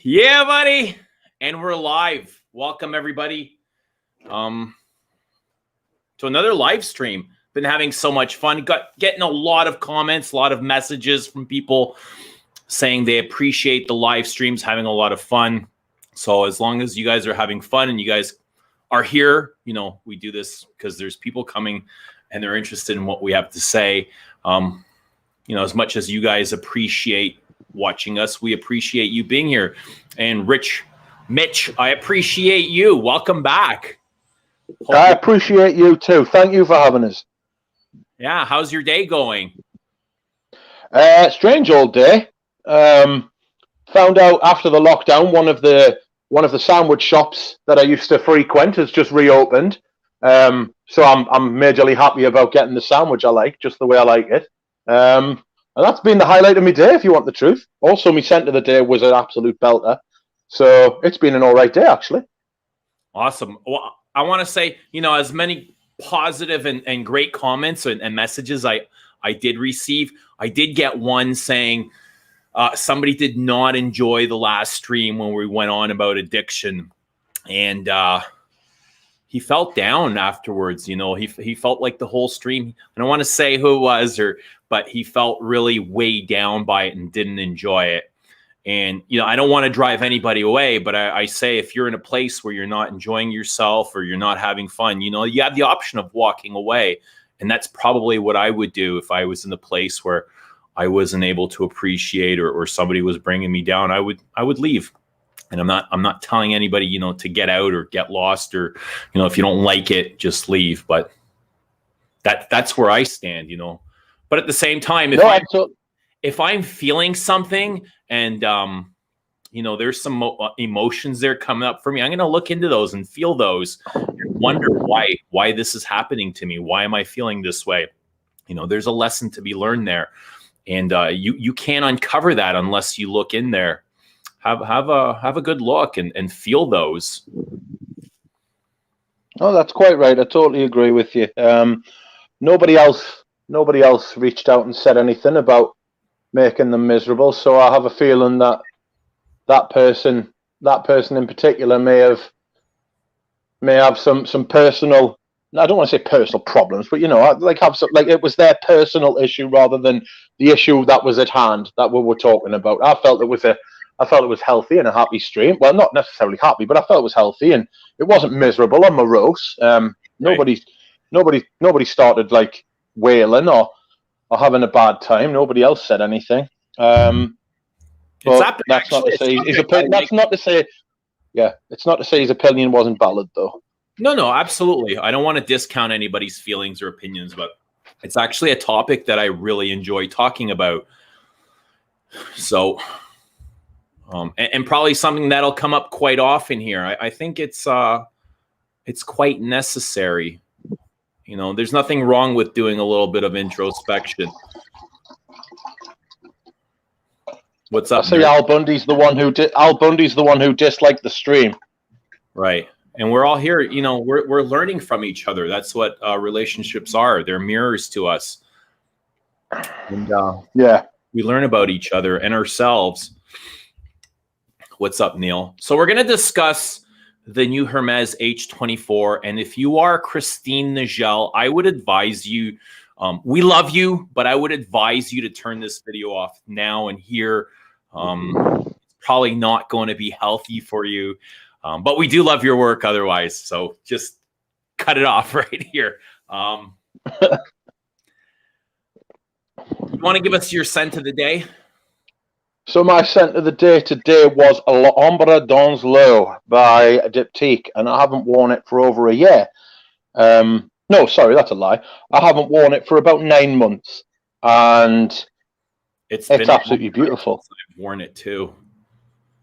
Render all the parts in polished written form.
Yeah, buddy. And we're live. Welcome everybody to another live stream. Been having so much fun. Getting a lot of comments, a lot of messages from people saying they appreciate the live streams, having a lot of fun. So as long as you guys are having fun and you guys are here, we do this because there's people coming and they're interested in what we have to say. As much as you guys appreciate watching us, we appreciate you being here. And Rich Mitch, I appreciate you. Welcome back. I appreciate you too. Thank you for having us. Yeah, how's your day going? Strange old day. Found out after the lockdown one of the sandwich shops that I used to frequent has just reopened. So I'm majorly happy about getting the sandwich I like, just the way I like it. And that's been the highlight of my day, if you want the truth. Also, my scent of the day was an absolute belter. So it's been an all right day, actually. Awesome. Well, I want to say, as many positive and great comments and messages I did receive. I did get one saying somebody did not enjoy the last stream when we went on about addiction. And he felt down afterwards. He felt like the whole stream, I don't want to say who it was, but he felt really weighed down by it and didn't enjoy it. And, I don't want to drive anybody away, but I say if you're in a place where you're not enjoying yourself or you're not having fun, you have the option of walking away. And that's probably what I would do if I was in a place where I wasn't able to appreciate or somebody was bringing me down. I would leave. And I'm not telling anybody, to get out or get lost or, if you don't like it, just leave. But that's where I stand, But at the same time, if I'm feeling something and, there's some emotions there coming up for me, I'm going to look into those and feel those and wonder why this is happening to me. Why am I feeling this way? There's a lesson to be learned there. And you can't uncover that unless you look in there. Have a good look and feel those. Oh, that's quite right. I totally agree with you. Nobody else reached out and said anything about making them miserable. So I have a feeling that person in particular may have some personal. I don't want to say personal problems, but it was their personal issue rather than the issue that was at hand that we were talking about. I felt it was healthy and a happy stream. Well, not necessarily happy, but I felt it was healthy and it wasn't miserable or morose. Nobody started like wailing or having a bad time. Nobody else said anything. But that's not to say it's not to say his opinion wasn't valid though. No, absolutely. I don't want to discount anybody's feelings or opinions, but it's actually a topic that I really enjoy talking about. So, and probably something that'll come up quite often here. I think it's quite necessary. There's nothing wrong with doing a little bit of introspection. What's up? I see Al Bundy's the one who disliked the stream. Right. And we're all here, we're learning from each other. That's what relationships are. They're mirrors to us. And we learn about each other and ourselves. What's up, Neil? So we're going to discuss the new Hermes H24. And if you are Christine Nigel, I would advise you, we love you, but I would advise you to turn this video off now and here. It's probably not going to be healthy for you. But we do love your work otherwise. So just cut it off right here. You want to give us your scent of the day? So my scent of the day today was L'Ombre dans l'eau by Diptyque, and I haven't worn it for over a year. No, sorry, that's a lie. I haven't worn it for about 9 months, and it's absolutely beautiful. I've worn it too.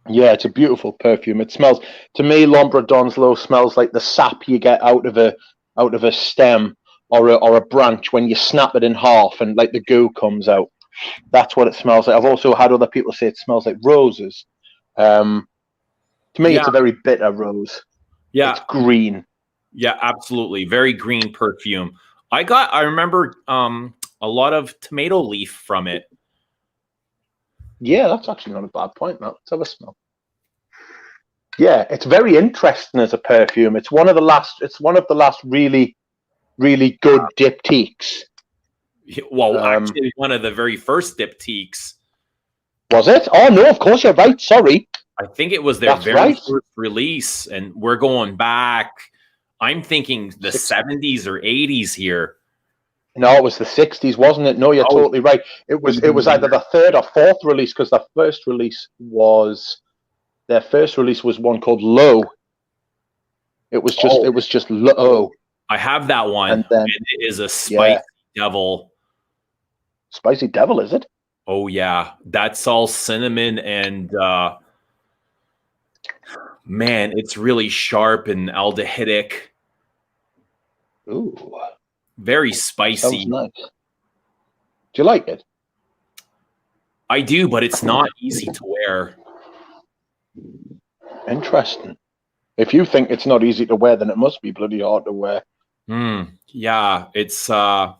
Yeah, it's a beautiful perfume. It smells, to me, L'Ombre dans l'eau smells like the sap you get out of a stem or a branch when you snap it in half and like the goo comes out. That's what it smells like. I've also had other people say it smells like roses. To me, it's a very bitter rose. Yeah, it's green. Yeah, absolutely, very green perfume. I remember a lot of tomato leaf from it. Yeah, that's actually not a bad point, Matt. Let's have a smell. Yeah, it's very interesting as a perfume. It's one of the last. It's one of the last really, really good diptychs. Well, actually, one of the very first diptychs. Was it? Oh no, of course you're right. Sorry. I think it was their very first release, and we're going back. I'm thinking the 70s or 80s here. No, it was the 60s, wasn't it? No, you're totally right. It was either the third or fourth release, because their first release was one called Low. It was just Low. I have that one. And then it is a spicy devil. Spicy devil, is it? Oh yeah, that's all cinnamon and man, it's really sharp and aldehydic. Ooh. Very spicy. Nice. Do you like it? I do, but it's not easy to wear. Interesting. If you think it's not easy to wear, then it must be bloody hard to wear. Yeah, it's a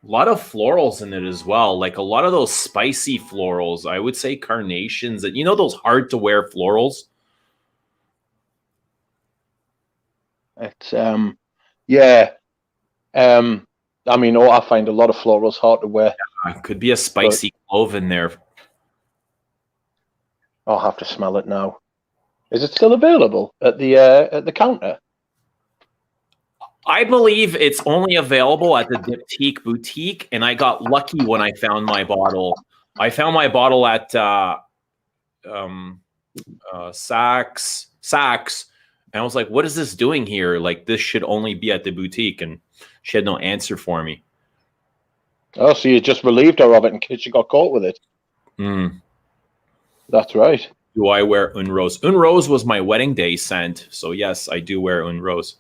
lot of florals in it as well. Like a lot of those spicy florals. I would say carnations, and those hard to wear florals. It's yeah. I mean, I find a lot of florals hard to wear. Yeah, it could be a spicy clove in there. I'll have to smell it now. Is it still available at the counter? I believe it's only available at the Diptyque boutique, and I got lucky when I found my bottle. I found my bottle at Saks, and I was like, "What is this doing here? Like, this should only be at the boutique." And she had no answer for me. Oh, so you just relieved her of it in case you got caught with it. That's right. Do I wear Une Rose? Une Rose was my wedding day scent, so yes, I do wear Une Rose.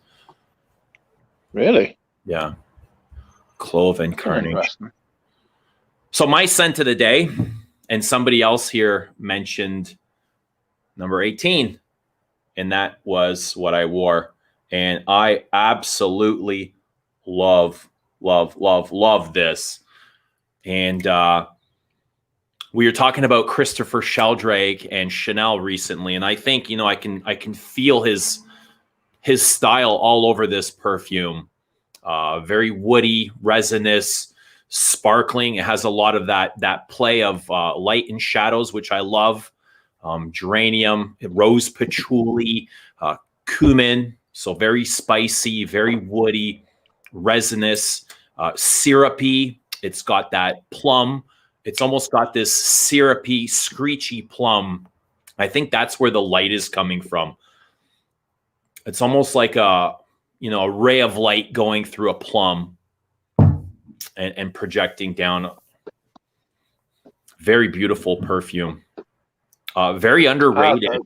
Really? Yeah. Clove and carnation. So my scent of the day, and somebody else here mentioned number 18, and that was what I wore. And I absolutely love this. And we were talking about Christopher Sheldrake and Chanel recently, and I think I can feel his style all over this perfume. Very woody, resinous, sparkling. It has a lot of that play of light and shadows, which I love. Geranium, rose patchouli, cumin. So very spicy, very woody, resinous, syrupy. It's got that plum. It's almost got this syrupy, screechy plum. I think that's where the light is coming from. It's almost like a ray of light going through a plum and projecting down. Very beautiful perfume. Very underrated.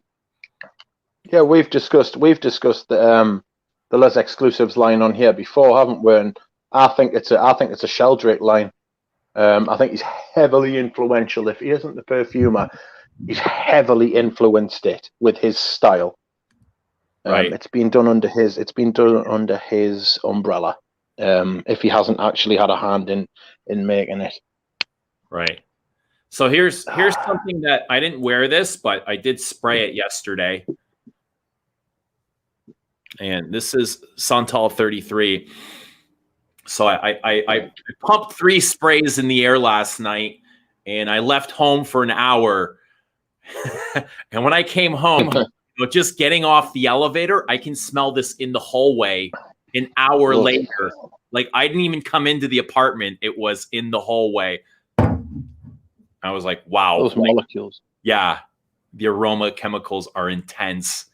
Yeah, we've discussed the Les Exclusives line on here before, haven't we? And I think it's a Sheldrake line. I think he's heavily influential. If he isn't the perfumer, he's heavily influenced it with his style. Right. It's been done under his umbrella. If he hasn't actually had a hand in making it. Right. So here's something that I didn't wear this, but I did spray it yesterday. And this is Santal 33. So I pumped 3 sprays in the air last night, and I left home for an hour. And when I came home, just getting off the elevator, I can smell this in the hallway an hour later. Like, I didn't even come into the apartment. It was in the hallway. I was like, wow. Those molecules. Yeah. The aroma chemicals are intense.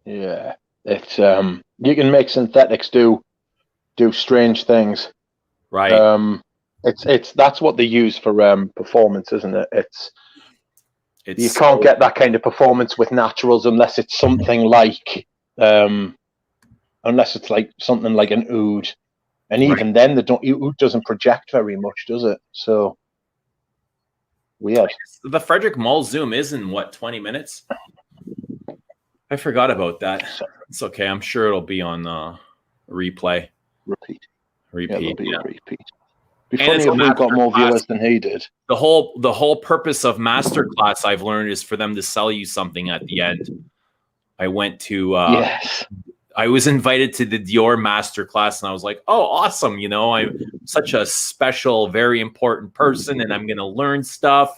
Yeah. It's you can make synthetics do strange things. Right. It's that's what they use for performance, isn't it? It's you so, can't get that kind of performance with naturals unless it's something like something like an oud. And even then oud doesn't project very much, does it? So weird. The Frederick Mull Zoom is in 20 minutes? I forgot about that. It's okay. I'm sure it'll be on replay. Repeat. Yeah. Repeat. Be funny if we got more viewers than he did. The whole purpose of masterclass, I've learned, is for them to sell you something at the end. I went to yes. I was invited to the Dior masterclass, and I was like, oh, awesome. You know, I'm such a special, very important person, and I'm going to learn stuff.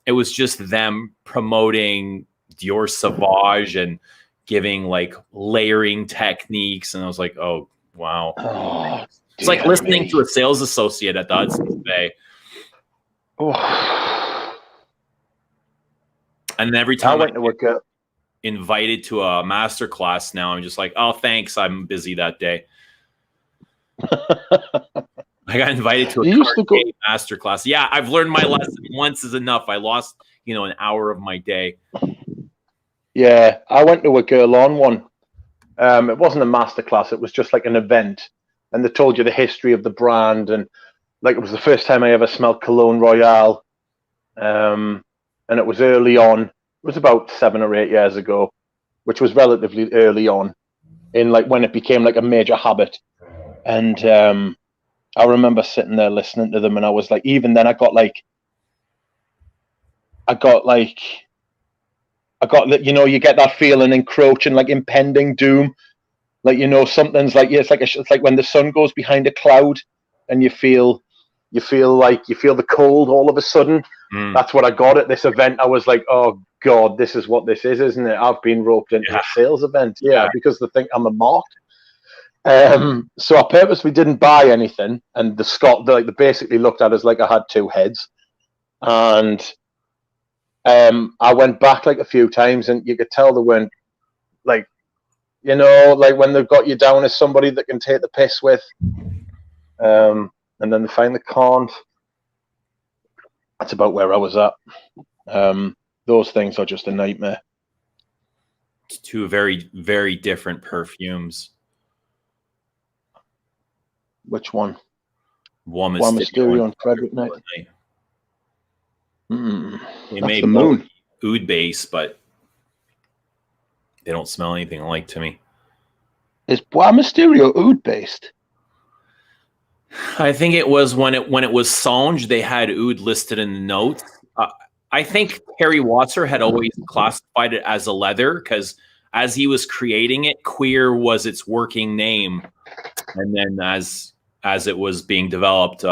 It was just them promoting Dior Sauvage and giving like layering techniques. And I was like, oh, wow. Oh, it's like listening to a sales associate at the Hudson's Bay. Oh. And every time I went to work out. Invited to a master class now, I'm just like, oh, thanks, I'm busy that day. I got invited to a master class. Yeah, I've learned my lesson. Once is enough. I lost, an hour of my day. Yeah, I went to a girl on one. It wasn't a master class. It was just like an event, and they told you the history of the brand, and like it was the first time I ever smelled Cologne Royale, and it was early on. It was about 7 or 8 years ago, which was relatively early on in like when it became like a major habit. And I remember sitting there listening to them, and I was like, even then I got, you get that feeling encroaching, like impending doom. Like, something's like, it's like when the sun goes behind a cloud and you feel the cold all of a sudden. That's what I got at this event. I was like, oh God, this is what this is, isn't it? I've been roped into a sales event. Yeah, because they think I'm a mark. So I purposely didn't buy anything, and they basically looked at us like I had two heads. And I went back like a few times, and you could tell they weren't like, like when they've got you down as somebody that can take the piss with, and then they finally can't. That's about where I was at. Those things are just a nightmare. It's two very, very different perfumes. Which one? One Mysterio and Frederick Knight. They may both oud base, but they don't smell anything alike to me. Is Bois Mysterio oud based? I think it was when it was Songe, they had oud listed in the notes. I think Terry Watser had always classified it as a leather because as he was creating it, queer was its working name, and then as it was being developed,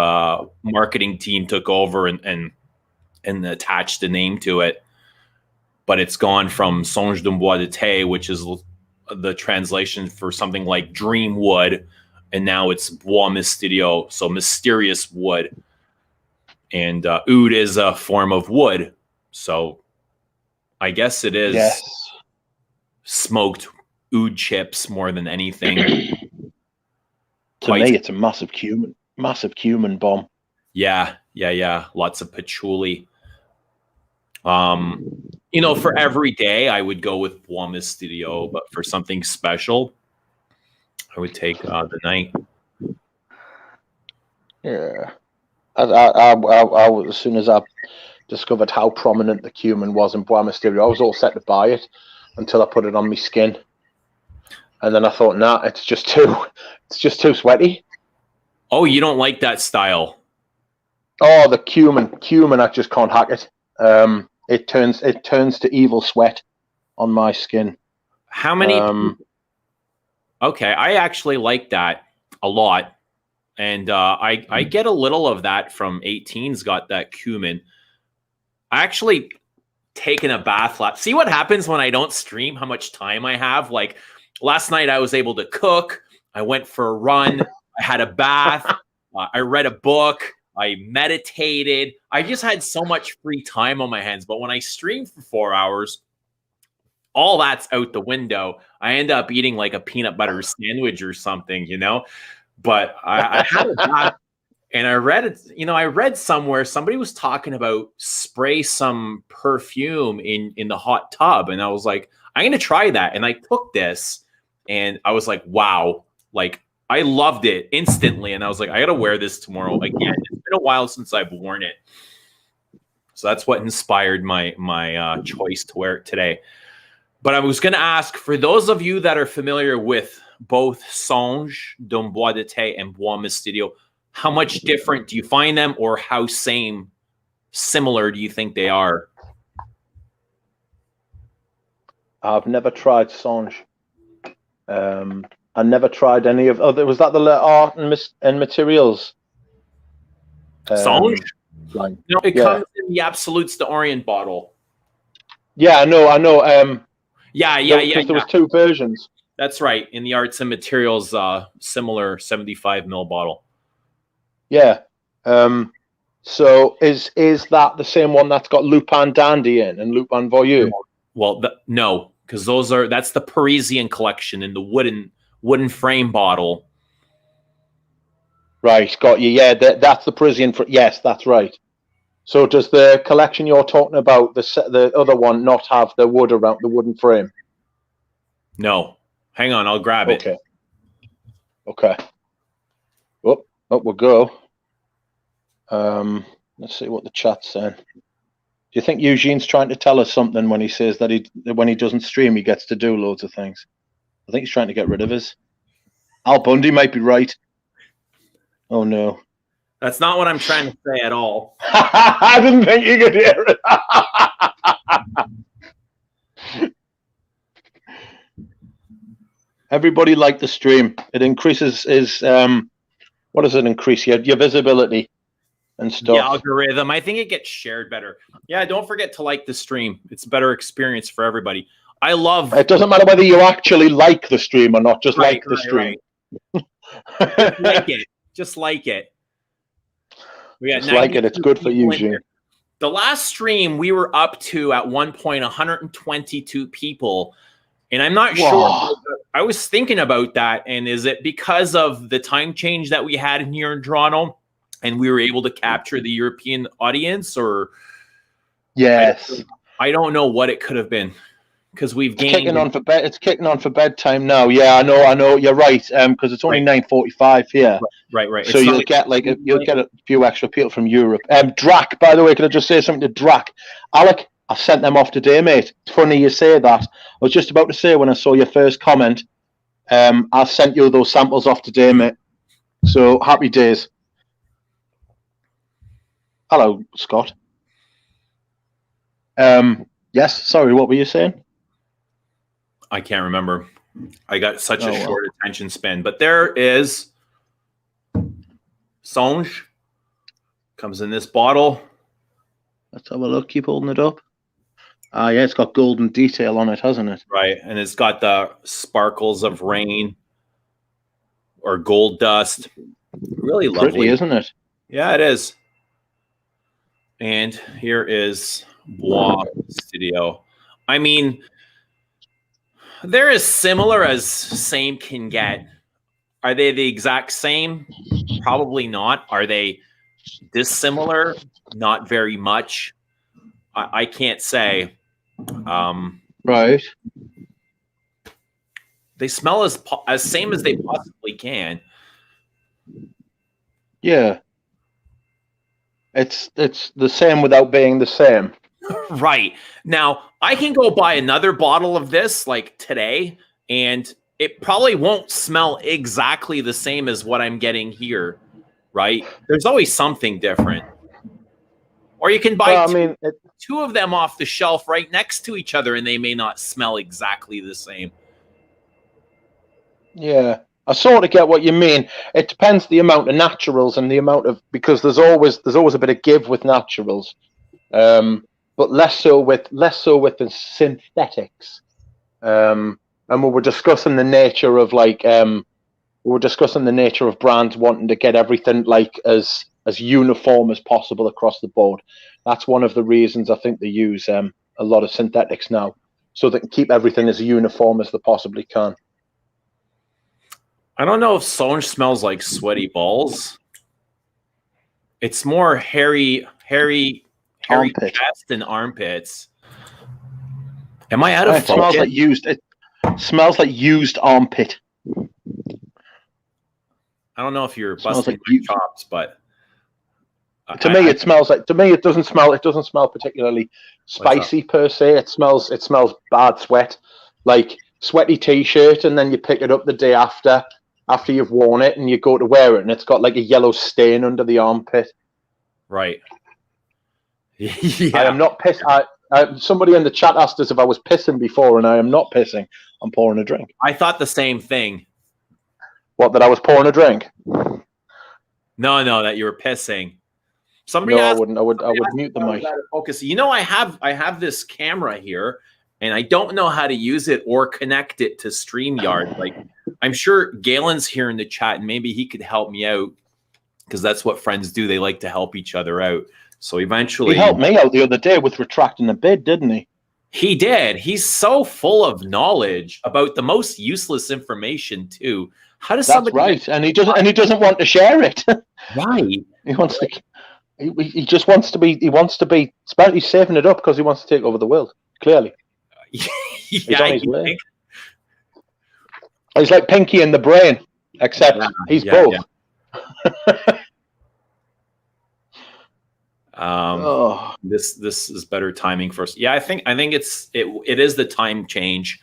marketing team took over and attached a name to it. But it's gone from Songe d'un Bois de Thé, which is the translation for something like dream wood, and now it's Bois Mysterio, so mysterious wood. And oud is a form of wood, so I guess it is smoked oud chips more than anything. To me, it's a massive cumin bomb. Yeah. Lots of patchouli. For every day, I would go with Bois Mysterio, but for something special, I would take the night. Yeah. I as soon as I discovered how prominent the cumin was in Bois Mysterio, I was all set to buy it until I put it on my skin, and then I thought, nah, it's just too sweaty. Oh, you don't like that style? Oh, the cumin, I just can't hack it. It turns to evil sweat on my skin. How many? Okay, I actually like that a lot. And I get a little of that from 18's got that cumin. I actually taken a bath lap. See what happens when I don't stream, how much time I have. Like last night I was able to cook. I went for a run. I had a bath. I read a book. I meditated. I just had so much free time on my hands. But when I stream for 4 hours, all that's out the window. I end up eating like a peanut butter sandwich or something, But I had a bath, and I read it. I read somewhere somebody was talking about spray some perfume in the hot tub, and I was like, I'm gonna try that. And I took this, and I was like, wow, like I loved it instantly. And I was like, I gotta wear this tomorrow again. It's been a while since I've worn it, so that's what inspired my choice to wear it today. But I was gonna ask, for those of you that are familiar with both Songe d'un Bois de Thé and Bois Mysterio, how much different do you find them, or how similar do you think they are? I've never tried Songe. I never tried any of other. Was that the art and materials? Songe? Line? No, it comes in the Absolutes d'Orient bottle. Yeah, I know. Yeah. There was two versions. That's right. In the Arts and Materials, similar 75 ml bottle. Yeah. So is that the same one that's got Lupin Dandy in and Lupin Voyeux? Well, no, because that's the Parisian collection in the wooden frame bottle. Right, got you. Yeah, that's the Parisian. Yes, that's right. So does the collection you're talking about, the other one, not have the wood around the wooden frame? No. Hang on, I'll grab it. Okay. Up we'll go. Let's see what the chat's saying. Do you think Eugene's trying to tell us something when he says that when he doesn't stream, he gets to do loads of things? I think he's trying to get rid of us. Al Bundy might be right. Oh no. That's not what I'm trying to say at all. I didn't think you could hear it. Everybody liked the stream. It increases what does it increase? Your visibility and stuff. The algorithm. I think it gets shared better. Yeah, don't forget to like the stream. It's a better experience for everybody. I love it. Doesn't matter whether you actually like the stream or not, just like the stream. Right. Just like it. We got just like it. It's good for you, Eugene. The last stream we were up to at one point 122 people. And I'm not sure. I was thinking about that. And is it because of the time change that we had in here in Toronto and we were able to capture the European audience, or? Yes. I don't know what it could have been. Because we've gained. It's kicking on for bedtime now. Yeah, I know. You're right. Because it's only 9:45 here. Right. So you'll get a few extra people from Europe. Drac, by the way, could I just say something to Drac? Alec, I sent them off today, mate. It's funny you say that. I was just about to say when I saw your first comment, I sent you those samples off today, mate. So happy days. Hello, Scott. Yes. Sorry, what were you saying? I can't remember. I got such a short attention span. But there is Songe. Comes in this bottle. Let's have a look. Keep holding it up. Yeah, it's got golden detail on it, hasn't it? Right. And it's got the sparkles of rain or gold dust. Really lovely. Pretty, isn't it? Yeah, it is. And here is Bois Studio. I mean, they're as similar as same can get. Are they the exact same? Probably not. Are they dissimilar? Not very much. I can't say. Right. They smell as same as they possibly can. Yeah. It's the same without being the same. Right. Now, I can go buy another bottle of this like today, and it probably won't smell exactly the same as what I'm getting here, right? There's always something different. Or you can buy two of them off the shelf right next to each other, and they may not smell exactly the same. Yeah. I sort of get what you mean. It depends the amount of naturals and the amount of, because there's always a bit of give with naturals. But less so with the synthetics. And we were discussing the nature of brands wanting to get everything like as uniform as possible across the board. That's one of the reasons I think they use a lot of synthetics now, so they can keep everything as uniform as they possibly can. I don't know if Songe smells like sweaty balls. It's more hairy chest and armpits. Am I out of focus? It smells like used armpit. I don't know if you're busting my chops, but to me it doesn't smell particularly spicy per se. It smells bad sweat, like sweaty t-shirt, and then you pick it up the day after after you've worn it and you go to wear it and it's got like a yellow stain under the armpit. Right. I am not pissed. Somebody in the chat asked us if I was pissing before, and I am not pissing. I'm pouring a drink. I thought the same thing. What, that I was pouring a drink? No, that you were pissing. Somebody No, asked, I wouldn't. I would mute the mic. Focus. You know, I have this camera here, and I don't know how to use it or connect it to StreamYard. Like, I'm sure Galen's here in the chat, and maybe he could help me out, because that's what friends do. They like to help each other out. So eventually, he helped me out the other day with retracting the bid, didn't he? He did. He's so full of knowledge about the most useless information too. How does somebody? That's right, and he doesn't. And he doesn't want to share it. Right. He wants to. He just wants to be. He wants to be. He's saving it up because he wants to take over the world. Clearly, yeah, he's on his way. He's like Pinky in the Brain, except he's both. Yeah. This is better timing for us. Yeah, I think it is the time change.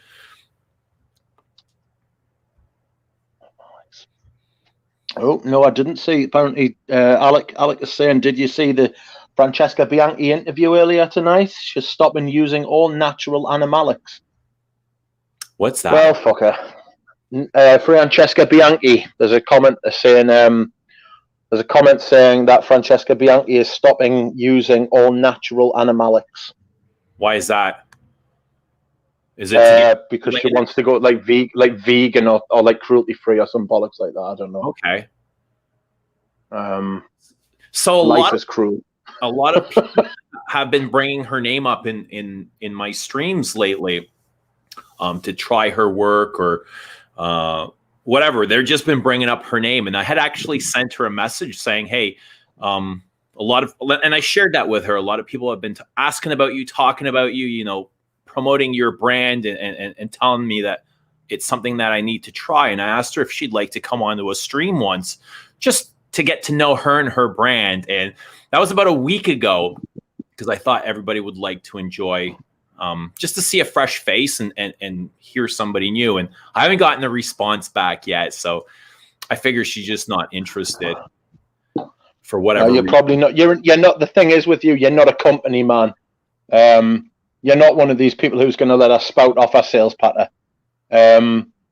Oh no, I didn't see. Apparently, Alec is saying, did you see the Francesca Bianchi interview earlier tonight? She's stopping using all natural animalics. What's that? Well, fucker. Francesca Bianchi. There's a comment saying that Francesca Bianchi is stopping using all natural animalics. Why is that? Is it because she wants to go like vegan or like cruelty free or some bollocks like that? I don't know. Okay. So life is cruel. A lot of people have been bringing her name up in my streams lately, to try her work or whatever. They've just been bringing up her name, and I had actually sent her a message saying, "Hey, and I shared that with her. A lot of people have been asking about you, talking about you, you know, promoting your brand and telling me that it's something that I need to try." And I asked her if she'd like to come onto a stream once, just to get to know her and her brand. And that was about a week ago, because I thought everybody would like to enjoy, just to see a fresh face and hear somebody new. And I haven't gotten a response back yet, so I figure she's just not interested for whatever. You're probably not. You're not. The thing is with you, you're not a company man. You're not one of these people who's going to let us spout off our sales patter.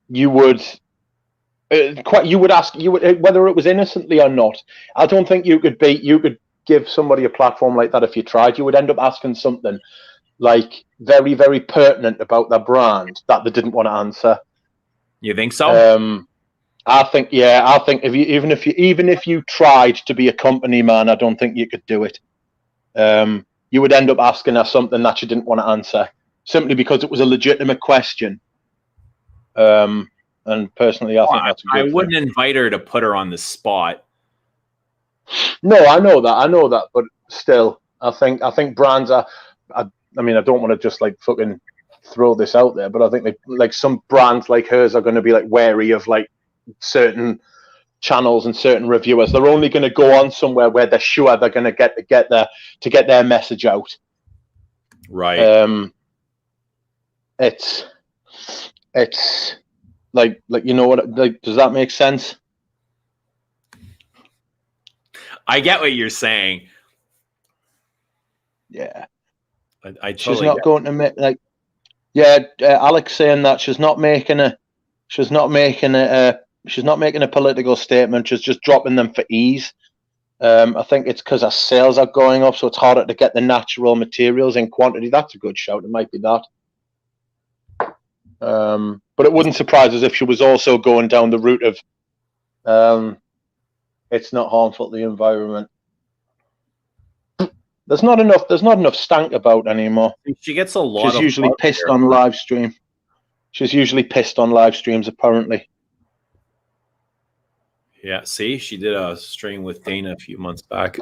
You would ask whether it was innocently or not. I don't think you could give somebody a platform like that if you tried. You would end up asking something like very, very pertinent about their brand that they didn't want to answer. You think so? I think even if you tried to be a company man, I don't think you could do it. You would end up asking her something that she didn't want to answer, simply because it was a legitimate question. And personally, I think that's a good thing. wouldn't invite her to put her on the spot. No, I know that, but still, I think brands are. I mean, I don't want to just like fucking throw this out there, but I think like some brands like hers are going to be like wary of like certain channels and certain reviewers. They're only going to go on somewhere where they're sure they're going to get their message out. Right. It's like you know what? Like, does that make sense? I get what you're saying. Yeah. I totally she's not going to make like. Yeah, Alex saying that she's not making a political statement. She's just dropping them for ease. I think it's because our sales are going up, so it's harder to get the natural materials in quantity. That's a good shout. It might be that. But it wouldn't surprise us if she was also going down the route of it's not harmful to the environment. There's not enough stank about anymore. She gets a lot. She's usually pissed on live stream. She's usually pissed on live streams, apparently. Yeah, see, she did a stream with Dana a few months back.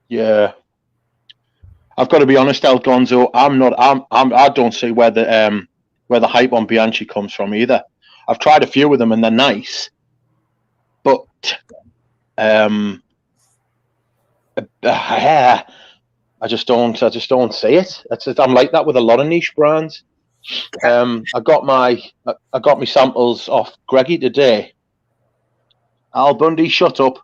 Yeah, I've got to be honest, Alfonso. I don't see where the hype on Bianchi comes from either. I've tried a few of them and they're nice, but I just don't see it. I'm like that with a lot of niche brands. I got my samples off Greggy today, Al Bundy, shut up.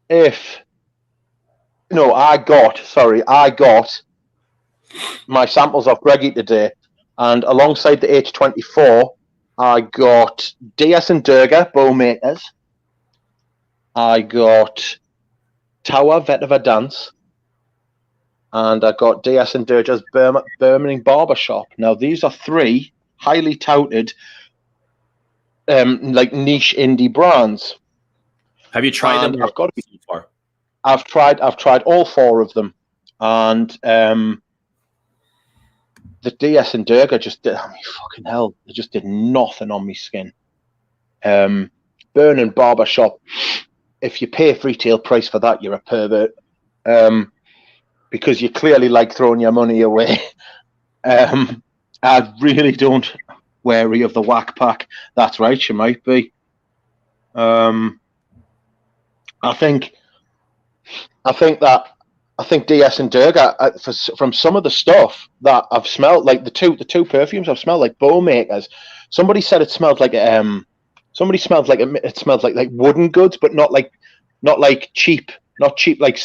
If no, I got my samples of Greggy today, and alongside the H24, I got DS and Durga Bowmakers. I got Tower Vet of a Dance, and I got DS and Durga's Birmingham Barbershop. Now, these are three highly touted, like niche indie brands. Have you tried them? I've got to be so far. I've tried all four of them, and the DS and Durga just did. I mean, fucking hell, they just did nothing on my skin. Burning Barbershop. If you pay retail price for that, you're a pervert. Because you clearly like throwing your money away. I really don't wary of the whack pack. That's right, you might be. I think DS and Durga, from some of the stuff that I've smelled, like the two perfumes I've smelled, like Bowmakers. Somebody said it smelled like it smells like wooden goods, but not like cheap, not cheap like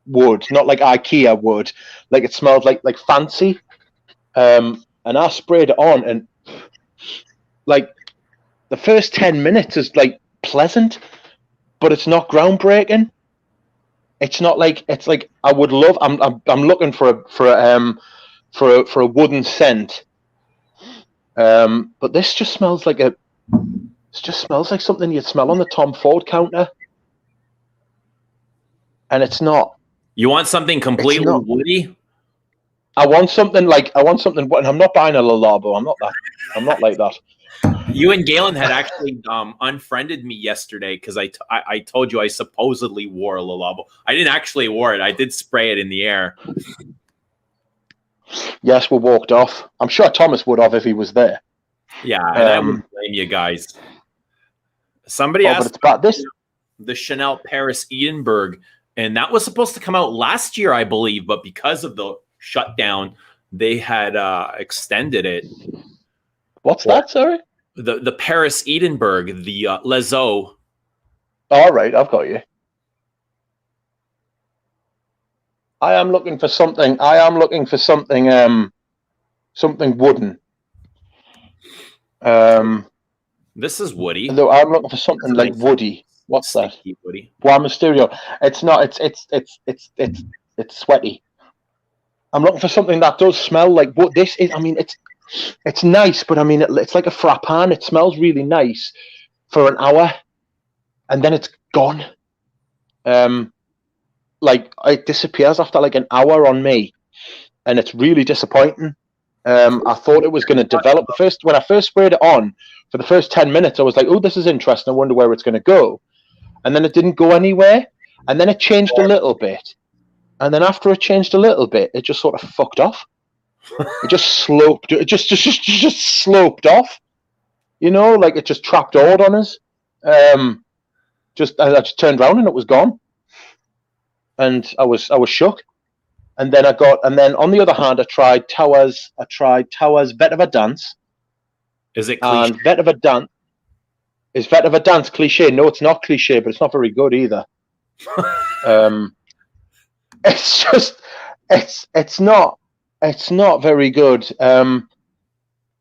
wood, not like IKEA wood. Like it smelled like fancy. And I sprayed it on, and like the first 10 minutes is like pleasant, but it's not groundbreaking. It's not like, it's like I would love. I'm looking for a wooden scent. But this just smells like something you'd smell on the Tom Ford counter, and it's not. You want something completely woody? I want something, and I'm not buying a Le Labo. I'm not like that. You and Galen had actually unfriended me yesterday because I told you I supposedly wore a Le Labo. I didn't actually wear it. I did spray it in the air. Yes, we walked off. I'm sure Thomas would have if he was there. Yeah, and I wouldn't blame you guys. Somebody asked about this, the Chanel Paris Edinburgh, and that was supposed to come out last year, I believe, but because of the shutdown, they had extended it. What's that? Sorry, the Paris Edinburgh, the Les Eaux. All right, I've got you. I am looking for something. Something wooden. This is woody. Though I'm looking for something like woody. What's that? Woody. Bois Mysterio. It's not. It's sweaty. I'm looking for something that does smell like what this is. I mean, it's nice, but I mean, it's like a frappant. It smells really nice for an hour, and then it's gone. Like it disappears after like an hour on me, and it's really disappointing. I thought it was going to develop. When I first sprayed it on, for the first 10 minutes, I was like, "Oh, this is interesting. I wonder where it's going to go." And then it didn't go anywhere. And then it changed a little bit. And then after it changed a little bit, it just sort of fucked off. It just sloped. It just sloped off. You know, like it just trapped out on us. I just turned around and it was gone. And I was shook. And then on the other hand, I tried Towers Vet of a Dance. Is it cliche? And Vet of a Dance. Is Vet of a Dance cliche? No, it's not cliche, but it's not very good either. It's not very good.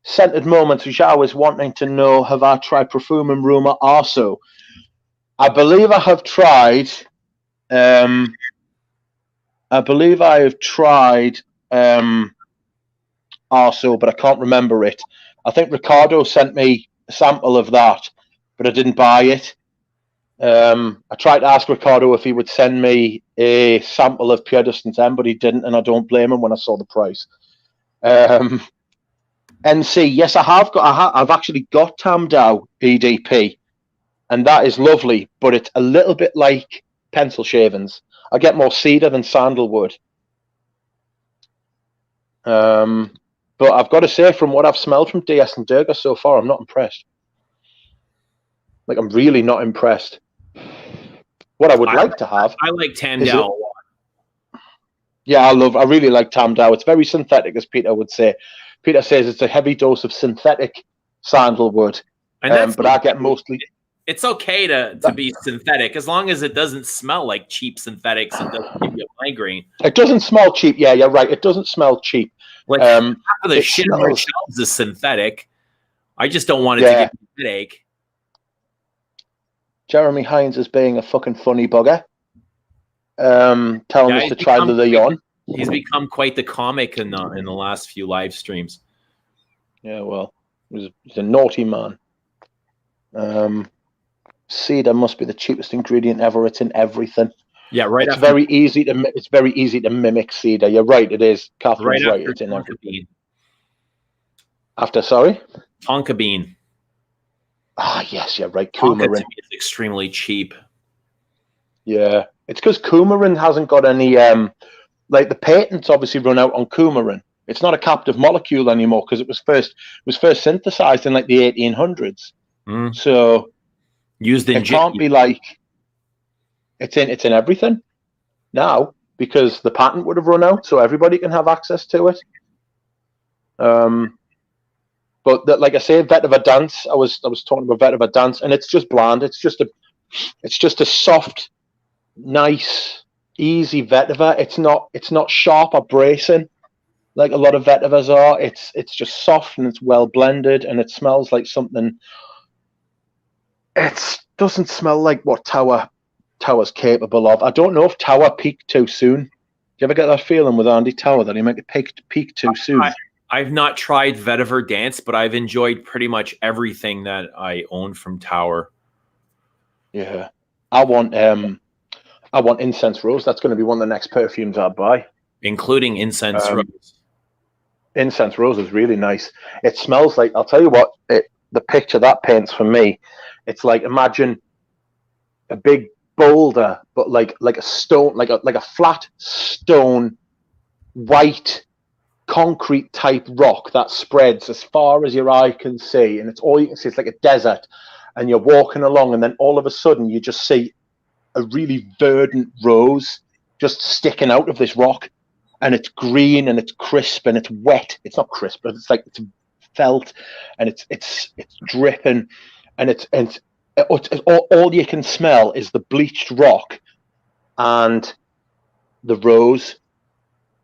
Scented Moments, which I was wanting to know, have I tried Perfume and Rumor also? I believe I have tried. I believe I have tried also, but I can't remember it. I think Ricardo sent me a sample of that, but I didn't buy it. I tried to ask Ricardo if he would send me a sample of Pure Distance M, but he didn't, and I don't blame him when I saw the price. NC, yes, I've actually got Tamdao EDP, and that is lovely, but it's a little bit like pencil shavings. I get more cedar than sandalwood. But I've got to say, from what I've smelled from DS and Durga so far, I'm not impressed. Like, I'm really not impressed. What I would like to have. I like Tamdao a lot. Yeah, I really like Tamdao. It's very synthetic, as Peter would say. Peter says it's a heavy dose of synthetic sandalwood, And that's but I get mostly. It's okay to be synthetic as long as it doesn't smell like cheap synthetics and doesn't give you a migraine. It doesn't smell cheap. Yeah, you're right. It doesn't smell cheap. Like half of the shit on our shelves is synthetic. I just don't want it to give me a headache. Jeremy Hines is being a fucking funny bugger. Telling us to try the Leon. He's become quite the comic in the last few live streams. Yeah, well, he's a naughty man. Cedar must be the cheapest ingredient ever. It's in everything. Yeah, right. It's very easy to mimic cedar. You're right. It is. Catherine's right. It's in everything. Bean. After, sorry, tonka bean. Ah, yes, you're right. Tonka to me is extremely cheap. Yeah, it's because coumarin hasn't got any. Like the patents obviously run out on coumarin. It's not a captive molecule anymore because it was first synthesized in like the 1800s. So used in it can't be like it's in everything now because the patent would have run out, so everybody can have access to it. But like I say, vetiver dance. I was talking about vetiver dance, and it's just bland. It's just a soft, nice, easy vetiver. It's not sharp or bracing like a lot of vetivers are. It's just soft and it's well blended, and it smells like something. It doesn't smell like what Tower's capable of. I don't know if Tower peaked too soon. Do you ever get that feeling with Andy Tower that he might peak too soon? I've not tried vetiver dance, but I've enjoyed pretty much everything that I own from Tower. Yeah, I want incense rose. That's going to be one of the next perfumes I buy, including incense rose. Incense rose is really nice. It smells like, I'll tell you what, the picture that paints for me, it's like, imagine a big boulder, but like a stone, like a flat stone, white concrete type rock that spreads as far as your eye can see, and it's all you can see. It's like a desert, and you're walking along, and then all of a sudden you just see a really verdant rose just sticking out of this rock, and it's green and it's crisp and it's wet. It's not crisp, but it's like it's felt, and it's dripping, and it's all you can smell is the bleached rock and the rose.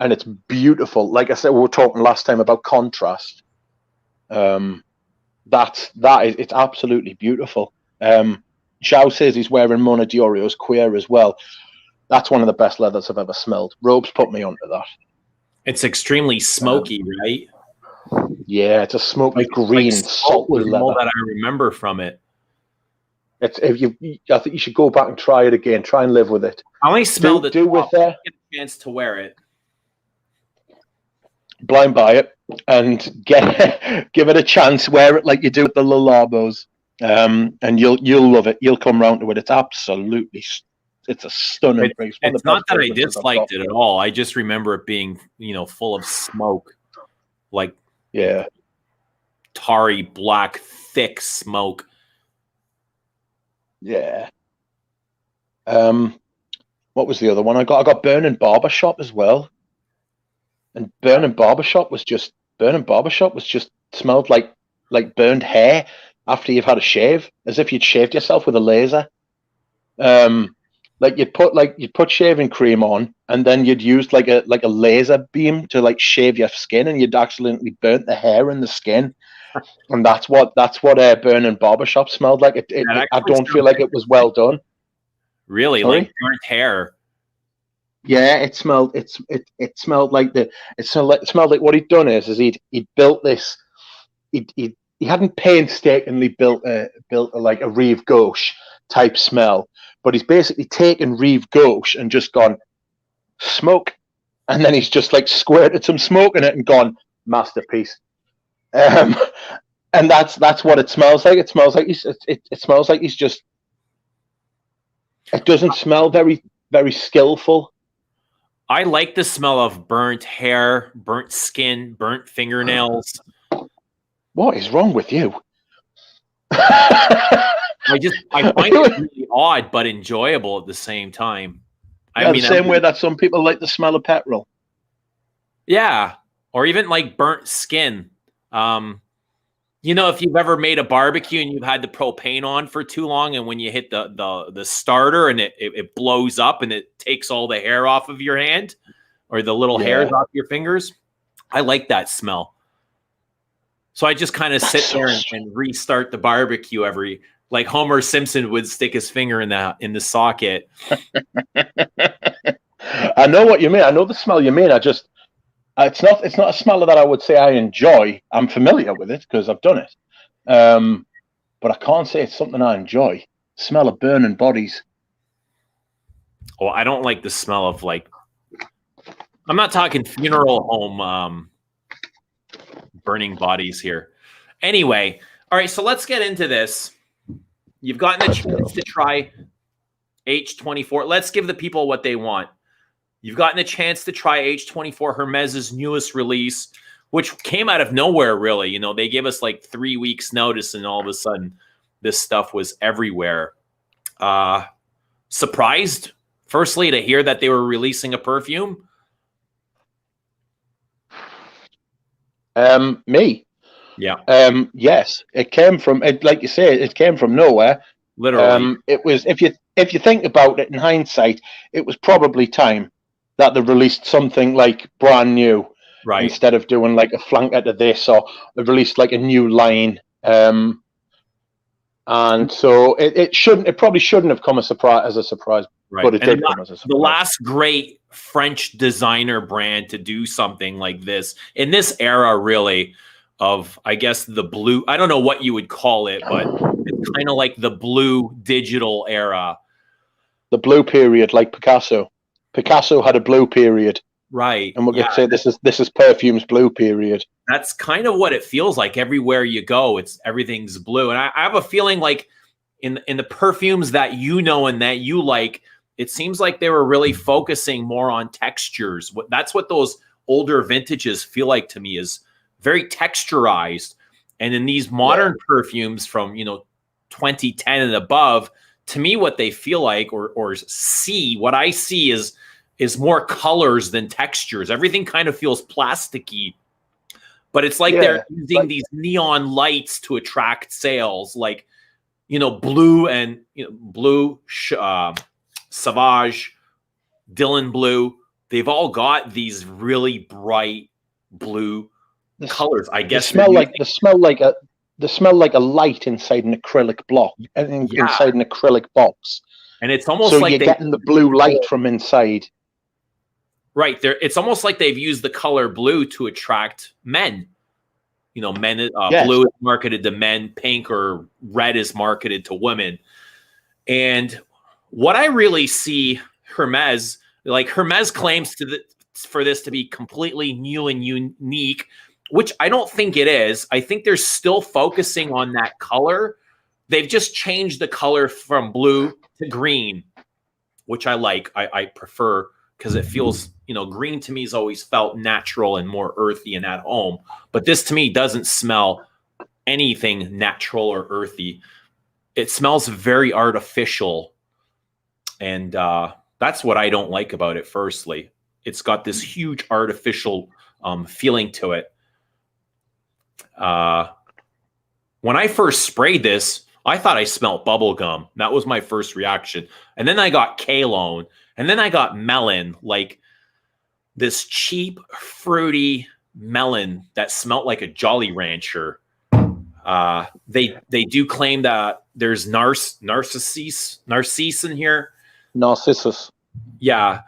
And it's beautiful. Like I said, we were talking last time about contrast. It's absolutely beautiful. Zhao says he's wearing Mona Diorio's Queer as well. That's one of the best leathers I've ever smelled. Robes put me onto that. It's extremely smoky, right? Yeah, it's a smoky green, salty leather. All that I remember from it. I think you should go back and try it again. Try and live with it. I only smelled it. With get a chance to wear it. Blind buy it and give it a chance. Wear it like you do with the Lalabos, and you'll love it. You'll come round to it. It's absolutely, it's a stunning. It's not that I disliked it at all. I just remember it being full of smoke, like tarry black thick smoke. Yeah. What was the other one I got? I got Burning Barbershop as well. And Burning Barbershop was just smelled like burned hair after you've had a shave, as if you'd shaved yourself with a laser. Like you'd put shaving cream on, and then you'd use like a laser beam to like shave your skin, and you'd accidentally burnt the hair in the skin. And that's what Burning Barbershop smelled like. I don't feel like it was well done. Really? Sorry? Like burnt hair. Yeah, it smelled like what he'd done is he'd built this. He hadn't painstakingly built a Rive Gauche type smell, but he's basically taken Rive Gauche and just gone smoke, and then he's just like squirted some smoke in it and gone masterpiece. And that's what it smells like. It smells like it smells like he's just. It doesn't smell very, very skillful. I like the smell of burnt hair, burnt skin, burnt fingernails. What is wrong with you? I find it really odd but enjoyable at the same time. The same way that some people like the smell of petrol. Yeah, or even like burnt skin. You know, if you've ever made a barbecue and you've had the propane on for too long, and when you hit the starter and it blows up and it takes all the hair off of your hand or the little hairs off your fingers, I like that smell. So I just kind of sit there and restart the barbecue like Homer Simpson would stick his finger in the socket. I know what you mean. I know the smell you mean. It's not a smell that I would say I enjoy. I'm familiar with it because I've done it. But I can't say it's something I enjoy. Smell of burning bodies. Well, I don't like the smell of I'm not talking funeral home burning bodies here. Anyway, all right, so let's get into this. You've gotten a chance to try H24. Let's give the people what they want. You've gotten a chance to try H24 Hermes' newest release, which came out of nowhere, really. You know, they gave us like 3 weeks notice, and all of a sudden this stuff was everywhere. Surprised, firstly, to hear that they were releasing a perfume? Me? Yeah. Yes, it came from, like you say, it came from nowhere. Literally. It was, if you think about it in hindsight, it was probably time that they released something like brand new, right? Instead of doing like a flanker to this, or they released like a new line. And so it probably shouldn't have come as a surprise, right? But it did come as a surprise. The last great French designer brand to do something like this in this era, really, of, I guess, the blue. I don't know what you would call it, but it's kind of like the blue digital era. The blue period, like Picasso. Picasso had a blue period. Right. And we're going to say this is Perfume's blue period. That's kind of what it feels like. Everywhere you go, everything's blue. And I have a feeling like in the perfumes that you know and that you like, it seems like they were really focusing more on textures. That's what those older vintages feel like to me, is very texturized. And in these modern perfumes from 2010 and above, to me, what they feel like or what I see is more colors than textures. Everything kind of feels plasticky, but it's like they're using these neon lights to attract sales, like, blue and blue, Sauvage, Dylan blue. They've all got these really bright blue colors. I guess they smell like a light inside an acrylic block, inside an acrylic box. And it's almost so like you're getting the blue light from inside. Right there, it's almost like they've used the color blue to attract men. Men. Blue is marketed to men, pink or red is marketed to women. And what I really see Hermes claims for this to be completely new and unique, which I don't think it is. I think they're still focusing on that color. They've just changed the color from blue to green, which I like. I prefer, because it feels, green to me has always felt natural and more earthy and at home. But this to me doesn't smell anything natural or earthy. It smells very artificial. And that's what I don't like about it, firstly. It's got this huge artificial feeling to it. When I first sprayed this, I thought I smelled bubble gum. That was my first reaction. And then I got Kalone. And then I got melon, like this cheap, fruity melon that smelled like a Jolly Rancher. They do claim that there's narcissus in here. Narcissus. Yeah.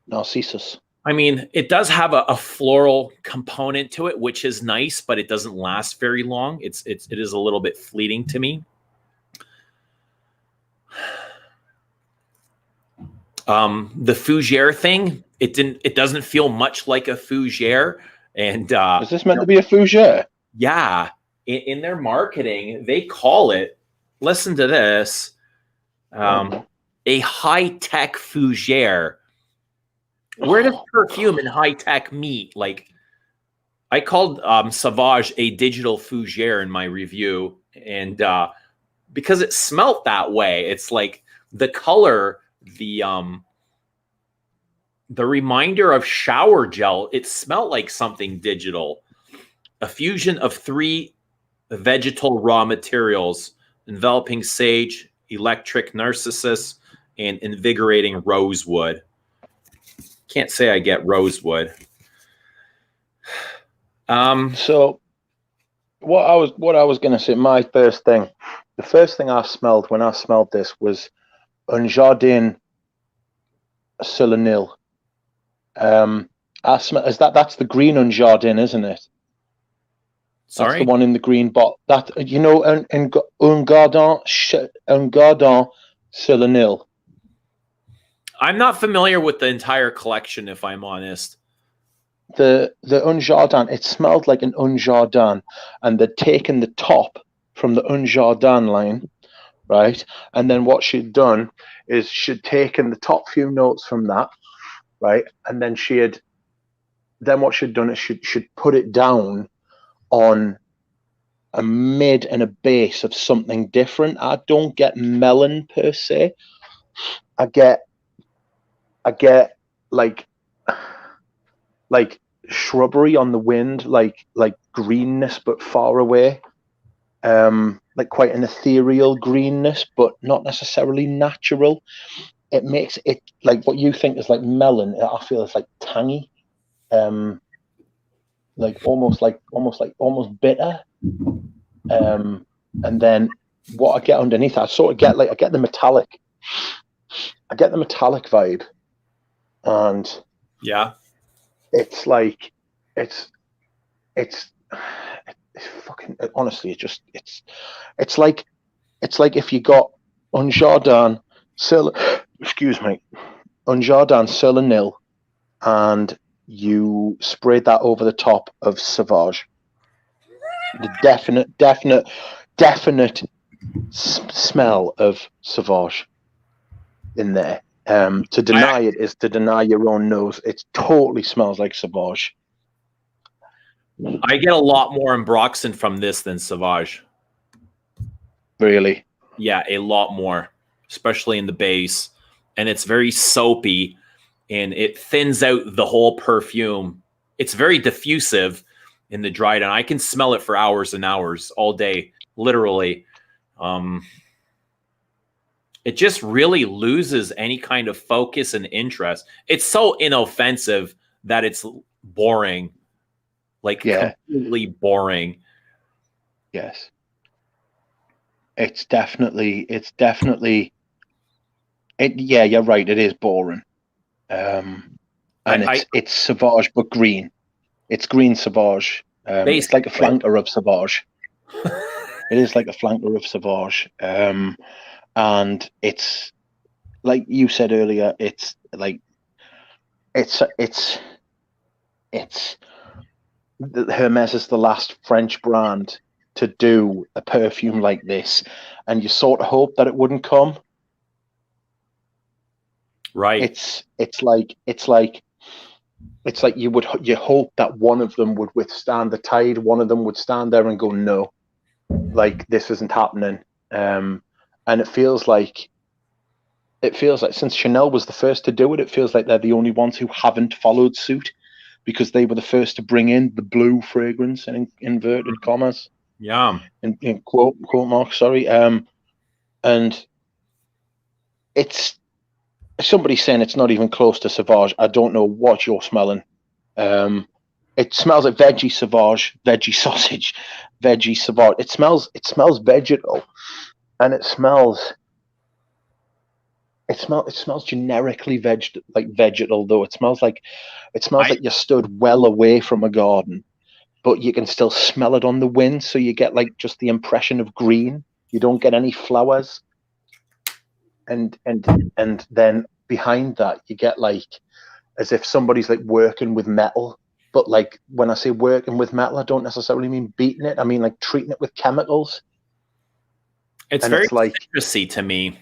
Narcissus. I mean, it does have a floral component to it, which is nice, but it doesn't last very long. It is a little bit fleeting to me. The fougere thing, it doesn't feel much like a fougere. And is this meant to be a fougere? Yeah. In their marketing, they call it, listen to this, a high-tech fougere. Where does perfume and high-tech meet? Like, I called Sauvage a digital fougere in my review, and because it smelt that way. It's like the color, the The reminder of shower gel, it smelled like something digital. A fusion of 3 vegetal raw materials, enveloping sage, electric narcissus, and invigorating rosewood. Can't say I get rosewood. So what I was going to say, the first thing I smelled when I smelled this was Un Jardin Solennel. That's the green Un Jardin, isn't it? Sorry? That's the one in the green bottle. That, you know, Un Jardin Solennel. I'm not familiar with the entire collection, if I'm honest. The Un Jardin, it smelled like an Un Jardin, and they'd taken the top from the Un Jardin line, right? And then what she'd done is she'd taken the top few notes from that, right? And then what she'd done is she'd put it down on a mid and a base of something different. I don't get melon per se. I get like shrubbery on the wind, like greenness but far away, like quite an ethereal greenness but not necessarily natural. It makes it like what you think is like melon, I feel it's like tangy, like almost bitter, and then what I get underneath, I get the metallic vibe, and yeah, it's like it's fucking, honestly, it's like if you got Un Jardin Solennel and you sprayed that over the top of Sauvage. The definite smell of Sauvage in there. To deny it is to deny your own nose. It totally smells like Sauvage. I get a lot more Ambroxan from this than Sauvage. Really? Yeah, a lot more, especially in the base. And it's very soapy, and it thins out the whole perfume. It's very diffusive in the dried, and I can smell it for hours and hours, all day, literally. It just really loses any kind of focus and interest. It's so inoffensive that it's boring, like completely boring. Yes. It's definitely yeah, you're right, it is boring. And it's Sauvage but green. It's green Sauvage. It's like a flanker of Sauvage. It is like a flanker of Sauvage. And it's like you said earlier, it's Hermes is the last French brand to do a perfume like this, and you sort of hope that it wouldn't come. Right. It's like you hope that one of them would withstand the tide. One of them would stand there and go, no, like this isn't happening. And it feels like since Chanel was the first to do it, it feels like they're the only ones who haven't followed suit, because they were the first to bring in the blue fragrance in inverted commas. Yeah. In quote marks, sorry. And it's somebody saying it's not even close to Sauvage. I don't know what you're smelling. It smells like veggie Sauvage, veggie sausage, veggie Sauvage. It smells vegetal, and it smells generically vegetal, though. It smells like you stood well away from a garden, but you can still smell it on the wind. So you get like just the impression of green. You don't get any flowers. And then behind that, you get like as if somebody's like working with metal. But like when I say working with metal, I don't necessarily mean beating it. I mean like treating it with chemicals. It's very citrusy to me.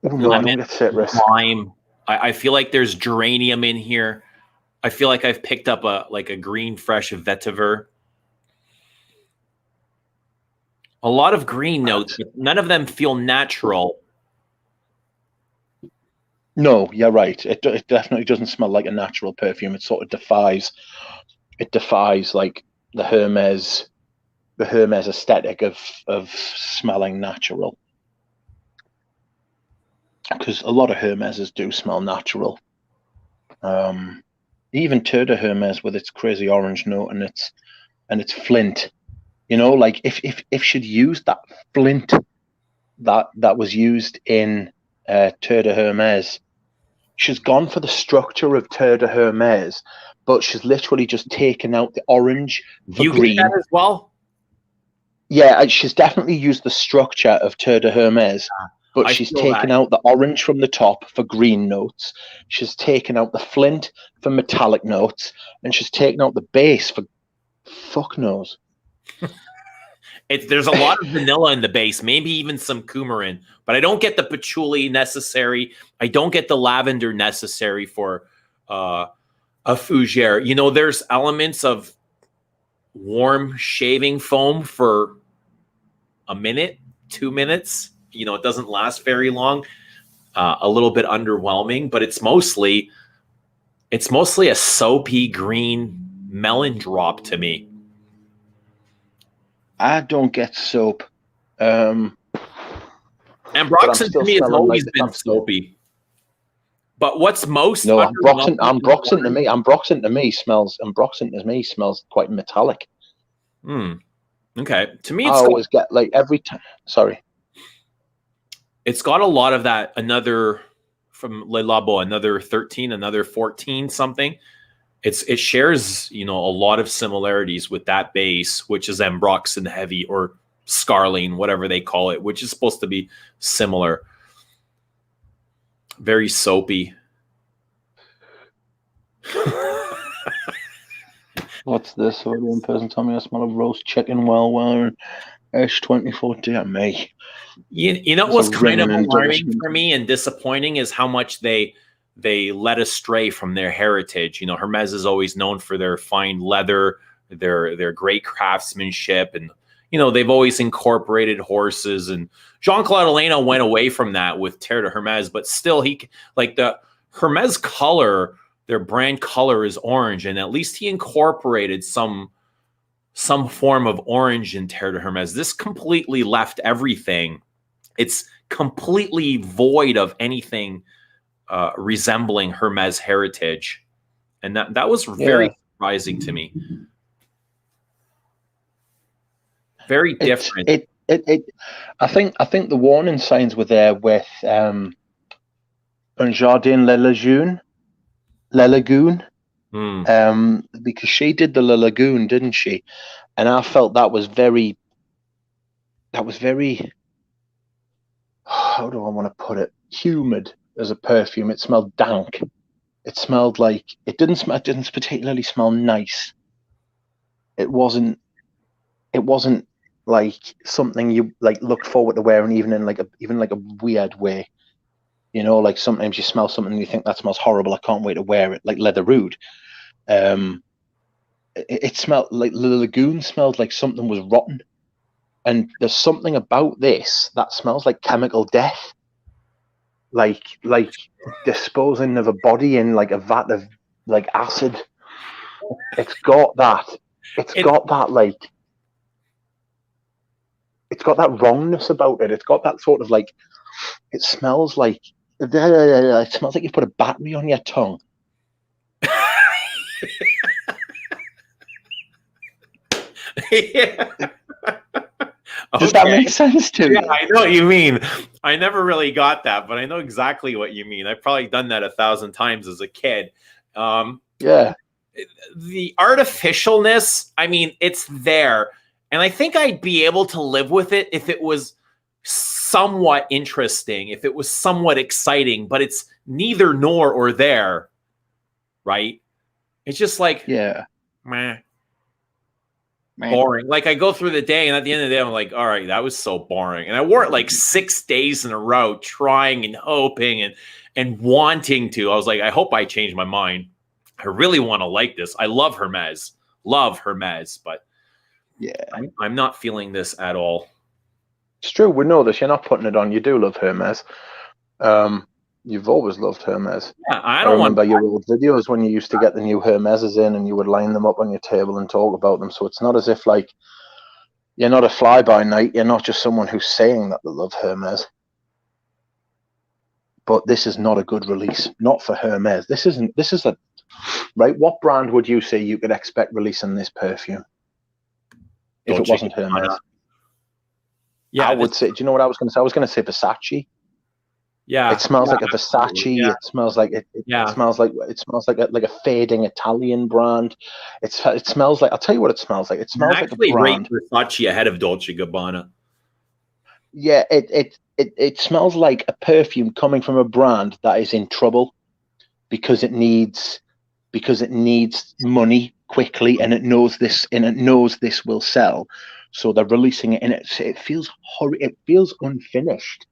No, I don't get citrus. Lime. I feel like there's geranium in here. I feel like I've picked up a green fresh vetiver. A lot of green notes, but none of them feel natural. No, you're right. It definitely doesn't smell like a natural perfume. It sort of defies like the Hermes aesthetic of smelling natural. Because a lot of Hermeses do smell natural. Even Tour de Hermes with its crazy orange note and its flint. You know, like if she'd used that flint that was used in Tour de Hermes, she's gone for the structure of Tour de Hermes, but she's literally just taken out the orange for You get green. that as well? Yeah, she's definitely used the structure of Tour de Hermes, but I she's feel taken that. out the orange from the top for green notes. She's taken out the flint for metallic notes, and she's taken out the base for fuck knows. There's a lot of vanilla in the base, maybe even some coumarin, but I don't get the patchouli necessary. I don't get the lavender necessary for a fougere. You know, there's elements of warm shaving foam for a minute, 2 minutes. You know, it doesn't last very long. A little bit underwhelming, but it's mostly a soapy green melon drop to me. I don't get soap. And Broxton to me has always been soapy. But what's most no, Ambroxan to me smells quite metallic. Okay. To me, I always get like every time. Sorry. It's got a lot of that. Another from Le Labo, another 13, another 14 something. It shares, you know, a lot of similarities with that base, which is Ambroxan heavy or Scarline, whatever they call it, which is supposed to be similar. Very soapy. What's this? One person told me I smell of roast chicken while wearing H24. Dear me. You know what's kind of alarming for me and disappointing is how much they led astray from their heritage. You know, Hermes is always known for their fine leather, their great craftsmanship, and you know they've always incorporated horses. And Jean-Claude Elena went away from that with Terre de Hermes, but still, he like the Hermes color, their brand color is orange, and at least he incorporated some form of orange in Terre de Hermes. This completely left everything. It's completely void of anything resembling Hermes heritage, and that was very surprising to me. Very different. I think the warning signs were there with Un Jardin Le Lagoon, because she did the Le Lagoon, didn't she? And I felt that was very. How do I want to put it? Humid as a perfume. It smelled dank. It smelled like it didn't particularly smell nice. It wasn't like something you like looked forward to wearing, even in like a weird way. You know, like sometimes you smell something and you think that smells horrible. I can't wait to wear it. Like Leather Rude. It smelled like the Lagoon smelled like something was rotten. And there's something about this that smells like chemical death, like disposing of a body in like a vat of like acid. It's got that wrongness about it. It's got that sort of like, it smells like you've put a battery on your tongue. Yeah. Does that make sense to you? Yeah, I know what you mean. I never really got that, but I know exactly what you mean. I've probably done that 1,000 times as a kid. Yeah. The artificialness, I mean, it's there. And I think I'd be able to live with it if it was somewhat interesting, if it was somewhat exciting, but it's neither nor or there, right? It's just like, meh. Boring. Like I go through the day and at the end of the day, I'm like, all right, that was so boring. And I wore it like 6 days in a row, trying and hoping and wanting to. I was like, I hope I change my mind. I really want to like this. I love Hermes, but yeah, I'm not feeling this at all. It's true. We know this. You're not putting it on. You do love Hermes. You've always loved Hermes. Yeah, I I don't want. remember your old videos when you used to get the new Hermeses in and you would line them up on your table and talk about them. So it's not as if like you're not a fly-by-night. You're not just someone who's saying that they love Hermes. But this is not a good release. Not for Hermes. This is a right. What brand would you say you could expect releasing this perfume if it wasn't Hermes? Yeah, I would say. Do you know what I was going to say? I was going to say Versace. Yeah, it smells like a Versace. Yeah. It smells like it smells like a fading Italian brand. It smells like, I'll tell you what it smells like. It smells like a brand. Rate Versace ahead of Dolce & Gabbana. Yeah, it smells like a perfume coming from a brand that is in trouble because it needs money quickly, and it knows this will sell, so they're releasing it, and it feels horrible. It feels unfinished.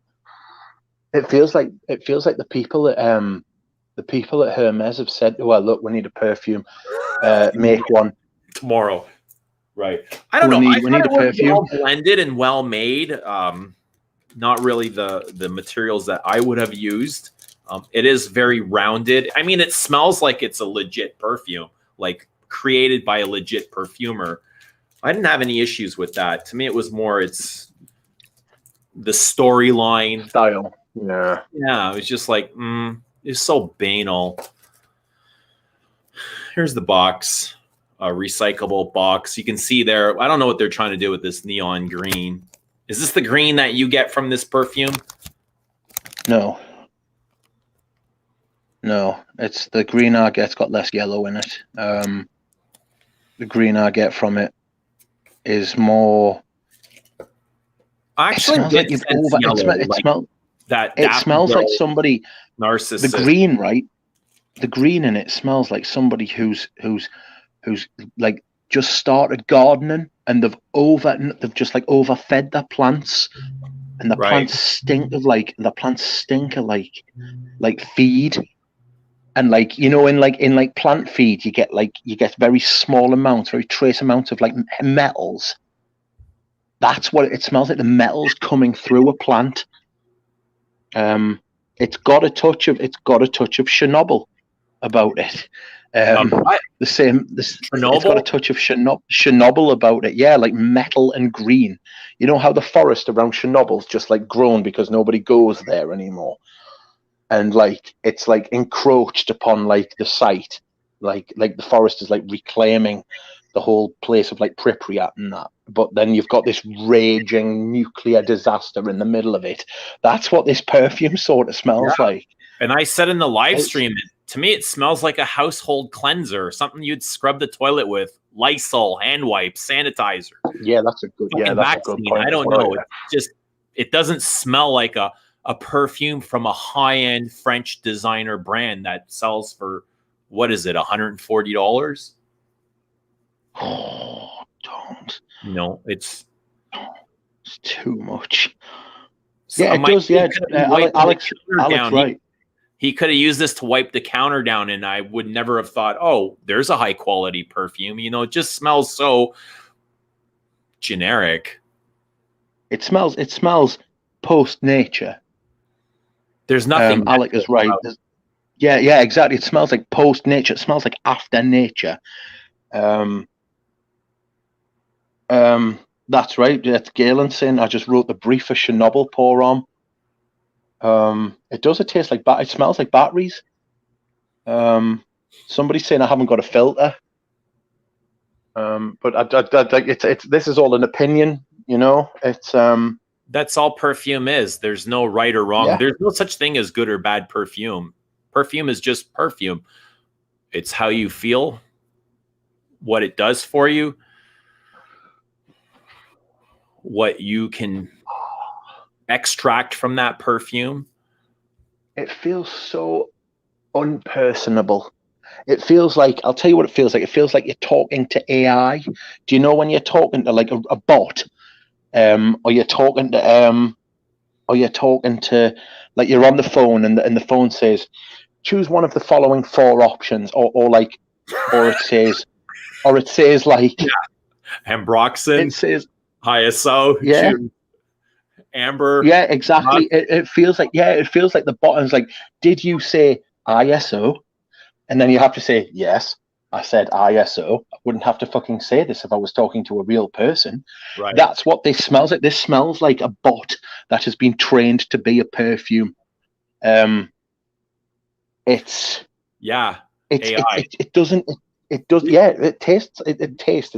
It feels like the people at Hermes have said, "Well, look, we need a perfume. Make one tomorrow." Right. I don't know. We need a perfume. Well blended and well made. Not really the materials that I would have used. It is very rounded. I mean, it smells like it's a legit perfume, like created by a legit perfumer. I didn't have any issues with that. To me, it was more it's the storyline. Style. Yeah. Yeah, it was just like, it's so banal. Here's the box, a recyclable box. You can see there, I don't know what they're trying to do with this neon green. Is this the green that you get from this perfume? No. No, it's the green I get. It's got less yellow in it. The green I get from it is more. Actually, it smells like somebody. Narcissist. The green, right? The green in it smells like somebody who's like just started gardening, and they've just like overfed their plants, and the plants stink of like feed. And like, you know, in plant feed, you get very small amounts, very trace amounts of like metals. That's what it smells like. The metals coming through a plant. It's got a touch of Chernobyl about it. It's got a touch of Chernobyl about it. Yeah, like metal and green. You know how the forest around Chernobyl's just like grown because nobody goes there anymore. And like it's like encroached upon like the site, like the forest is like reclaiming the whole place of like Pripyat and that. But then you've got this raging nuclear disaster in the middle of it. That's what this perfume sort of smells like. And I said in the live stream, to me, it smells like a household cleanser, something you'd scrub the toilet with, Lysol, hand wipes, sanitizer. Yeah, that's a good. Yeah, that's a good point. I don't know. It doesn't smell like a perfume from a high-end French designer brand that sells for, what is it, $140? Oh, don't. No, it's too much. So yeah, it does. Yeah, Alex, right. He could have used this to wipe the counter down, and I would never have thought, oh, there's a high-quality perfume. You know, it just smells so generic. It smells post-nature. There's nothing. Alec is right. Yeah, exactly. It smells like post-nature. It smells like after nature. That's right. That's Galen saying, I just wrote the brief for Chernobyl pour on. It does. It tastes like it smells like batteries. Somebody's saying I haven't got a filter. But it's this is all an opinion. You know, it's That's all perfume is. There's no right or wrong. Yeah. There's no such thing as good or bad perfume. Perfume is just perfume. It's how you feel, what it does for you, what you can extract from that perfume. It feels so unpersonable. It feels like, I'll tell you what it feels like. It feels like you're talking to AI. Do you know when you're talking to like a bot? Or you're talking to like you're on the phone and the phone says, choose one of the following 4 options, or it says like Ambroxan, it says ISO, yeah, amber. Yeah, exactly. It feels like the bottom's like, did you say ISO? And then you have to say, yes, I said ISO. I wouldn't have to fucking say this if I was talking to a real person. Right. That's what this smells like. This smells like a bot that has been trained to be a perfume. It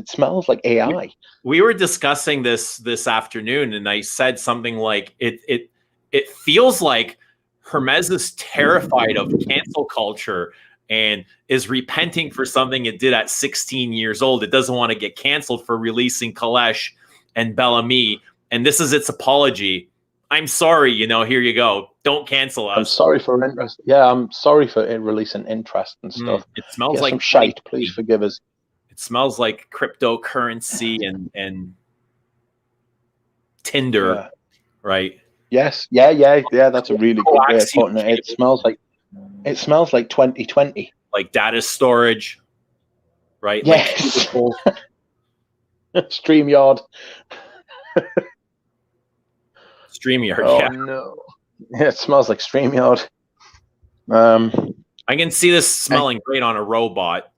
smells like AI. We were discussing this afternoon, and I said something like it feels like Hermes is terrified of cancel culture and is repenting for something it did at 16 years old. It doesn't want to get canceled for releasing Kalesh and Bellamy, and this is its apology. I'm sorry, here you go. Don't cancel us. I'm sorry for interest. Yeah, I'm sorry for it releasing interest and stuff. It smells like some shite. Please forgive us. It smells like cryptocurrency and Tinder, right? Yes. Yeah. That's a really good way of putting it. It smells like 2020. Like data storage, right? Yes. Like StreamYard. Oh no. Yeah, it smells like StreamYard. I can see this smelling great on a robot.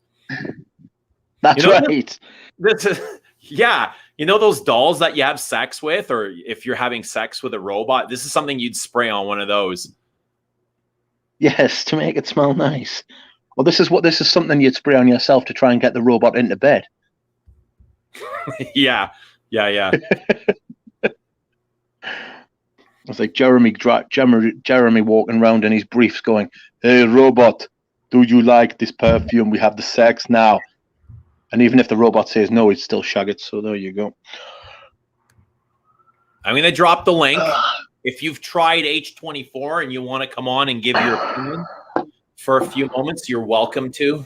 That's right. This is, yeah. Those dolls that you have sex with, or if you're having sex with a robot, this is something you'd spray on one of those. Yes, to make it smell nice. Well, this is something you'd spray on yourself to try and get the robot into bed. Yeah. It's like Jeremy walking around in his briefs going, "Hey, robot, do you like this perfume? We have the sex now." And even if the robot says no, he'd still shag it. So there you go. I'm going to drop the link. If you've tried H24 and you want to come on and give your opinion for a few moments, you're welcome to.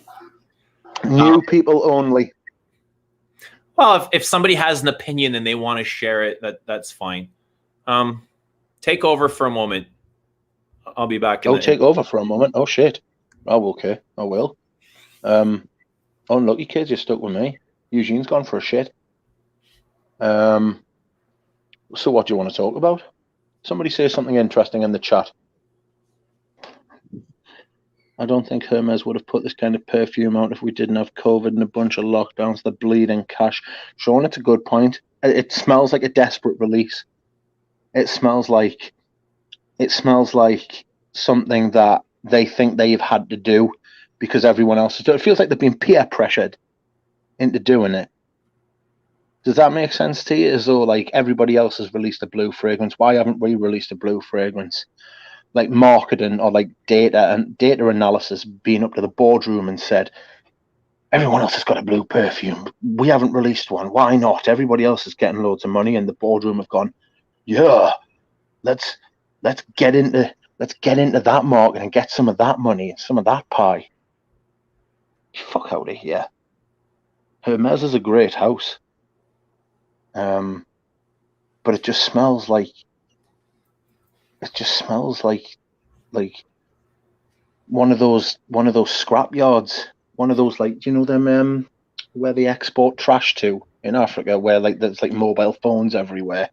New people only. Well, if somebody has an opinion and they want to share it, that's fine. Take over for a moment. I'll be back. Take over for a moment. Oh shit. Oh, okay. I will. Unlucky kids, you're stuck with me. Eugene's gone for a shit. So what do you want to talk about? Somebody say something interesting in the chat. I don't think Hermes would have put this kind of perfume out if we didn't have COVID and a bunch of lockdowns. They're bleeding cash. Sean, it's a good point. It smells like a desperate release. It smells like something that they think they've had to do because everyone else is doing it. It feels like they've been peer pressured into doing it. Does that make sense to you? As though like everybody else has released a blue fragrance, why haven't we released a blue fragrance? Like marketing or like data analysis being up to the boardroom and said, everyone else has got a blue perfume. We haven't released one. Why not? Everybody else is getting loads of money, and the boardroom have gone, yeah, let's get into that market and get some of that money and some of that pie. Fuck out of here. Hermes is a great house. But it just smells like one of those scrap yards, one of those, like, them where they export trash to in Africa, where like there's like mobile phones everywhere.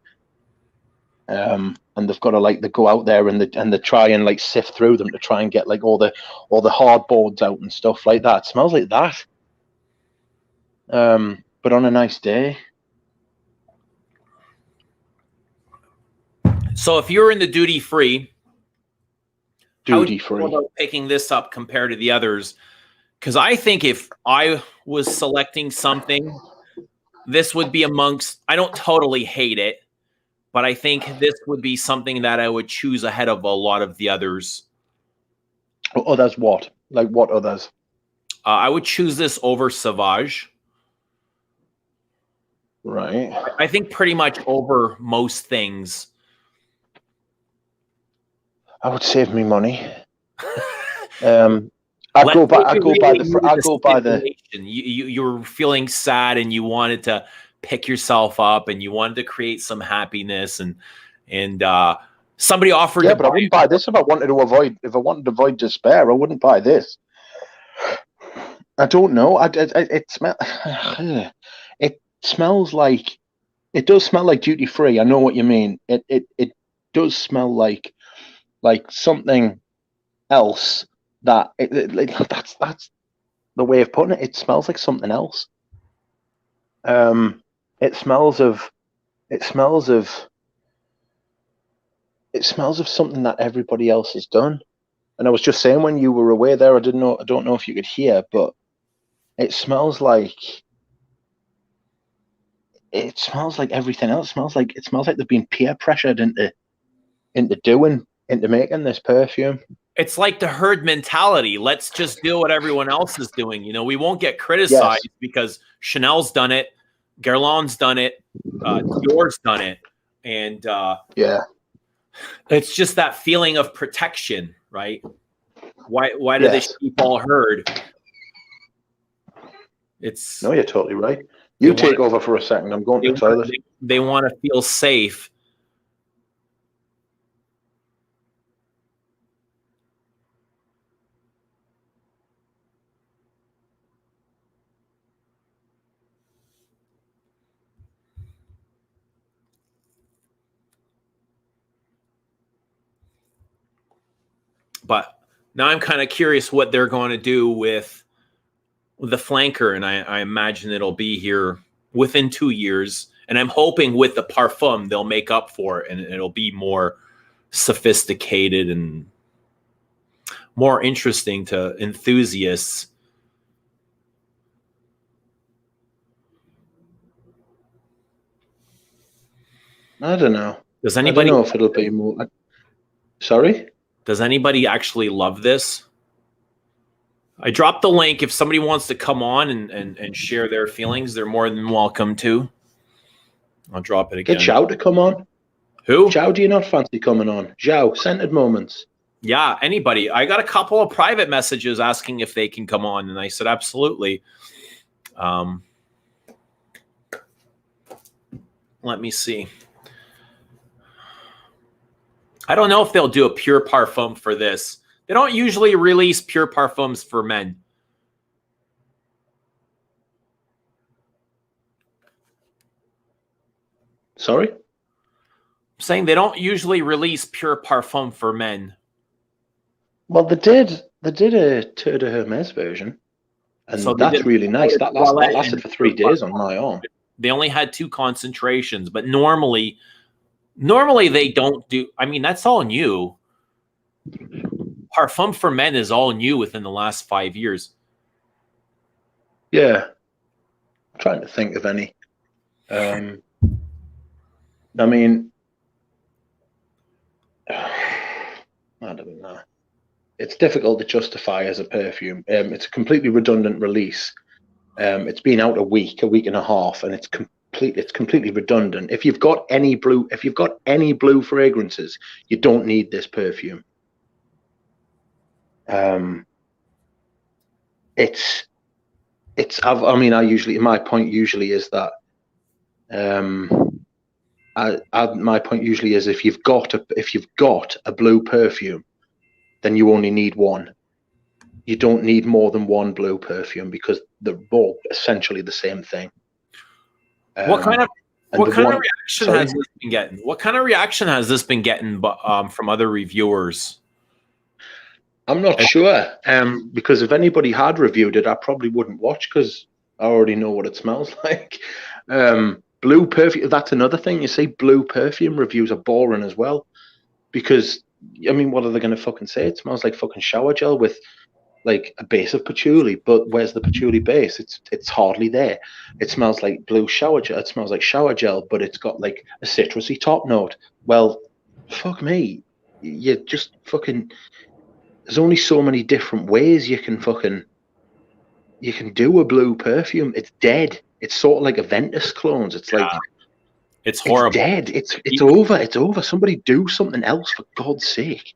And they've got to they go out there and they try and like sift through them to try and get like all the hard boards out and stuff like that. It smells like that. But on a nice day. So if you're in the duty free, how would you feel about picking this up compared to the others? Because I think if I was selecting something, this would be amongst. I don't totally hate it, but I think this would be something that I would choose ahead of a lot of the others. Others what? Like what others? I would choose this over Sauvage. Right. I think pretty much over most things. I would save me money. I go by the. You were feeling sad and you wanted to pick yourself up and you wanted to create some happiness and somebody offered. Yeah, but I wouldn't buy this if I wanted to avoid despair. I wouldn't buy this. I don't know. It smells like It does smell like duty free. I know what you mean. It does smell like something else that's the way of putting it. It smells like something else. It smells of something that everybody else has done. And I was just saying, when you were away there, I don't know if you could hear, but it smells like everything else. It smells like they've been peer pressured into making this perfume. It's like the herd mentality. Let's just do what everyone else is doing. You know, we won't get criticized because Chanel's done it, Guerlain's done it, Dior's done it, and it's just that feeling of protection, right? Why do they keep all herd? No, you're totally right. You take over for a second. I'm going to the toilet. They want to feel safe. But now I'm kind of curious what they're going to do with the flanker, and I imagine it'll be here within 2 years. And I'm hoping with the Parfum they'll make up for it, and it'll be more sophisticated and more interesting to enthusiasts. I don't know. Does anybody? I don't know if it'll be more. Sorry? Does anybody actually love this? I dropped the link. If somebody wants to come on and share their feelings, they're more than welcome to. I'll drop it again. Get Zhao to come on. Who? Zhao, do you not fancy coming on? Zhao, Scented Moments. Yeah, anybody. I got a couple of private messages asking if they can come on, and I said absolutely. Let me see. I don't know if they'll do a pure parfum for this. They don't usually release pure parfums for men. Sorry? I'm saying they don't usually release pure parfum for men. Well, they did a Tour de Hermes version, and so that's really nice. That lasted for 3 days on my arm. They only had 2 concentrations, but normally they don't do. I mean, that's all new. Parfum for men is all new within the last 5 years. Yeah, I'm trying to think of any. I mean, I don't know. It's difficult to justify as a perfume. It's a completely redundant release. It's been out a week and a half, and it's completely redundant. If you've got any blue fragrances, you don't need this perfume. My point usually is that my point usually is if you've got a blue perfume, then you only need one. You don't need more than one blue perfume because they're all essentially the same thing. What kind of reaction has this been getting? What kind of reaction has this been getting from other reviewers? I'm not sure, because if anybody had reviewed it, I probably wouldn't watch because I already know what it smells like. Blue perfume, that's another thing. You see, blue perfume reviews are boring as well because, I mean, what are they going to fucking say? It smells like fucking shower gel with like a base of patchouli, but where's the patchouli base? It's hardly there. It smells like blue shower gel. It smells like shower gel, but it's got like a citrusy top note. Well, fuck me. You just fucking... There's only so many different ways you can do a blue perfume. It's dead. It's sort of like Aventus clones. It's like it's horrible. It's dead. It's over. It's over. Somebody do something else for God's sake.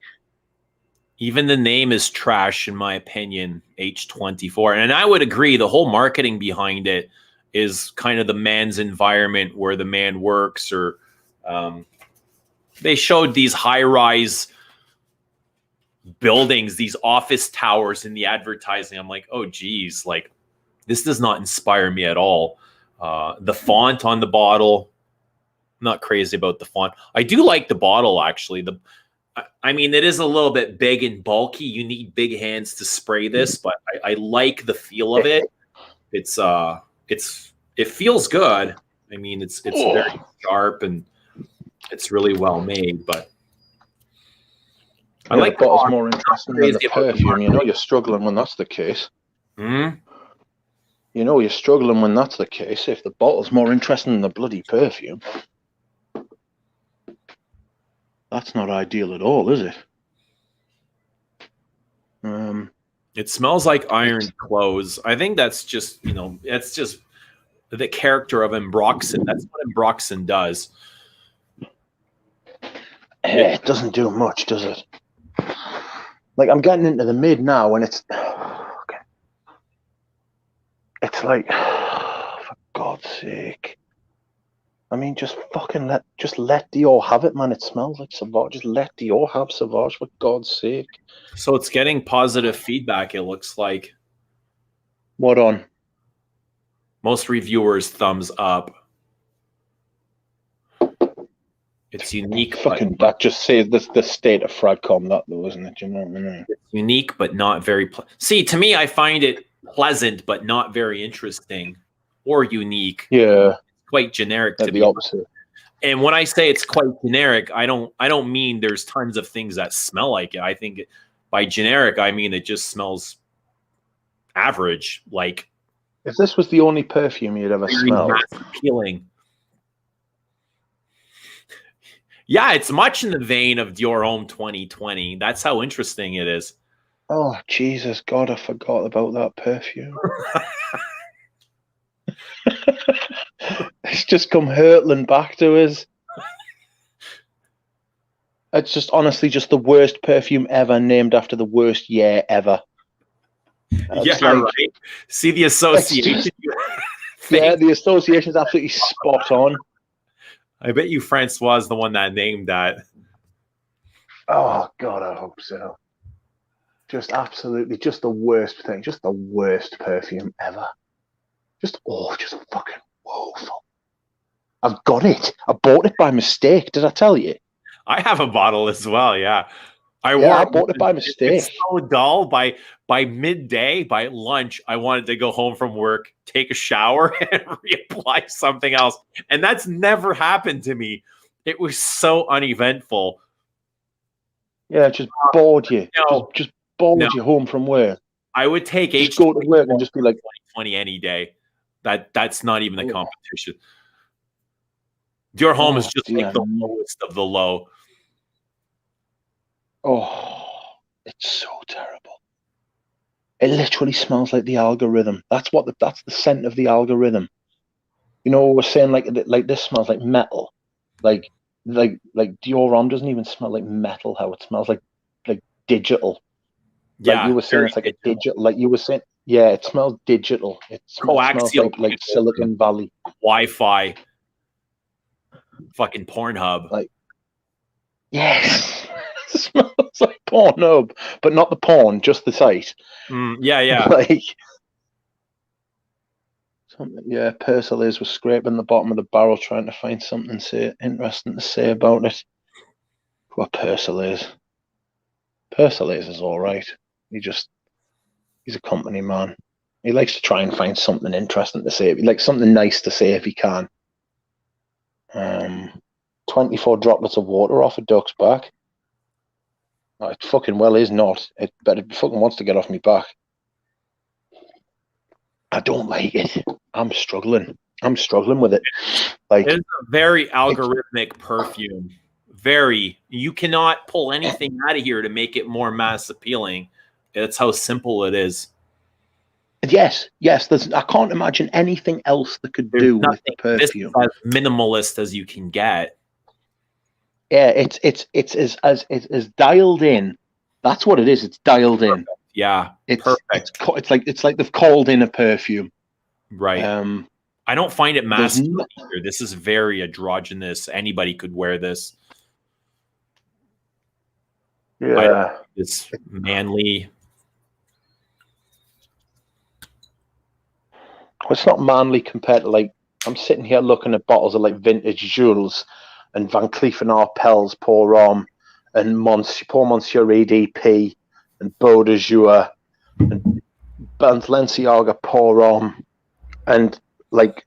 Even the name is trash, in my opinion. H24, and I would agree. The whole marketing behind it is kind of the man's environment where the man works. Or they showed these high-rise buildings, these office towers in the advertising. I'm like, oh geez, like this does not inspire me at all. The font on the bottle, not crazy about the font. I do like the bottle actually. I mean, it is a little bit big and bulky. You need big hands to spray this, but I like the feel of it. It feels good. I mean, it's very sharp and it's really well made. But I like the bottle's more interesting than the perfume. You know, you're struggling when that's the case. Hmm? You know, you're struggling when that's the case. If the bottle's more interesting than the bloody perfume, that's not ideal at all, is it? It smells like ironed clothes. I think that's just, that's just the character of Embroxen. That's what Embroxen does. It doesn't do much, does it? Like, I'm getting into the mid now, and it's like, for God's sake. I mean, just fucking let Dior have it, man. It smells like Sauvage. Just let Dior have Sauvage, for God's sake. So it's getting positive feedback, it looks like. What on? Most reviewers thumbs up. It's unique. Fucking, that just says the state of Fragcom, that though, isn't it? You know what I mean? It's unique, but not very. See, to me, I find it pleasant, but not very interesting or unique. Yeah, it's quite generic. To the opposite. And when I say it's quite generic, I don't mean there's tons of things that smell like it. I think by generic, I mean it just smells average. Like, if this was the only perfume you'd ever smelled, appealing. Yeah, it's much in the vein of Dior Homme 2020. That's how interesting it is. Oh, Jesus God, I forgot about that perfume. It's just come hurtling back to us. It's just honestly just the worst perfume ever, named after the worst year ever. Yeah, like, right. See the association. Yeah, the association is absolutely spot on. I bet you Francois is the one that named that. Oh God, I hope so. Just absolutely, just the worst thing, just the worst perfume ever. Just fucking woeful. I've got it. I bought it by mistake. Did I tell you? I have a bottle as well. Yeah. I bought it by mistake. It's so dull. By midday, by lunch, I wanted to go home from work, take a shower, and reapply something else. And that's never happened to me. It was so uneventful. Yeah, it just bored you. No, just bored you home from work. I would take H24 go to work and just be like 2020 any day. That's not even the competition. Dior Homme is just like the lowest of the low. Oh, it's so terrible. It literally smells like the algorithm. That's the scent of the algorithm. You know, we're saying like this smells like metal. Like Dior Homme doesn't even smell like metal. How it smells like digital. Yeah, like you were saying, it's like digital. A digital. Like you were saying, yeah, it smells digital. It smells like Silicon Valley, Wi-Fi, fucking Pornhub. Like, yes, it smells like Pornhub, but not the porn, just the site. Yeah. Like something. Yeah, Persiles was scraping the bottom of the barrel trying to find something interesting to say about it. Poor Persiles. Persiles is all right. He's a company man. He likes to try and find something interesting to say. He likes something nice to say if he can. 24 droplets of water off a duck's back. Oh, it fucking well is not. But it fucking wants to get off me back. I don't like it. I'm struggling with it. Like, it's a very algorithmic perfume. You cannot pull anything out of here to make it more mass appealing. That's how simple it is. Yes. I can't imagine anything else that could do with the perfume. This is as minimalist as you can get. Yeah, it's as dialed in. That's what it is. It's dialed in. Yeah, it's perfect. It's like they've called in a perfume. Right. I don't find it masculine either. This is very androgynous. Anybody could wear this. Yeah, it's manly. It's not manly compared to like I'm sitting here looking at bottles of like vintage Jules and Van Cleef and Arpels Pour Homme and Pour Monsieur EDP and Beau de Jour and Balenciaga Pour Homme and like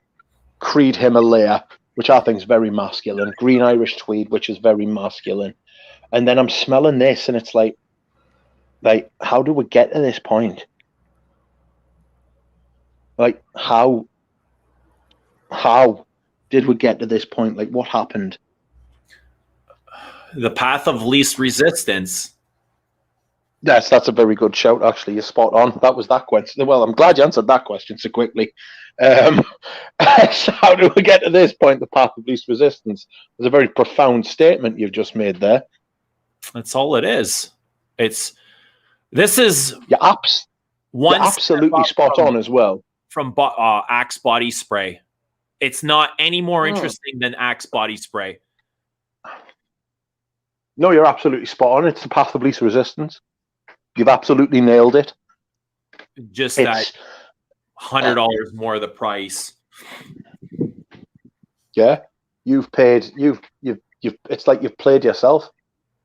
Creed Himalaya, which I think is very masculine, Green Irish Tweed, which is very masculine. And then I'm smelling this and it's like, how do we get to this point? Like, how did we get to this point? Like, what happened? The path of least resistance. Yes, that's a very good shout, actually. You're spot on. That was that question. Well, I'm glad you answered that question so quickly. So how do we get to this point, the path of least resistance? It's a very profound statement you've just made there. That's all it is. This is you're absolutely spot on as well. From Axe body spray. It's not any more interesting than Axe body spray. No, you're absolutely spot on. It's the path of least resistance. You've absolutely nailed it. Just that $100 more the price. Yeah, you've paid. You've. It's like you've played yourself.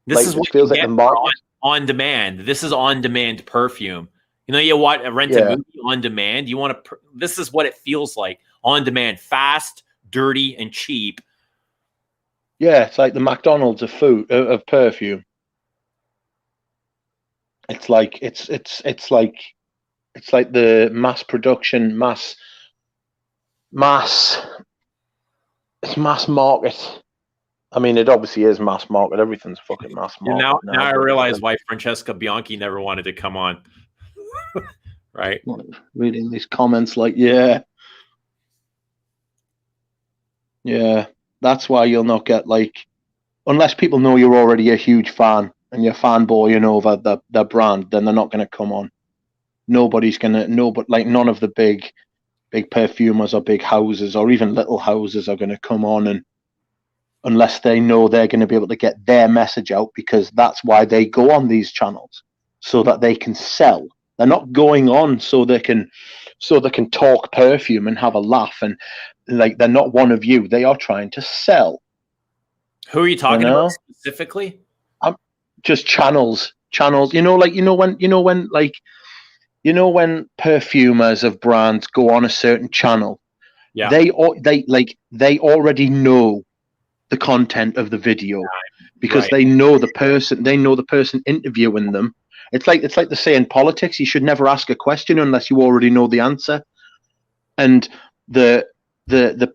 This like, is what feels like the market on demand. This is on demand perfume. You know, you want rent a movie on demand. You want to. This is what it feels like on demand, fast, dirty, and cheap. Yeah, it's like the McDonald's of of perfume. It's like it's like the mass production, it's mass market. I mean, it obviously is mass market. Everything's fucking mass market. Now I realize why Francesca Bianchi never wanted to come on. Right? Reading these comments like, yeah, that's why you'll not get unless people know you're already a huge fan and you're fanboying over the brand, then they're not going to come on. Nobody's going to know, but none of the big perfumers or big houses or even little houses are going to come on, and unless they know they're going to be able to get their message out, because that's why they go on these channels, so that they can sell. They're not going on so they can talk perfume and have a laugh, and they're not one of you. They are trying to sell. Who are you talking about specifically? Just channels. When perfumers of brands go on a certain channel, they already know the content of the video, because they know the person interviewing them. It's like the say in politics, you should never ask a question unless you already know the answer. And the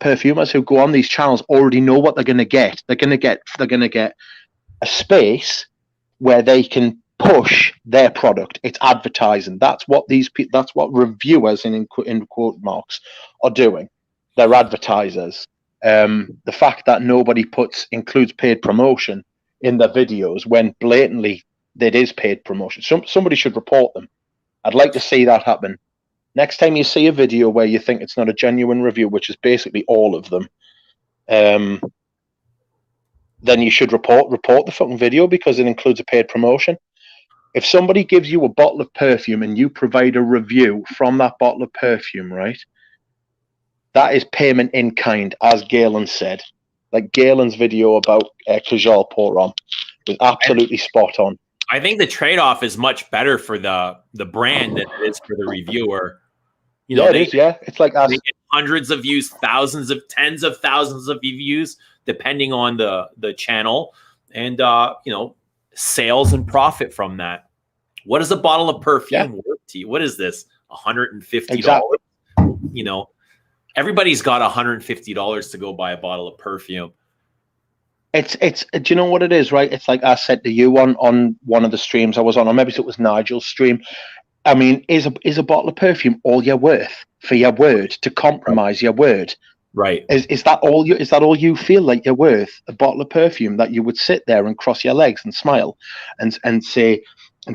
perfumers who go on these channels already know what they're going to get. They're going to get a space where they can push their product. It's advertising. That's what reviewers in quote marks are doing. They're advertisers. The fact that nobody includes paid promotion in their videos when blatantly it is paid promotion. Somebody should report them. I'd like to see that happen. Next time you see a video where you think it's not a genuine review, which is basically all of them, then you should report the fucking video, because it includes a paid promotion. If somebody gives you a bottle of perfume and you provide a review from that bottle of perfume, right? That is payment in kind, as Galen said. Like Galen's video about Cajal Pour Homme was absolutely spot on. I think the trade-off is much better for the brand than it is for the reviewer. You know, it is. It's like us. They get hundreds of views, tens of thousands of views, depending on the channel, and sales and profit from that. What is a bottle of perfume worth to you? What is this? $150? Exactly. You know, everybody's got $150 to go buy a bottle of perfume. It's do you know what it is, right? It's like I said to you on one of the streams I was on, or maybe it was Nigel's stream. I mean, is a bottle of perfume all you're worth for your word, to compromise your word? Right. Is that all you feel like you're worth? A bottle of perfume that you would sit there and cross your legs and smile and say,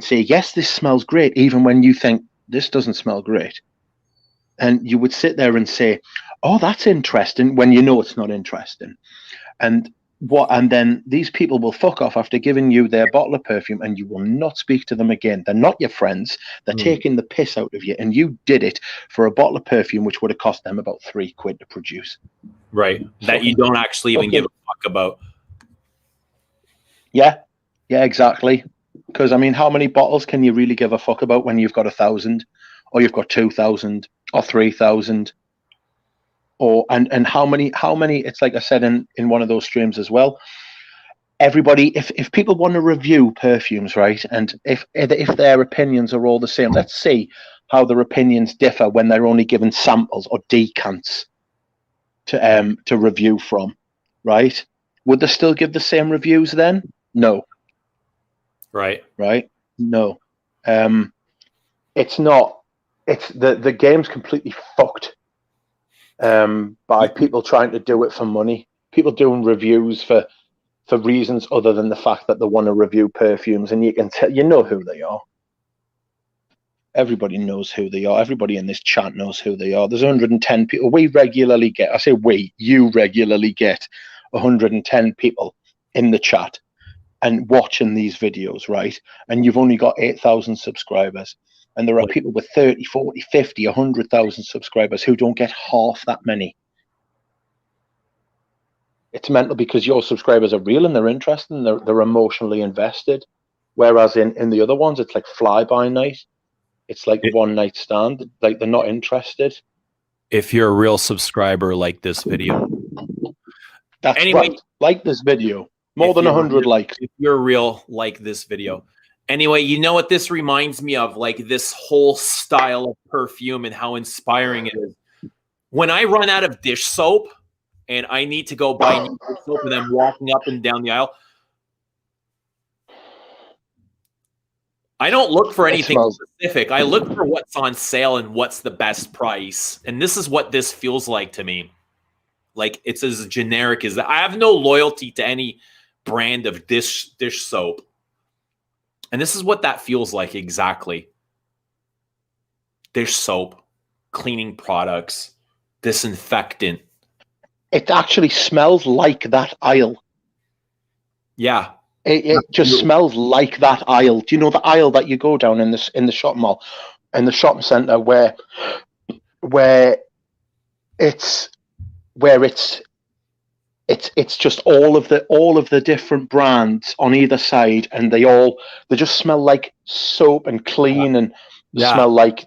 yes, this smells great, even when you think this doesn't smell great. And you would sit there and say, oh, that's interesting, when you know it's not interesting. And And then these people will fuck off after giving you their bottle of perfume, and you will not speak to them again. They're not your friends. They're taking the piss out of you, and you did it for a bottle of perfume which would have cost them about £3 to produce. Right. That you don't actually even give a fuck about. Yeah, exactly. Because I mean, how many bottles can you really give a fuck about when you've got 1,000, or you've got 2,000, or 3,000? Or and how many? It's like I said in one of those streams as well. Everybody, if people want to review perfumes, right, and if their opinions are all the same, let's see how their opinions differ when they're only given samples or decants to review from, right? Would they still give the same reviews then? No. Right. No. It's not. It's the game's completely fucked. By people trying to do it for money, people doing reviews for reasons other than the fact that they want to review perfumes, and you can tell, you know who they are. Everybody knows who they are. Everybody in this chat knows who they are. There's 110 people. We regularly get, I say we, you regularly get 110 people in the chat and watching these videos, right? And you've only got 8,000 subscribers. And there are people with 30, 40, 50, 100,000 subscribers who don't get half that many. It's mental because your subscribers are real and they're interested and they're emotionally invested. Whereas in the other ones, it's like fly-by night. It's like one night stand. Like they're not interested. If you're a real subscriber, like this video. That's anyway, right. Like this video. More than 100 likes. If you're real, like this video. Anyway, you know what this reminds me of? Like this whole style of perfume and how inspiring it is. When I run out of dish soap and I need to go buy new dish soap and I'm walking up and down the aisle, I don't look for anything specific. I look for what's on sale and what's the best price. And this is what this feels like to me. Like it's as generic as that. I have no loyalty to any brand of dish soap. And this is what that feels like exactly. Dish soap, cleaning products, disinfectant. It actually smells like that aisle. Yeah. It just smells like that aisle. Do you know the aisle that you go down in the shopping mall, in the shopping centre where it's just all of the different brands on either side, and they just smell like soap and clean and smell like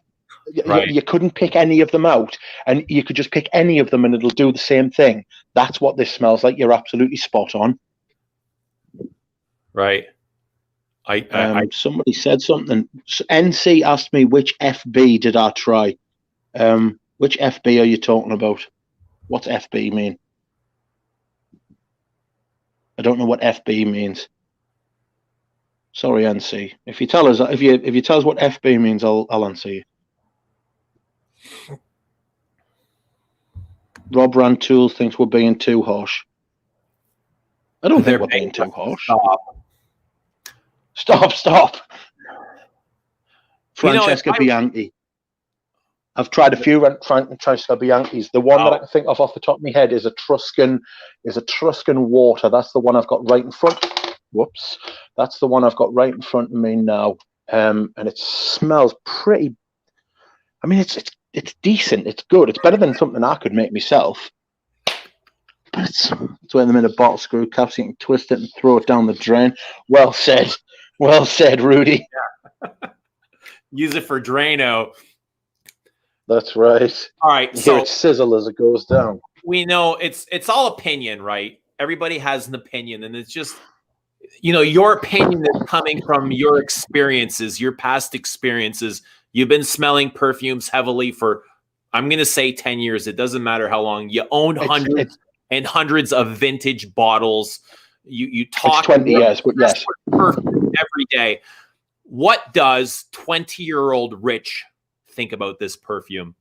you couldn't pick any of them out, and you could just pick any of them and it'll do the same thing. That's what this smells like. You're absolutely spot on. Right. Somebody said something. NC asked me which FB did I try. Which FB are you talking about? What's FB mean? I don't know what FB means. Sorry, NC. If you tell us, if you tell us what FB means, I'll answer you. Rob Rantoul thinks we're being too harsh. I don't think we're being too harsh. Stop. Francesca Bianchi. I've tried a few Francesca Bianchis. The one that I can think of off the top of my head is a Tuscan water. That's the one I've got right in front. Whoops. That's the one I've got right in front of me now. And it smells pretty. I mean, it's decent. It's good. It's better than something I could make myself. But it's when them in a bottle screw cap, so you can twist it and throw it down the drain. Well said, Rudy. Yeah. Use it for Drano. That's right. All right. So it sizzle as it goes down. We know it's all opinion, right? Everybody has an opinion, and it's just, your opinion is coming from your experiences, your past experiences. You've been smelling perfumes heavily for, I'm going to say 10 years. It doesn't matter how long. You own hundreds and hundreds of vintage bottles. You talk 20 years, but yes, perfume every day. What does 20-year-old Rich think about this perfume?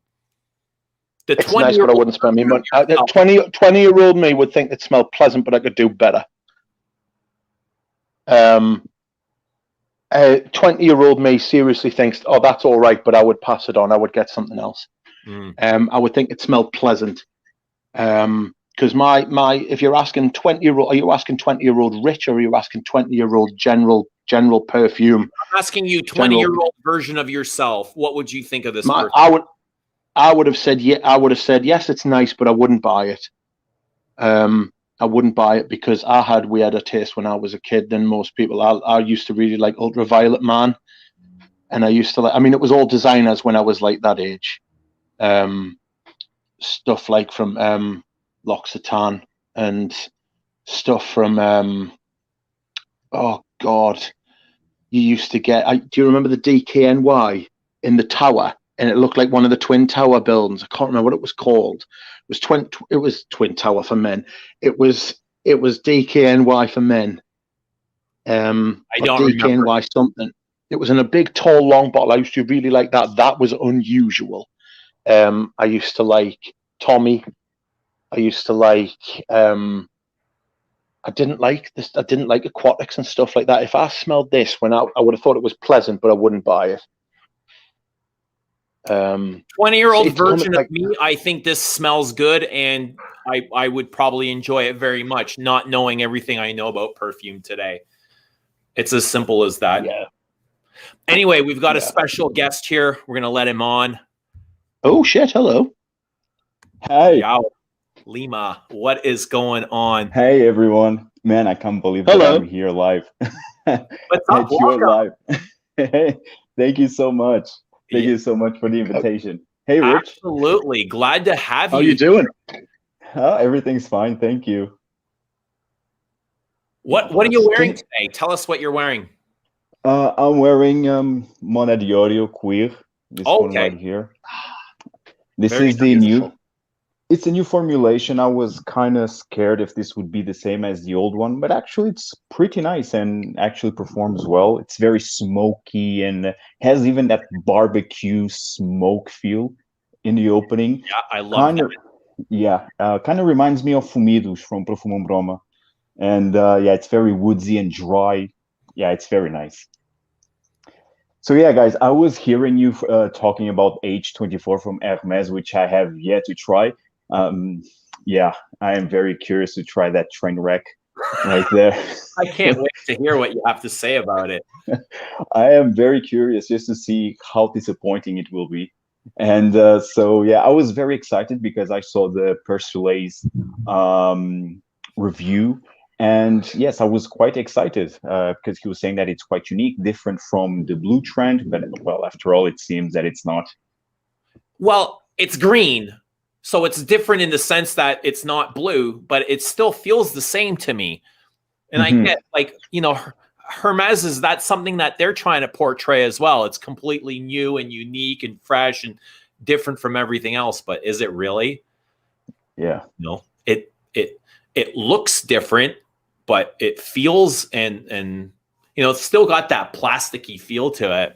It's nice, but I wouldn't spend me money. 20-year-old me would think it smelled pleasant, but I could do better. 20-year-old me seriously thinks, oh, that's all right, but I would pass it on. I would get something else. I would think it smelled pleasant. Because if you're asking 20-year-old, are you asking 20-year-old Rich, or are you asking 20-year-old general perfume? I'm asking you, 20-year-old version of yourself. What would you think of this perfume? I would have said yes, it's nice, but I wouldn't buy it. I wouldn't buy it because we had a taste when I was a kid than most people. I used to really like Ultraviolet Man, and I used to like. I mean, it was all designers when I was like that age. Stuff like from L'Occitane and stuff from oh God, you used to get. Do you remember the DKNY in the tower? And it looked like one of the Twin Tower buildings. I can't remember what it was called. It was Twin Tower for men. It was DKNY for men. I don't DKNY remember something. It was in a big, tall, long bottle. I used to really like that. That was unusual. I used to like Tommy. I used to like. I didn't like this. I didn't like Aquatics and stuff like that. If I smelled this, I would have thought it was pleasant, but I wouldn't buy it. 20-year-old version of me, I think this smells good, and I would probably enjoy it very much, not knowing everything I know about perfume today. It's as simple as that. Yeah. Anyway, we've got a special guest here. We're gonna let him on. Oh shit! Hello. Hey. Yao. Lima, what is going on? Hey everyone. Man, I can't believe that I'm here live. What's up? Live. Hey, thank you so much. Thank you so much for the invitation. Hey, Rich. Absolutely. Glad to have you. How you doing? Everything's fine. Thank you. What are you wearing today? Tell us what you're wearing. I'm wearing Mona Diorio Queer. This one right here. This is the new. It's a new formulation. I was kind of scared if this would be the same as the old one, but actually it's pretty nice and actually performs well. It's very smoky and has even that barbecue smoke feel in the opening. Yeah, I love that. Yeah, kind of reminds me of Fumidos from Perfumum Broma. And yeah, it's very woodsy and dry. Yeah, it's very nice. So yeah, guys, I was hearing you talking about H24 from Hermes, which I have yet to try. Yeah, I am very curious to try that train wreck right there. I can't wait to hear what you have to say about it. I am very curious just to see how disappointing it will be. And so, yeah, I was very excited because I saw the Persuade's review. And yes, I was quite excited because he was saying that it's quite unique, different from the blue trend. But well, after all, it seems that it's not. Well, it's green. So it's different in the sense that it's not blue, but it still feels the same to me. And I get like, Hermes that's something that they're trying to portray as well. It's completely new and unique and fresh and different from everything else. But is it really? Yeah. No, it looks different, but it feels and it's still got that plasticky feel to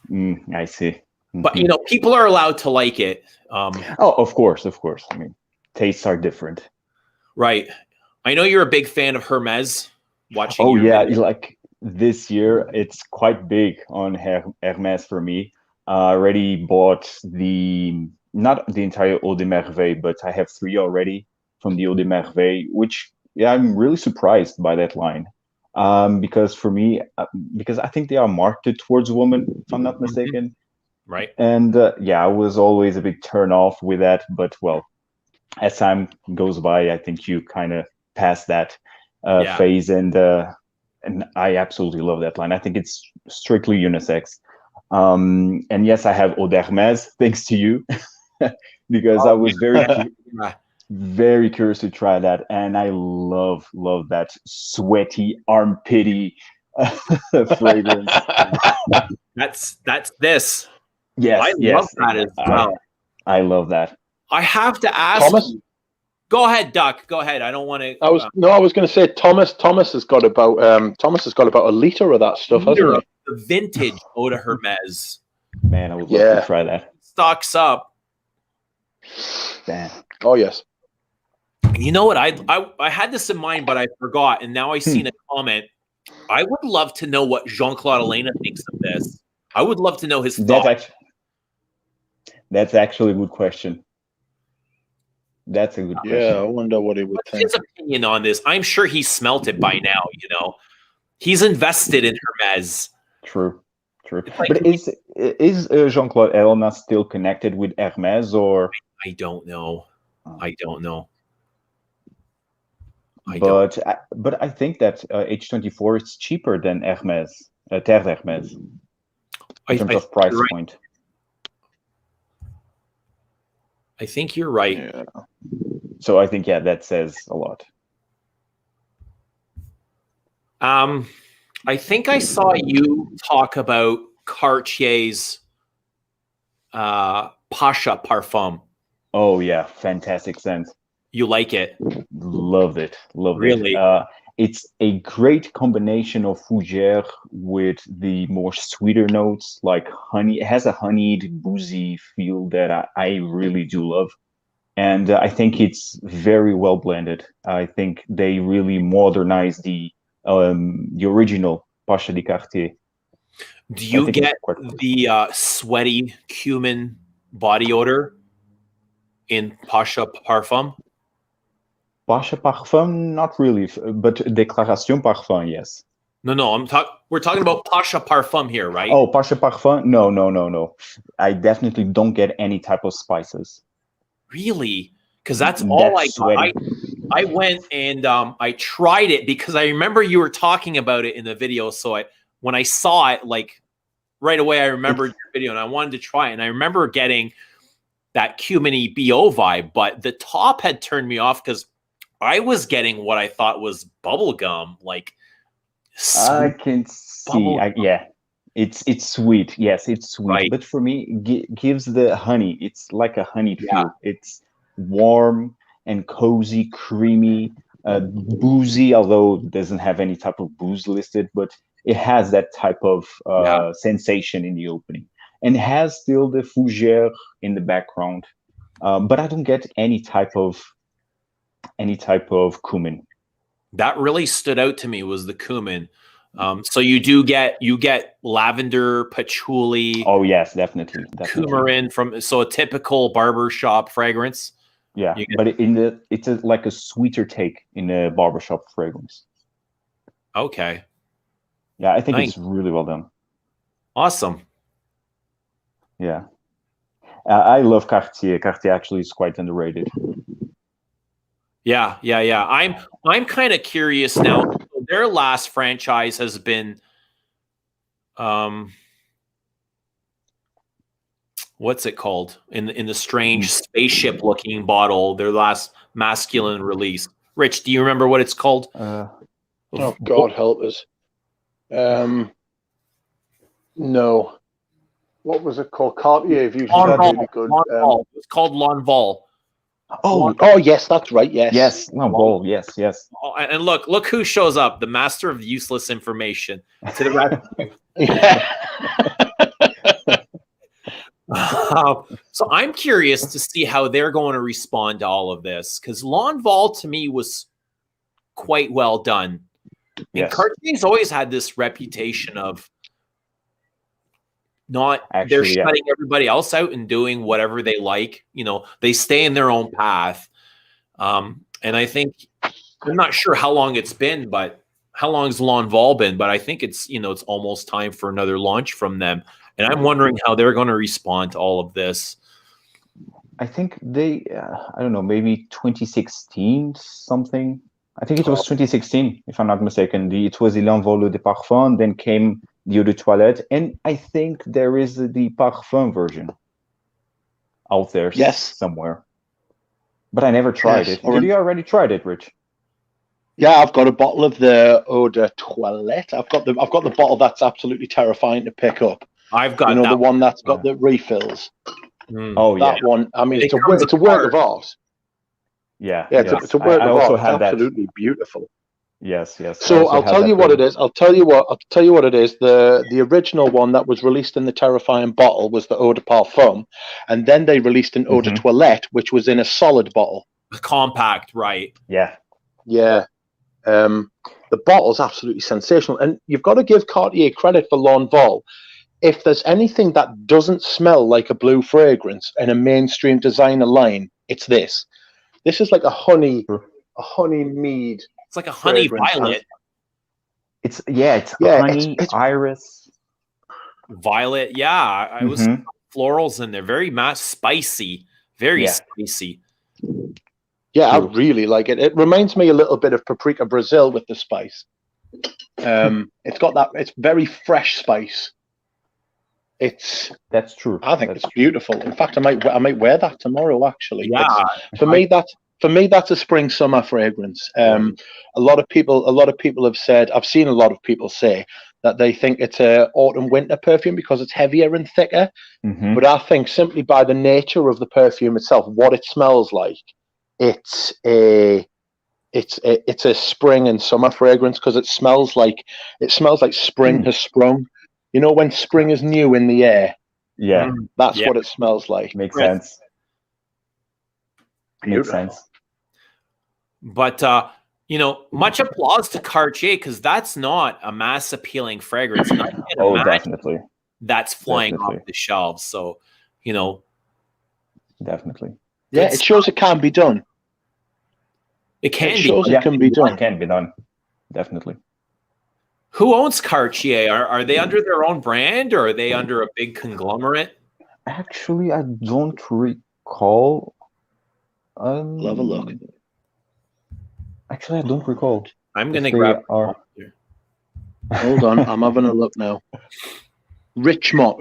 it. I see. But people are allowed to like it. Oh, of course. I mean, tastes are different, right? I know you're a big fan of Hermes. Watching. Oh yeah, like this year, it's quite big on Hermes for me. I already bought not the entire Eau de Merveille, but I have 3 already from the Eau de Merveille, which I'm really surprised by that line. Because for me, because I think they are marketed towards women, if I'm not mistaken. Right. And yeah, I was always a big turn off with that. But well, as time goes by, I think you kind of pass that phase. And I absolutely love that line. I think it's strictly unisex. And yes, I have Eau d'Hermes, thanks to you, because I was very curious to try that. And I love that sweaty, armpity fragrance. That's this. Yes, I love that as well. I love that. I have to ask Thomas. Go ahead, Duck. Go ahead. I don't want to. I was going to say Thomas. Thomas has got about a liter of that stuff, hasn't he? The vintage Eau de Hermes. Man, I would love to try that. Stocks up. Damn. Oh yes. You know what? I had this in mind, but I forgot, and now I seen a comment. I would love to know what Jean-Claude Elena thinks of this. I would love to know his thoughts. That's actually a good question. That's a good Yeah, question. I wonder what he would What's think. his opinion on this? I'm sure he smelt it by now. You know, he's invested in Hermes. True. Like, But is Jean-Claude Elna still connected with Hermes, or? I don't know. But I think that H24 is cheaper than Hermes, Terre Hermes, in terms of price point. I think you're right. Yeah. So I think, yeah, that says a lot. I think I saw you talk about Cartier's Pasha Parfum. Oh yeah, fantastic scent. You like it? Loved it. Really? It's a great combination of fougère with the more sweeter notes, like honey. It has a honeyed, boozy feel that I really do love. And I think it's very well blended. I think they really modernized the original Pasha di Cartier. Do you get the sweaty cumin body odor in Pasha Parfum? Pasha Parfum, not really, but Déclaration Parfum, yes. No, we're talking about Pasha Parfum here, right? Oh, Pasha Parfum? No. I definitely don't get any type of spices. Really? Because that's all I got. I went and I tried it because I remember you were talking about it in the video. So when I saw it, like right away, I remembered your video and I wanted to try it. And I remember getting that cuminy BO vibe, but the top had turned me off because I was getting what I thought was bubble gum, like I can see. Yeah, it's sweet. Yes, it's sweet. Right. But for me, gives the honey. It's like a honeyed feel. It's warm and cozy, creamy, boozy. Although it doesn't have any type of booze listed, but it has that type of sensation in the opening, and has still the fougère in the background. But I don't get any type of cumin. That really stood out to me was the cumin. So you get lavender, patchouli. Oh yes, definitely. Coumarin so a typical barbershop fragrance. Yeah, but it's like a sweeter take in a barbershop fragrance. Okay. Yeah, I think it's really well done. Awesome. Yeah. I love Cartier. Cartier actually is quite underrated. Yeah. I'm kind of curious now. Their last franchise has been what's it called? In the strange spaceship looking bottle, their last masculine release. Rich, do you remember what it's called? Oh God help us. No. What was it called? Cartier have usually had really good. It's called L'Envol. Oh yes, that's right. Yes, L'Envol. Yes. Oh, and look who shows up, the master of useless information to the rescue. So I'm curious to see how they're going to respond to all of this, because L'Envol to me was quite well done. And Cartier's always had this reputation of they're shutting everybody else out and doing whatever they like. You know, they stay in their own path. And I think, I'm not sure how long it's been, but how long has L'Envol been? But I think it's almost time for another launch from them. And I'm wondering how they're going to respond to all of this. I think they, I don't know, maybe 2016 something. I think it was 2016, if I'm not mistaken. It was the L'Envol de Parfum, then came the Eau de Toilette, and I think there is the Parfum version out there somewhere. But I never tried it. Did you already tried it, Rich? Yeah, I've got a bottle of the Eau de Toilette. I've got the bottle that's absolutely terrifying to pick up. I've got the one that's got the refills. Oh yeah, that one. I mean, it's a work of art. Yeah, it's a work of art. It's absolutely beautiful. Yes. So I'll tell you what it is. I'll tell you what it is. The original one that was released in the terrifying bottle was the Eau de Parfum, and then they released an Eau de Toilette, which was in a solid bottle. Compact, right? Yeah. The bottle's absolutely sensational, and you've got to give Cartier credit for L'Envol. If there's anything that doesn't smell like a blue fragrance in a mainstream designer line, it's this. This is like a honey mead. It's like a honey fragrance. violet. It's honey, it's iris. Violet, yeah. I was florals in there. Very spicy. Very spicy. Yeah, I really like it. It reminds me a little bit of Paprika Brazil with the spice. It's got that. It's very fresh spice. That's true. I think it's beautiful. In fact, I might wear that tomorrow. Actually, yeah. For me, that's a spring summer fragrance. A lot of people have said. I've seen a lot of people say that they think it's a autumn winter perfume because it's heavier and thicker. But I think simply by the nature of the perfume itself, what it smells like, it's a spring and summer fragrance because it smells like spring has sprung. You know, when spring is new in the air. Yeah, that's what it smells like. Makes sense. Beautiful. Makes sense. But much applause to Cartier because that's not a mass appealing fragrance. Definitely. That's flying off the shelves. So, definitely. Yeah, it shows it can be done. It can be done. It can be done. Definitely. Who owns Cartier? Are they under their own brand or are they under a big conglomerate? Actually, I don't recall. Love a look. Actually, I don't recall. I'm going to grab. Hold on, I'm having a look now. Richemont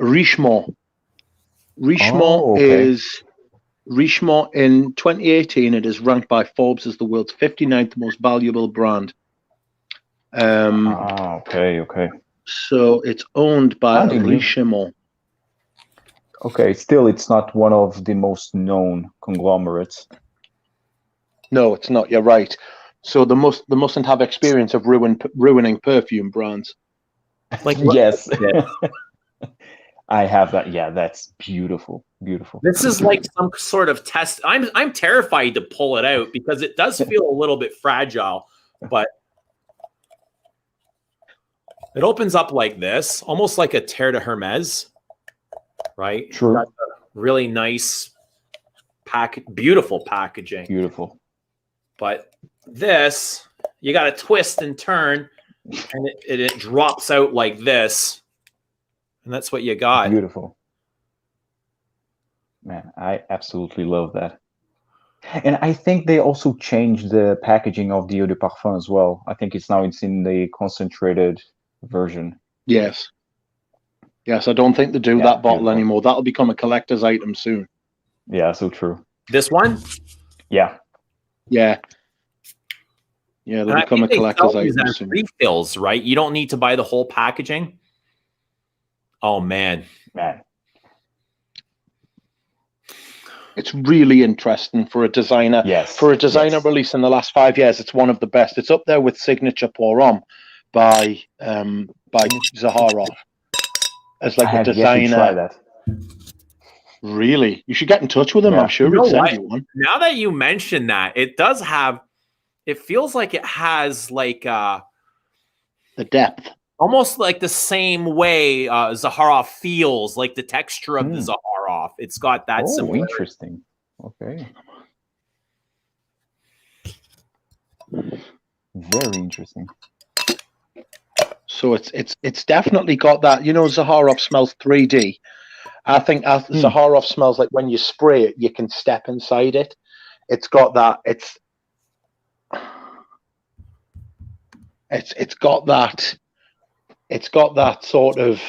is Richemont in 2018. It is ranked by Forbes as the world's 59th most valuable brand. Okay. So it's owned by Richemont. Okay, still, it's not one of the most known conglomerates. No, it's not. You're right. So they mustn't have experience of ruining perfume brands. Like yes, I have that. Yeah, that's beautiful. This is like some sort of test. I'm terrified to pull it out because it does feel a little bit fragile, but it opens up like this, almost like a Terre de Hermes, right? True. That's a really nice beautiful packaging. Beautiful. But this, you got to twist and turn, and it drops out like this, and that's what you got. Beautiful. Man, I absolutely love that. And I think they also changed the packaging of the eau de parfum as well. I think it's in the concentrated version. Yes, I don't think they do that bottle anymore. That'll become a collector's item soon. Yeah, so true. This one? Yeah, they'll become a collector's item soon. Refills, right? You don't need to buy the whole packaging. Oh man. It's really interesting for a designer. Yes. For a designer release in the last 5 years, it's one of the best. It's up there with Signature Pour Homme by Zaharoff as like a designer. Yet to try that. Really, you should get in touch with him. I'm sure he'll send you one. Now that you mention that, it does have. It feels like it has like the depth, almost like the same way Zaharoff feels, like the texture of the Zaharoff. It's got that. Oh, interesting. Okay. Very interesting. So it's definitely got that. Zaharoff smells 3D. I think Zaharoff smells like when you spray it, you can step inside it. It's got that. It's got that. It's got that sort of.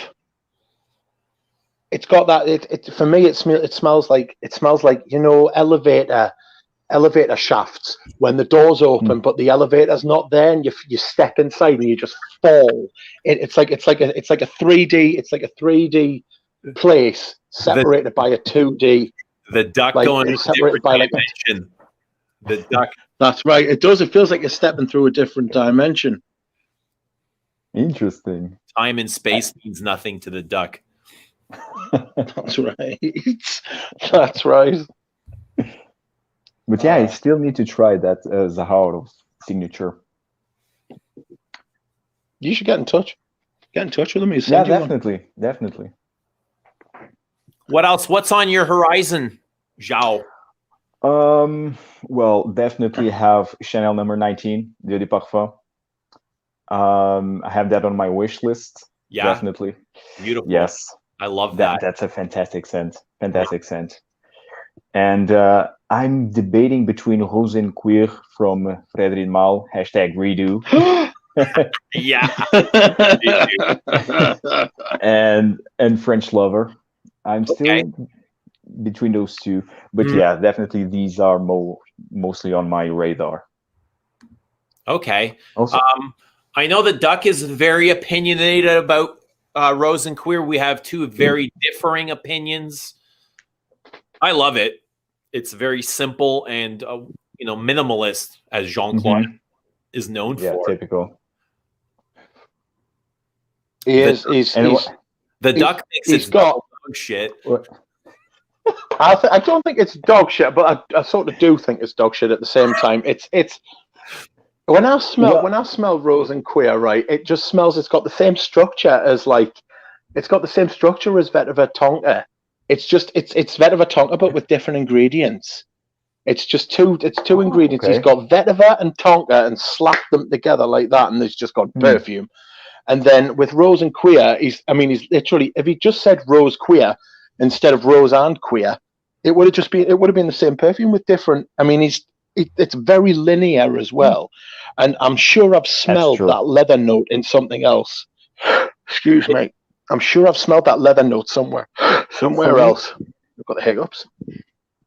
It's got that. For me, it smells like elevator shafts when the doors open, but the elevator's not there, and you step inside and you just fall. It's like a 3D. It's like a 3D place separated by a 2D. The duck going into separated by dimension. The duck. That's right. It does. It feels like you're stepping through a different dimension. Interesting. Time and space means nothing to the duck. That's right. That's right. But yeah, I still need to try that Zaharoff signature. You should get in touch. Get in touch with him. Yeah, definitely. What else? What's on your horizon, Zhao? Well, definitely have Chanel number 19, Dieu de Parfum. I have that on my wish list. Yeah, definitely. beautiful. Yes, I love that. That's a fantastic scent. Fantastic scent. And I'm debating between Rose and Queer from Frédéric Mal, #redo. Yeah. and French Lover. I'm still between those two, but yeah, definitely these are mostly on my radar. Okay. Also, I know the Duck is very opinionated about Rose and Queer. We have two very differing opinions. I love it. It's very simple and minimalist, as Jean-Claude is known for. Yeah, typical. The Duck thinks it's dog shit. I don't think it's dog shit, but I sort of do think it's dog shit at the same time. It's when I smell Rose and Queer, right? It just smells. It's got the same structure as it's got the same structure as Vetiver Tonka. It's Vetiver Tonka, but with different ingredients. It's two ingredients. Okay. He's got Vetiver and Tonka and slapped them together like that, and he's just got perfume. And then with Rose and Queer, he's literally, if he just said Rose Queer instead of Rose and Queer, it would have been the same perfume with different. I mean, it's very linear as well, and I'm sure I've smelled that leather note in something else. Excuse me. I'm sure I've smelled that leather note somewhere else. I've got the hiccups.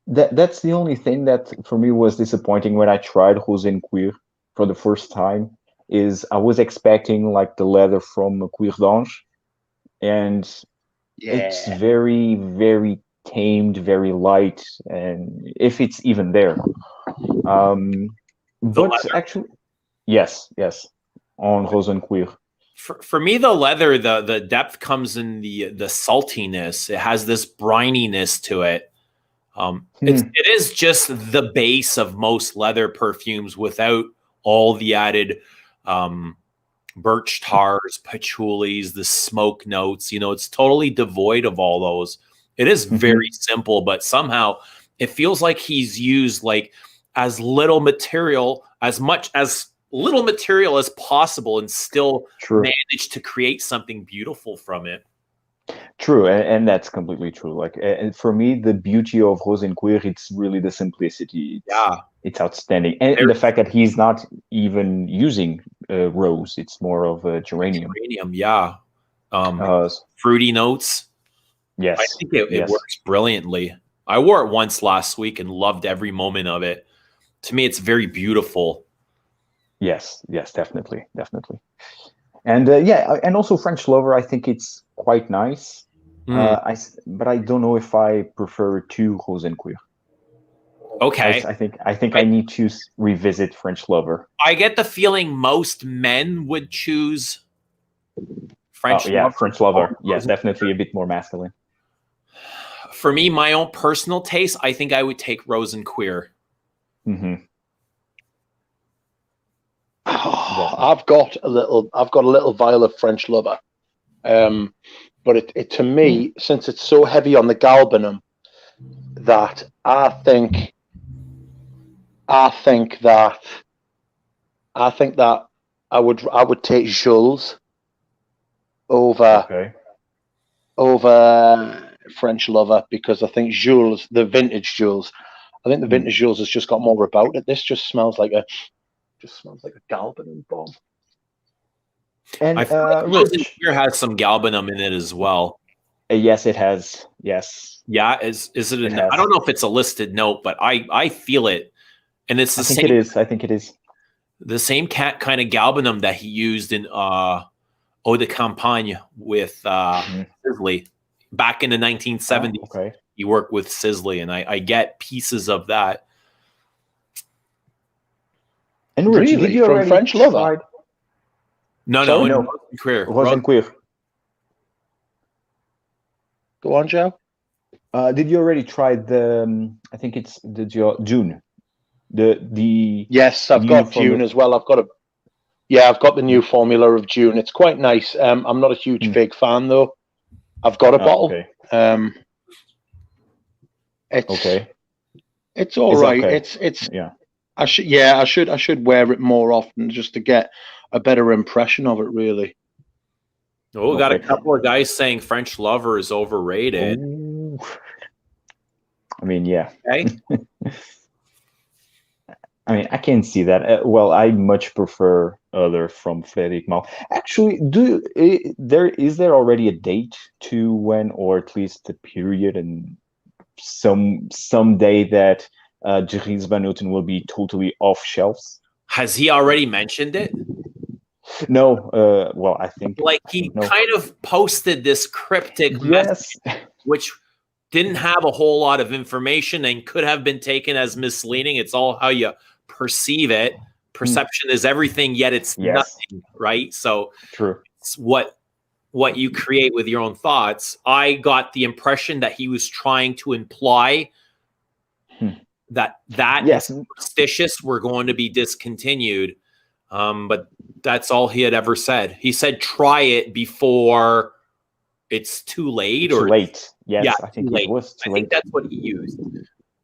That's the only thing that for me was disappointing when I tried Rose and Queer for the first time. Is I was expecting like the leather from Cuir d'Ange, and it's very, very tamed, very light, and if it's even there. But actually, yes, on Rose and Queer. For me, the leather, the depth comes in the saltiness. It has this brininess to it. It is just the base of most leather perfumes without all the added birch tars, patchoulis, the smoke notes. It's totally devoid of all those. It is very simple, but somehow it feels like he's used like as little material as possible and still managed to create something beautiful from it. True, and that's completely true. Like, and for me, the beauty of Rose and Queer, it's really the simplicity. It's outstanding, and the fact that he's not even using rose; it's more of a geranium. Fruity notes. Yes, I think it works brilliantly. I wore it once last week and loved every moment of it. To me, it's very beautiful. Yes, definitely. And and also French Lover, I think it's quite nice. But I don't know if I prefer to Rose and Queer. Okay. I think I need to revisit French Lover. I get the feeling most men would choose French Lover. French Lover. Yes, definitely a bit more masculine. For me, my own personal taste, I think I would take Rose and Queer. I've got a little vial of French Lover, but it to me, since it's so heavy on the galbanum, that I think that I would take Jules over French Lover, because I think Jules, the vintage Jules, has just got more about it. This just smells like a galbanum bomb. And I feel like Rose and Queer has some galbanum in it as well. Yes, it has. Yes. Yeah, is it? I don't know if it's a listed note, but I feel it, and it's the same. I think it is the same kind of galbanum that he used in Eau de Campagne with Sisley back in the 1970s. He worked with Sisley, and I get pieces of that. And Rich, did you from French Lover? No. Rose and Queer. Go on, Joe. Did you already try the? I think it's the June. The yes, I've got June as well. I've got the new formula of June. It's quite nice. I'm not a huge fig fan though. I've got a bottle. It's all right. okay. It's. Yeah. I should wear it more often just to get a better impression of it. Really. Oh, we got a Okay. couple of guys saying French Lover is overrated. Ooh. I mean, yeah. Okay. I mean, I can see that. Well, I much prefer other from Frédéric Malle. Actually, is there already a date to when, or at least a period, and some day that Dries Van Noten will be totally off shelves? Has he already mentioned it? No. Well, I think Like he no. kind of posted this cryptic message, Yes. which didn't have a whole lot of information and could have been taken as misleading. It's all how you perceive it. Perception is everything, yet it's Yes. nothing, right? So True. it's what you create with your own thoughts. I got the impression that he was trying to imply that Yes. and Superstitious were going to be discontinued. But that's all he had ever said. He said, try it before it's too late. Too late. Yes, Yeah, I think too late. it was too I late. think that's what he used.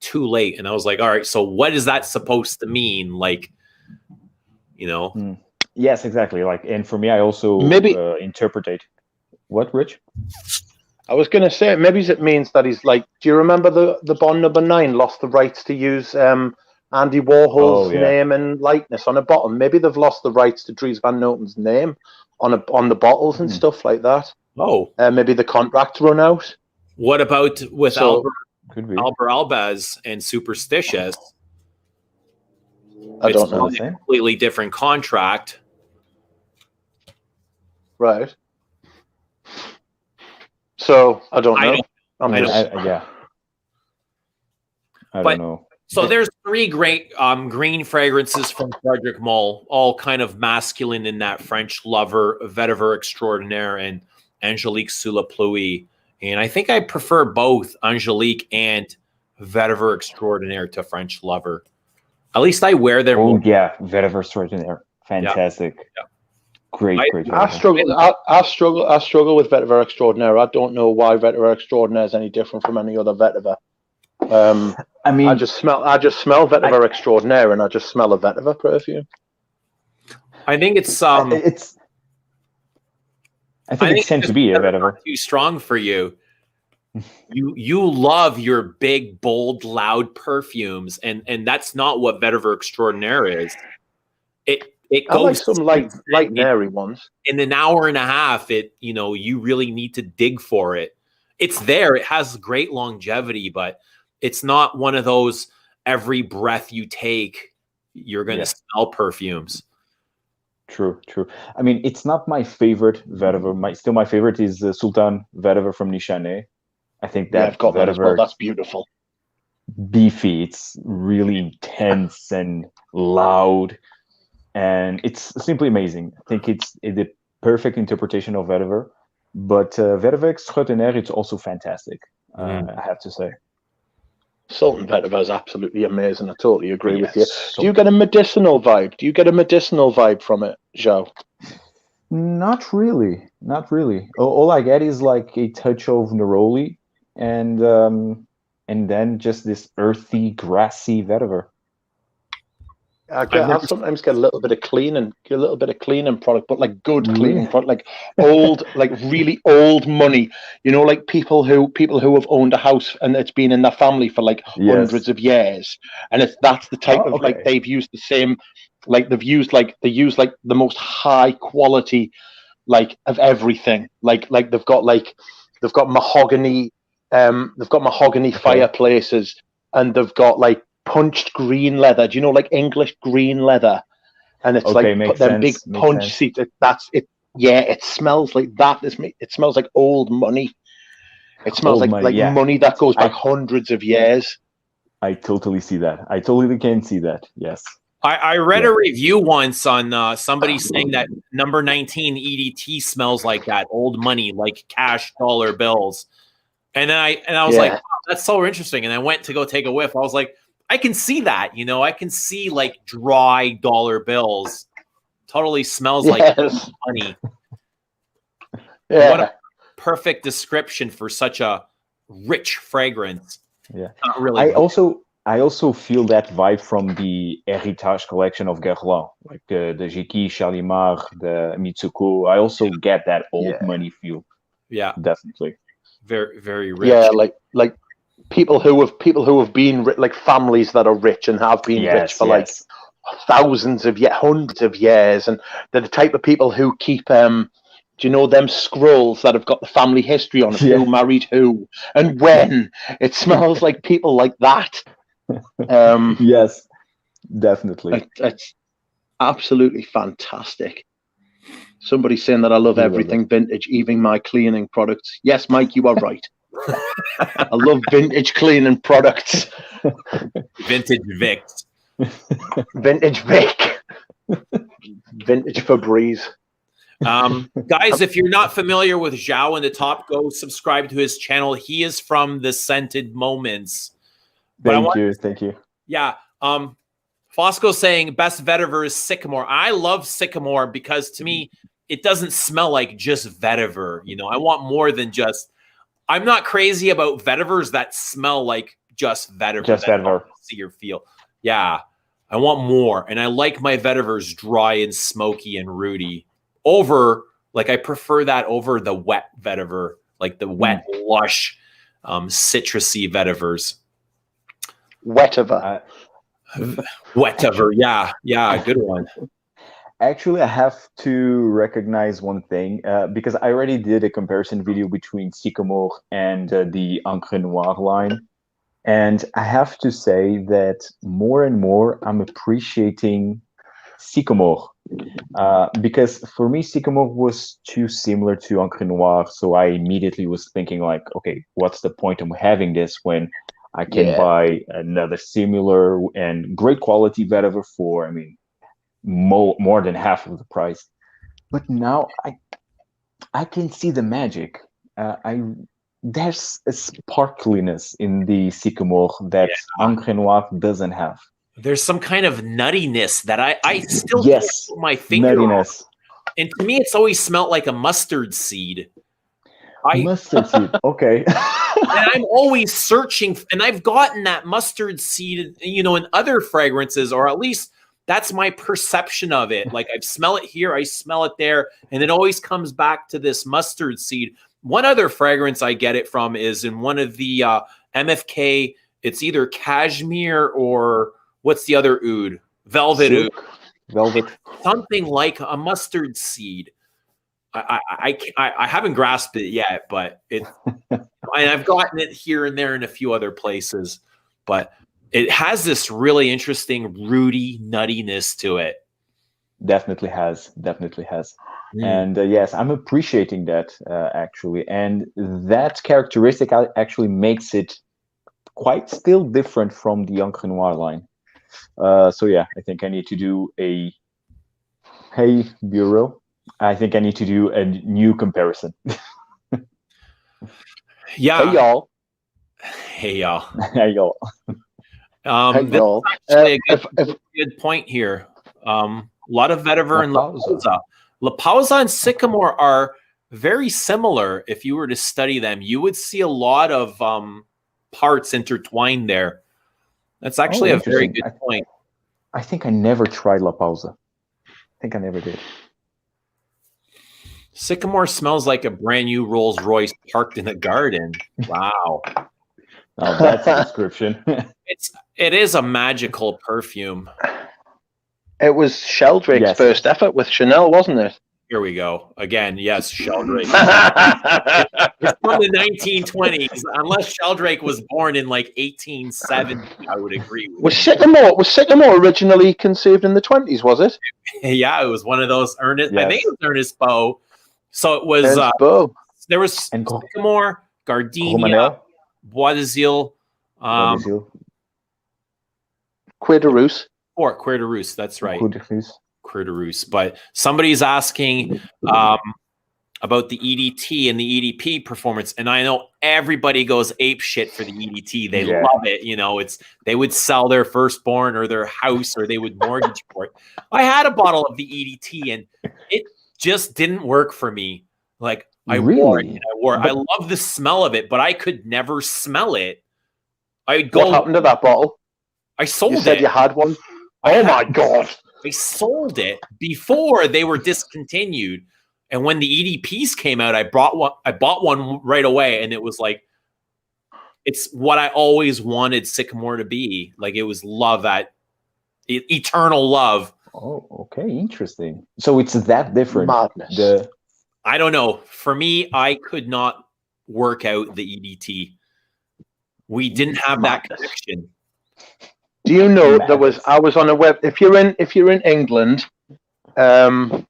Too late. And I was like, all right, so what is that supposed to mean? Like, you know? Yes, exactly. Like, and for me, I also Maybe- interpret it. What, Rich? I was going to say maybe it means that he's like. Do you remember the Bond number 9 lost the rights to use Andy Warhol's name and likeness on a bottle? Maybe they've lost the rights to Dries Van Noten's name on the bottles and stuff like that. Oh, maybe the contract run out. what about with So- Albert Albaz and Superstitious? I don't It's know. a completely different contract. Right. So I don't know. Yeah. I don't know. So there's 3 great green fragrances from Frédéric Malle, all kind of masculine in that French Lover, Vetiver Extraordinaire, and Angélique sous la pluie. And I think I prefer both Angélique and Vetiver Extraordinaire to French Lover. At least I wear them. Oh yeah, Vetiver Extraordinaire, fantastic. Yeah. Great. I struggle with Vetiver Extraordinaire. I don't know why Vetiver Extraordinaire is any different from any other vetiver. I mean, I just smell Vetiver Extraordinaire, and I just smell a vetiver perfume. I think it's I think it tends to be a vetiver. Too strong for you. You love your big, bold, loud perfumes, and that's not what Vetiver Extraordinaire is. It I like goes some light and airy ones. in an hour and a half. You really need to dig for it. It's there. It has great longevity, but it's not one of those every breath you take, you're going to smell perfumes. True. I mean, it's not my favorite vetiver. My favorite is Sultan vetiver from Nichanet. I think that I've got that as well. vetiver, That's beautiful. beefy. It's really intense and loud, and it's simply amazing. I think it's the perfect interpretation of vetiver. But Vetiver Extraordinaire, it's also fantastic. I have to say. Sultan vetiver is absolutely amazing. I totally agree with you. Do you get a medicinal vibe from it, Joe? Not really. All I get is like a touch of neroli and then just this earthy, grassy vetiver. I sometimes get a little bit of cleaning product, but like good cleaning product, like old, like really old money. Like people who have owned a house and it's been in their family for like hundreds of years, and that's the type of like they've used the same, like they use the most high quality, like of everything. Like they've got mahogany, fireplaces, and they've got like punched green leather. Do you know, like English green leather? And it's big punch seats. That's it. Yeah, it smells like that. It smells like old money. It smells like money that goes back hundreds of years. I totally see that. I totally can see that. Yes. I read a review once on somebody saying that number 19 EDT smells like that old money, like cash dollar bills. And then I was like, wow, that's so interesting. And I went to go take a whiff. I was like, I can see that, I can see like dry dollar bills. Totally smells like money. Yeah. What a perfect description for such a rich fragrance. Yeah. Not really. I also I also feel that vibe from the Heritage collection of Guerlain, like the Jiki, Shalimar, the Mitsuko. I also get that old money feel. Yeah, definitely. Very, very rich. Yeah, like people who have been like families that are rich and have been rich for like thousands of years, hundreds of years, and they're the type of people who keep do you know them scrolls that have got the family history on it, who married who and when? It smells like people like that. Yes, definitely. It's absolutely fantastic. Somebody saying that I love everything vintage, even my cleaning products. Yes, Mike, you are right. I love vintage cleaning products. Vintage Vic. Vintage Vic. Vintage Febreze. Guys, if you're not familiar with Zhao in the top, go subscribe to his channel. He is from the Scented Moments. Thank you. Yeah. Fosco saying best vetiver is Sycamore. I love Sycamore because to me, it doesn't smell like just vetiver. You know, I want more than just. I'm not crazy about vetivers that smell like just vetiver. Just vetiver. See or feel. Yeah. I want more. And I like my vetivers dry and smoky and rooty. I prefer that over the wet vetiver, like the wet, lush, citrusy vetivers. Wetiver. Wetiver. Yeah. Good one. Actually, I have to recognize one thing because I already did a comparison video between Sycamore and the Encre Noire line. And I have to say that more and more I'm appreciating Sycamore because for me, Sycamore was too similar to Encre Noire. So I immediately was thinking like, okay, what's the point of having this when I can buy another similar and great quality vetiver for, I mean, more than half of the price. But now I can see the magic. There's a sparkliness in the Sycamore that Encre Noire doesn't have. There's some kind of nuttiness that I still can't put my finger on. And to me, it's always smelled like a mustard seed. Mustard seed, okay. And I'm always searching, and I've gotten that mustard seed, you know, in other fragrances, or at least that's my perception of it. Like I smell it here, I smell it there, and it always comes back to this mustard seed. One other fragrance I get it from is in one of the MFK. It's either cashmere or what's the other oud? Velvet oud. Velvet. Something like a mustard seed. I haven't grasped it yet, but it. And I've gotten it here and there in a few other places, but it has this really interesting rooty nuttiness to it. Definitely has. And yes, I'm appreciating that actually. And that characteristic actually makes it quite still different from the Encre Noire line. So yeah, I think I need to do a Bureau. I think I need to do a new comparison. Yeah. Hey y'all. Hey y'all. Hey y'all. Hey y'all. Actually, a good point here. A lot of vetiver and La Pausa. La Pausa and Sycamore are very similar. If you were to study them, you would see a lot of parts intertwined there. That's actually a very good point. I think I never tried La Pausa. I think I never did. Sycamore smells like a brand new Rolls Royce parked in a garden. Wow. Oh, that's a description. It is a magical perfume. It was Sheldrake's first effort with Chanel, wasn't it? Here we go. Again, yes, Sheldrake. It's from the 1920s. Unless Sheldrake was born in like 1870, I would agree with Was Sycamore originally conceived in the 20s, was it? Yeah, it was one of those Ernest. Yes. I think it was Ernest Beau. So it was there was Sycamore, Gardenia, Bois de Zil, Cuir de Rousse. Or Cuir de Rousse, that's right. Cuir de Rousse. But somebody's asking about the EDT and the EDP performance, and I know everybody goes ape shit for the EDT. They love it. You know, they would sell their firstborn or their house, or they would mortgage for it. I had a bottle of the EDT, and it just didn't work for me. Like I wore it. I love the smell of it, but I could never smell it. What happened to that bottle? I sold You said it. you had one? Oh my God. I sold it before they were discontinued. And when the EDPs came out, I bought one right away. And it was like, it's what I always wanted Sycamore to be. Like, it was love eternal love. Oh, okay, interesting. So it's that different. Madness. I don't know. For me, I could not work out the EDT. We didn't have that connection. Do you know I was on a web. If you're in England, if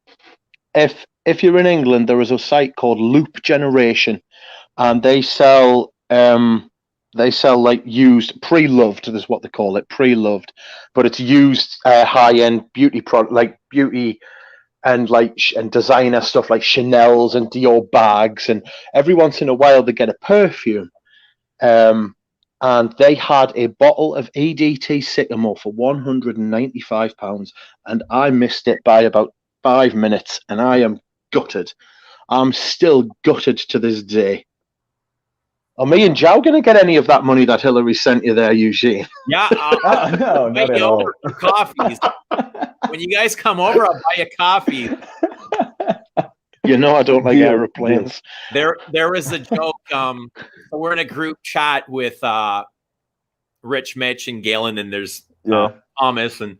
you're in England, there is a site called Loop Generation, and they sell like used pre-loved. Is what they call it, pre-loved, but it's used high-end beauty product, like beauty and and designer stuff like Chanel's and Dior bags, and every once in a while they get a perfume. And they had a bottle of EDT Sycamore for £195, and I missed it by about 5 minutes, and I am gutted. I'm still gutted to this day. Are me and Joe going to get any of that money that Hillary sent you there, Eugene? Yeah, no, not at all. Coffees. When you guys come over, I'll buy you coffee. You know I don't like airplanes. There was a joke. We're in a group chat with Rich Mitch and Galen, and there's Thomas, and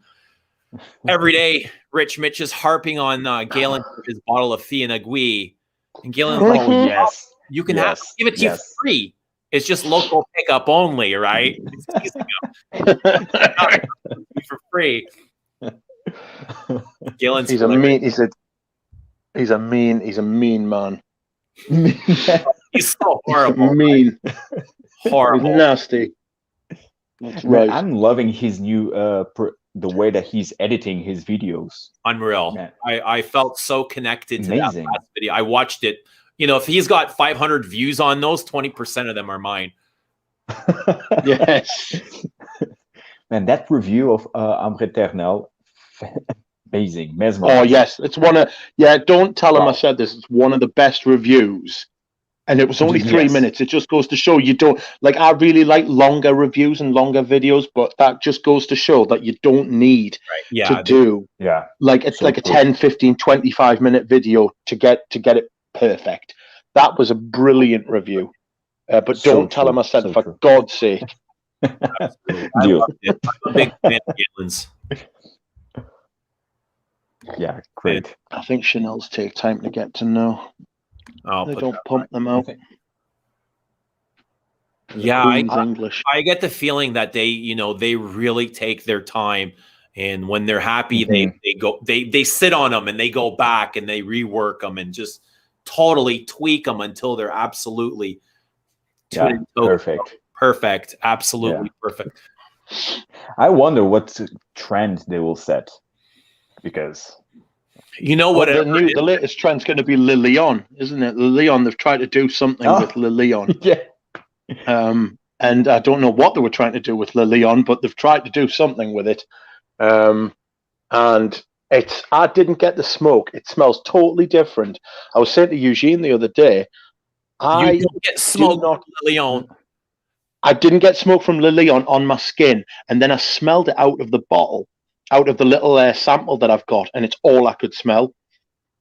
every day Rich Mitch is harping on Galen for his bottle of Fianagui, and Galen's like, "Oh yes, you can give it to you free. It's just local pickup only, right? It's easy for free." Galen's he's a mean man. He's so horrible. Mean. Horrible. He's nasty. That's right. I'm loving his new the way that he's editing his videos. Unreal. Man. I felt so connected to that last video. I watched it. You know, if he's got 500 views on those, 20% of them are mine. Yes. Man, that review of Ambre Eternel, amazing, mesmerizing. Oh yes, it's one of don't tell him I said this. It's one of the best reviews, and it was only 3 minutes. It just goes to show you don't like. I really like longer reviews and longer videos, but that just goes to show that you don't need to do like it's so like a 10, 15, 25-minute video to get it perfect. That was a brilliant review, but so don't tell him I said for God's sake. I loved it. I'm a big fan of Galen's. Yeah, great. I think Chanel's take time to get to know. They don't pump them out. Yeah, I get the feeling that they really take their time, and when they're happy, they sit on them and they go back and they rework them and just totally tweak them until they're absolutely perfect, absolutely perfect. I wonder what trend they will set. Because you know what the latest trend's going to be Le Lion, isn't it? Le Lion, they've tried to do something with Le Lion. And I don't know what they were trying to do with Le Lion, but they've tried to do something with it. And I didn't get the smoke. It smells totally different. I was saying to Eugene the other day, you don't get smoke from Le Lion. I didn't get smoke from Le Lion on my skin, and then I smelled it out of the bottle. Out of the little sample that I've got, and it's all I could smell.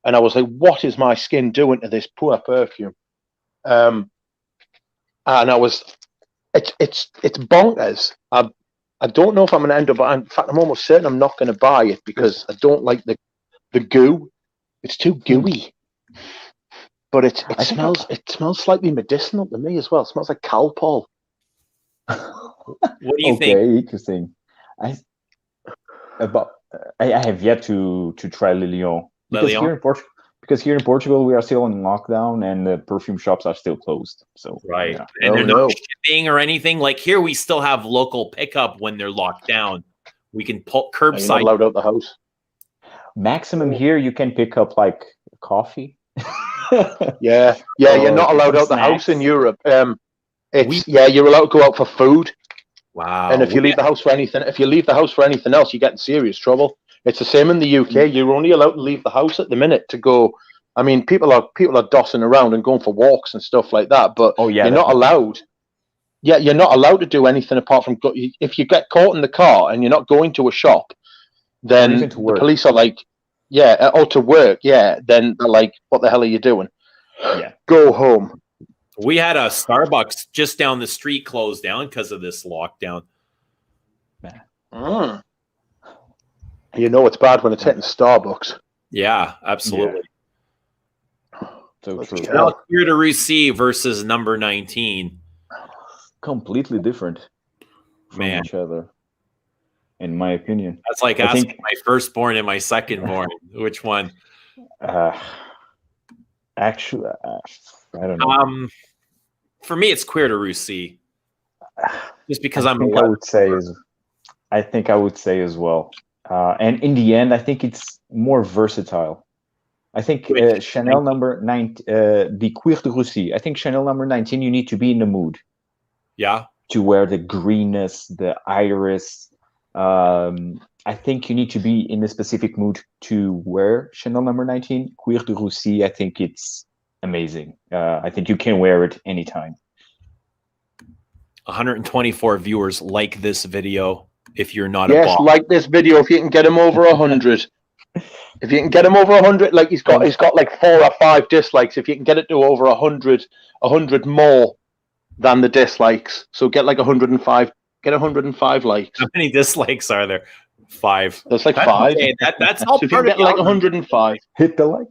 And I was like, what is my skin doing to this poor perfume? And I was, it's bonkers. I don't know if I'm going to end up, in fact, I'm almost certain I'm not going to buy it because I don't like the goo. It's too gooey. But it smells slightly medicinal to me as well. It smells like Calpol. What do you think? Okay, interesting. I have yet to try Le Lion because here in Portugal we are still in lockdown and the perfume shops are still closed. So and they're not shipping or anything. Like here, we still have local pickup when they're locked down. We can pull curbside. You're not allowed out the house. Maximum here, you can pick up like coffee. You're not allowed out the house in Europe. You're allowed to go out for food. Wow! And if you leave the house for anything, else, you get in serious trouble. It's the same in the UK. You're only allowed to leave the house at the minute to go. I mean, people are dossing around and going for walks and stuff like that, but you're not allowed. Yeah, you're not allowed to do anything apart from if you get caught in the car and you're not going to a shop, then the police are like, yeah, or to work, yeah. Then they're like, what the hell are you doing? Yeah, go home. We had a Starbucks just down the street closed down because of this lockdown. Mm. You know it's bad when it's hitting Starbucks. Yeah, absolutely. Yeah. So true. Now, Clear to Receive versus number 19. Completely different from each other, in my opinion. That's like asking my firstborn and my secondborn. Which one? Actually, I don't know. For me, it's Queer to Receive. Just because I think I would say as well. And in the end, I think it's more versatile. I think Chanel number 19, the Queer de Russie. I think Chanel number 19, you need to be in the mood. Yeah. To wear the greenness, the iris. I think you need to be in a specific mood to wear Chanel number 19. Queer de Russie, I think it's amazing. I think you can wear it anytime. 124 viewers like this video. If you're not a bot. Like this video if you can get him over 100. If you can get him over 100, like he's got like 4 or 5 dislikes. If you can get it to over 100 more than the dislikes. So get like 105. Get 105 likes. How many dislikes are there? 5. There's like 5. Okay. That's all. So if you get like 105, hit the like.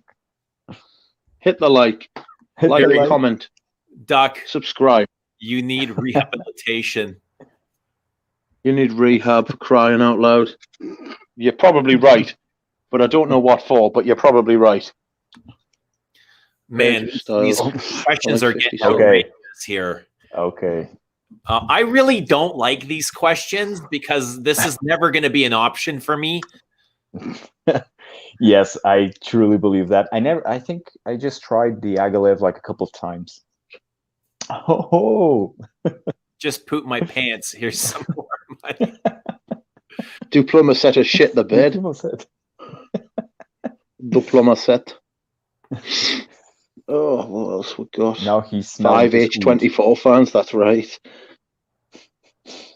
Hit the like. Like and comment. Duck. Subscribe. You need rehabilitation. You need rehab, crying out loud. You're probably right, but I don't know what for, but you're probably right. Man, these questions are getting outrageous here. Okay. I really don't like these questions because this is never going to be an option for me. Yes, I truly believe that. I think I just tried the Agalev like a couple of times. Oh. Just poop my pants. Here's some more money. Diploma set a shit the bed. Diploma set. Oh, what else we got? Now he's 5 H24 fans. That's right.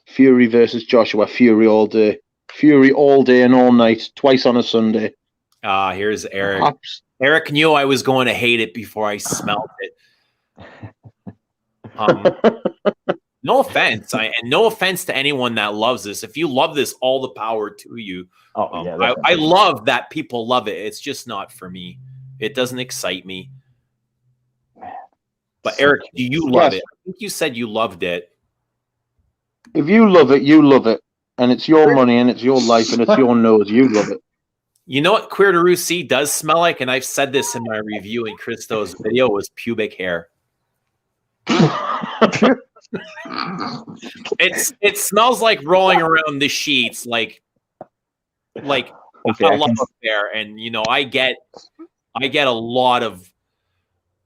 Fury versus Joshua. Fury all day. Fury all day and all night. Twice on a Sunday. Here's Eric. Perhaps. Eric knew I was going to hate it before I smelled it. No offense, and no offense to anyone that loves this. If you love this, all the power to you. I love that people love it. It's just not for me. It doesn't excite me. But Eric, do you love it? I think you said you loved it. If you love it, you love it. And it's your money and it's your life and it's your nose. You love it. You know what Queer de Russie does smell like? And I've said this in my review in Christo's video, was pubic hair. It smells like rolling around the sheets, like a love affair. And you know, I get a lot of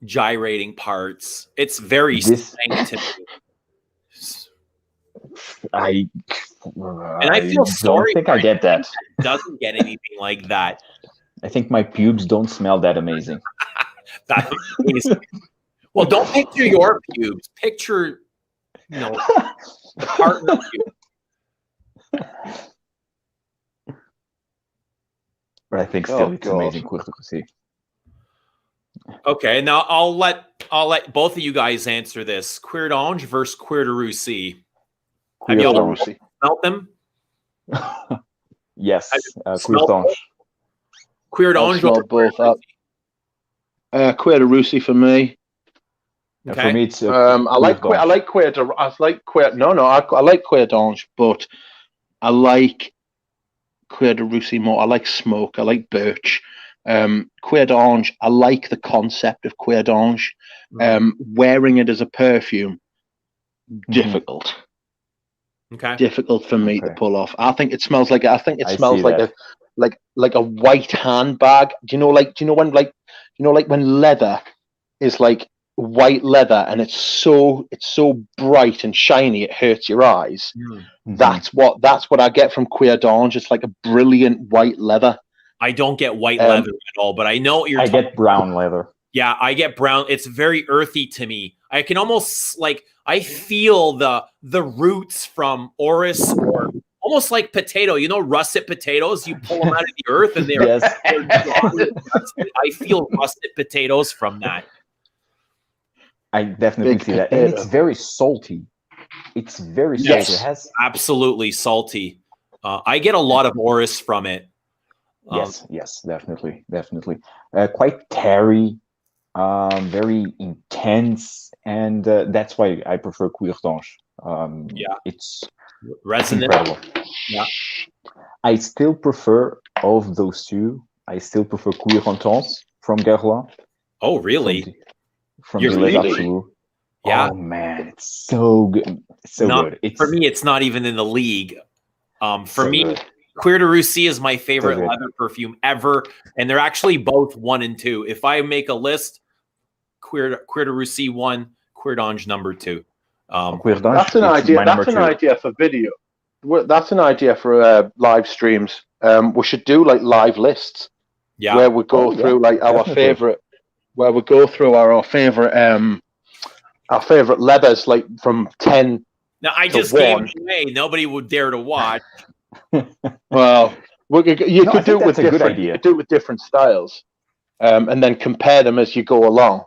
gyrating parts. It's very sanctimony. I feel sorry. I think I get that. It doesn't get anything like that. I think my pubes don't smell that amazing. That's amazing. Well, don't picture your pubes. Picture, the partner pubes. But I think still it's amazing. Queer de Russie. Okay, now I'll let both of you guys answer this. Queer d'Ange versus Queer de Russie. Have you all smelt them? Yes, Queer d'Ange. Queer d'Ange or both up. Queer de Russie for me. Okay. For me, it's I like Queer d'Ange, but I like Queer de Russie more. I like smoke. I like birch. Queer d'Ange, I like the concept of Queer d'Ange. Wearing it as a perfume, difficult. Okay. Difficult for me to pull off. I think it smells like a white handbag. Do you know when leather is like white leather and it's so bright and shiny it hurts your eyes. Mm-hmm. That's what I get from Queer d'Ange. It's like a brilliant white leather. I don't get white leather at all, but I know what you're I get brown leather. Yeah, I get brown. It's very earthy to me. I can almost like I feel the roots from orris or almost like potato. You know, russet potatoes. You pull them out of the earth and they're Yes. dry. I feel russet potatoes from that. I definitely Big see that, and it's potato. very salty. It's very Yes. salty. It has Absolutely salty. I get a lot of orris from it. yes, definitely. Quite tarry, very intense, and that's why I prefer Cuir d'Ange. Yeah. It's Resonant. incredible. Yeah. I still prefer, of those two, I still prefer Cuir Intense from Guerlain. Oh, really? From You're the Les really? Absolus. Yeah. Oh man, it's so good. So good. It's For me, it's not even in the league. For so me, good. Cuir de Russie is my favorite So good. leather perfume ever, and they're actually both 1 and 2. If I make a list, Cuir de Russie 1, Cuir d'Ange number 2. Cuir d'Ange, That's an it's idea. my That's number an 2. idea for video. That's an idea for live streams. We should do like live lists Yeah. where we go through like our definitely. favorite, where we go through our favorite leathers, like from 10. Now I to just gave 1. it away. Nobody would dare to watch. Well, you No, I could do think it with that's a good different. idea. You could do it with different styles, and then compare them as you go along.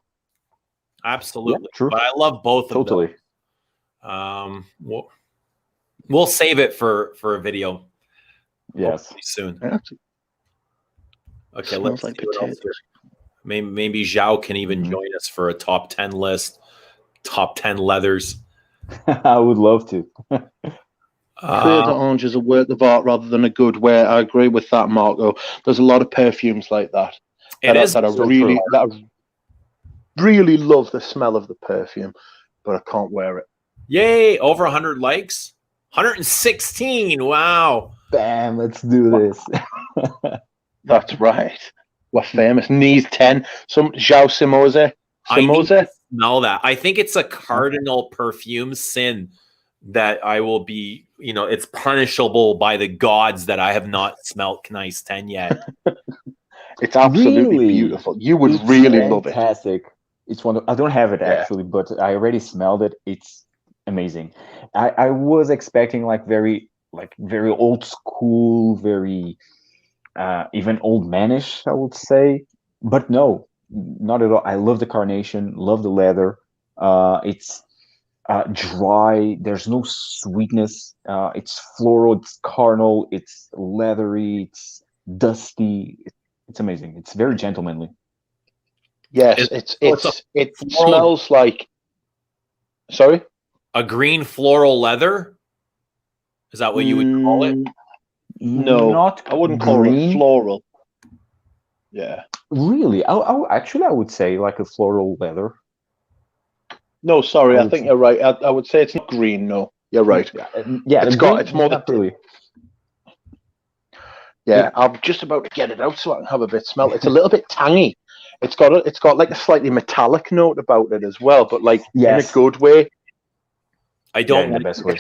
Absolutely. Yeah, true. But I love both of Totally. them. We'll save it for a video. Yes. Hopefully soon. Actually, Okay, smells let's like see what else potatoes. here. Maybe Zhao can even join us for a top 10 list. Top 10 leathers. I would love to. Cuir d'Ange is a work of art rather than a good wear. I agree with that, Marco. There's a lot of perfumes like that. It is that I so really true. that I really love the smell of the perfume, but I can't wear it. Yay, over 100 likes. 116. Wow. Bam, let's do this. That's right. We're famous. Knees 10. Some Zhao Simoze. I need to smell that. I think it's a cardinal perfume sin that I will be, it's punishable by the gods that I have not smelt Knies 10 yet. It's absolutely Really? beautiful. You would It's really love it. fantastic. It's one. I don't have it actually, but I already smelled it. It's amazing. I was expecting like very old school, very even old manish, I would say, but no, not at all. I love the carnation, love the leather. It's dry. There's no sweetness. It's floral. It's carnal. It's leathery. It's dusty. It's amazing. It's very gentlemanly. Yes, it smells like. Sorry? A green floral leather? Is that what you would call it? No, I wouldn't call it floral. Yeah. Really? Actually, I would say like a floral leather. No, sorry, I think you're right. I would say it's not green. No, you're right. Yeah, it's more not really. Yeah, I'm just about to get it out so I can have a bit smell. It's a little bit tangy. It's got like a slightly metallic note about it as well, but like in a good way. I don't in the best way.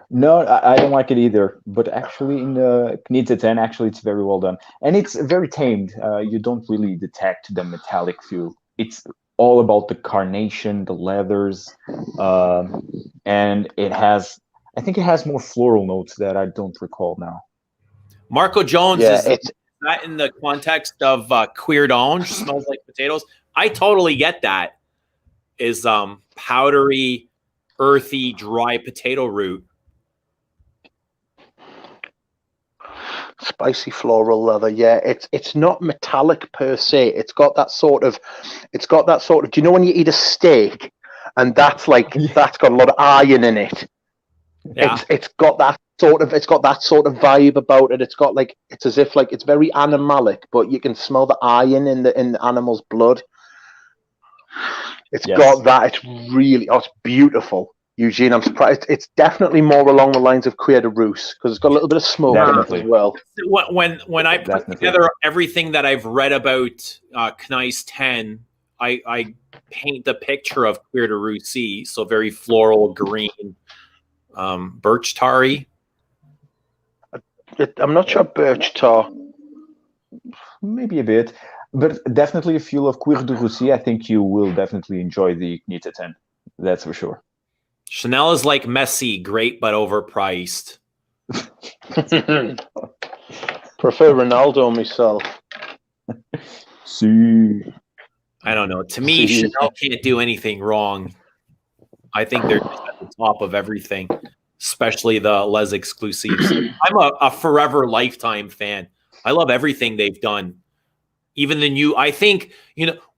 No, I don't like it either. But actually, in the Knits 10, actually, it's very well done, and it's very tamed. You don't really detect the metallic feel. It's all about the carnation, the leathers, and it has. I think it has more floral notes that I don't recall now. Marco Jones is that in the context of Cuir d'Ange, smells like potatoes. I totally get that. Is powdery, earthy, dry potato root. Spicy floral leather, yeah. It's not metallic per se. It's got that sort of. Do you know when you eat a steak, and that's got a lot of iron in it? Yeah. It's got that sort of vibe about it. It's as if it's very animalic, but you can smell the iron in the animal's blood. It's got that. It's really it's beautiful. Eugene, I'm surprised. It's definitely more along the lines of Cuir de Russie because it's got a little bit of smoke in it as well. When I put together everything that I've read about Knies 10, I paint the picture of Cuir de Russie, so very floral, green, birch tarry. I'm not sure birch tar. Maybe a bit. But definitely, if you love Cuir de Russie, I think you will definitely enjoy the Ignita 10. That's for sure. Chanel is like Messi, great but overpriced. Prefer Ronaldo myself. See. I don't know. To me, Chanel can't do anything wrong. I think they're just at the top of everything, especially the Les exclusives. I'm a forever lifetime fan. I love everything they've done. Even the new, I think,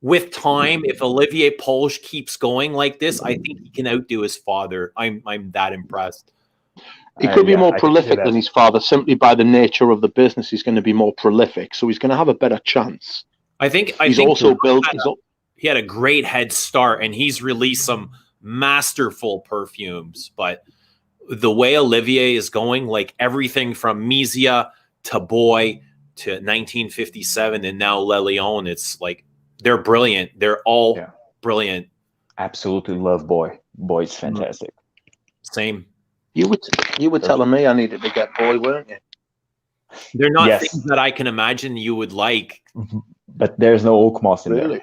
with time, if Olivier Polge keeps going like this, I think he can outdo his father. I'm that impressed. He could be more prolific than his father simply by the nature of the business. He's going to be more prolific, so he's going to have a better chance. I think also built. He had a great head start, and he's released some masterful perfumes. But the way Olivier is going, like everything from Misia to Boy to 1957 and now Le Lion, it's like they're brilliant. They're all brilliant. Absolutely love Boy. Boy's fantastic. Same. You were telling me I needed to get Boy, weren't you? They're not things that I can imagine you would like. But there's no oak moss in there.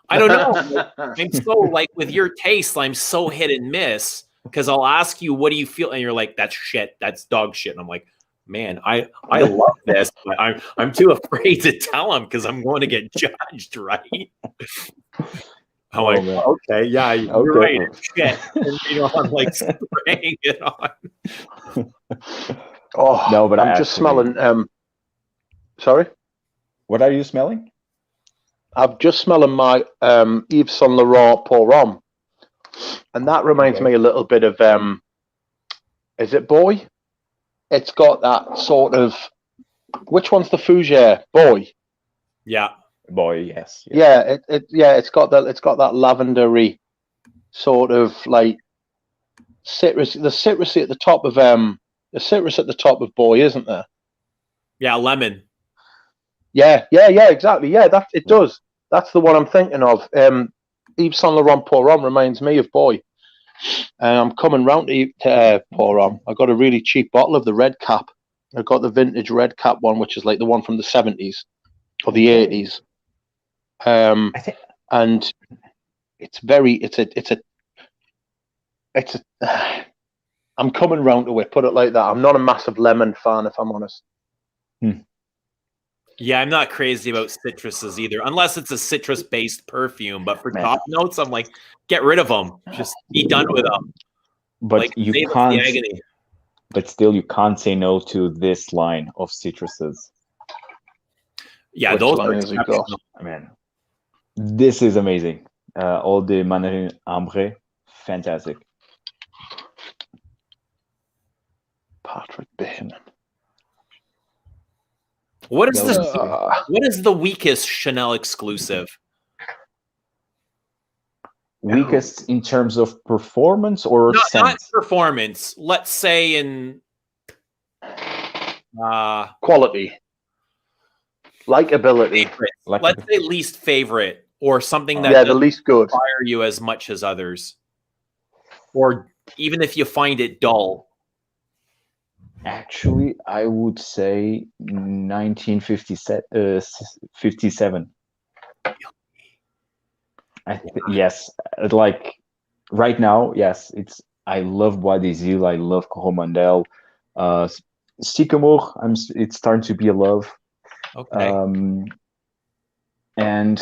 I don't know. I'm so like with your taste, I'm so hit and miss because I'll ask you, what do you feel? And you're like, that's shit. That's dog shit. And I'm like, man, I love this, but I'm too afraid to tell him because I'm going to get judged, right? I'm like, okay, yeah, you're right. Shit. And, I'm like spraying it on. Oh no, but I'm just smelling. Sorry, what are you smelling? I'm just smelling my Yves Saint Laurent Pour Homme, and that reminds me a little bit of is it Boy? It's got that sort of. Which one's the Fougère? Boy. Yeah. Boy, yes. Yeah, it's got that lavendery sort of like citrus. The citrusy at the top of the citrus at the top of Boy, isn't there? Yeah, lemon. Yeah, exactly. Yeah, that it does. That's the one I'm thinking of. Yves Saint Laurent Pour Homme reminds me of Boy. I'm coming round to Pour Homme. I got a really cheap bottle of the red cap. I got the vintage red cap one, which is like the one from the 70s or the 80s. And it's I'm coming round to it, put it like that. I'm not a massive lemon fan, if I'm honest. Yeah, I'm not crazy about citruses either, unless it's a citrus-based perfume. But for top notes, I'm like, get rid of them. Just be done with them. But like, you can't. But still, you can't say no to this line of citruses. Yeah, those are exceptional. Man, this is amazing. All the Mandarin Ambre, fantastic. Patrick Bateman. What is the weakest Chanel exclusive? Weakest in terms of performance or not performance. Let's say in quality, likability. Let's say least favorite, or something that the least good inspire you as much as others, or even if you find it dull. Actually, I would say 1957. Yes, like right now, yes, I love Bois des Îles, I love Coromandel, Sycamore. It's starting to be a love. Okay. And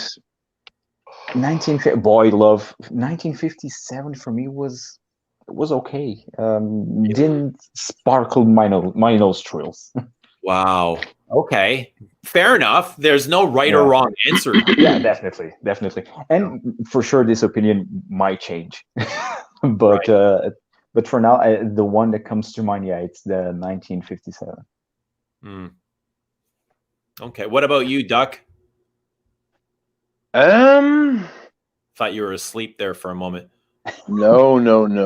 1957 for me was okay. Didn't sparkle my nostrils. Wow. Okay. Fair enough. There's no right or wrong answer. Yeah, definitely. And for sure, this opinion might change. But for now, the one that comes to mind, it's the 1957. Okay. What about you, Duck? Thought you were asleep there for a moment. No.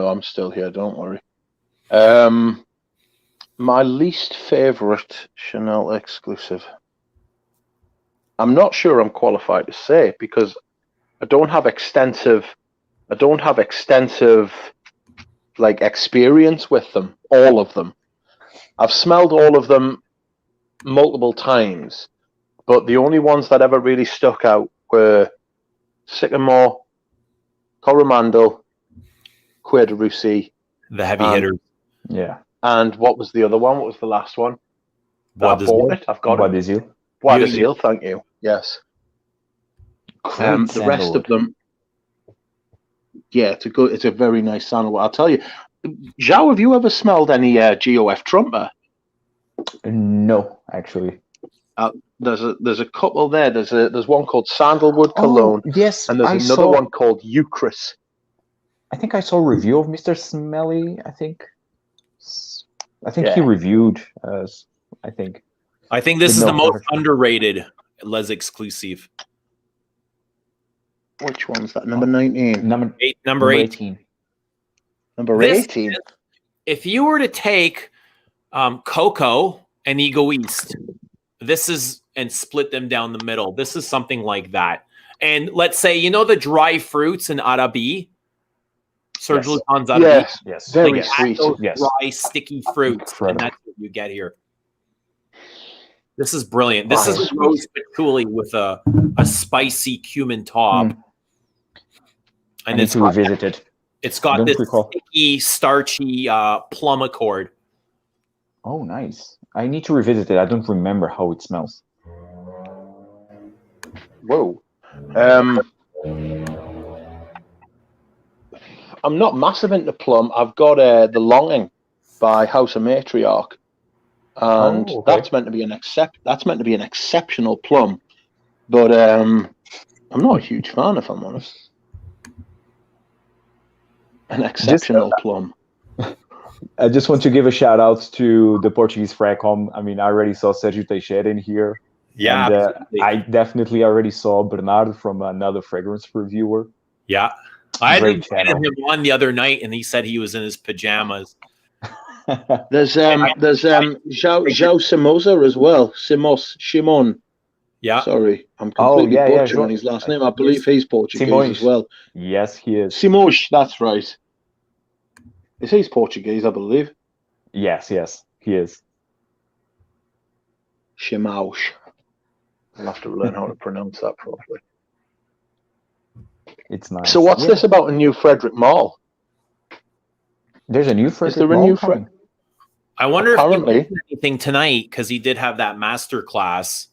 I'm still here. Don't worry. My least favorite Chanel exclusive. I'm not sure I'm qualified to say because I don't have extensive like experience with them, all of them. I've smelled all of them multiple times, but the only ones that ever really stuck out were Sycamore, Coromandel, Cuir de Russie. The heavy hitters. Yeah. And what was the other one? What was the last one? Bois I bought it. I've got Bois it. d'Azil. Bois d'Azil, thank you. Yes. The rest of them, yeah, it's a very nice sandalwood. I'll tell you, Zhao, have you ever smelled any GOF Trumper? No, actually. There's a couple there. There's one called Sandalwood Cologne. Yes, and there's another one called Eucharist. I think I saw a review of Mr. Smelly. I think he reviewed. I think this is the most underrated Les Exclusive. Which one's that? Number 19. Number 18. Number 18. If you were to take Coco and Egoist, and split them down the middle, this is something like that. And let's say, the dry fruits in Arabi, Serge Luton's Arabi. Yes, very sweet. Dry, sticky fruits, and that's what you get here. This is brilliant. This is a rose patchouli with a spicy cumin top. And it's revisited. It's got this sticky, starchy plum accord. Oh, nice. I need to revisit it. I don't remember how it smells. Whoa. I'm not massive into plum. I've got The Longing by House of Matriarch. And that's meant to be an exceptional plum. But I'm not a huge fan, if I'm honest. An exceptional plum. I just want to give a shout out to the Portuguese Fracom. I mean, I already saw Sergio Teixeira in here. Yeah. And, I definitely already saw Bernard from another fragrance reviewer. Yeah. I had him on the other night, and he said he was in his pajamas. There's João Simosa as well. Shimon. Yeah. Sorry, I'm completely butchering his last name. I believe he's Portuguese as well. Yes, he is. Simões, that's right. He's Portuguese, I believe. Yes, he is. Shimões. I'll have to learn how to pronounce that properly. It's nice. So what's this about a new Frederick Mall? There's a new Frederick Is there Mall a new coming? I wonder if he did anything tonight, because he did have that master class.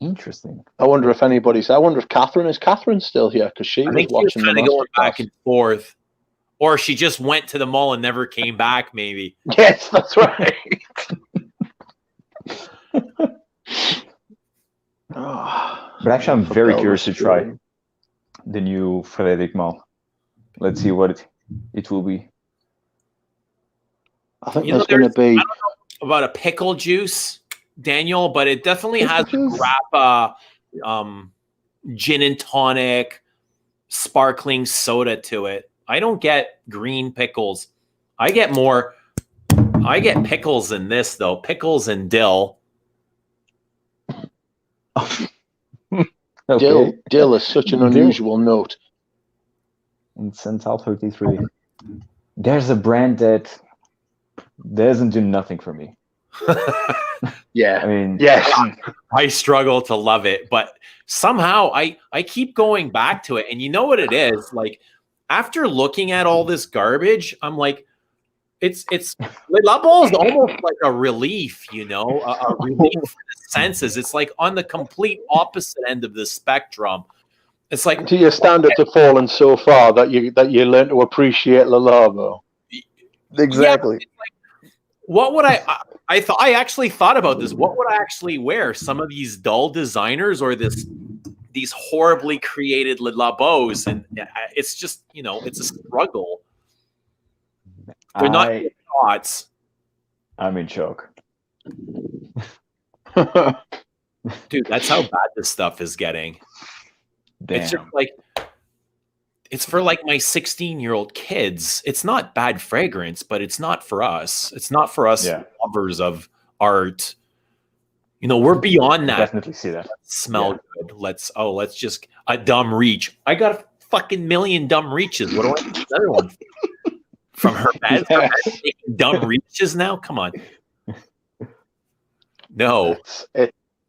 Interesting. I wonder if Catherine still here, because she was watching the going back and forth, or she just went to the mall and never came back. Maybe. Yes, that's right. But actually, I'm very curious to try the new Frederick Mall. Let's see what it will be. I think there's going to be. I don't know about a pickle juice, Daniel, but it definitely has a gin and tonic, sparkling soda to it. I don't get green pickles. I get pickles in this, though. Pickles and dill. Okay. Dill is such an unusual note. And Central 33. There's a brand that doesn't do nothing for me. Yeah. I mean, yes. I struggle to love it, but somehow I keep going back to it. And you know what it is? Like, after looking at all this garbage, I'm like, it's La Bol is almost like a relief, a relief for the senses. It's like on the complete opposite end of the spectrum. It's like, to your standards have fallen so far that you learn to appreciate Le Labo. Exactly. Yeah, like, what would I actually thought about this. What would I actually wear? Some of these dull designers or these horribly created Le Labos, and it's just, it's a struggle. They're not good thoughts. I'm in shock. Dude, that's how bad this stuff is getting. Damn. It's just like, it's for like my 16-year-old kids. It's not bad fragrance, but it's not for us. It's not for us lovers of art. We're beyond that. Definitely see that. Smell good. Let's just a dumb reach. I got a fucking million dumb reaches. What do I need another one from Hermes? Hermes making dumb reaches now? Come on. No.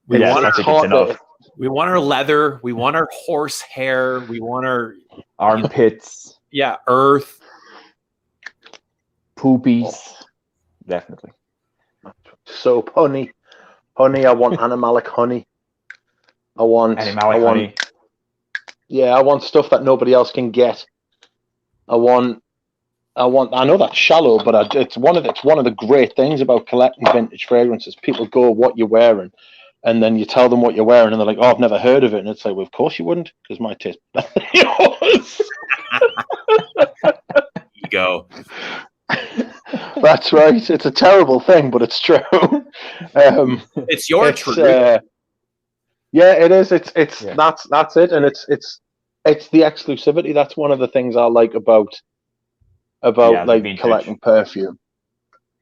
We Yes, want I our, think it's enough. we want our leather. We want our horse hair. We want our armpits. Earth. Poopies. Definitely. Soap, honey. I want animalic honey. I want honey. Yeah, I want stuff that nobody else can get. I know that's shallow, but it's one of the great things about collecting vintage fragrances. People go, "What you're wearing," and then you tell them what you're wearing, and they're like, "Oh, I've never heard of it." And it's like, "Well, of course you wouldn't, because my taste better than yours." Ego. That's right. It's a terrible thing, but it's true. It's your truth. Yeah, it is. It's that's it, and it's the exclusivity. That's one of the things I like about like collecting perfume.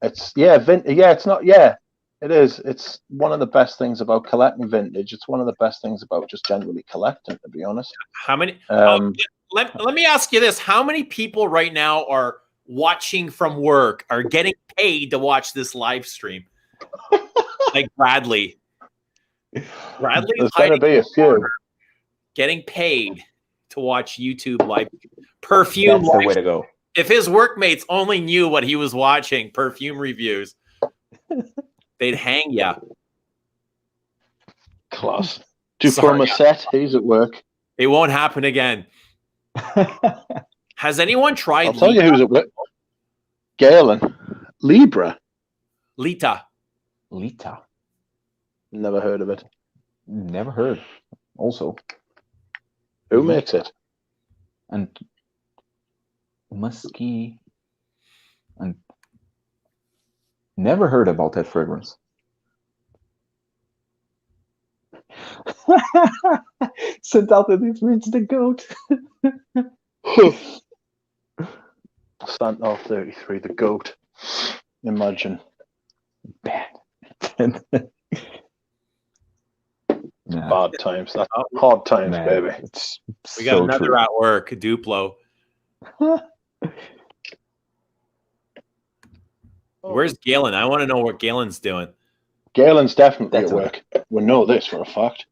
It's it is. It's one of the best things about collecting vintage. It's one of the best things about just generally collecting, to be honest. How many? Let me ask you this: how many people right now are watching from work, are getting paid to watch this live stream? Like Bradley. There's going to be a few getting paid to watch YouTube live perfume. That's the way to go. If his workmates only knew what he was watching, perfume reviews, they'd hang ya. Class. Duploma set. He's at work. It won't happen again. Has anyone tried? I'll tell you who's at work. Galen. Libra. Lita. Never heard of it. Never heard. Also. Who makes it? And musky. And never heard about that fragrance. Sent out that it reads the goat. Santal 33, the goat. Imagine. Bad. Bad times. That's hard times, baby. We got another at work, Duplo. Where's Galen? I want to know what Galen's doing. Galen's definitely at work. We know this for a fact.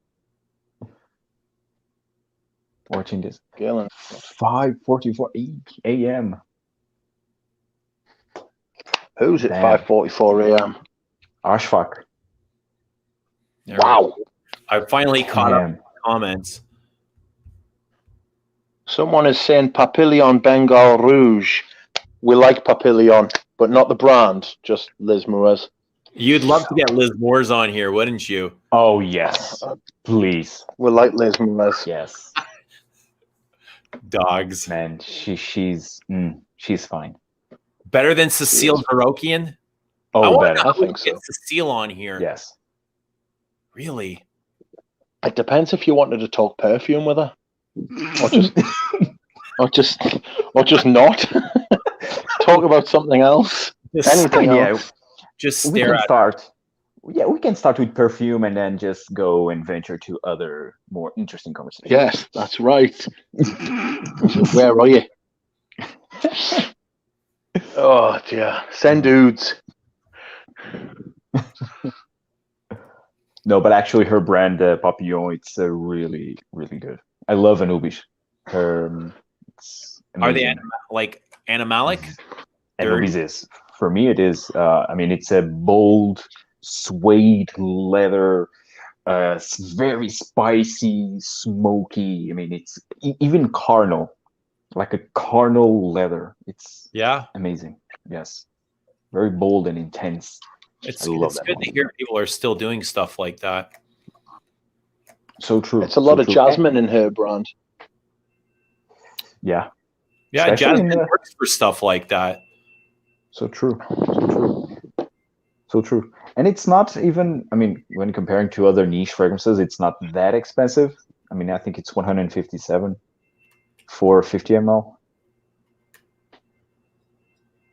Watching this. Galen. 5:44 a.m. Who's at 5:44 a.m.? Ashfaq. Wow. I finally caught up with comments. Someone is saying Papillon Bengal Rouge. We like Papillon, but not the brand, just Liz Moores. You'd love to get Liz Moores on here, wouldn't you? Oh, yes. Please. We like Liz Moores. Yes. Dogs. Man, she's fine. Better than Cecile Varokian? Oh, better. I think so. Get Cecile on here. Yes. Really? It depends if you wanted to talk perfume with her, or just not talk about something else. Anything else. Just stare at her. Yeah, we can start with perfume and then just go and venture to other more interesting conversations. Yes, that's right. So where are you? Oh dear, send dudes. No, but actually, her brand Papillon, it's really, really good. I love Anubis. Are they like animalic? Anubis is, for me, it is. It's a bold suede leather, very spicy, smoky. It's even carnal, like a carnal leather. It's amazing. Yes, very bold and intense. It's good to hear people are still doing stuff like that. So true. It's a lot of jasmine in her brand. Yeah. Yeah, jasmine works for stuff like that. So true. So true. And it's not even, when comparing to other niche fragrances, it's not that expensive. I think it's $157 for 50 ml.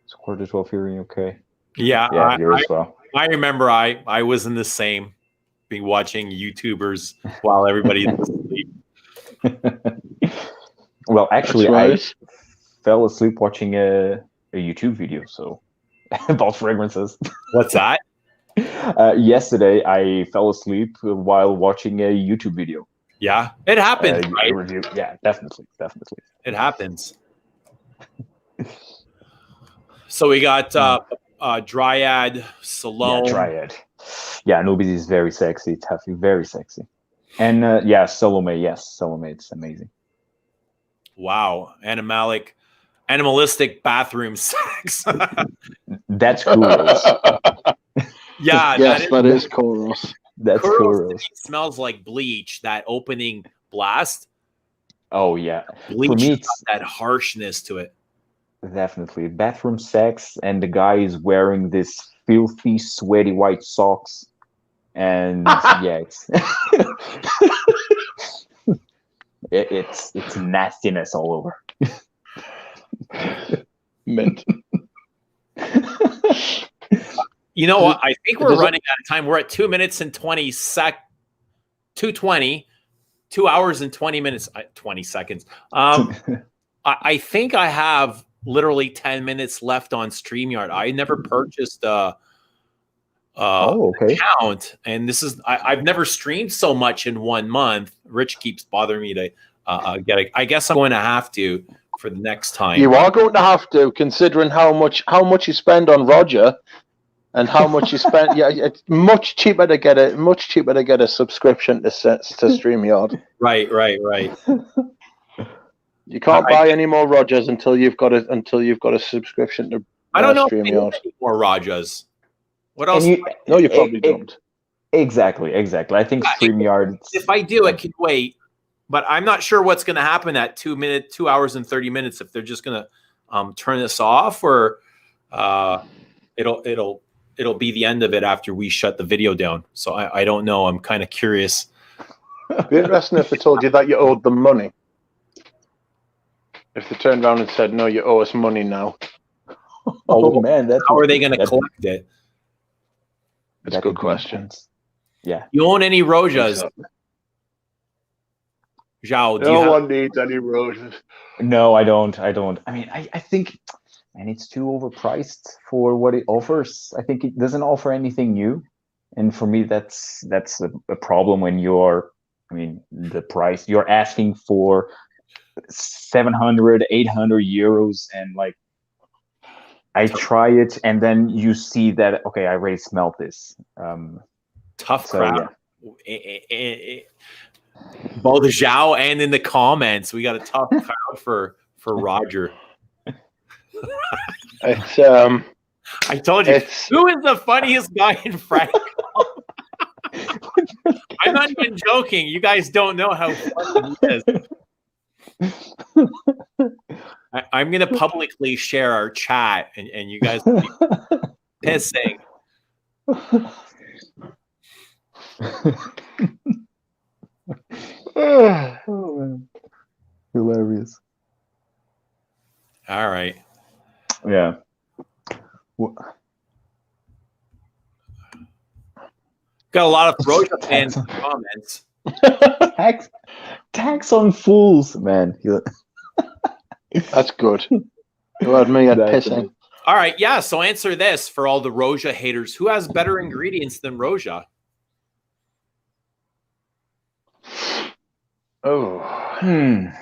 It's quarter to 12 here in UK. Yeah, here as well. I remember I was in the same, be watching YouTubers while everybody is asleep. Well, actually, I fell asleep watching a YouTube video about fragrances. What's that? Yesterday, I fell asleep while watching a YouTube video. Yeah, it happens, right? Review. Yeah, definitely. It happens. So we got Dryad, Salome. Yeah, Dryad. Yeah, Nubis is very sexy, Taffy, very sexy. And yeah, Salome, yes, Salome, it's amazing. Wow, animalistic bathroom sex. That's Kuros. Yeah, yes, that is Kuros. That's Kuros. Smells like bleach. That opening blast. Oh yeah, bleach for me, has got that harshness to it. Definitely bathroom sex, and the guy is wearing this filthy, sweaty white socks, and yeah, it's nastiness all over. Mint. You know what? I think we're running out of time. We're at 2 minutes and 20 2:20, 2 hours and 20 minutes, 20 seconds. I think I have literally 10 minutes left on StreamYard. I never purchased an account, and this is I've never streamed so much in 1 month. Rich keeps bothering me to get it. I guess I'm going to have to for the next time. You are going to have to, considering how much you spend on Roger, and how much you spend. Yeah, it's much cheaper to get a subscription to StreamYard. Right. You can't buy any more Rogers until you've got a subscription to. I don't know StreamYard. any more Rogers. What else? No, you probably don't. Exactly. I think StreamYard. If I do, it can wait. But I'm not sure what's going to happen at 2 hours and 30 minutes. If they're just going to turn this off, or it'll be the end of it after we shut the video down. So I don't know. I'm kind of curious. It'd be interesting if they told you that you owed them money. If they turned around and said, "No, you owe us money now." Oh man, how are they going to collect it? That's a good question. Yeah. You own any Rojas? Zhao, no one needs any Rojas. No, I don't. I mean, I think, and it's too overpriced for what it offers. I think it doesn't offer anything new, and for me, that's a problem when the price you're asking for 700, 800 euros, and like I try it, and then you see that okay, I already smelled this. Tough crowd. Yeah. Both Zhao and in the comments, we got a tough crowd for Roger. It's I told you, who is the funniest guy in Franco? I'm not even joking. You guys don't know how funny he is. I'm going to publicly share our chat, and you guys will be pissing. Oh, hilarious. All right. Yeah. Got a lot of Roja fans in comments. Tax on fools, man. That's good. You had me at pissing. All right, yeah. So answer this for all the Roja haters: who has better ingredients than Roja? Oh, man.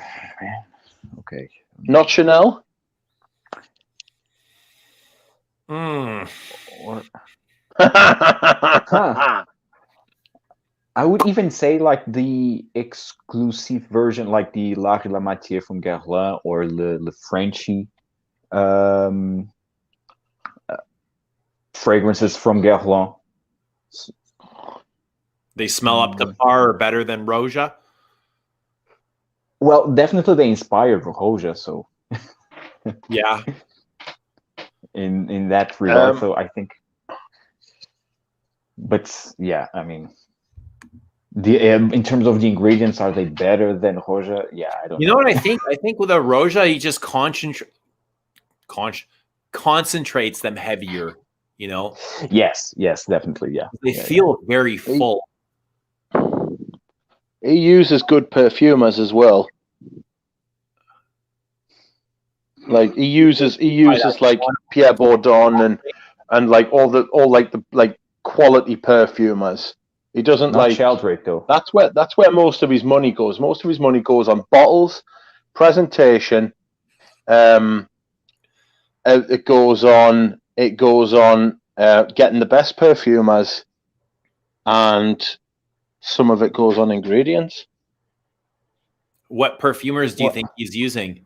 Okay. Not Chanel. I would even say like the exclusive version, like the La Matière from Guerlain or Le Frenchy fragrances from Guerlain. They smell up to par or better than Roja? Well, definitely they inspired Roja, so yeah. In that regard, so I think. But yeah, I mean, in terms of the ingredients, are they better than Roja? Yeah, I don't know. You know what I think? I think with a Roja, he just concentrates them heavier, you know? Yes, definitely, yeah. They feel very full. He uses good perfumers as well. Like he uses like Pierre Bourdon and like all the quality perfumers. He doesn't Not like Sheldrake though. That's where most of his money goes. Most of his money goes on bottles, presentation. It goes on getting the best perfumers, and some of it goes on ingredients. What perfumers do you think he's using?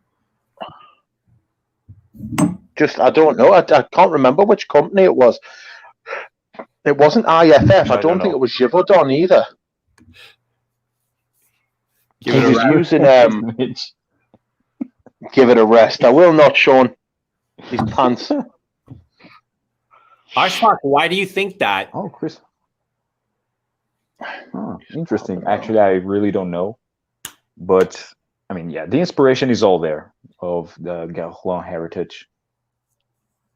I don't know. I can't remember which company it was. It wasn't IFF. I don't think it was Givaudan either. He was using give it a rest. I will not, Sean. His pants. Ashfaq, why do you think that? Oh, Chris. Oh, interesting. Actually, I really don't know. But, I mean, yeah, the inspiration is all there of the Guerlain heritage.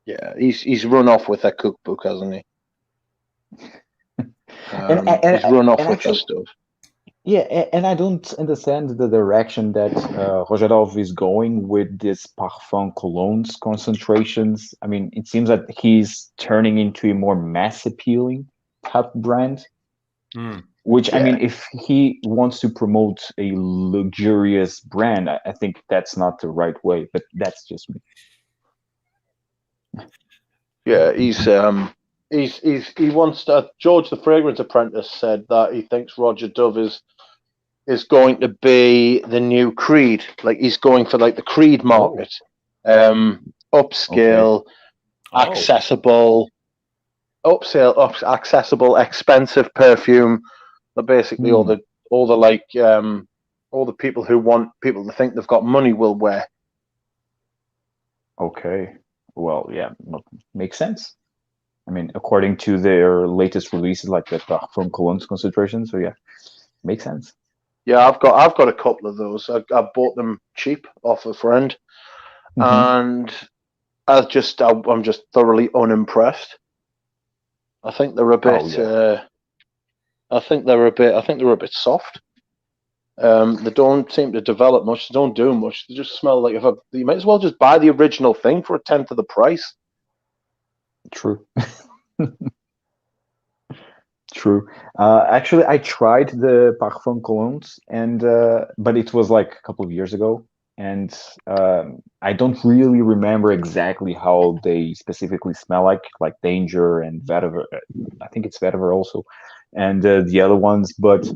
Yeah, he's run off with that cookbook, hasn't he? He's run off with just stuff. Yeah, and I don't understand the direction that Rogerov is going with this Parfum Colognes concentrations. I mean, it seems that he's turning into a more mass appealing type brand. Which, I mean, if he wants to promote a luxurious brand, I think that's not the right way. But that's just me. Yeah, he wants to. George, the Fragrance Apprentice, said that he thinks Roger Dove is going to be the new Creed. Like, he's going for like the Creed market, upscale, accessible, expensive perfume. But basically, all the people who want people to think they've got money will wear. Okay, well, yeah, makes sense. I mean, according to their latest releases, like the Parfum Colognes concentration. So yeah, makes sense. Yeah, I've got a couple of those. I bought them cheap off a friend, and I'm just thoroughly unimpressed. I think they're a bit. I think they're a bit soft. They don't seem to develop much. They don't do much. They just smell like you might as well just buy the original thing for 1/10 of the price. True. True. Actually, I tried the Parfum Colognes, and but it was like a couple of years ago, and I don't really remember exactly how they specifically smell like Danger and Vetiver. I think it's Vetiver also, and the other ones. But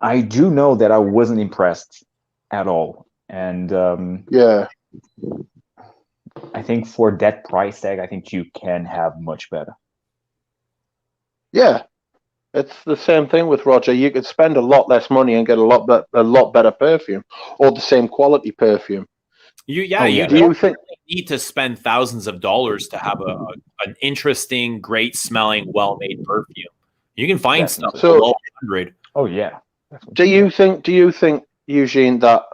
I do know that I wasn't impressed at all, and I think for that price tag, I think you can have much better. Yeah, it's the same thing with Roger. You could spend a lot less money and get a lot better perfume, or the same quality perfume. You don't need to spend thousands of dollars to have an interesting, great smelling, well-made perfume. You can find stuff below 100. Oh yeah. Do you think, Eugene, that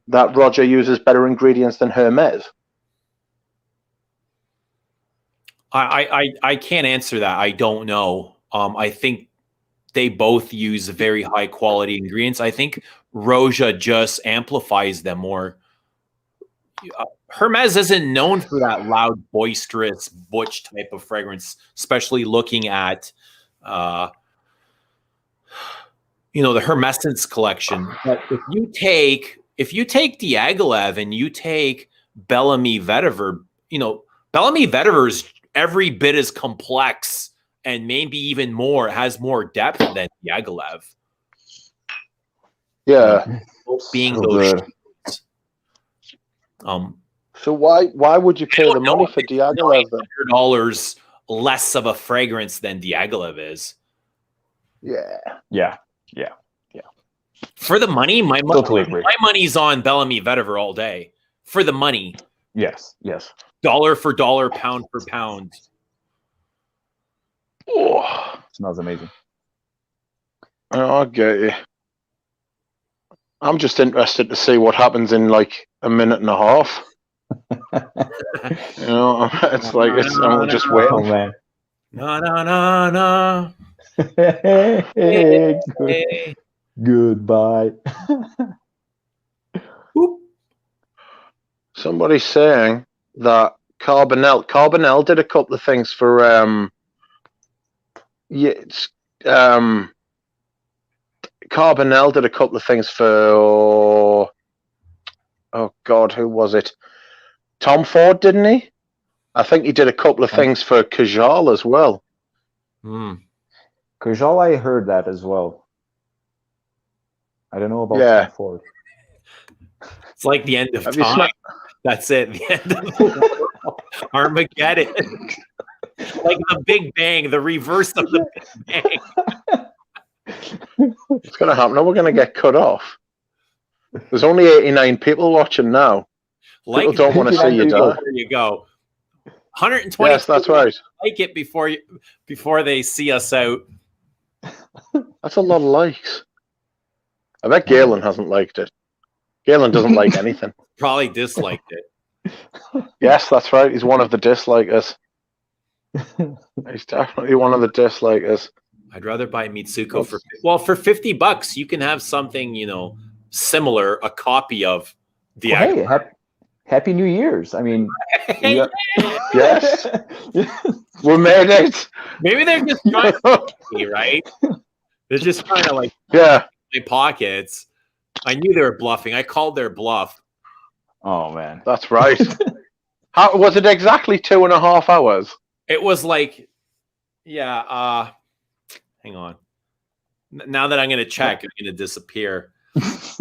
Roger uses better ingredients than Hermes? I can't answer that. I don't know. I think they both use very high quality ingredients. I think Roja just amplifies them more. Hermes isn't known for that loud, boisterous, butch type of fragrance, especially looking at the Hermescence collection. But if you take Diaghilev and you take Bellamy Vetiver, Bellamy Vetiver is every bit as complex and maybe even more, has more depth than Diaghilev. Yeah. Being so those shades. So why would you pay the money for Diaghilev then? $100 less of a fragrance than Diaghilev is. Yeah. For the money, my money's on Bellamy Vetiver all day. For the money. Yes. Dollar for dollar, pound for pound. Oh, smells amazing. I get you. I'm just interested to see what happens in like a minute and a half. It's like I'm just waiting. Oh man. No. Hey. Goodbye. Somebody's saying that Carbonell did a couple of things for Yeah, it's, Carbonell did a couple of things for. Oh God, who was it? Tom Ford, didn't he? I think he did a couple of things for Kajal as well. Kajal, I heard that as well. I don't know about Tom Ford. It's like the end of time. That's it. The end of the world. Armageddon. Like the Big Bang, the reverse of the Big Bang. It's going to happen. Now we're going to get cut off. There's only 89 people watching now. People don't want to see you die. There you go. 120. Yes, that's right. Like it before they see us out. That's a lot of likes. I bet Galen hasn't liked it. Galen doesn't like anything. Probably disliked it. Yes, that's right. He's one of the dislikers. He's definitely one of the dislikers. I'd rather buy Mitsuko for $50. You can have something, similar, a copy of the. Hey, happy New Year's! I mean, yes, we made it. Maybe they're just trying to me, right? They're just trying to my pockets. I knew they were bluffing. I called their bluff. Oh man, that's right. How was it exactly 2.5 hours? It was like, hang on. Now that I'm going to check, it's going to disappear. That's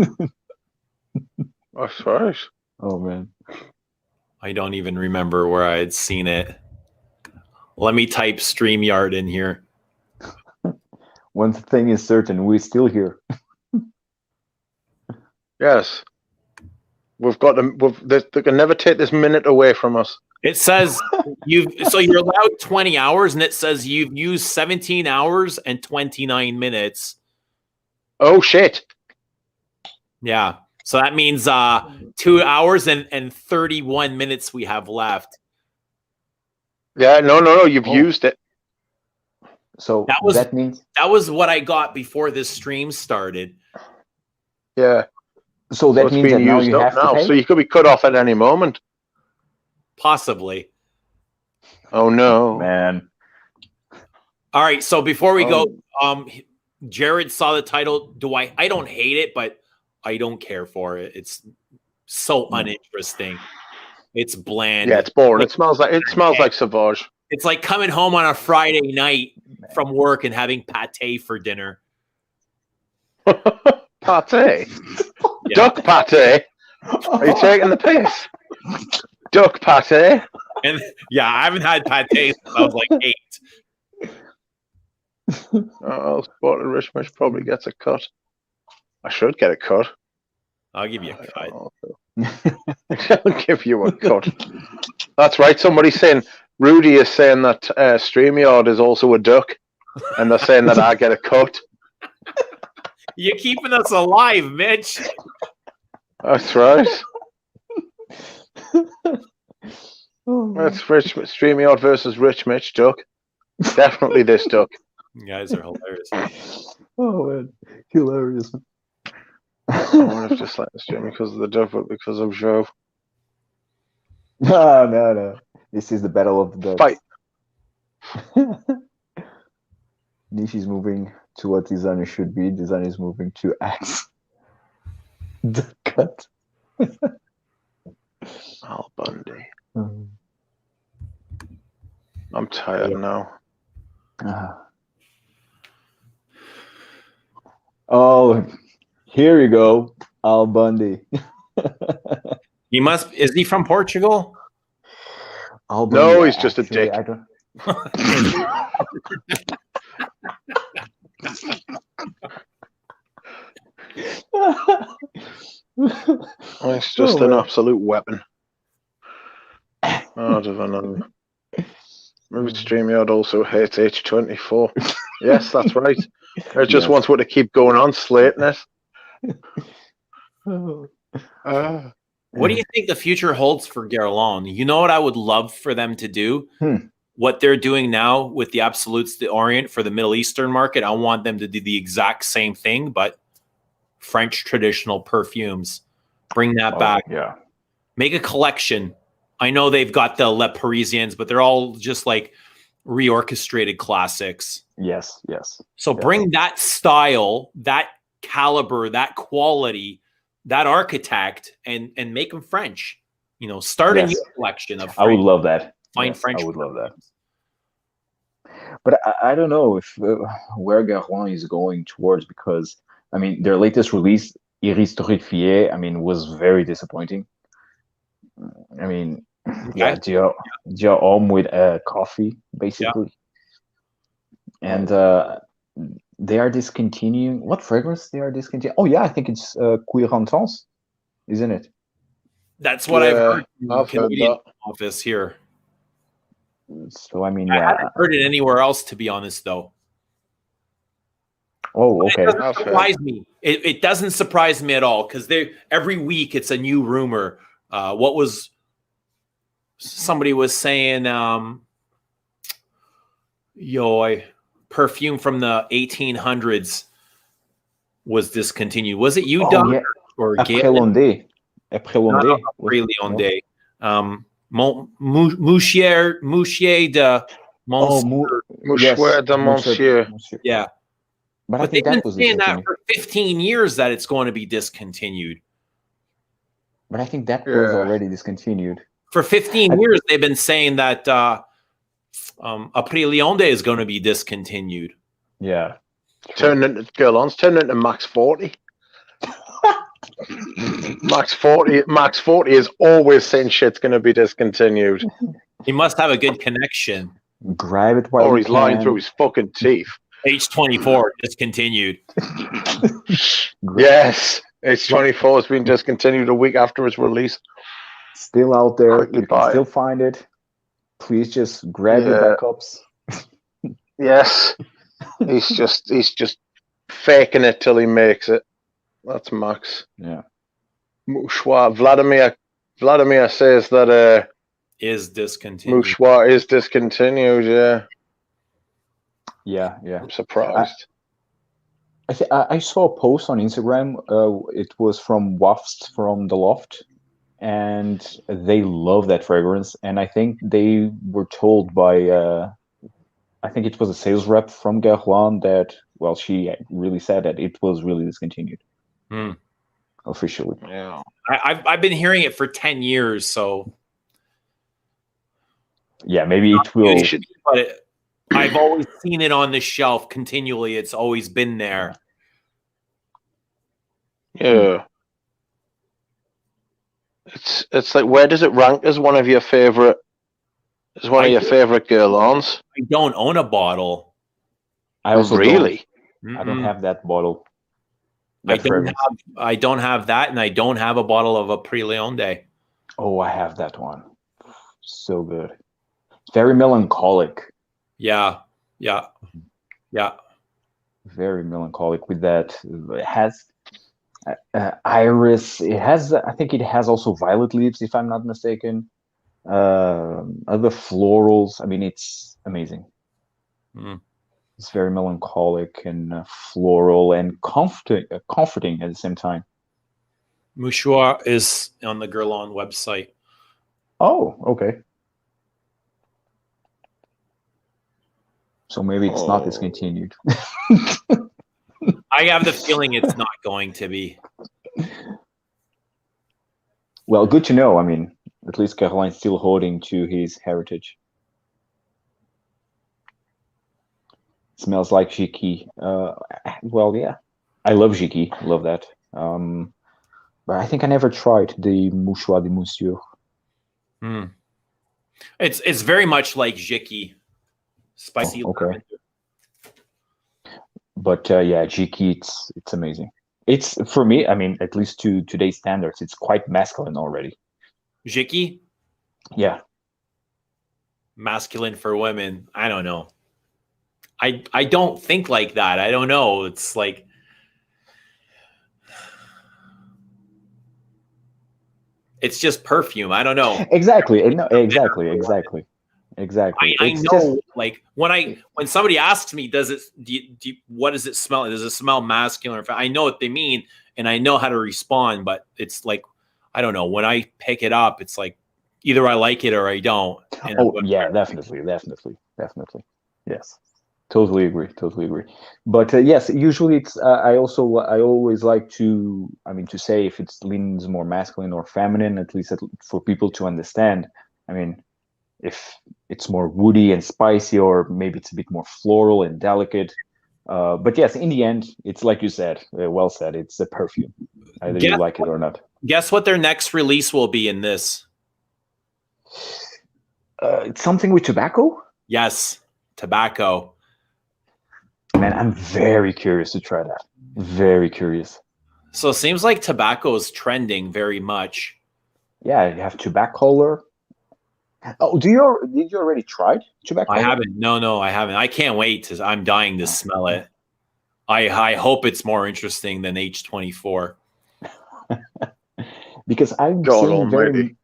right. Oh man, I don't even remember where I had seen it. Let me type StreamYard in here. One thing is certain, we're still here. Yes. We've got to. They can never take this minute away from us. It says you're allowed 20 hours, and it says you've used 17 hours and 29 minutes. Oh shit! Yeah, so that means 2 hours and 31 minutes we have left. Yeah, no, you've used it. So that means that was what I got before this stream started. Yeah. So that means that now you have to pay? So you could be cut off at any moment. Possibly. Oh no, man. All right, so before we go, Jared saw the title. I don't hate it, but I don't care for it. It's so uninteresting. It's bland. Yeah, it's boring. It smells like Sauvage. It's like coming home on a Friday night from work and having pate for dinner. Pate? Yeah. Duck pate? Are you taking the piss? Duck pate? And yeah, I haven't had pate since I was like 8. Oh, Sport and Rich Mitch probably gets a cut. I should get a cut. I'll give you a cut. I'll give you a cut. That's right. Somebody's saying, Rudy is saying that StreamYard is also a duck, and they're saying that I get a cut. You're keeping us alive, Mitch. That's right. That's StreamYard versus Rich Mitch duck. Definitely this duck. You guys are hilarious. Oh man, hilarious. I would have just let the stream because of the duck, but because of Joe. No. This is the battle of the ducks. Fight. Nish is moving to what designer should be. Designer is moving to X. The cut. Al Bundy. I'm tired now. Oh, here you go, Al Bundy. Is he from Portugal? Al Bundy, no, he's just a dick. I don't... It's just an absolute weapon. Oh, I don't know. Maybe StreamYard also hates H24. Yes, that's right. It just wants what to keep going on, slating it. What do you think the future holds for Guerlain? You know what I would love for them to do? What they're doing now with the Absolutes de Orient for the Middle Eastern market, I want them to do the exact same thing, but French traditional perfumes. Bring that back. Yeah. Make a collection. I know they've got the Le Parisiens, but they're all just like reorchestrated classics. Yes, yes. So bring that style, that caliber, that quality, that architect, and make them French. You know, start a new collection of French. I would love that. Fine French. I would love that. But I don't know if where Guerlain is going towards, because I mean their latest release, Iris Torrifier, I mean, was very disappointing. I mean, Dior Homme with coffee, basically. And they are discontinuing. What fragrance they are discontinuing? Oh yeah, I think it's Cuirantance, isn't it? That's what I've heard in the Canadian office here. So I mean, I haven't heard it anywhere else, to be honest, though. Oh, okay. It doesn't surprise me. It doesn't surprise me at all, because every week it's a new rumor. What was somebody was saying? Perfume from the 1800s was discontinued. Was it you, Doc, or Après Londé? Mouchier de Mouchier de Monsieur. Yeah. But I think they've that been was saying that for 15 years that it's going to be discontinued. But I think that was already discontinued. For 15 years, they've been saying that Après Leonde is going to be discontinued. Yeah. Turned into Max 40. Max 40 is always saying shit's going to be discontinued. He must have a good connection. Grab it while or he's lying through his fucking teeth. H24 discontinued. Yes, H24 has been discontinued a week after its release. Still out there. You can still find it. Please just grab your backups. Yes. He's just faking it till he makes it. That's Max. Yeah. Mouchoir. Vladimir says that is discontinued. Mouchoir is discontinued, yeah. Yeah. I'm surprised. I saw a post on Instagram. It was from Wafts from the Loft, and they love that fragrance. And I think they were told by, I think it was a sales rep from Guerlain that, well, she really said that it was really discontinued. Officially. Yeah. I've been hearing it for 10 years, so. Yeah, maybe it will. But I've always seen it on the shelf continually. It's always been there. Yeah. It's like, where does it rank as one of your favorite? Is one of your favorite Guerlains? I don't own a bottle. I also really. I don't have that bottle. I don't have that, and I don't have a bottle of Après Leonde. Oh, I have that one. So good. Very melancholic. Yeah. Very melancholic with that. It has iris. It has, I think it has also violet leaves, if I'm not mistaken. Other florals. I mean, it's amazing. It's very melancholic and floral and comforting at the same time. Mouchoir is on the Guerlain website. Oh, okay. So maybe it's not discontinued. I have the feeling it's not going to be. Well, good to know. I mean, at least Guerlain is still holding to his heritage. Smells like Jiki. Well, yeah. I love Jiki. Love that. But I think I never tried the Mouchoir de Monsieur. It's very much like Jiki. Spicy. Okay. But yeah, Jiki, it's amazing. It's, for me, I mean, at least to today's standards, it's quite masculine already. Jiki? Yeah. Masculine for women. I don't know. I don't think like that. I don't know. It's like, it's just perfume. I don't know. Exactly. Exactly. I know, like when somebody asks me, what does it smell? Does it smell masculine? I know what they mean, and I know how to respond. But it's like, I don't know. When I pick it up, it's like either I like it or I don't. Oh yeah, definitely. definitely. Yes, totally agree. Totally agree. But yes, usually it's. I always like to. I mean, to say if it leans more masculine or feminine, at least for people to understand. I mean, if it's more woody and spicy, or maybe it's a bit more floral and delicate. But yes, in the end, it's like you said. Well said. It's a perfume, either you like it or not. Guess what their next release will be in this? It's something with tobacco. Yes, tobacco. Man, I'm very curious to try that. Very curious. So it seems like tobacco is trending very much. Yeah, you have tobacco color. Oh, did you already try tobacco? I haven't. No, I haven't. I can't wait. I'm dying to smell it. I hope it's more interesting than H24. Because I'm seeing very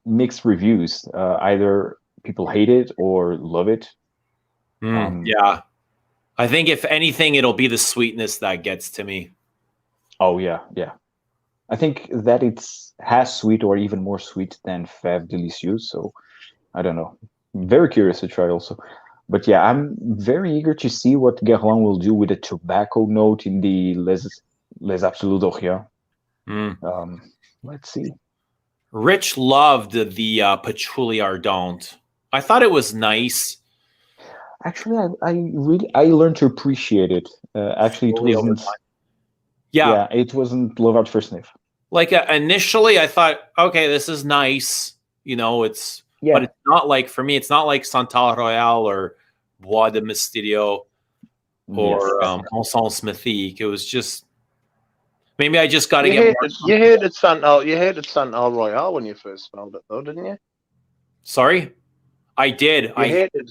mixed reviews. Either people hate it or love it. Yeah. I think if anything, it'll be the sweetness that gets to me. Oh, yeah. I think that it's has sweet or even more sweet than Fève Délicieuse. So I don't know. I'm very curious to try it also. But yeah, I'm very eager to see what Guerlain will do with a tobacco note in the Les Absolus d'Orient. Let's see. Rich loved the Patchouli Ardente. I thought it was nice. Actually, I learned to appreciate it. Actually, it wasn't. Yeah, it wasn't love at first sniff. Like initially, I thought, okay, this is nice. But it's not like, for me, it's not like Santal Royal or Bois de Mysterio or Encens Mythique. It was just, maybe I just got to get more. You hated Santal Royal when you first smelled it, though, didn't you? Sorry, I did. You hated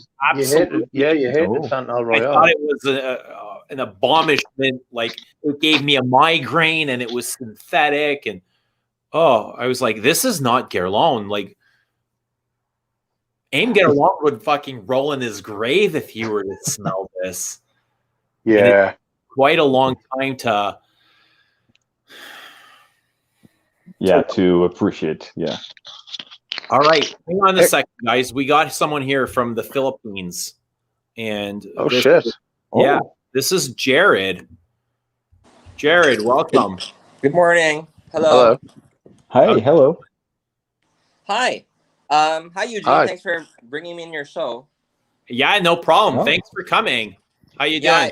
Santal Royal. I thought it was an abomination. Like, it gave me a migraine, and it was synthetic, and I was like, this is not Guerlain. Like, Aim Guerlain would fucking roll in his grave if he were to smell this. Yeah, quite a long time to. Yeah, to appreciate. Yeah. All right, hang on a second, guys. We got someone here from the Philippines, and this is Jared. Jared, welcome. Good morning. Hello. Hi. Hello. Hi. Hi, Eugene. Hi. Thanks for bringing me in your show. Yeah, no problem. Thanks for coming. How you doing?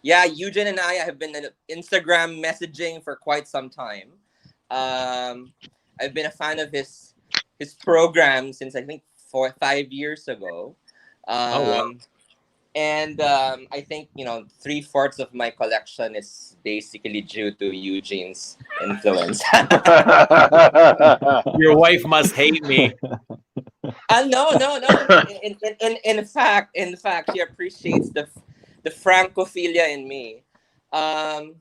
Eugene and I have been Instagram messaging for quite some time. I've been a fan of his program since I think 4 or 5 years ago. Wow. And I think 3/4 of my collection is basically due to Eugene's influence. Your wife must hate me. No. In fact, she appreciates the Francophilia in me. But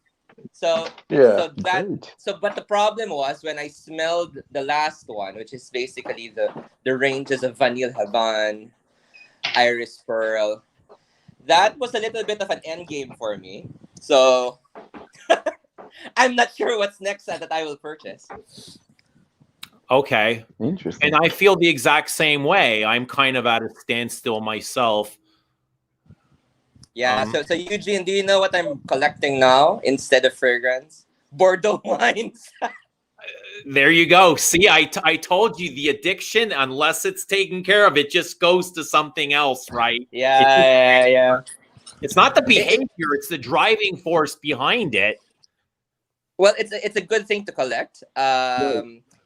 the problem was when I smelled the last one, which is basically the ranges of Vanille Havane, Iris Pearl. That was a little bit of an end game for me. So I'm not sure what's next that I will purchase. Okay. Interesting. And I feel the exact same way. I'm kind of at a standstill myself. Yeah. So Eugene, do you know what I'm collecting now instead of fragrance? Bordeaux wines. There you go. See, I told you the addiction, unless it's taken care of, it just goes to something else, right? Yeah. It's not the behavior; it's the driving force behind it. Well, it's a good thing to collect.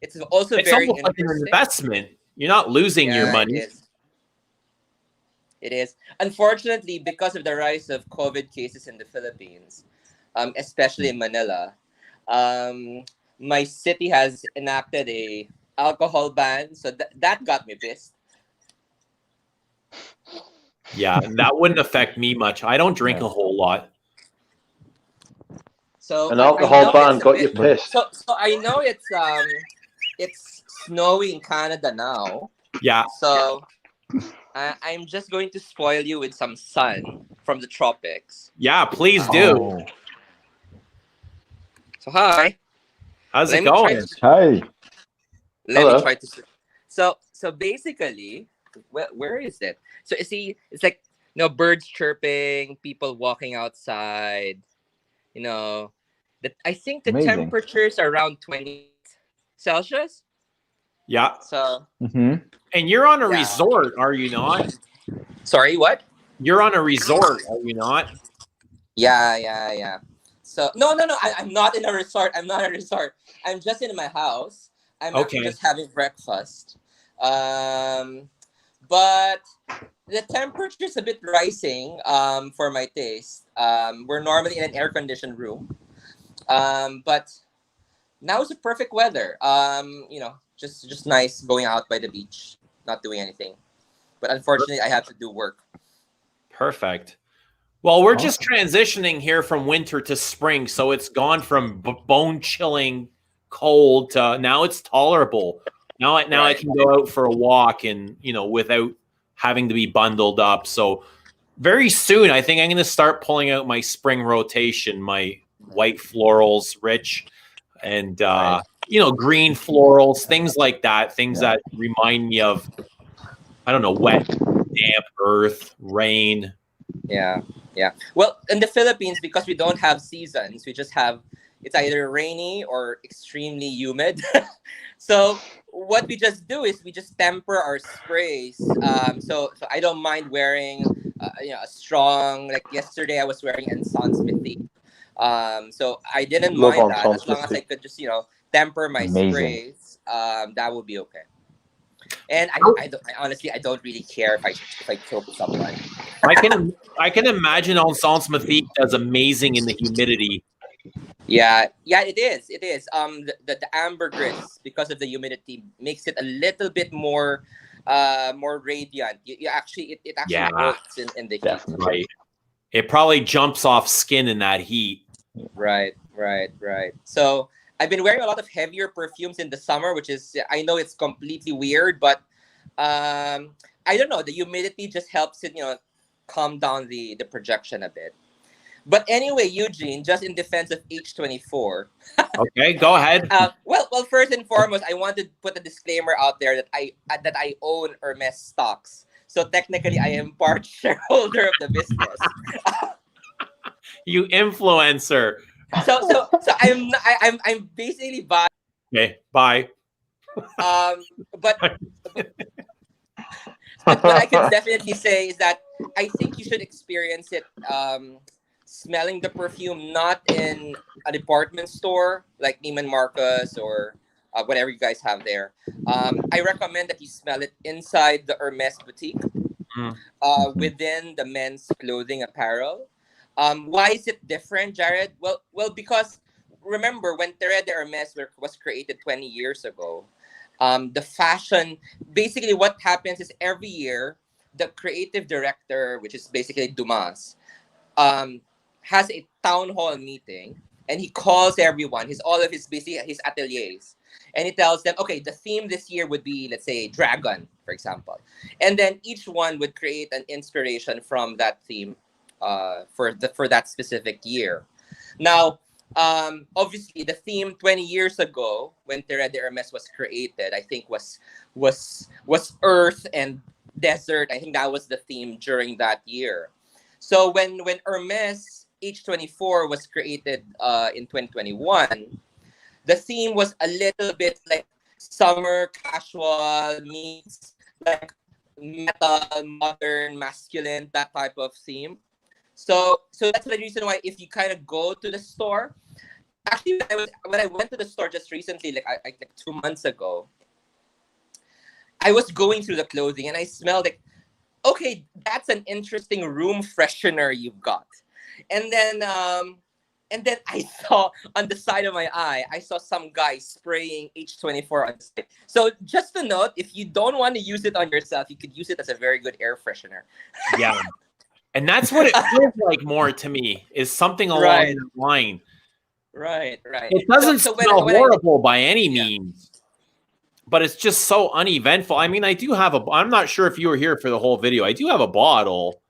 It's also it's very almost like an investment. You're not losing your money. It is. Unfortunately, because of the rise of COVID cases in the Philippines, especially in Manila, my city has enacted a alcohol ban, so that got me pissed. Yeah, that wouldn't affect me much. I don't drink a whole lot. So an alcohol ban got you pissed. So I know it's snowy in Canada now. Yeah. So I'm just going to spoil you with some sun from the tropics. Yeah, please do. Oh. So hi. How's it going? Hi. Let me try to. So basically, where is it? So you see, it's like, birds chirping, people walking outside. That I think the Amazing. temperatures are around 20 Celsius. Yeah. So. Mm-hmm. And you're on a resort, are you not? Sorry, what? You're on a resort, are you not? Yeah. So no. I'm not in a resort. I'm not in a resort. I'm just in my house. I'm actually just having breakfast. But the temperature is a bit rising. For my taste. We're normally in an air-conditioned room. But now is the perfect weather. Just nice going out by the beach, not doing anything. But unfortunately, I have to do work. Perfect. Well, we're just transitioning here from winter to spring, so it's gone from bone-chilling cold to now it's tolerable. Now I can go out for a walk and without having to be bundled up. So very soon, I think I'm going to start pulling out my spring rotation, my white florals, Rich, and green florals, things like that. Things that remind me of, I don't know, wet, damp earth, rain. Yeah. Well, in the Philippines, because we don't have seasons, we just have, it's either rainy or extremely humid. So what we just do is we just temper our sprays. So I don't mind wearing, a strong, like yesterday I was wearing Ensan Smithy. So I didn't mind that as long as I could just, temper my sprays. That would be okay. And I honestly, I don't really care if I choke someone. I can imagine Ensemble Smithy does amazing in the humidity. Yeah, it is. It is. The ambergris, because of the humidity, makes it a little bit more radiant. You actually, it actually works in the heat. Right. It probably jumps off skin in that heat. Right. So I've been wearing a lot of heavier perfumes in the summer, which is, I know it's completely weird, but I don't know. The humidity just helps it, calm down the projection a bit. But anyway, Eugene, just in defense of H24. Okay, go ahead. Well, first and foremost, I want to put a disclaimer out there that I own Hermes stocks. So technically, I am part shareholder of the business. You influencer. So I'm basically buying. Okay, bye. But what I can definitely say is that I think you should experience it. Smelling the perfume not in a department store like Neiman Marcus or whatever you guys have there. I recommend that you smell it inside the Hermes boutique, within the men's clothing apparel. Why is it different, Jared? Well, because remember when Terre de Hermes was created 20 years ago, the fashion, basically what happens is every year, the creative director, which is basically Dumas, has a town hall meeting and he calls everyone, all of his ateliers, and he tells them, okay, the theme this year would be, let's say, dragon, for example. And then each one would create an inspiration from that theme for that specific year. Now, obviously, the theme 20 years ago, when Terre de Hermes was created, I think was Earth and Desert. I think that was the theme during that year. So when Hermes H24 was created in 2021, the theme was a little bit like summer casual meets like metal, modern, masculine, that type of theme. So that's the reason why if you kind of go to the store, actually when I went to the store just recently, like 2 months ago, I was going through the clothing and I smelled like, okay, that's an interesting room freshener you've got. And then I saw on the side of my eye, I saw some guy spraying H24 on the side. So just a note, if you don't want to use it on yourself, you could use it as a very good air freshener. Yeah. And that's what it feels like more to me, is something along that line. Right. It doesn't smell horrible by any means, but it's just so uneventful. I mean, I do have I'm not sure if you were here for the whole video. I do have a bottle,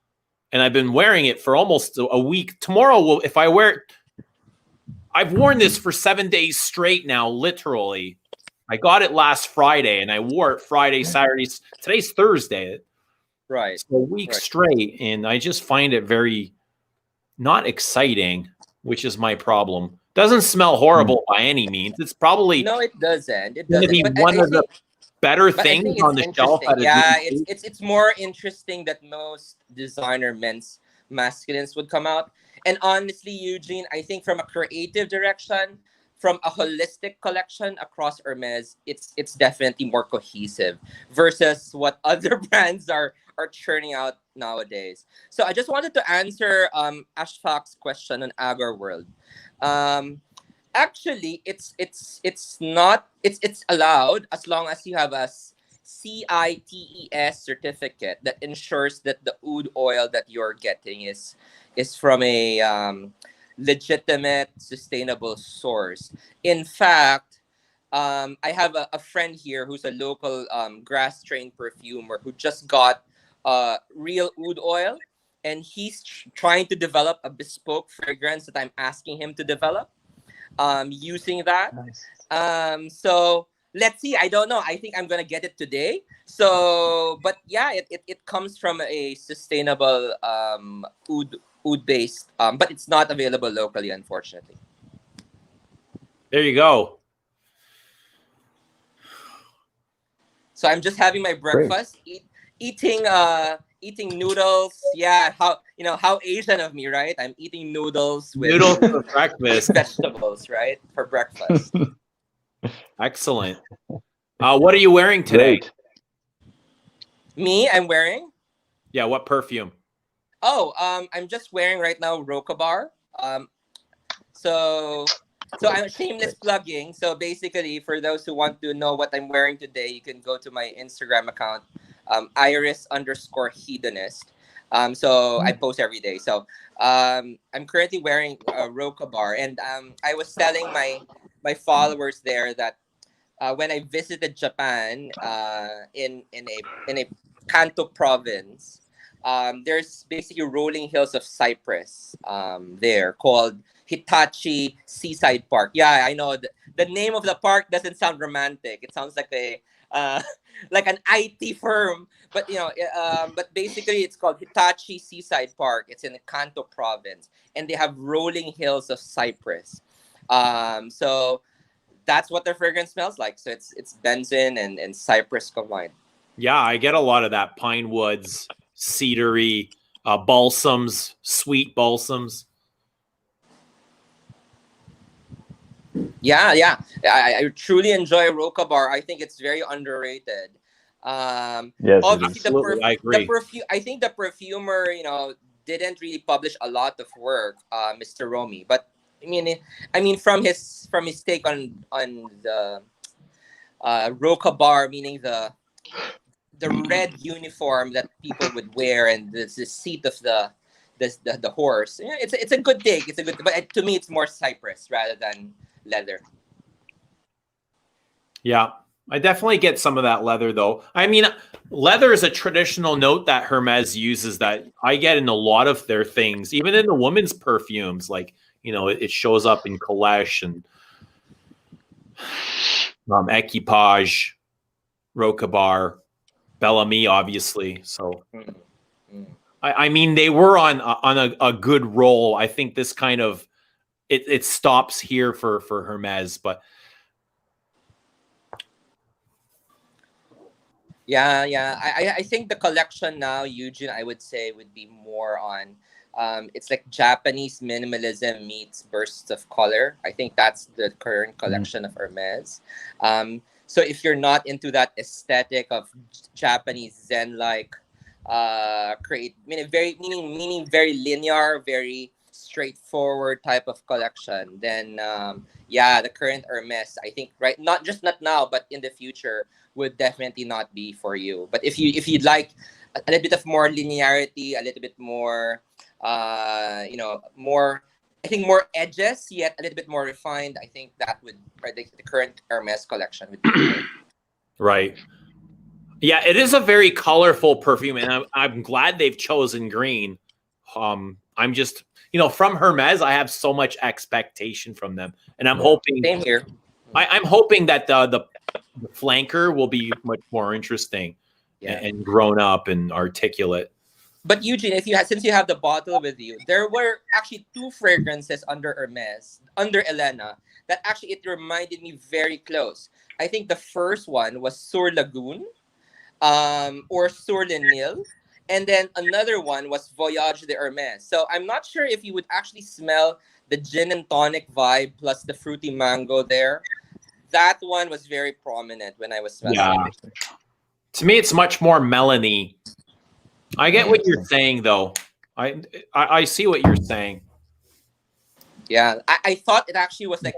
and I've been wearing it for almost a week. Tomorrow, if I wear it, I've worn this for 7 days straight now, literally. I got it last Friday, and I wore it Friday, Saturday. Today's Thursday. Right. So a week straight, and I just find it very not exciting, which is my problem. Doesn't smell horrible by any means. It's probably no, it doesn't. It going to doesn't. be But one I of the think, better but I things think on it's the shelf. interesting. At a Yeah, Dream it's more interesting that most designer men's masculines would come out. And honestly, Eugene, I think from a creative direction, from a holistic collection across Hermes, it's definitely more cohesive versus what other brands are churning out nowadays. So I just wanted to answer Ashfaq's question on Agar World. Um, Actually, it's not it's allowed as long as you have a CITES certificate that ensures that the oud oil that you're getting is from a legitimate, sustainable source. In fact, I have a friend here who's a local grass trained perfumer who just got real oud oil, and he's trying to develop a bespoke fragrance that I'm asking him to develop using that. Nice. So let's see. I don't know. I think I'm gonna get it today. So, but yeah, it comes from a sustainable oud based, but it's not available locally, unfortunately. There you go. So I'm just having my breakfast, eating noodles. Yeah, how Asian of me, right? I'm eating noodles with Noodles for breakfast. vegetables, right, for breakfast. Excellent. What are you wearing today? Great. Me, I'm wearing. Yeah, what perfume? Oh, I'm just wearing right now Rokabar. So I'm shameless plugging. So basically, for those who want to know what I'm wearing today, you can go to my Instagram account, iris_hedonist. So I post every day. So I'm currently wearing Rokabar, and I was telling my followers there that when I visited Japan in a Kanto province, there's basically rolling hills of cypress there called Hitachi Seaside Park. Yeah, I know the name of the park doesn't sound romantic. It sounds like a like an IT firm, but but basically it's called Hitachi Seaside Park. It's in the Kanto province, and they have rolling hills of cypress. So that's what their fragrance smells like. So it's benzene and cypress combined. Yeah, I get a lot of that pine woods, cedary, balsams, sweet balsams. Yeah. I truly enjoy Rokabar. I think it's very underrated. Yes, Obviously absolutely, I agree. the perfume. I think the perfumer, didn't really publish a lot of work, Mr. Romy. But I mean, from his take on the Rokabar, meaning the red uniform that people would wear and the seat of the horse. Yeah, it's a good take. It's a good, but to me, it's more cypress rather than leather. Yeah, I definitely get some of that leather, though. I mean, leather is a traditional note that Hermes uses that I get in a lot of their things, even in the women's perfumes. Like, it shows up in Kalesh and Equipage, Rokabar, Bellamy, obviously. So, I mean, they were on a good roll. I think this kind of it stops here for Hermes, but yeah. I think the collection now, Eugene, I would say would be more on. It's like Japanese minimalism meets bursts of color. I think that's the current collection of Hermes. So if you're not into that aesthetic of Japanese Zen-like, meaning very linear, very straightforward type of collection, then the current Hermes, I think, right, not now, but in the future, would definitely not be for you. But if you'd like a little bit of more linearity, a little bit more, more, I think more edges, yet a little bit more refined, I think that would, right, the current Hermes collection would be right. Yeah, it is a very colorful perfume, and I'm glad they've chosen green. I'm just, from Hermes, I have so much expectation from them, and I'm hoping. Same here. I'm hoping that the the flanker will be much more interesting Yeah. and grown up and articulate. But Eugene, since you have the bottle with you, there were actually 2 fragrances under Hermes, under Elena, that actually it reminded me very close. I think the first one was Sur Lagoon, or Sur Le Nil, and then another one was Voyage de Hermes. So I'm not sure if you would actually smell the gin and tonic vibe plus the fruity mango there. That one was very prominent when I was smelling it. To me, it's much more melony. I get what you're saying, though. I see what you're saying. Yeah, I thought it actually was like,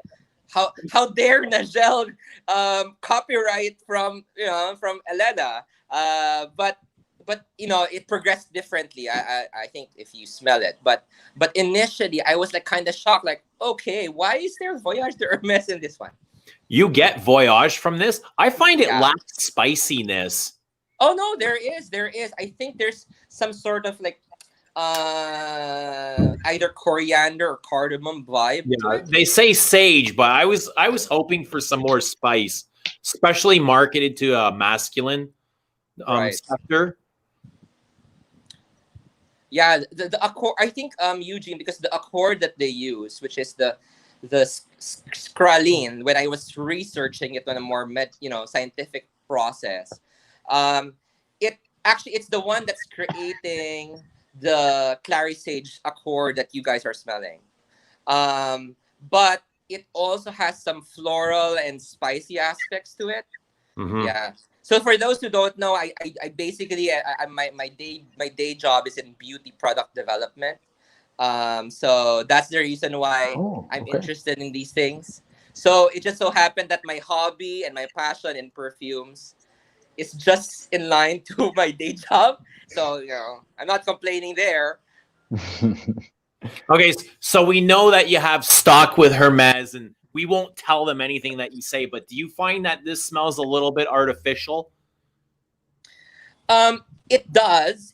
how dare Nigel copyright from Elena, but it progressed differently. I think if you smell it, but initially I was like kind of shocked, like, okay, why is there Voyage de Hermes in this one? You get Voyage from this? I find it lacks spiciness. Oh no, there is. I think there's some sort of like either coriander or cardamom vibe. Yeah, they say sage, but I was hoping for some more spice, especially marketed to a masculine sector. Yeah, the accord. I think Eugene, because the accord that they use, which is the squalene, when I was researching it on a more scientific process, it's the one that's creating the clary sage accord that you guys are smelling, but it also has some floral and spicy aspects to it. Yeah. So for those who don't know, I basically my day job is in beauty product development. So that's the reason why I'm interested in these things. So it just so happened that my hobby and my passion in perfumes is just in line to my day job. So, I'm not complaining there. Okay, so we know that you have stock with Hermes, and we won't tell them anything that you say, but do you find that this smells a little bit artificial? It does.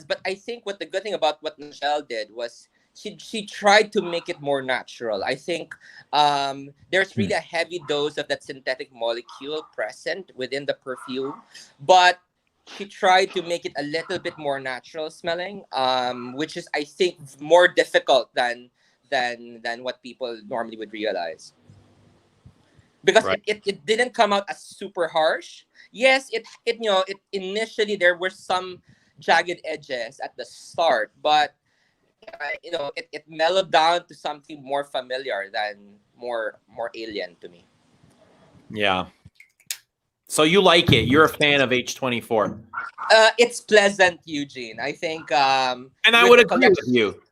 But I think the good thing about what Michelle did was she tried to make it more natural. I think there's really a heavy dose of that synthetic molecule present within the perfume, but she tried to make it a little bit more natural smelling, which is, I think, more difficult than what people normally would realize. Because it didn't come out as super harsh. Yes, it initially there were some jagged edges at the start, but it mellowed down to something more familiar than more alien to me. Yeah. So you like it? You're a fan of H24? It's pleasant, Eugene. I think. And I would agree with you.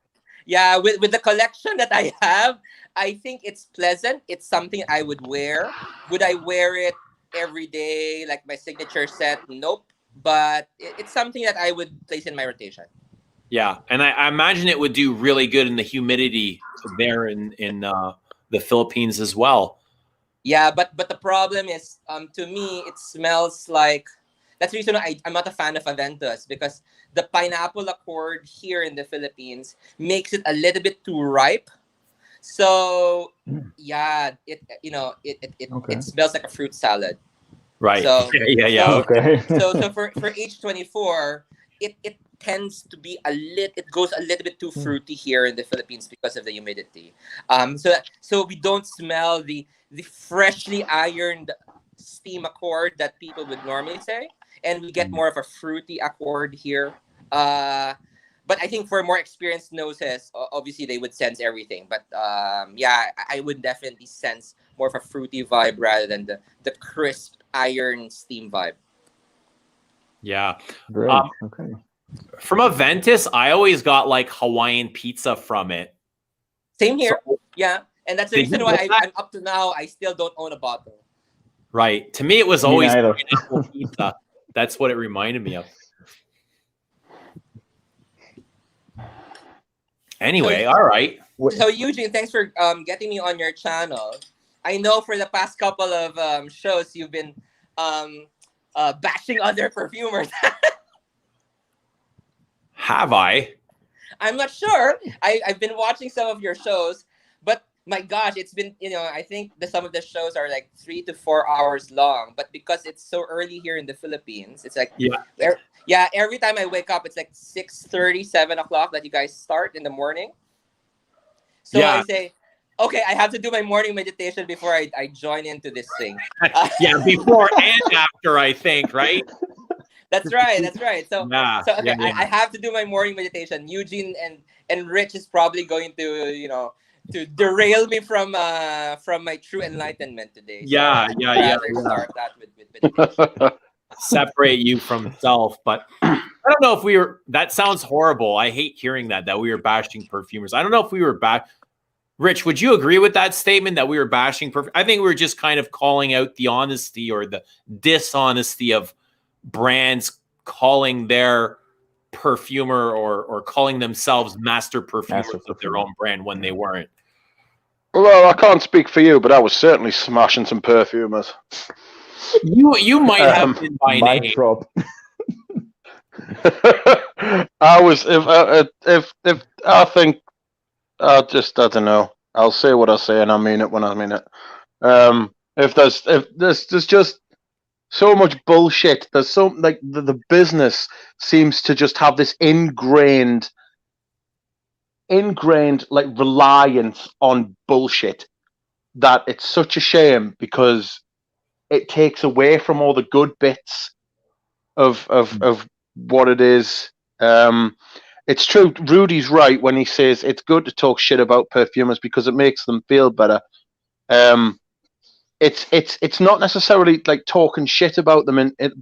Yeah, with the collection that I have, I think it's pleasant. It's something I would wear. Would I wear it every day, like my signature set? Nope. But it's something that I would place in my rotation. Yeah, and I imagine it would do really good in the humidity there in the Philippines as well. Yeah, but the problem is, to me, it smells like. That's the reason why I'm not a fan of Aventus, because the pineapple accord here in the Philippines makes it a little bit too ripe. So yeah, it smells like a fruit salad. Right. So yeah. Okay. So for H24, it tends to be it goes a little bit too fruity here in the Philippines because of the humidity. So we don't smell the freshly ironed steam accord that people would normally say, and we get more of a fruity accord here. But I think for more experienced noses, obviously they would sense everything. But I would definitely sense more of a fruity vibe rather than the crisp iron steam vibe. Yeah. Great. Okay. From Aventus, I always got like Hawaiian pizza from it. Same here. Yeah. And that's the reason why I'm up to now, I still don't own a bottle. Right. To me, it was always pineapple pizza. That's what it reminded me of. Anyway, all right. So Eugene, thanks for getting me on your channel. I know for the past couple of shows you've been bashing other perfumers. Have I? I'm not sure. I've been watching some of your shows, but my gosh, it's been, I think some of the shows are like 3 to 4 hours long, but because it's so early here in the Philippines, it's like, every time I wake up, it's like 6:30, 7 o'clock that you guys start in the morning. So I say, okay, I have to do my morning meditation before I join into this thing. Before and after, I think, right? That's right. So, I have to do my morning meditation. Eugene and Rich is probably going to, to derail me from my true enlightenment today. So I'd rather start that with meditation. Separate you from self. But I don't know if that sounds horrible. I hate hearing that we were bashing perfumers. I don't know if we were Rich, would you agree with that statement that we were bashing I think we were just kind of calling out the honesty or the dishonesty of brands calling their perfumer or calling themselves master perfumers of their own brand when they weren't. Well, I can't speak for you, but I was certainly smashing some perfumers. You might have been by name. Drop. I was if I think I don't know. I'll say what I say and I mean it when I mean it. If there's just so much bullshit. There's so like the business seems to just have this ingrained like reliance on bullshit that it's such a shame because it takes away from all the good bits of what it is. It's true. Rudy's right when he says it's good to talk shit about perfumers because it makes them feel better. It's not necessarily like talking shit about them. If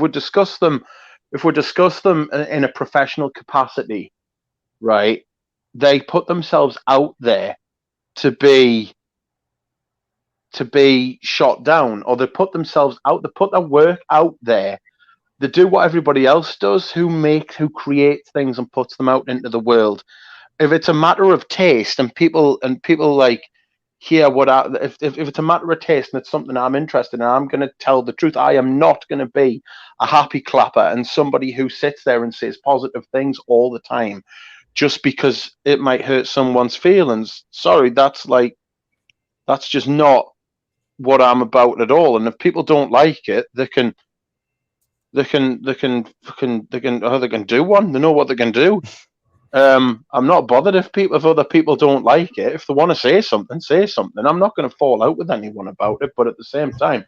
we discuss them in a professional capacity, right? They put themselves out there to be shot down, or they put their work out there. They do what everybody else does, who creates things and puts them out into the world. If it's a matter of taste and people like hear if it's a matter of taste and it's something I'm interested in, I'm going to tell the truth. I am not going to be a happy clapper and somebody who sits there and says positive things all the time just because it might hurt someone's feelings. Sorry, that's just not what I'm about at all. And if people don't like it, they can do one. They know what they can do. I'm not bothered if other people don't like it. If they want to say something, say something. I'm not going to fall out with anyone about it. But at the same time,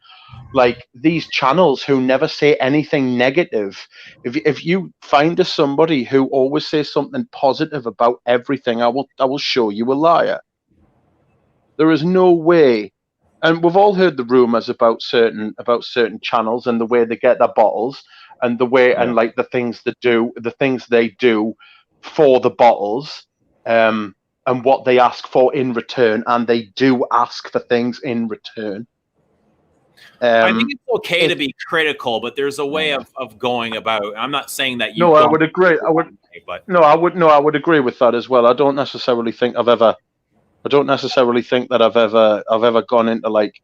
like these channels who never say anything negative, if you find somebody who always says something positive about everything, I will show you a liar. There is no way. And we've all heard the rumors about certain channels and the way they get their bottles and the way and like the things they do for the bottles, and what they ask for in return, and they do ask for things in return. I think it's okay to be critical, but there's a way of going about it. I'm not saying that you. No, I would agree. I would agree with that as well. I don't necessarily think that I've ever gone into like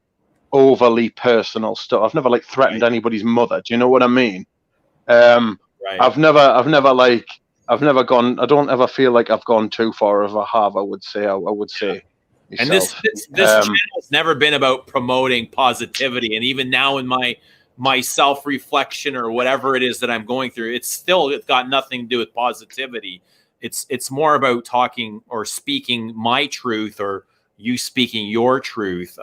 overly personal stuff. I've never like threatened anybody's mother. Do you know what I mean? I've never gone. I don't ever feel like I've gone too far as I have. I would say. Myself. And this channel has never been about promoting positivity. And even now in my self-reflection or whatever it is that I'm going through, it's got nothing to do with positivity. It's more about talking or speaking my truth or you speaking your truth.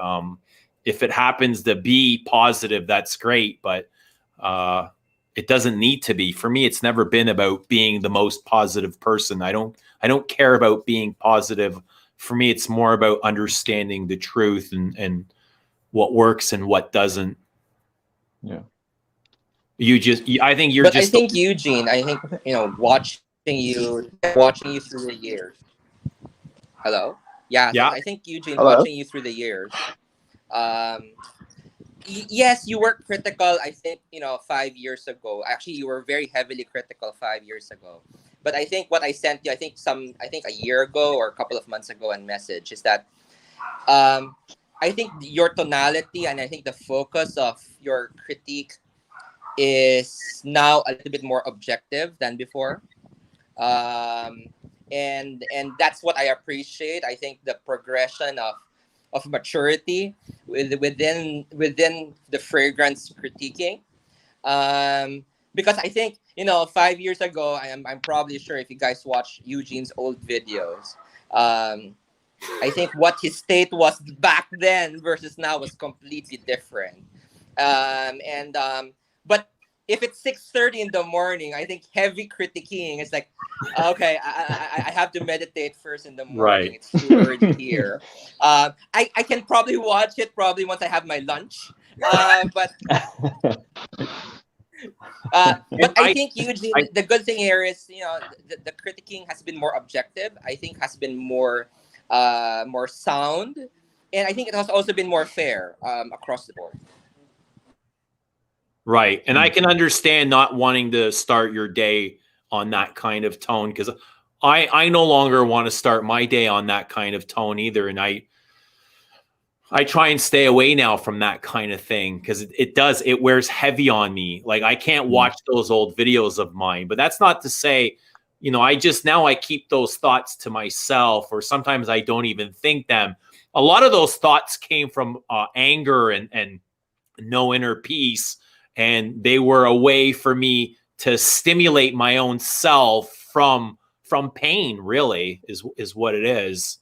If it happens to be positive, that's great. But it doesn't need to be. For me, it's never been about being the most positive person. I don't care about being positive. For me, it's more about understanding the truth and what works and what doesn't. Yeah. I think Eugene, watching you through the years. Hello? Yeah. I think Eugene, watching you through the years. Yes, you were critical, I think, 5 years ago. Actually, you were very heavily critical 5 years ago. But I think what I sent you, I think a year ago or a couple of months ago and message is that I think your tonality and I think the focus of your critique is now a little bit more objective than before. and that's what I appreciate. I think the progression of maturity within the fragrance critiquing. Because I think 5 years ago, I'm probably sure if you guys watch Eugene's old videos, I think what his state was back then versus now was completely different. But if it's 6:30 in the morning, I think heavy critiquing is like, okay, I have to meditate first in the morning. Right. It's too early here. I can probably watch it probably once I have my lunch. But I think Eugene, the good thing here is the critiquing has been more objective. I think has been more sound, and I think it has also been more fair across the board. Right. And I can understand not wanting to start your day on that kind of tone, because I no longer want to start my day on that kind of tone either. And I try and stay away now from that kind of thing, because it wears heavy on me. Like, I can't watch those old videos of mine. But that's not to say, I keep those thoughts to myself, or sometimes I don't even think them. A lot of those thoughts came from anger and no inner peace. And they were a way for me to stimulate my own self from pain, really, is what it is.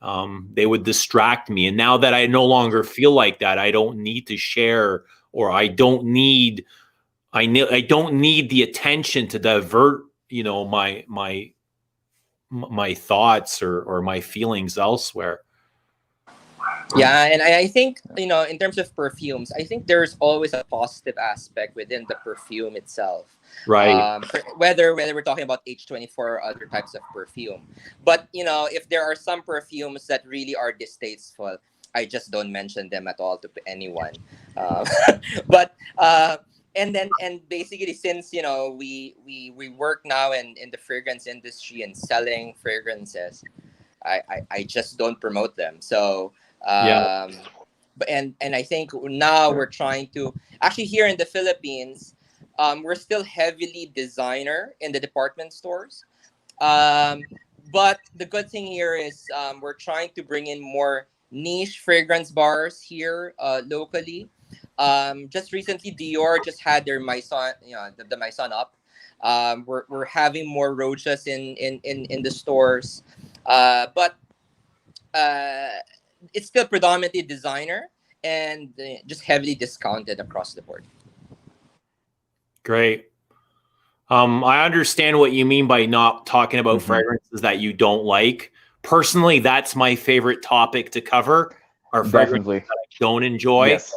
They would distract me. And now that I no longer feel like that, I don't need to share, or I don't need the attention to divert, my thoughts or my feelings elsewhere. Yeah, and I think, in terms of perfumes, I think there's always a positive aspect within the perfume itself. Right. Whether we're talking about H24 or other types of perfume. But, if there are some perfumes that really are distasteful, I just don't mention them at all to anyone. But and basically, since we work now in the fragrance industry and selling fragrances, I just don't promote them. So but and I think now we're trying to actually, here in the Philippines, we're still heavily designer in the department stores, but the good thing here is we're trying to bring in more niche fragrance bars here locally. Just recently, Dior just had their Maison, the Maison up. We're having more roaches in the stores, but it's still predominantly designer and just heavily discounted across the board. Great. I understand what you mean by not talking about fragrances that you don't like. Personally, that's my favorite topic to cover, are fragrances that I don't enjoy. Yes.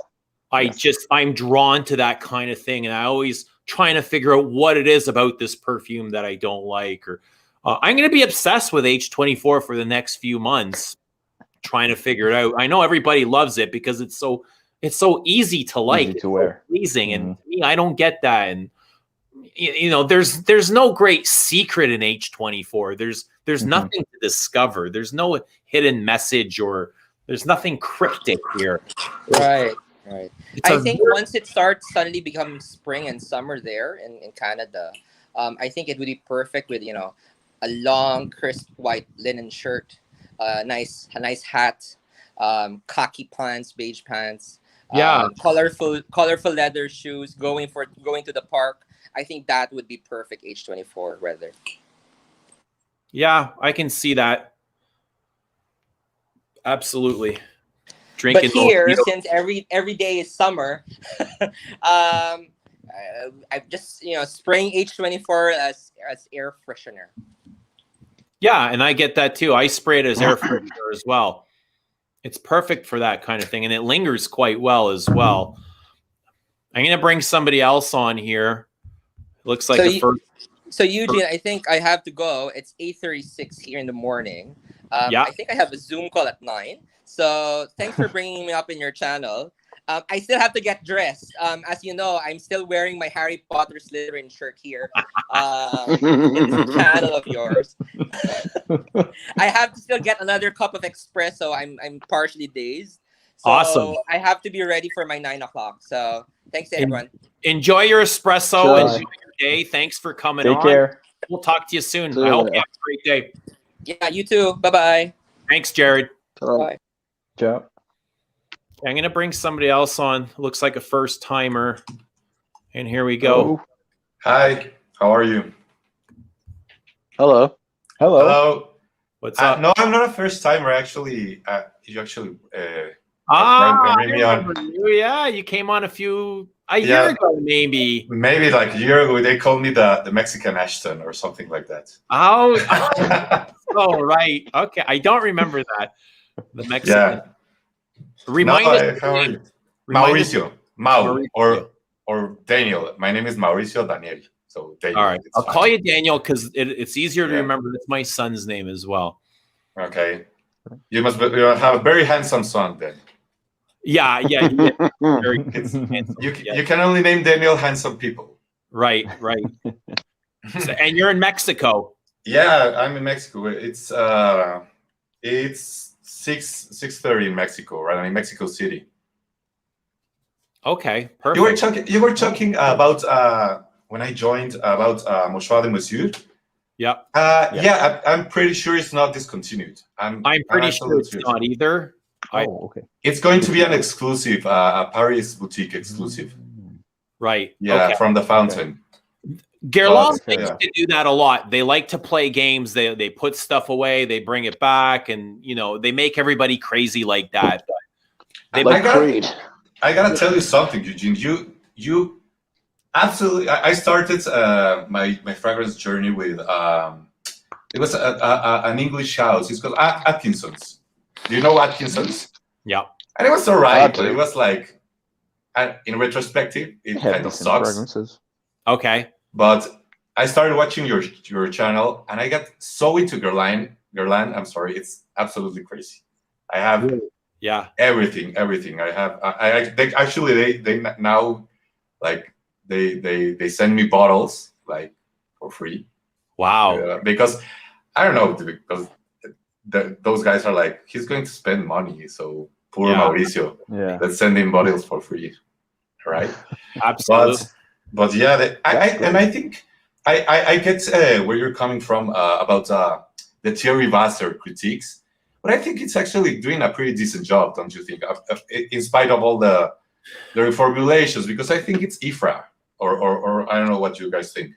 I'm drawn to that kind of thing, and I always trying to figure out what it is about this perfume that I don't like. Or I'm going to be obsessed with H24 for the next few months, trying to figure it out. I know everybody loves it because it's so easy to like, easy to wear, so pleasing, and to me, I don't get that. And there's no great secret in H24. There's nothing to discover. There's no hidden message, or there's nothing cryptic here. Right. I think once it starts suddenly becoming spring and summer there in Canada, I think it would be perfect with a long crisp white linen shirt, a nice hat, khaki pants, beige pants, colorful leather shoes, going to the park. I think that would be perfect H24 weather. Yeah, I can see that. Absolutely. Drinking. But here, since every day is summer, I just spraying H24 as air freshener. Yeah, and I get that too. I spray it as air freshener as well. It's perfect for that kind of thing, and it lingers quite well as well. I'm going to bring somebody else on here. Looks like So Eugene, I think I have to go. It's 8:36 here in the morning. I think I have a Zoom call at 9. So thanks for bringing me up in your channel. I still have to get dressed. As you know, I'm still wearing my Harry Potter Slytherin shirt here in this channel of yours. I have to still get another cup of espresso. I'm partially dazed. So awesome. I have to be ready for my 9 o'clock. So thanks, everyone. Enjoy your espresso. Enjoy your day. Thanks for coming on. Take care. We'll talk to you soon. See you I hope later. you have a great day. Yeah, you too. Bye-bye. Thanks, Jared. Bye. Ciao. I'm going to bring somebody else on. Looks like a first timer. And here we go. Hi, how are you? Hello. Hello. Hello. What's up? No, I'm not a first timer. Actually, you actually I bring me on. remember you. Yeah, you came on a year ago, maybe. Maybe like a year ago. They called me the Mexican Ashton or something like that. Oh, oh, right. Okay, I don't remember that. The Mexican. Yeah. Remind us. How are you? Remind us- Mauricio. Mau Mauricio. or Daniel. My name is Mauricio Daniel. So Daniel. All right, it's I'll fine. call you Daniel because it's easier to Yeah. remember. That's my son's name as well. Okay. You have a very handsome son then. Yeah. He is very handsome. You Yeah. can only name Daniel handsome people. Right. So, and you're in Mexico. Yeah, I'm in Mexico. It's 6:30 in Mexico, right? I'm in Mexico City. Okay, perfect. You were talking about when I joined about Mouchoir de Monsieur. Yep. Yeah, I'm pretty sure it's not discontinued. I'm pretty sure absolutely it's serious. not either. Okay. It's going to be an exclusive, a Paris boutique exclusive. Right. Yeah, Okay. from the fountain. Guerlain But, likes yeah. to do that a lot. They like to play games. They put stuff away. They bring it back, and they make everybody crazy like that. But they Like Creed. I gotta tell you something, Eugene. You absolutely. I started my fragrance journey with it was an English house. It's called Atkinson's. Do you know Atkinson's? Yeah. And it was alright, but do. it was like, in retrospective, it Have kind of decent sucks. fragrances. Okay. But I started watching your channel, and I got so into Guerlain. I'm sorry, it's absolutely crazy. I have Yeah. everything. I have. They actually they now like they send me bottles like for free. Wow. Because I don't know, because those guys are like, he's going to spend money, so poor Mauricio. Yeah. Let's send him bottles for free, right? Absolutely. But yeah, I think I get where you're coming from about the Thierry Vasser critiques, but I think it's actually doing a pretty decent job, don't you think? In spite of all the reformulations, because I think it's Ifra, or I don't know what you guys think.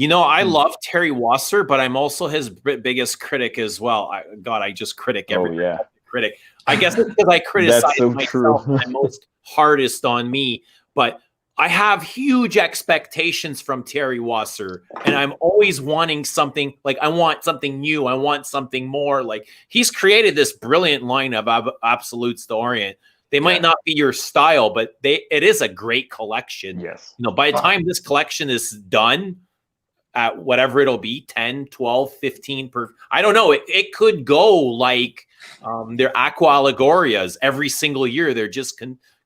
I love Terry Wasser, but I'm also his biggest critic as well. I just critic every critic. I guess it's because I criticize That's so myself true. my most hardest on me, but I have huge expectations from Terry Wasser, and I'm always wanting something. Like, I want something new. I want something more. Like, he's created this brilliant line of Absolutes d'Orient. They might not be your style, but it is a great collection. Yes. By the time this collection is done, at whatever it'll be, 10, 12, 15 per, I don't know. It could go like their Aqua Allegorias every single year. They're just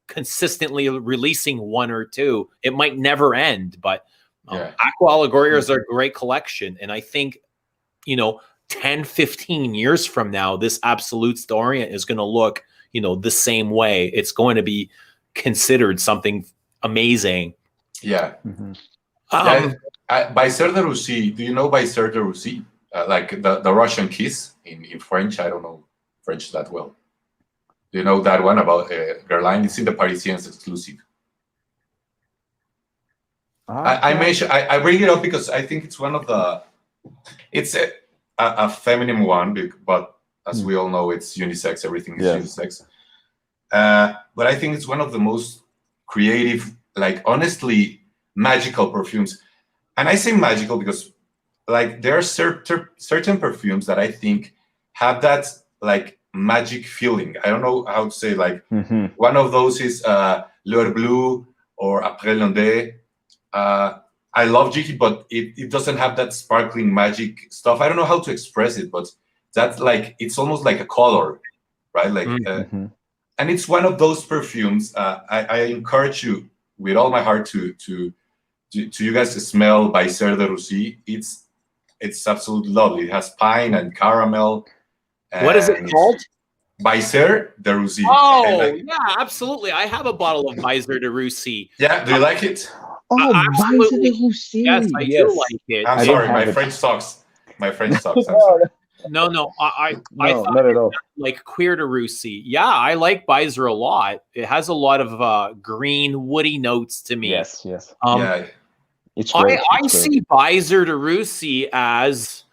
consistently releasing one or two. It might never end, but Aqua Allegorias are a great collection. And I think, 10, 15 years from now, this Absolutes d'Orient is going to look, the same way. It's going to be considered something amazing. Yeah. Mm-hmm. Baiser de Russie, do you know Baiser de Russie? Like the Russian kiss in French? I don't know French that well. Do you know that one about Guerlain? It's in the Parisiens exclusive. I bring it up because I think it's one of the. It's a feminine one, but as we all know, it's unisex. Everything is unisex. But I think it's one of the most creative, like honestly magical perfumes. And I say magical because, like, there are certain perfumes that I think have that like magic feeling. I don't know how to say. Like, one of those is L'Heure Bleue or Après l'Ondée. I love Jiki, but it doesn't have that sparkling magic stuff. I don't know how to express it, but that's like, it's almost like a color, right? Like, and it's one of those perfumes. I encourage you with all my heart to you guys to smell Baiser de Russie. It's absolutely lovely. It has pine and caramel. What is it called? Baiser de Russie. Oh, yeah, absolutely. I have a bottle of Baiser de Russie. Yeah, do you like it? Absolutely. Russie. Yes, I do like it. I'm I don't sorry, have my it. French sucks. My French sucks. I'm No, sorry. No, I no, thought not at all. like queer to Russie. Yeah, I like Beiser a lot. It has a lot of green, woody notes to me. Yes. Yeah. It's great. I see Beiser to Russie as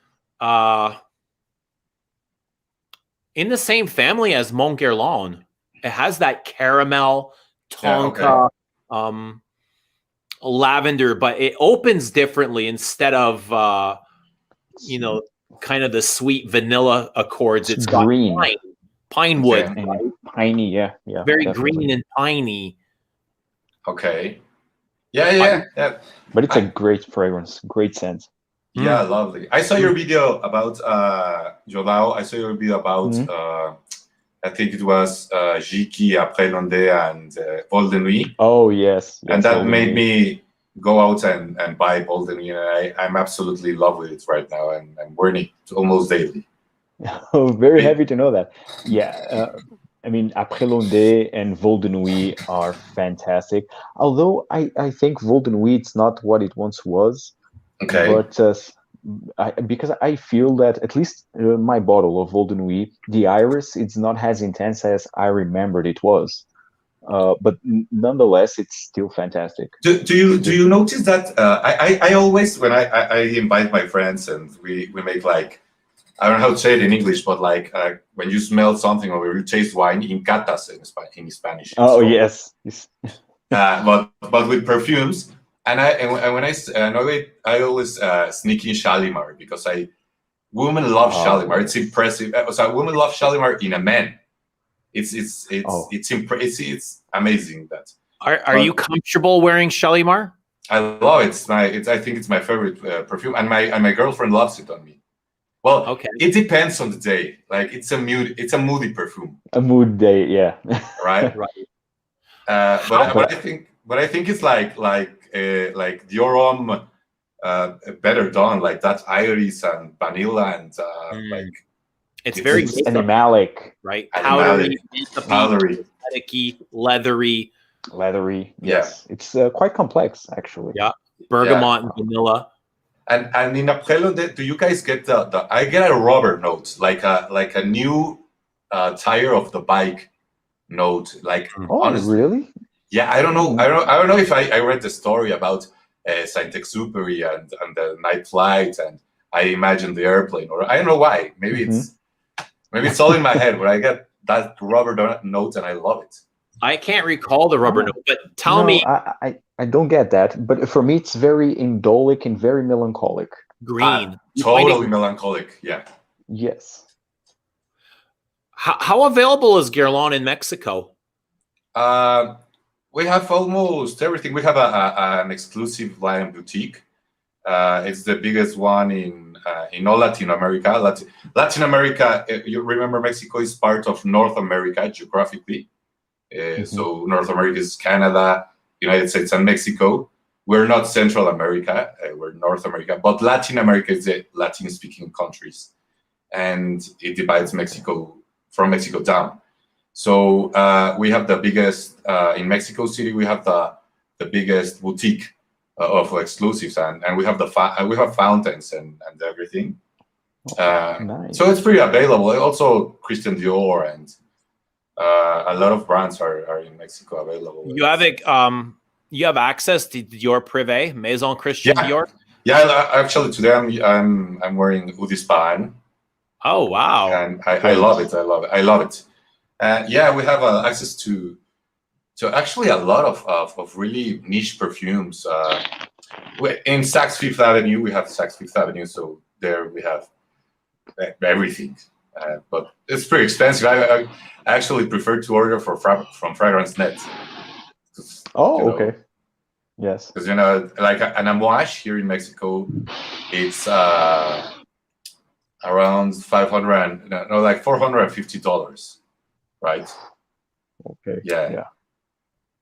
in the same family as Mont Guerlain. It has that caramel, tonka, lavender, but it opens differently instead of kind of the sweet vanilla accords. It's got green. Pine wood, Okay. right? Piney, yeah. Very definitely. green and piney. Okay. Yeah. But it's a great fragrance, great scent. Yeah, lovely. I saw your video about Joao. I saw your video about I think it was Jiki, Après L'Ondée, and Vol de Nuit. Oh yes. And that made me go out and buy Vol de Nuit. And I'm absolutely in love with it right now, and I'm wearing it almost daily. Oh, very happy to know that. Yeah, I mean, Après L'Ondée and Vol de Nuit are fantastic. Although I think Vol de Nuit it's not what it once was. Okay. But because I feel that at least my bottle of Vol de Nuit, the iris, it's not as intense as I remembered it was. But nonetheless, it's still fantastic. Do you notice that I always when I invite my friends and we make like, I don't know how to say it in English, but like when you smell something or you taste wine, in catas in Spanish. Oh yes. But with perfumes, and I always sneak in Shalimar because women love Shalimar. It's impressive. So women love Shalimar in a man. It's amazing that. Are you comfortable wearing Shalimar? I love it. I think it's my favorite perfume, and my girlfriend loves it on me. Well, okay. It depends on the day. Like it's a moody perfume. A mood day, yeah. Right. But I think it's like Dior Homme, better done, like that iris and vanilla and like. It's very animalic, right? Powdery, leathery. Yes, it's quite complex actually. Yeah, bergamot and vanilla. And in Après L'Ondée, do you guys get the? I get a rubber note, like a new tire of the bike note. Like honestly, really? Yeah, I don't know. I don't know if I read the story about Saint-Exupéry and the night flight, and I imagined the airplane, or I don't know why. Maybe it's all in my head, but I get that rubber note and I love it. I can't recall the rubber note, but tell me. I don't get that, but for me it's very indolic and very melancholic. Green. Totally melancholic, yeah. Yes. How available is Guerlain in Mexico? We have almost everything. We have an exclusive line boutique. It's the biggest one in all Latin America. Latin America, you remember Mexico is part of North America geographically. So North America is Canada, United States, and Mexico. We're not Central America, we're North America, but Latin America is the Latin-speaking countries, and it divides Mexico from Mexico down. So we have the biggest in Mexico City. We have the biggest boutique of exclusives, and we have we have fountains and everything. Nice. So it's pretty available. Also, Christian Dior and a lot of brands are in Mexico available. You have access to Dior Privé, Maison Christian Dior. Yeah, actually today I'm wearing Udispan. Oh wow! And I love it. I love it. Yeah, we have access to actually a lot of really niche perfumes. In Saks Fifth Avenue, we have Saks Fifth Avenue, so there we have everything. But it's pretty expensive. I actually prefer to order from Fragrance Net. Oh, okay. Yes. Because like an amouage here in Mexico, it's around like $450, right? Okay. Yeah.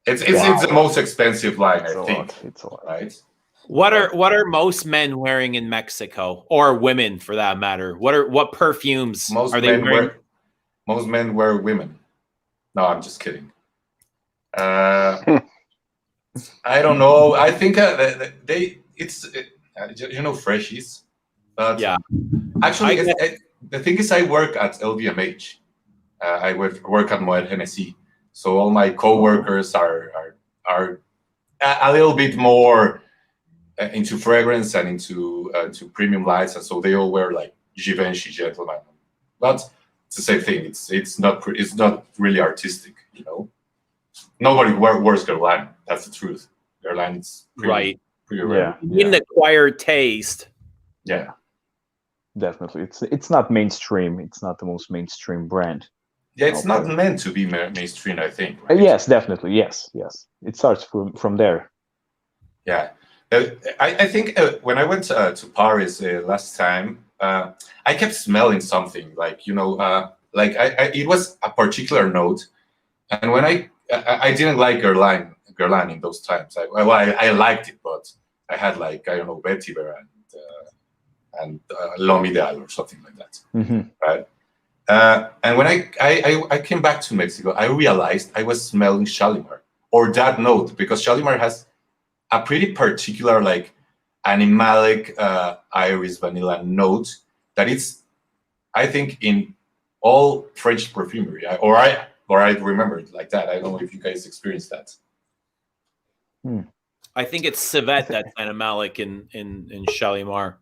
It's the most expensive line, I think. It's a lot. Right. What are most men wearing in Mexico, or women for that matter? What perfumes are they wearing? Most men wear women. No, I'm just kidding. I don't know. I think freshies. But Yeah. actually, the thing is, I work at LVMH. I work at Moet Hennessy, so all my coworkers are a little bit more into fragrance and into premium lights, and so they all wear like Givenchy gentleman. But it's the same thing. It's not really artistic, you know. Nobody wears Guerlain. That's the truth. Guerlain is pretty rare. Yeah. You need an acquired taste. Yeah. Definitely. It's not mainstream. It's not the most mainstream brand. Yeah, it's not meant to be mainstream, I think. Right? Yes, definitely. Yes. It starts from there. Yeah. I think when I went to Paris last time, I kept smelling something like, like it was a particular note. And when I didn't like Guerlain in those times. I liked it, but I had like, I don't know, Vetiver and L'Homme Ideal or something like that. Mm-hmm. Right? And when I came back to Mexico, I realized I was smelling Shalimar, or that note, because Shalimar has a pretty particular like animalic iris vanilla note that it's, I think, in all French perfumery, or I remember it like that. I don't know if you guys experienced that. I think it's civet that's animalic in Shalimar.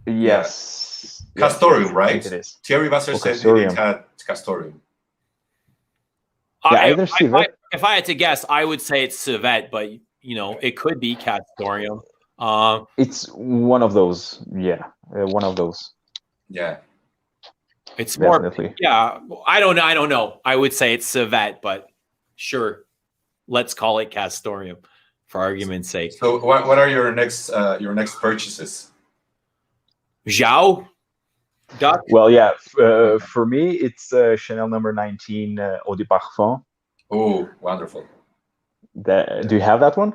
Yes. Yeah. Castoreum, right? It is. Thierry Vasseur said it had Castoreum. If I had to guess, I would say it's civet, but it could be Castoreum. It's one of those. Yeah, one of those. Yeah. It's definitely more. Yeah, I don't know. I would say it's civet, but sure, let's call it Castoreum for argument's sake. So, what are your next purchases? Zhao? Duck? Well, yeah. For me, it's Chanel number 19 Eau de Parfum. Oh, wonderful! Do you have that one?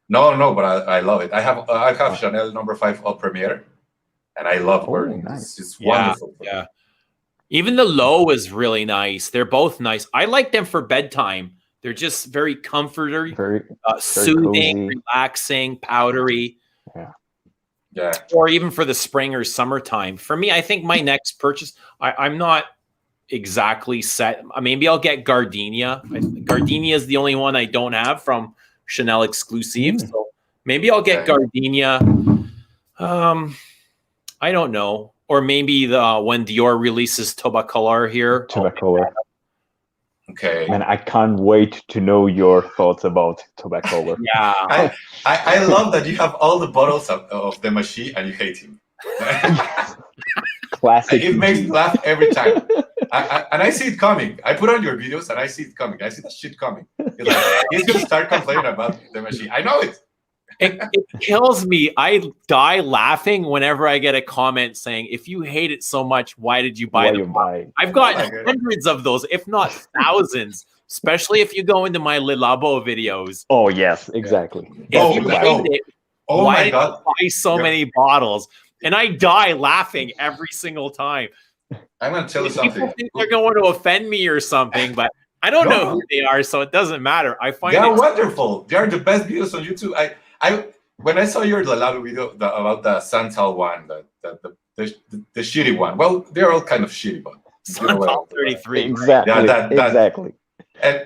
No, but I love it. I have Chanel number 5 Eau Premiere, and I love wearing it. It's wonderful. Yeah. Even the low is really nice. They're both nice. I like them for bedtime. They're just very comforting, very soothing, cozy, relaxing, powdery. Yeah. Or even for the spring or summertime. For me, I think my next purchase, I'm not exactly set. Maybe I'll get Gardenia. Gardenia is the only one I don't have from Chanel exclusive. So maybe I'll get Gardenia. I don't know. Or maybe when Dior releases Tobacolor here. Tobacolor. Okay. Man, I can't wait to know your thoughts about Tobacolor. Yeah. I love that you have all the bottles of the machine and you hate him. Classic. It makes me laugh every time. And I see it coming. I put on your videos and I see it coming. I see that shit coming. He's going to start complaining about the machine. I know it. It kills me. I die laughing whenever I get a comment saying, if you hate it so much, why did you buy them? I've got hundreds of those, if not thousands, especially if you go into my Le Labo videos. Oh, yes, exactly. If you hate it, why did you buy so many bottles? And I die laughing every single time. I'm going to tell you something. People think they're going to offend me or something, but I don't know who they are, so it doesn't matter. I find they are wonderful. They are the best videos on YouTube. When I saw your Lalalo video about the Santal one, the shitty one. Well, they're all kind of shitty, but Santal 33. Exactly. Yeah, exactly. And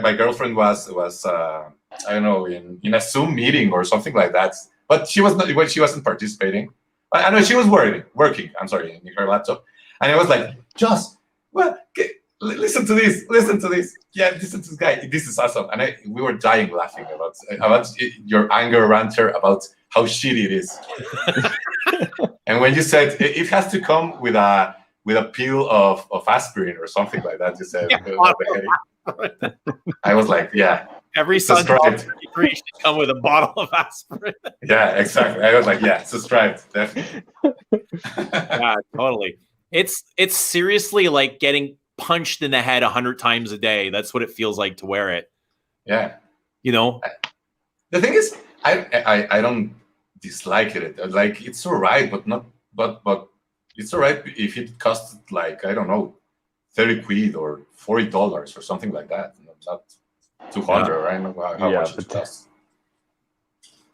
my girlfriend was I don't know, in a Zoom meeting or something like that. But she wasn't participating. I know she was working. I'm sorry, in her laptop. And I was like, Joss, listen to this. Yeah, listen to this guy. This is awesome. And we were dying laughing about your anger ranter about how shitty it is. And when you said it has to come with a peel of aspirin or something like that, you said, I was like, yeah. Every Santal 33 should come with a bottle of aspirin. Yeah, exactly. I was like, yeah, subscribed, definitely. Yeah, totally. It's seriously like getting punched in the head 100 times a day. That's what it feels like to wear it. Yeah. The thing is, I don't dislike it. Like, it's all right, but it's all right if it costs like, I don't know, 30 quid or $40 or something like that. 200, right? How Yeah, much it costs?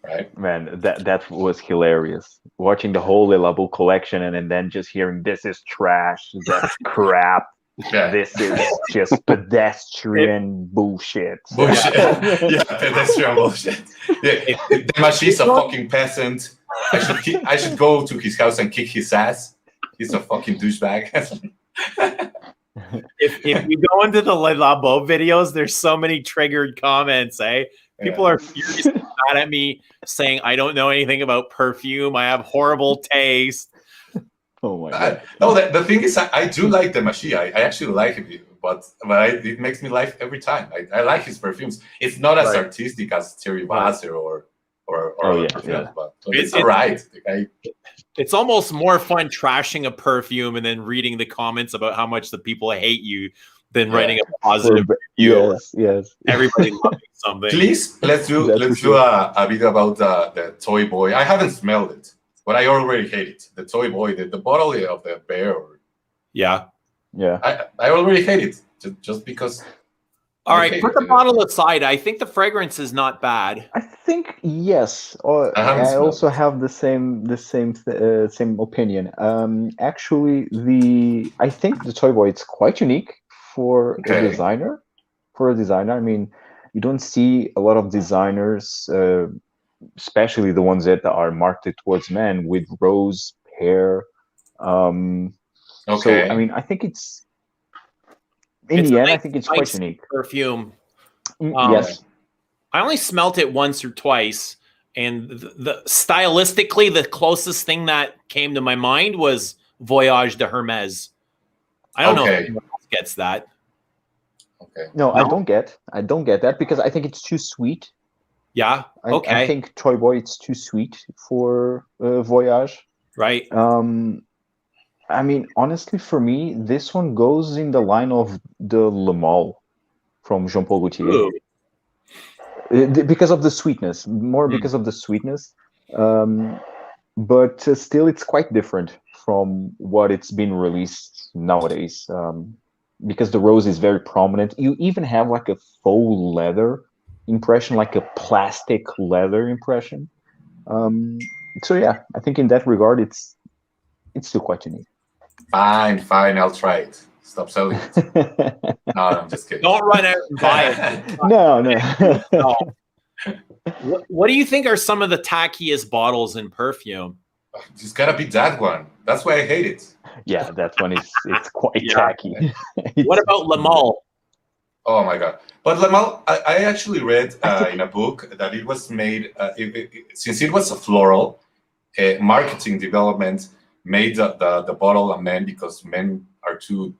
Right? Man, that was hilarious. Watching the whole Le Labo collection and then just hearing this is trash, that's crap. Yeah. This is just pedestrian bullshit. Bullshit. Yeah, pedestrian bullshit. Yeah, the machine's a fucking peasant. I should go to his house and kick his ass. He's a fucking douchebag. If you go into the Le Labo videos, there's so many triggered comments, eh? People are furiously mad at me saying I don't know anything about perfume. I have horrible taste. Oh my god! No, the thing is, I do like the machine. I actually like it, but it makes me laugh every time. I like his perfumes. It's not as artistic as Thierry Basser or perfumes, but it's alright. It's almost more fun trashing a perfume and then reading the comments about how much the people hate you than writing a positive review. Yes. Everybody loving something. Please, let's do a video about the toy boy. I haven't smelled it, but I already hate it. The toy boy, the bottle of the bear. Yeah. I already hate it just because. All right, put the bottle aside. I think the fragrance is not bad. I think yes. I also have the same opinion. Actually, I think the toy boy, it's quite unique for a designer. I mean, you don't see a lot of designers, especially the ones that are marketed towards men, with rose hair. So I mean, I think it's. In the end, I think it's quite unique. Perfume. Yes. I only smelt it once or twice, and the stylistically, the closest thing that came to my mind was Voyage de Hermes. I don't know if anyone else gets that. Okay. No, I don't get that because I think it's too sweet. Yeah. Okay. I think Toy Boy, it's too sweet for Voyage. Right. I mean, honestly, for me, this one goes in the line of the Le Male from Jean Paul Gaultier. Because of the sweetness, because of the sweetness. But still, it's quite different from what it's been released nowadays. Because the rose is very prominent. You even have like a faux leather impression, like a plastic leather impression. So yeah, I think in that regard, it's still quite unique. Fine, I'll try it. Stop selling it. No, I'm just kidding. Don't run out and buy it. No. What do you think are some of the tackiest bottles in perfume? It's gotta be that one. That's why I hate it. Yeah, that one it's quite tacky. What about Le Male? Oh my god! But Le Male, I actually read in a book that it was made since it was a floral marketing development. Made the bottle a man because men are too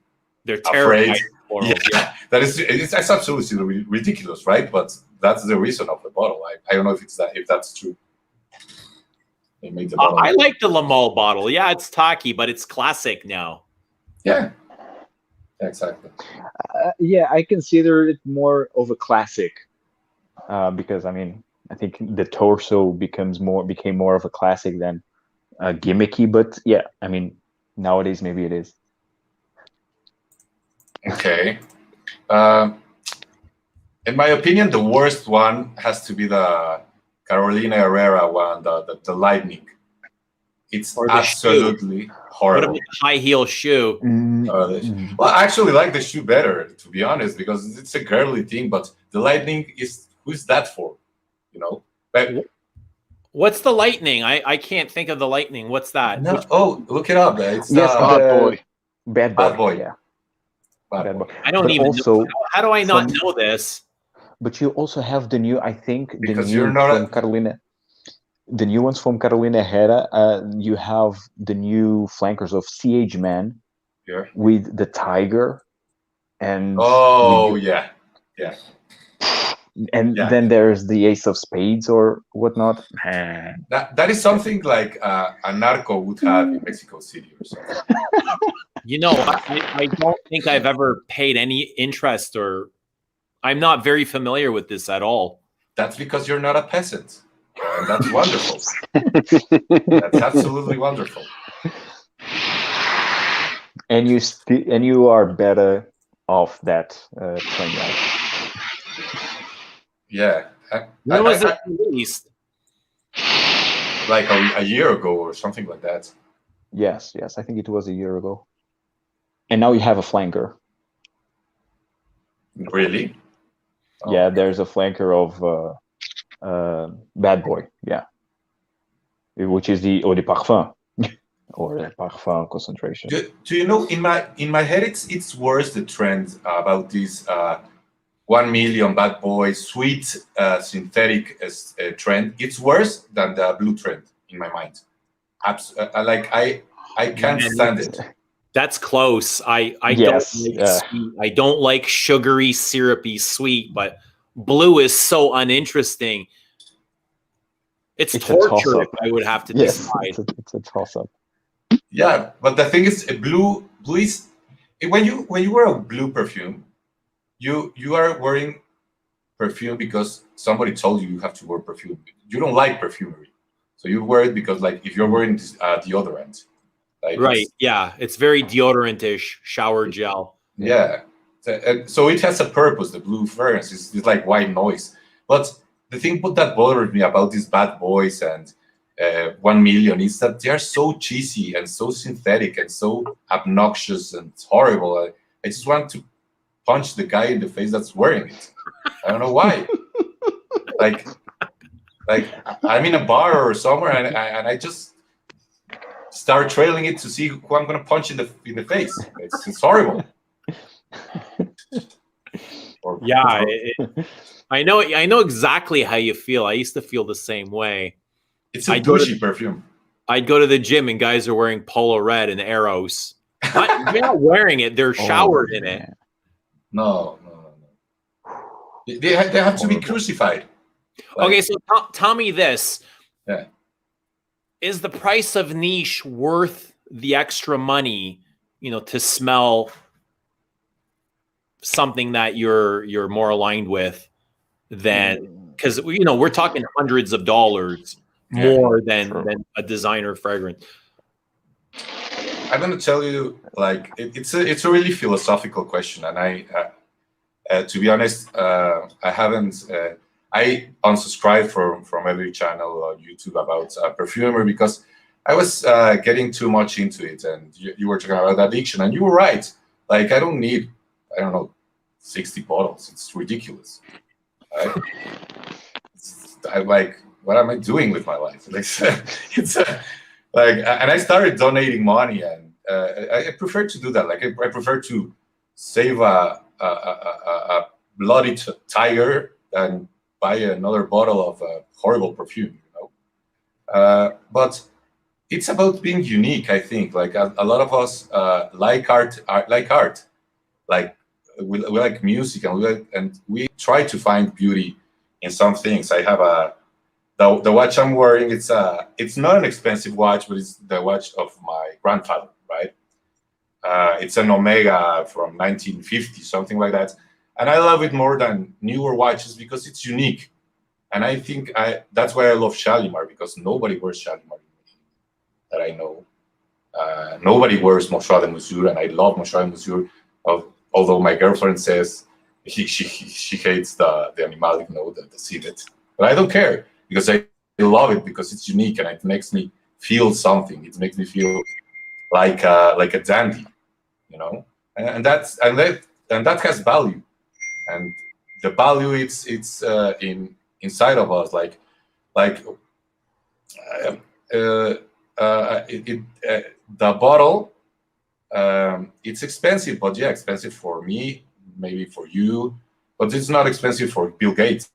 afraid. Yeah, that's absolutely ridiculous, right? But that's the reason of the bottle. I don't know if that's true. They made the bottle. I like the Le Male bottle. Yeah, it's tacky, but it's classic now. Yeah, exactly. Yeah, I consider it more of a classic because I mean I think the torso became more of a classic than gimmicky, but yeah, I mean, nowadays maybe it is. Okay. In my opinion, the worst one has to be the Carolina Herrera one, the Lightning. It's absolutely horrible. What about the high heel shoe? Well, I actually like the shoe better, to be honest, because it's a girly thing. But the Lightning who's that for? You know. But, what's the Lightning? I can't think of the Lightning. What's that? No, look it up. It's Bad Boy. Bad Boy. Yeah. Bad Boy. I don't even know. How do I not know this? But you also have the new, I think, Carolina. The new ones from Carolina Herrera. You have the new flankers of CH Man with the tiger. And yeah. And then there's the Ace of Spades or whatnot. That is something like a narco would have in Mexico City or something. You know, I don't think I've ever paid any interest, or I'm not very familiar with this at all. That's because you're not a peasant. And that's wonderful. That's absolutely wonderful. And you are better off that train ride. Yeah. When was it released? Like a year ago or something like that. Yes, I think it was a year ago. And now you have a flanker. Really? Yeah, okay. There's a flanker of Bad Boy, yeah. Which is the Eau de Parfum. Or the Parfum concentration. Do you know, in my head, it's worse, the trend about this 1 million Bad Boy sweet synthetic trend. It's worse than the blue trend in my mind. I can't stand it. That's close. I yes, don't like sweet. I don't like sugary, syrupy sweet, but blue is so uninteresting. It's torture if I would have to decide. It's a toss-up. Yeah, but the thing is, blue is when you wear a blue perfume, you are wearing perfume because somebody told you have to wear perfume. You don't like perfumery, so you wear it because, like, if you're wearing deodorant, like, right? Yeah, it's very deodorant-ish, shower gel. Yeah, so it has a purpose. The blue fragrance is like white noise. But the thing that bothered me about these Bad Boys and 1 million is that they are so cheesy and so synthetic and so obnoxious and horrible. I just want to punch the guy in the face that's wearing it. I don't know why. like I'm in a bar or somewhere and I just start trailing it to see who I'm gonna punch in the face. It's horrible. Yeah, I know exactly how you feel. I used to feel the same way. It's a douchey perfume. I'd go to the gym and guys are wearing Polo Red and Eros. They're not wearing it; they're showered in it. No. They have to be crucified. Okay, so tell me this: yeah, is the price of niche worth the extra money? To smell something that you're more aligned with than, because we're talking hundreds of dollars more than a designer fragrance. I'm going to tell you, like, it's a really philosophical question, and I to be honest, I haven't I unsubscribed from every channel on YouTube about perfumery because I was getting too much into it, and you were talking about addiction, and you were right. Like, I don't need, 60 bottles. It's ridiculous. Right? I'm like, what am I doing with my life? It's like, and I started donating money, and I prefer to do that. Like, I prefer to save a bloody tiger than buy another bottle of horrible perfume. But it's about being unique. I think, like, a lot of us like art. Like, we like music, and we try to find beauty in some things. I have the watch I'm wearing. It's not an expensive watch, but it's the watch of my grandfather, right? It's an Omega from 1950, something like that, and I love it more than newer watches because it's unique. And I think that's why I love Shalimar, because nobody wears Shalimar that I know. Nobody wears Mouchoir de Mesure, and I love Mouchoir de Mesure. Although my girlfriend says she hates the Animalic, the civet, but I don't care because I love it because it's unique and it makes me feel something. It makes me feel like a dandy, and that has value, and the value it's inside of us, the bottle. It's expensive, but yeah, expensive for me, maybe for you, but it's not expensive for Bill Gates,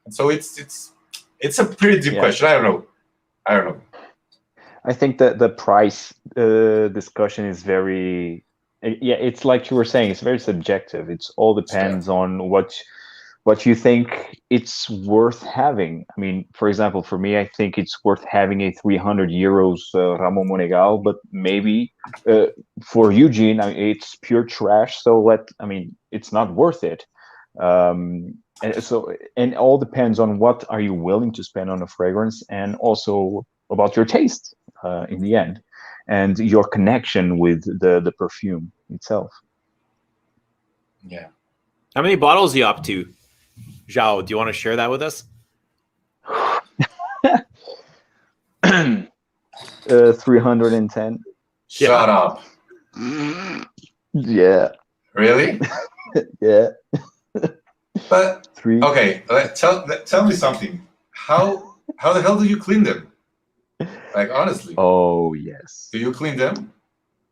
And so it's a pretty deep question. I don't know. I think that the price discussion is very, it's like you were saying, it's very subjective. It all depends on what you think it's worth having. I mean, for example, for me, I think it's worth having a 300 euros Ramon Monegal, but maybe for Eugene, it's pure trash. So it's not worth it. And it all depends on what are you willing to spend on a fragrance, and also about your taste in the end, and your connection with the perfume itself. Yeah. How many bottles are you up to? Zhao, do you want to share that with us? 310. Shut up. Yeah. Really? Yeah. But 3. okay, tell me something. How the hell do you clean them? Like honestly. Oh yes. Do you clean them?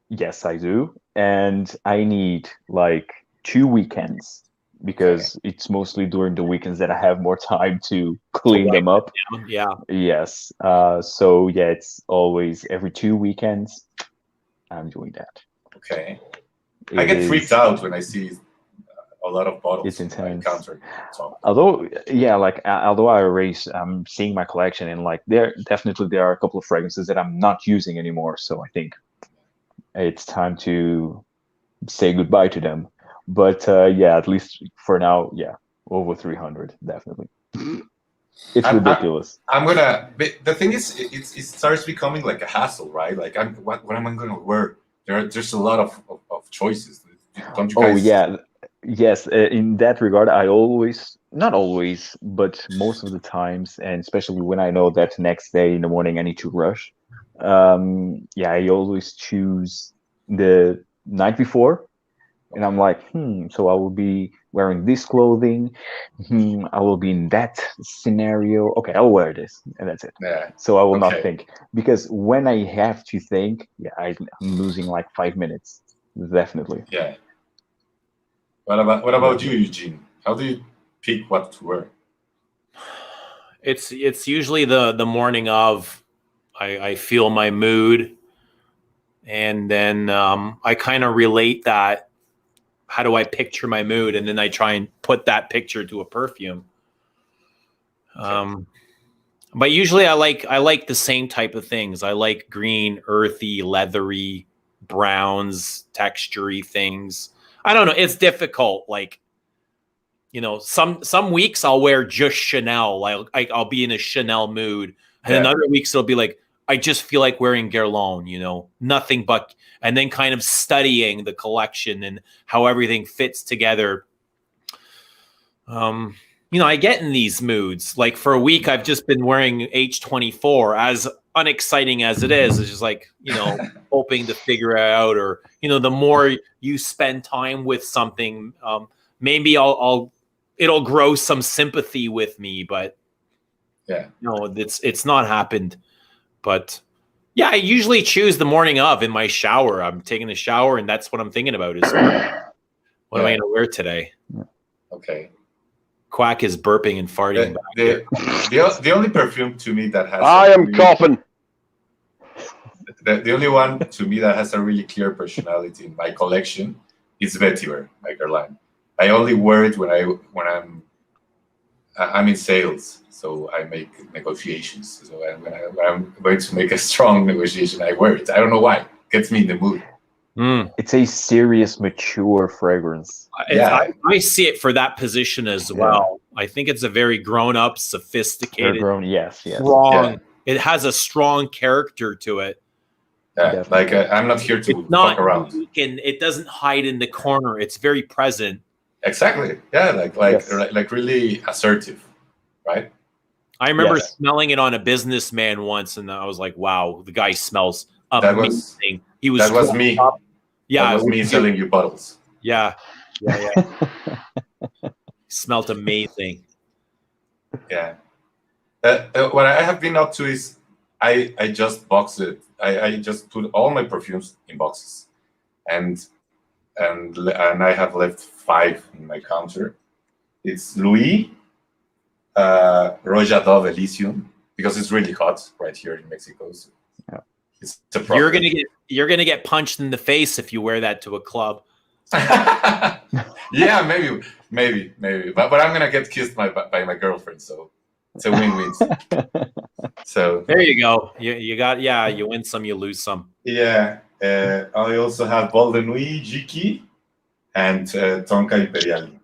Yes, I do. And I need like 2 weekends because it's mostly during the weekends that I have more time to clean them up. Yeah. Yes. So yeah, it's always every 2 weekends I'm doing that. Okay. I get freaked out when I see a lot of bottles. It's intense. Although I erase, I'm seeing my collection, and like there are a couple of fragrances that I'm not using anymore. So I think it's time to say goodbye to them. But yeah, at least for now, yeah, over 300, definitely. It's ridiculous. The thing is, it starts becoming like a hassle, right? Like, what am I going to wear? There's a lot of choices. Don't you guys? Oh yeah, yes. In that regard, I always, not always, but most of the times, and especially when I know that next day in the morning I need to rush. Yeah, I always choose the night before, and I'm like, so I will be wearing this clothing. I will be in that scenario. Okay, I'll wear this, and that's it. Yeah. So I will not think, because when I have to think, yeah, I'm losing like 5 minutes, definitely. Yeah. What about you, Eugene? How do you pick what to wear? It's usually the morning of. I feel my mood, and then I kind of relate that. How do I picture my mood, and then I try and put that picture to a perfume. But usually I like the same type of things. I like green, earthy, leathery, browns, textury things. I don't know. It's difficult. Like, some weeks I'll wear just Chanel. Like I'll be in a Chanel mood, and then other weeks it'll be like I just feel like wearing Guerlain. Nothing but, and then kind of studying the collection and how everything fits together. I get in these moods. Like for a week, I've just been wearing H24. As unexciting as it is, it's just like, hoping to figure it out. Or, the more you spend time with something, maybe it'll grow some sympathy with me. But yeah, it's not happened. But yeah, I usually choose the morning of in my shower. I'm taking a shower, and that's what I'm thinking about is what am I going to wear today? Okay. Quack is burping and farting. The only perfume to me that has I am coughing. The only one to me that has a really clear personality in my collection is Vetiver by Guerlain. I only wear it when I'm in sales, so I make negotiations. So when I'm going to make a strong negotiation, I wear it. I don't know why. It gets me in the mood. It's a serious, mature fragrance. I see it for that position as well. I think it's a very grown-up, sophisticated, yes, strong. Yeah. It has a strong character to it. Yeah, like I'm not here to fuck around. And it doesn't hide in the corner. It's very present. Exactly. Yeah, like really assertive, right? I remember smelling it on a businessman once, and I was like, "Wow, the guy smells amazing." That was me. Yeah, that was me selling you bottles. Yeah. Smelled amazing. Yeah. What I have been up to is I just box it. I just put all my perfumes in boxes, and I have left 5 in my counter. It's Louis, Rojadov Elysium, because it's really hot right here in Mexico. So it's a problem. You're gonna get punched in the face if you wear that to a club. Yeah, maybe. But I'm gonna get kissed by my girlfriend, so it's a win-win. So there you go. You win some, you lose some. Yeah. I also have Bol de Nuit, Jiki, and Tonka Imperiale.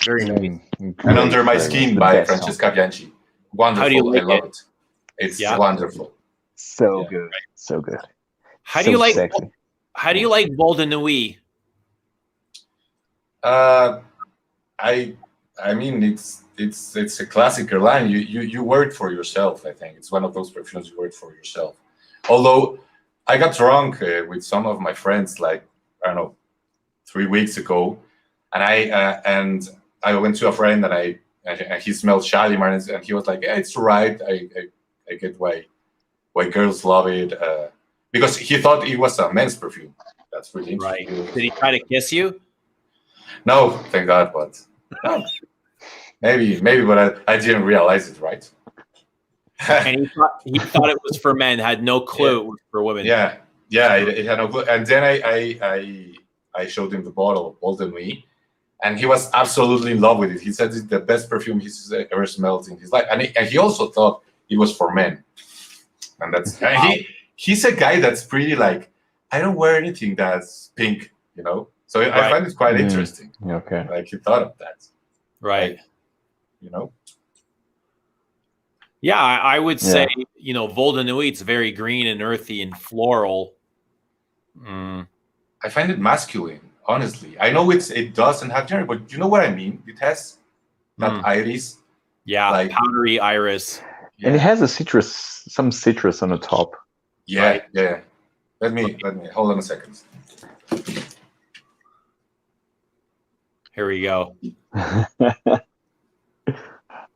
Very nice. And Under My Skin by Francesca Bianchi. Wonderful. I love it. It's wonderful. So good. So good. How do you like Bol de Nuit? I I mean, it's a classic line. You wear it for yourself. I think it's one of those perfumes you wear it for yourself. Although I got drunk with some of my friends, like I don't know, 3 weeks ago, and I went to a friend and he smelled Shalimar and he was like, yeah, it's right. I get why girls love it because he thought it was a men's perfume. That's really interesting. Right. Did he try to kiss you? No, thank God, but no. Maybe, but I didn't realize it, right? And he thought it was for men, had no clue it was for women. Yeah, it had no clue. And then I showed him the bottle of Bold and Me, and he was absolutely in love with it. He said it's the best perfume he's ever smelled in his life, and he also thought it was for men. And that's he's a guy that's pretty like, I don't wear anything that's pink, you know. So I find it quite interesting. Okay, like he thought of that, right? Like, you know. Yeah, I would say, you know, Vol de Nuit, it's very green and earthy and floral. I find it masculine, honestly. I know it doesn't have gender, but you know what I mean? It has that iris. Yeah, like powdery iris. Yeah. And it has some citrus on the top. Yeah, right? Yeah. Let me hold on a second. Here we go.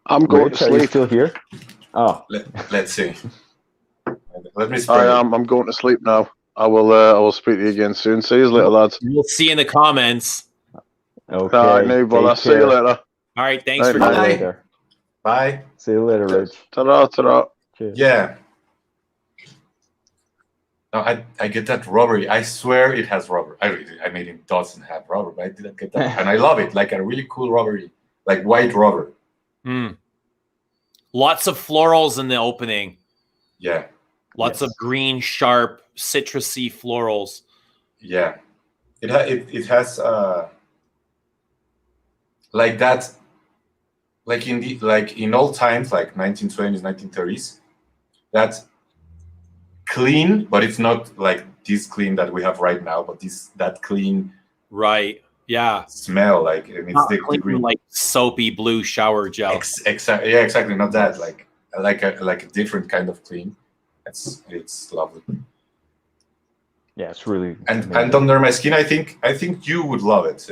I'm going to sleep. Are you still here? Oh, let's see. Let me. I'm going to sleep now. I will speak to you again soon. See you later, lads. We'll see you in the comments. Okay. All right, no, but I'll see you later. All right, thanks for coming. Bye. See you later, Rich. Ta-da. Yeah. No, I get that rubbery. I swear it has rubber. I mean, it doesn't have rubber, but I didn't get that. And I love it. Like a really cool rubbery, like white rubber. Lots of florals in the opening. Yeah. Lots of green, sharp, citrusy florals. Yeah. It has like that, like in old times, like 1920s, 1930s, that's clean, but it's not like this clean that we have right now, but that clean, right? Yeah, smell like, and it's the green, like soapy blue shower gel. Exactly. Yeah, exactly. Not that. Like a different kind of clean. It's lovely. Yeah, it's really and under my skin, I think you would love it.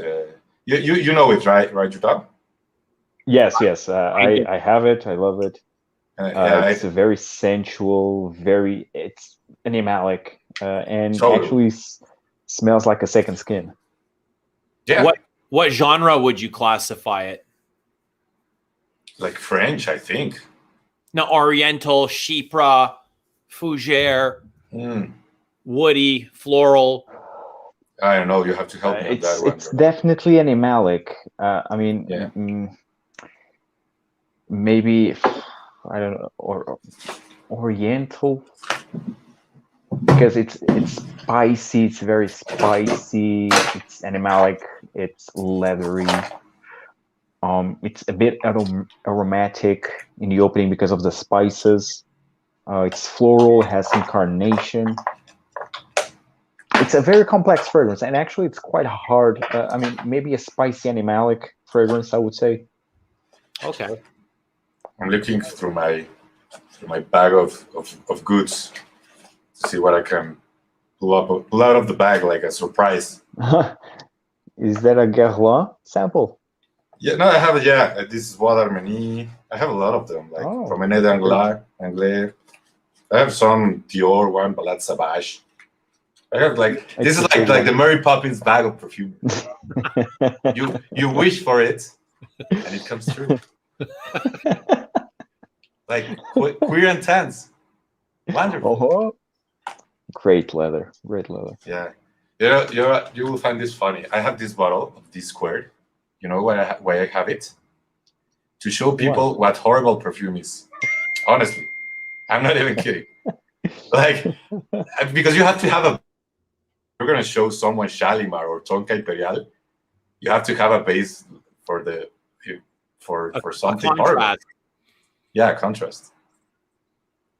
You know it, right, Judah? Yes. I have it. I love it. It's a very sensual, it's animalic, and actually smells like a second skin. Yeah. What genre would you classify it? Like French, I think. No, Oriental, Chypre, Fougere, woody, floral. I don't know. You have to help me with that one. It's definitely animalic. I mean, maybe, I don't know, or Oriental, because it's spicy. It's very spicy. It's animalic. It's leathery. It's a bit aromatic in the opening because of the spices. It's floral. It has some carnation. It's a very complex fragrance, and actually, it's quite hard. I mean, maybe a spicy animalic fragrance, I would say. Okay. I'm looking through my bag of goods to see what I can pull out of the bag like a surprise. Is that a Guerlain sample? Yeah, no, I have it. Yeah, this is Bois d'Armenie. I have a lot of them, like Promenade Anglais. I have some Dior one, Balade Sauvage. I have this is like the Mary Poppins bag of perfume. you wish for it, and it comes true. Like queer and tense. Wonderful. Great leather. Yeah. You will find this funny. I have this bottle of this squared. You know why I have it? To show people what horrible perfume is. Honestly. I'm not even kidding. Like, because you have to have you're going to show someone Shalimar or Tonka Imperial, you have to have a base for something horrible. Yeah, contrast.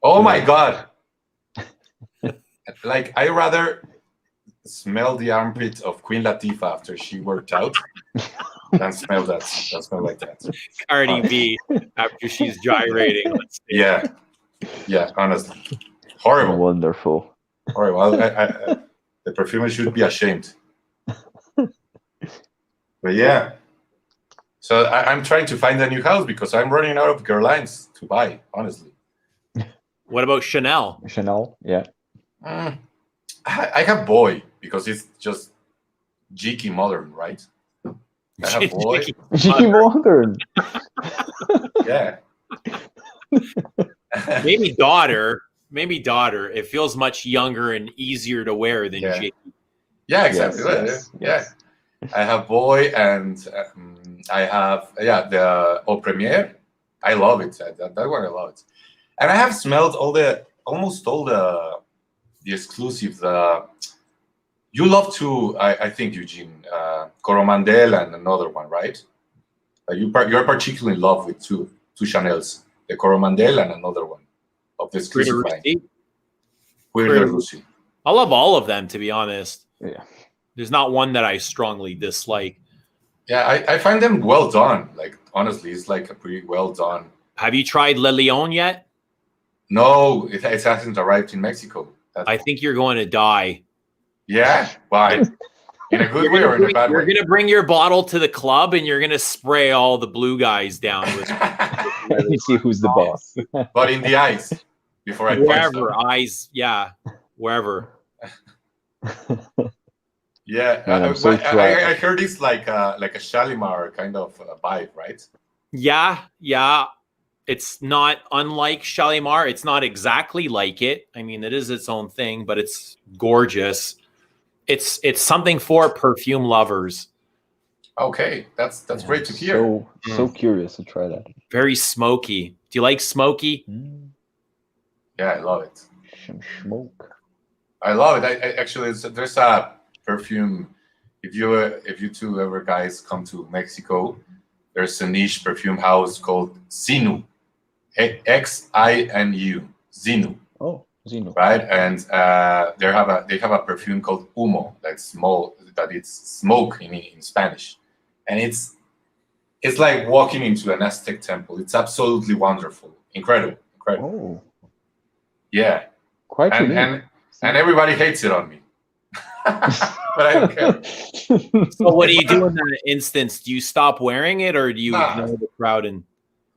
Oh my God. Like, I rather smell the armpit of Queen Latifah after she worked out than smell that. Than smell like that. Cardi B after she's gyrating. Let's see. Yeah. Honestly, horrible. Wonderful. Horrible. The perfumer should be ashamed. But yeah. So I'm trying to find a new house because I'm running out of girl lines to buy. Honestly. What about Chanel? Chanel, yeah. I have boy because it's just geeky modern, right? I have boy. Geeky modern. Yeah. Maybe daughter. Maybe daughter. It feels much younger and easier to wear than Jake. Yeah, exactly. Yes. I have boy and I have the Au Premiere. I love it. That one I love it. And I have smelled almost all the exclusive. You love to, I think, Eugene, Coromandel and another one, right? You're particularly in love with two Chanels, the Coromandel and another one of the exclusive line. I love all of them, to be honest. Yeah. There's not one that I strongly dislike. Yeah, I find them well done. Like, honestly, it's like a pretty well done. Have you tried Le Lion yet? No, it hasn't arrived in Mexico. I think you're going to die. Yeah? Why? In a good way or in a bad way? You're going to bring your bottle to the club and you're going to spray all the blue guys down with you see who's the boss. But in the eyes before I wherever eyes, wherever. Yeah, I heard it's like a Shalimar kind of vibe, right? Yeah. It's not unlike Shalimar. It's not exactly like it. I mean, it is its own thing, but it's gorgeous. It's something for perfume lovers. Okay, that's great to hear. So curious to try that. Very smoky. Do you like smoky? Yeah, I love it. Some smoke. I love it. I actually, there's a perfume. If you two ever guys come to Mexico, there's a niche perfume house called Xinu, Xinu, Xinu. Oh, Xinu. Right, and they have a perfume called Humo. That's small. That it's smoke in Spanish, and it's like walking into an Aztec temple. It's absolutely wonderful, incredible. Oh, yeah, quite and everybody hates it on me. But I don't care. So what do you do in that instance? Do you stop wearing it, or do you ignore the crowd and?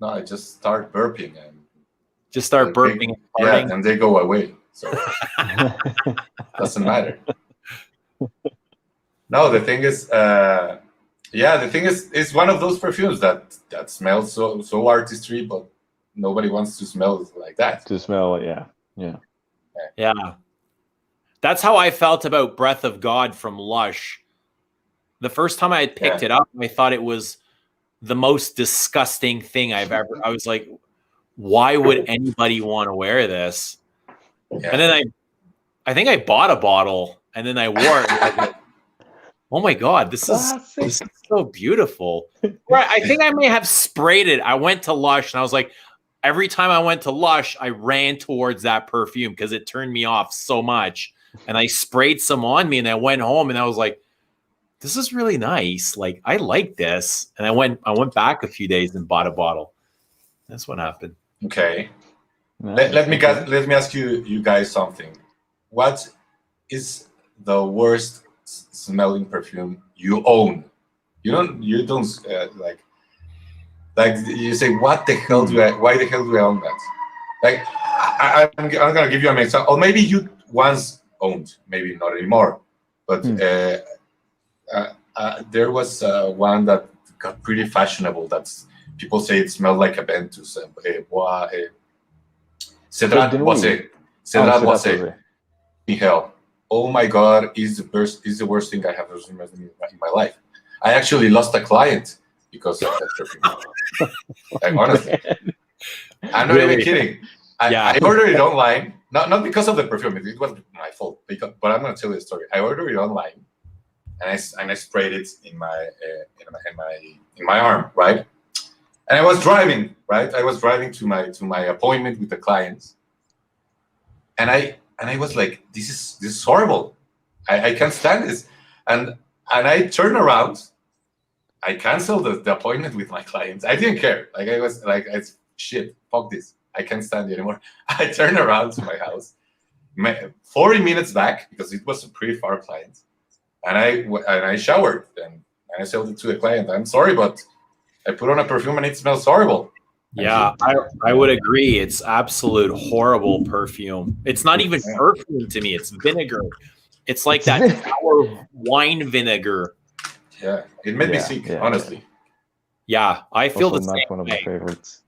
No, I just start burping and and they go away. So doesn't matter. No, the thing is, it's one of those perfumes that smells so artistry, but nobody wants to smell like that. To smell it, yeah. That's how I felt about Breath of God from Lush. The first time I had picked it up, I thought it was the most disgusting thing I've ever. I was like, why would anybody want to wear this? Yeah. And then I think I bought a bottle and then I wore it. And I was like, oh my God, this is so beautiful. I think I may have sprayed it. I went to Lush and I was like, every time I went to Lush, I ran towards that perfume because it turned me off so much. And I sprayed some on me and I went home and I was like, this is really nice. Like, I like this. And I went back a few days and bought a bottle. That's what happened. Okay. Let me ask you guys something. What is the worst smelling perfume you own? You don't like you say, what the hell why the hell do I own that? Like, I'm gonna give you an example. Or maybe you once owned, maybe not anymore. But there was one that got pretty fashionable. That's people say it smelled like a Ventus. Cedrat Boisé. Hell, oh my God, is the worst thing I have ever smelled in my life. I actually lost a client because of that perfume. Like, honestly, I'm not even kidding. I ordered it online, not because of the perfume. It was my fault. But I'm gonna tell you the story. I ordered it online, and I sprayed it in my arm, right? And I was driving, right? I was driving to my appointment with the clients, and I was like, this is horrible. I can't stand this. And I turned around, I canceled the appointment with my clients. I didn't care. Like I was like, it's shit. Fuck this. I can't stand it anymore. I turned around to my house, 40 minutes back because it was a pretty far client, and I showered and I sold it to the client. I'm sorry, but I put on a perfume and it smells horrible. Yeah, I would agree. It's absolute horrible perfume. It's not even perfume to me. It's vinegar. It's like that sour wine vinegar. Yeah, it made me sick, honestly. Yeah, I feel Also the not same one of way. my favorites.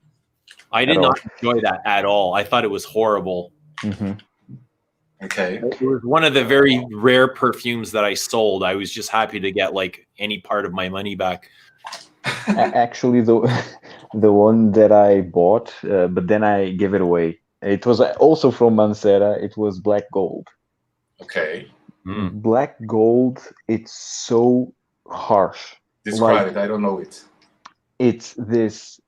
I did not enjoy that at all. I thought it was horrible. Okay. It was one of the very rare perfumes that I sold. I was just happy to get like any part of my money back. Actually, the one that I bought, but then I gave it away. It was also from Mancera. It was Black Gold. Okay. Black Gold. It's so harsh. Describe it. I don't know it. It's this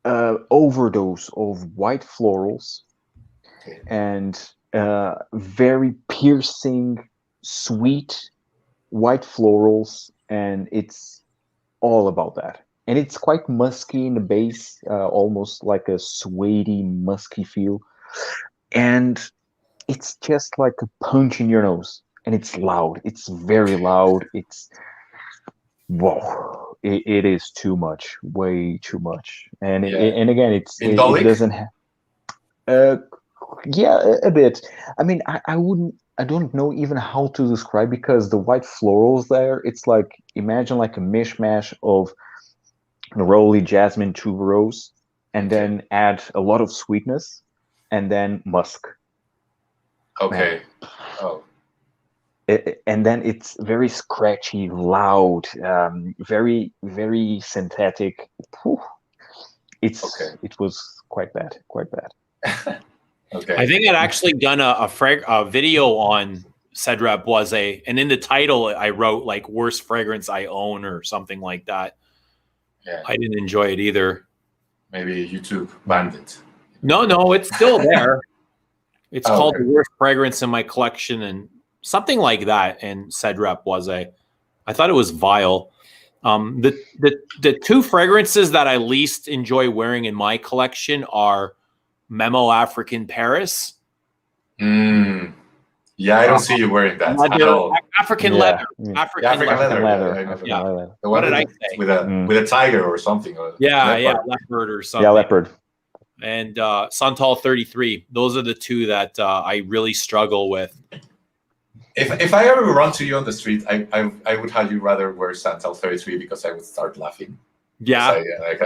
overdose of white florals and very piercing, sweet white florals, and it's all about that. And it's quite musky in the base, almost like a suede-y, musky feel. And it's just like a punch in your nose. And it's loud. It's very loud. It's whoa! It is too much, way too much. And and again, it doesn't have. Yeah, a bit. I mean, I don't know even how to describe, because the white florals there, it's like, imagine like a mishmash of neroli, jasmine, tuberose, and then add a lot of sweetness, and then musk. Okay. Oh. And then it's very scratchy, loud, very, very synthetic. Whew. It was quite bad. Okay. I think I'd actually done a video on Cedrat Boise, and in the title I wrote like worst fragrance I own or something like that. Yeah. I didn't enjoy it either. Maybe YouTube banned it. No, it's still there. It's called the worst fragrance in my collection and something like that. And Cedrat Boise. I thought it was vile. The two fragrances that I least enjoy wearing in my collection are Memo African Paris. Yeah, I don't see you wearing that at all. African leather. African leather. The what did I say? With a tiger or something. Leopard or something. Yeah, leopard. And Santal 33. Those are the two that I really struggle with. If I ever run to you on the street, I would have you rather wear Santal 33 because I would start laughing. Yeah.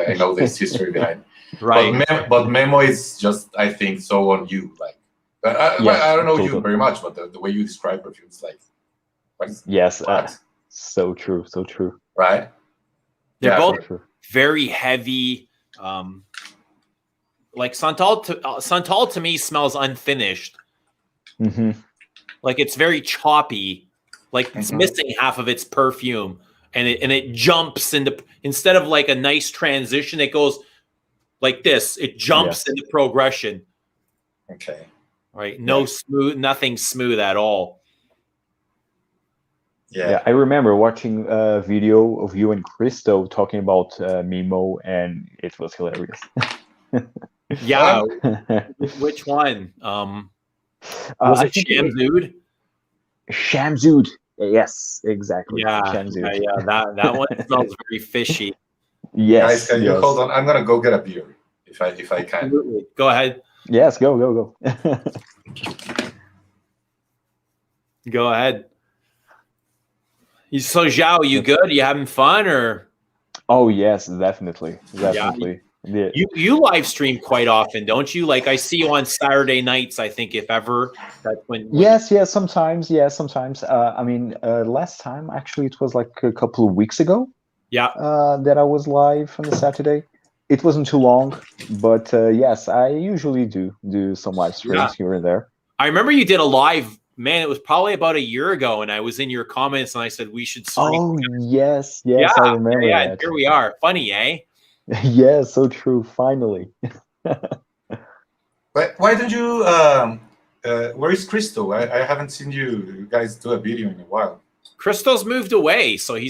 I know there's history behind. Right. But Memo is just, I think, so on you. Like, I don't know you very much, but the way you describe perfumes, like, so true. Right? They're both very heavy. Like Santal to me smells unfinished. Like it's very choppy. Like it's missing half of its perfume, and it jumps instead of like a nice transition, it goes like this. It jumps into progression. Okay. Right. Nothing smooth at all. Yeah, I remember watching a video of you and Christo talking about Mimo, and it was hilarious. Yeah. Which one? Was it Shamzood? Shamzood. Yes, exactly. Yeah. Shamzood. Yeah. That one smells very fishy. Yes. Guys, can you hold on? I'm gonna go get a beer if I can. Absolutely. Go ahead. Yes, go. Go ahead. So Zhao, you good? You having fun or? Oh yes, definitely. Yeah. You live stream quite often, don't you? Like I see you on Saturday nights, I think, if ever. That's when Yes, sometimes. I mean, last time actually it was like a couple of weeks ago. Yeah. That I was live on the Saturday. It wasn't too long, but yes, I usually do some live streams here and there. I remember you did a live. Man, it was probably about a year ago, and I was in your comments, and I said we should stream. Oh yes, I remember. Yeah, that. Here we are. Funny, eh? Yeah, so true. Finally. But why don't you? Where is Christo? I haven't seen you guys do a video in a while. Christo's moved away, so he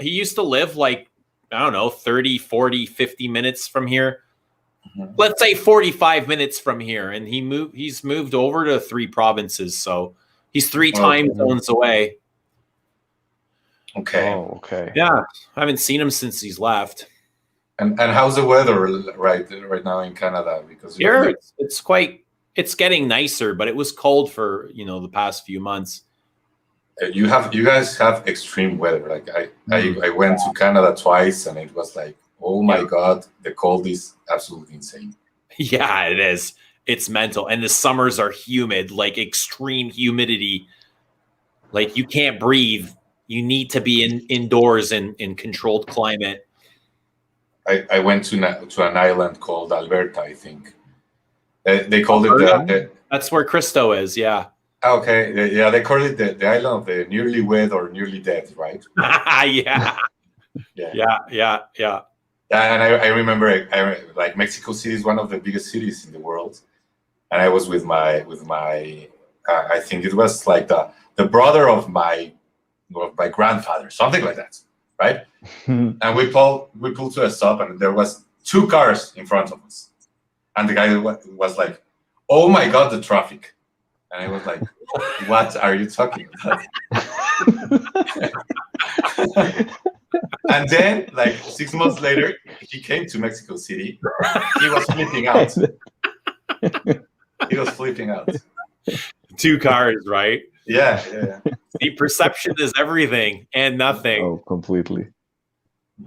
used to live like I don't know, 30, 40, 50 minutes from here. Mhm. Let's say 45 minutes from here. And he's moved over to 3 provinces. So he's 3 time zones away. Okay. Oh, okay. Yeah. I haven't seen him since he's left. And how's the weather right now in Canada? Because Here it's getting nicer, but it was cold for, the past few months. you guys have extreme weather. Like I went to Canada twice, and it was like, oh my God, the cold is absolutely insane. Yeah, it is. It's mental. And the summers are humid, like extreme humidity. Like you can't breathe. You need to be indoors in controlled climate. I went to an island called Alberta, I think. They called it that's where Cristo is, yeah. Okay, yeah, they call it the island of the nearly wed or nearly dead, right? Yeah. Yeah. And I remember, like Mexico City is one of the biggest cities in the world, and I was with my I think it was like the brother of my grandfather, something like that, right? And we pulled to a stop, and there was 2 cars in front of us, and the guy was like, "Oh my God, the traffic!" And I was like, "What are you talking about?" And then, like 6 months later, he came to Mexico City. He was flipping out. He was flipping out. 2 cars, right? Yeah. The perception is everything and nothing. Oh, completely.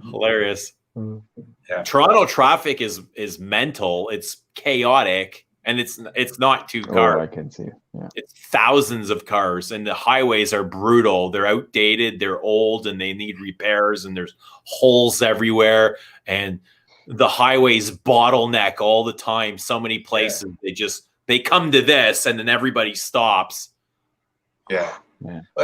Hilarious. Yeah. Toronto traffic is mental. It's chaotic, and it's not 2 cars. Oh, I can see. Yeah. It's thousands of cars, and the highways are brutal. They're outdated, they're old, and they need repairs, and there's holes everywhere, and the highways bottleneck all the time. So many places they come to this, and then everybody stops. Yeah.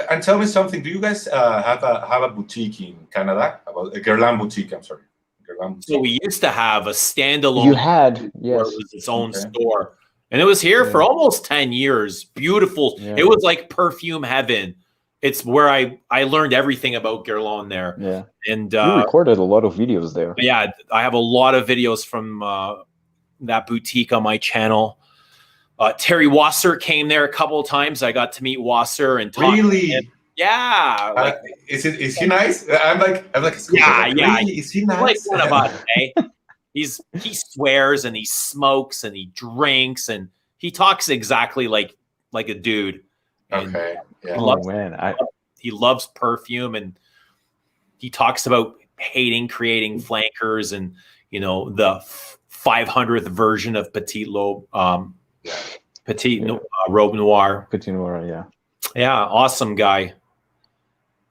And tell me something. Do you guys have a boutique in Canada? About a Guerlain boutique? I'm sorry. Guerlain boutique. So we used to have a standalone. You had, where it was its own store. And it was here for almost 10 years. Beautiful. Yeah. It was like perfume heaven. It's where I learned everything about Guerlain there. Yeah. And you recorded a lot of videos there. Yeah, I have a lot of videos from that boutique on my channel. Terry Wasser came there a couple of times. I got to meet Wasser and talk to him. Yeah. Like, is he nice? I'm like, yeah. Really? Is he nice? Like one of us, eh? He swears and he smokes and he drinks and he talks exactly like a dude. And okay. Yeah. He loves perfume, and he talks about creating flankers and the 500th version of Petit Robe Noir. Petit Noir, yeah. Yeah, awesome guy.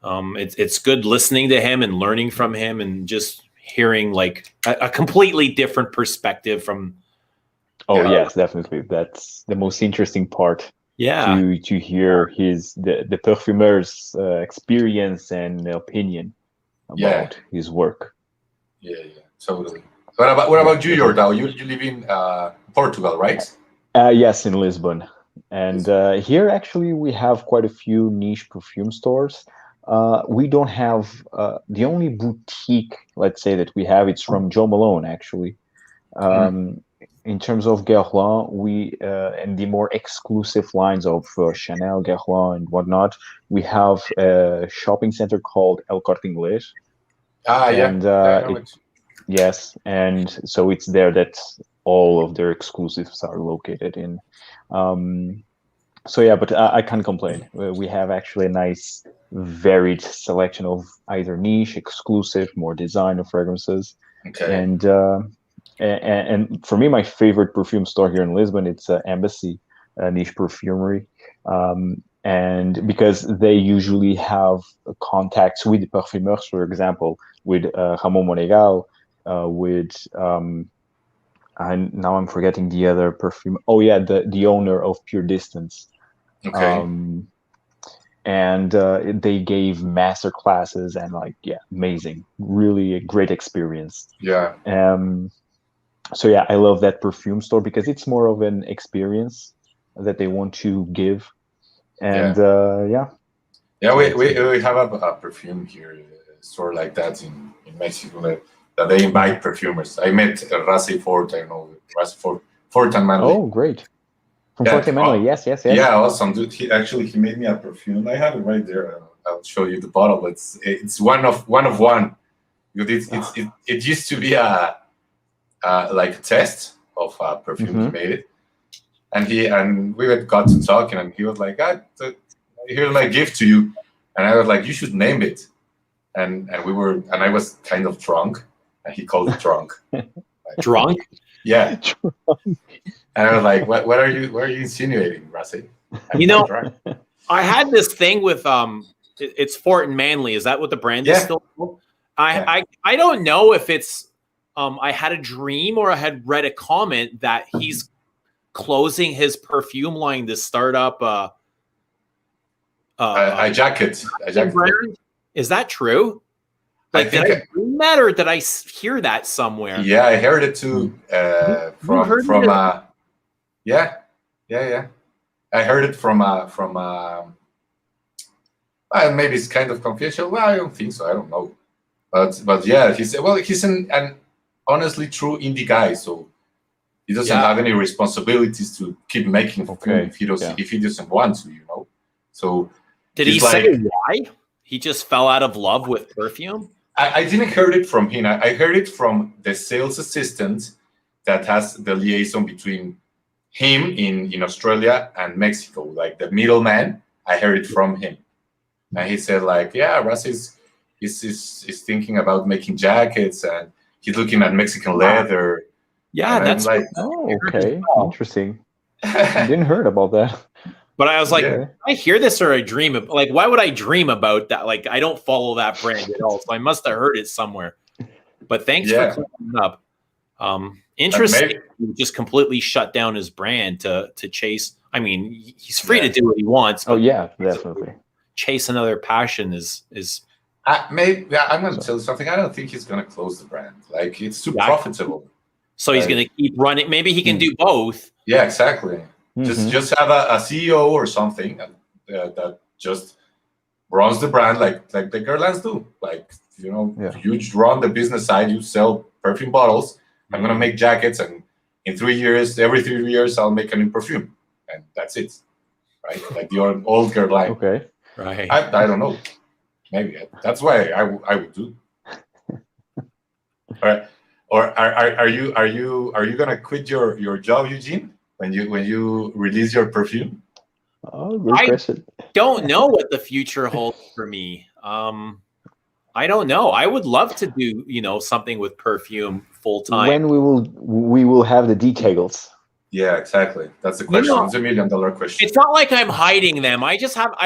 It's good listening to him and learning from him and just hearing like a completely different perspective from. Oh yes, definitely. That's the most interesting part. Yeah. To hear the perfumer's experience and opinion about his work. Yeah, totally. What about you, Jordao? You live in Portugal, right? Yes, in Lisbon. And here actually we have quite a few niche perfume stores. We don't have the only boutique, let's say, that we have, it's from Joe Malone actually. In terms of Guerlain, we and the more exclusive lines of Chanel, Guerlain, and whatnot, we have a shopping center called El Corte Inglés. Yes, and so it's there that all of their exclusives are located in. So yeah, but I can't complain. We have actually a nice, varied selection of either niche, exclusive, more designer fragrances. Okay. And for me, my favorite perfume store here in Lisbon, it's Embassy Niche Perfumery. And because they usually have contacts with the perfumeurs, for example, with Ramon Monegal, with and now I'm forgetting the other perfume. Oh yeah, the owner of Pure Distance. Okay. And they gave master classes and amazing, really a great experience. Yeah. So yeah, I love that perfume store because it's more of an experience that they want to give. And we have a perfume here, a store like that in in Mexico that they invite perfumers. I met Razi Fort. I know Razi Fort and Manley. Oh, great. From Forte Manley, yes. Yeah, awesome, dude. He made me a perfume. I have it right there. I'll show you the bottle. It's one of one. It used to be a like a test of a perfume. He made it, and we got to talking, and he was like, "Here's my gift to you," and I was like, "You should name it," and I was kind of drunk, and he called it drunk. Drunk? Yeah. And I was like, what are you insinuating, Razi? You know, I had this thing with it's Fort and Manley. Is that what the brand is still called? I don't know if it's I had a dream or I had read a comment that he's closing his perfume line to start up a jacket. Brand. Is that true? Like, did I dream that, or did I hear that somewhere? Yeah, I heard it too. Yeah. I heard it from maybe it's kind of confidential. Well, I don't think so. I don't know. But yeah, he said, well, he's an honestly true indie guy, so he doesn't have any responsibilities to keep making perfume if he doesn't want to, you know. So did he say why? He just fell out of love with perfume? I didn't hear it from him. I heard it from the sales assistant that has the liaison between him in Australia and Mexico, like the middleman. I heard it from him, and he said like, yeah, Russ is thinking about making jackets, and he's looking at Mexican leather. Yeah, and that's like, okay, interesting. I didn't heard about that. But I was like, I hear this or I dream of, like, why would I dream about that? Like, I don't follow that brand at all, so I must have heard it somewhere. But thanks for clearing it up. Interesting. He just completely shut down his brand to chase. I mean, he's free to do what he wants. Oh yeah, definitely. Chase another passion is. Maybe I'm going to tell you something. I don't think he's going to close the brand. Like, it's too profitable. So he's going to keep running. Maybe he can do both. Yeah, exactly. Just have a CEO or something that just runs the brand like the Guerlains do. Like, you know, you run the business side, you sell perfume bottles. I'm gonna make jackets, and in 3 years, every 3 years, I'll make a new perfume, and that's it, right? Like the old Guerlain. Okay, right. I don't know. Maybe that's why I would do. All right. Or are you gonna quit your job, Eugene? When you release your perfume? Oh, good question. Don't know what the future holds for me. I don't know. I would love to do, something with perfume full time. When we will have the details. Yeah, exactly. That's the question. It's $1 million question. It's not like I'm hiding them. I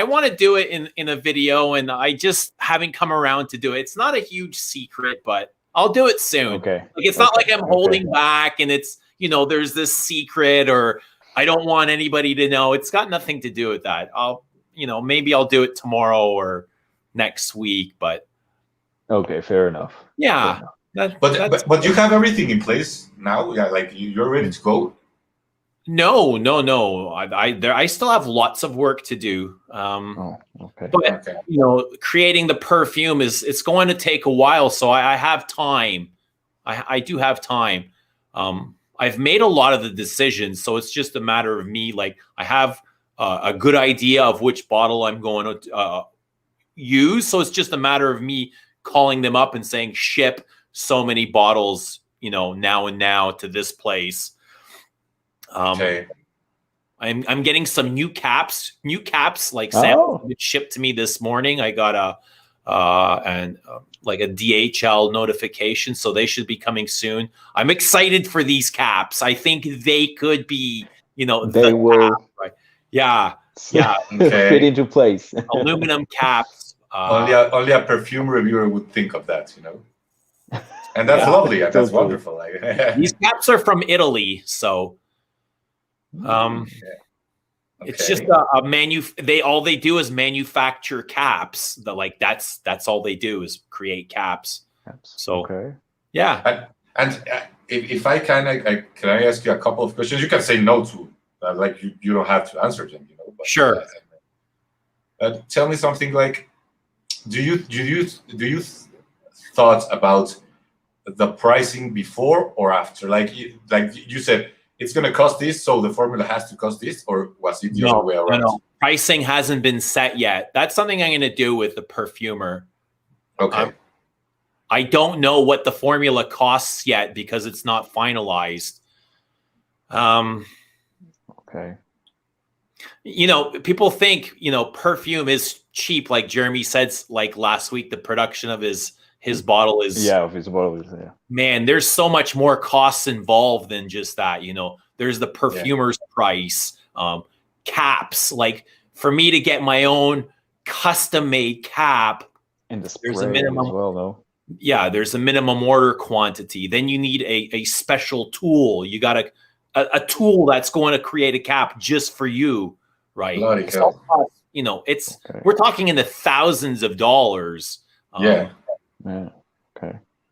want to do it in a video, and I just haven't come around to do it. It's not a huge secret, but I'll do it soon. Okay. Like, it's not like I'm holding back and it's, there's this secret or I don't want anybody to know. It's got nothing to do with that. Maybe I'll do it tomorrow or next week, but. Okay, fair enough. Yeah. Fair enough. But you have everything in place now? Yeah, like you're ready to go? No. I still have lots of work to do. Okay. But creating the perfume it's going to take a while, so I have time. I do have time. I've made a lot of the decisions, so it's just a matter of me. Like, I have a good idea of which bottle I'm going to use, so it's just a matter of me calling them up and saying, ship so many bottles, now to this place. Okay. I'm getting some new caps like samples shipped to me this morning. I got like a DHL notification, so they should be coming soon. I'm excited for these caps. I think they could be, they will cap, right? Yeah. Okay. Fit into place. Aluminum caps. Only a perfume reviewer would think of that, and that's lovely. And that's wonderful. These caps are from Italy, so it's just all they do is manufacture caps. That's all they do is create caps. So yeah. And if I can I ask you a couple of questions? You can say no to like you don't have to answer them, but, sure. Tell me something like, do you thought about the pricing before or after? Like you said, it's going to cost this, so the formula has to cost this, or was it the other way around? No. Pricing hasn't been set yet. That's something I'm going to do with the perfumer. Okay. I don't know what the formula costs yet because it's not finalized. Okay. You know, people think, you know, perfume is cheap. Like Jeremy said, like last week, the production of his bottle is, of his bottle is, man, there's so much more costs involved than just that. You know, there's the perfumer's price, caps. Like for me to get my own custom made cap, and the there's a minimum as well, though. Yeah, there's a minimum order quantity. Then you need a special tool. You got a tool that's going to create a cap just for you, right? Bloody hell. You know, we're talking in the thousands of dollars. Okay.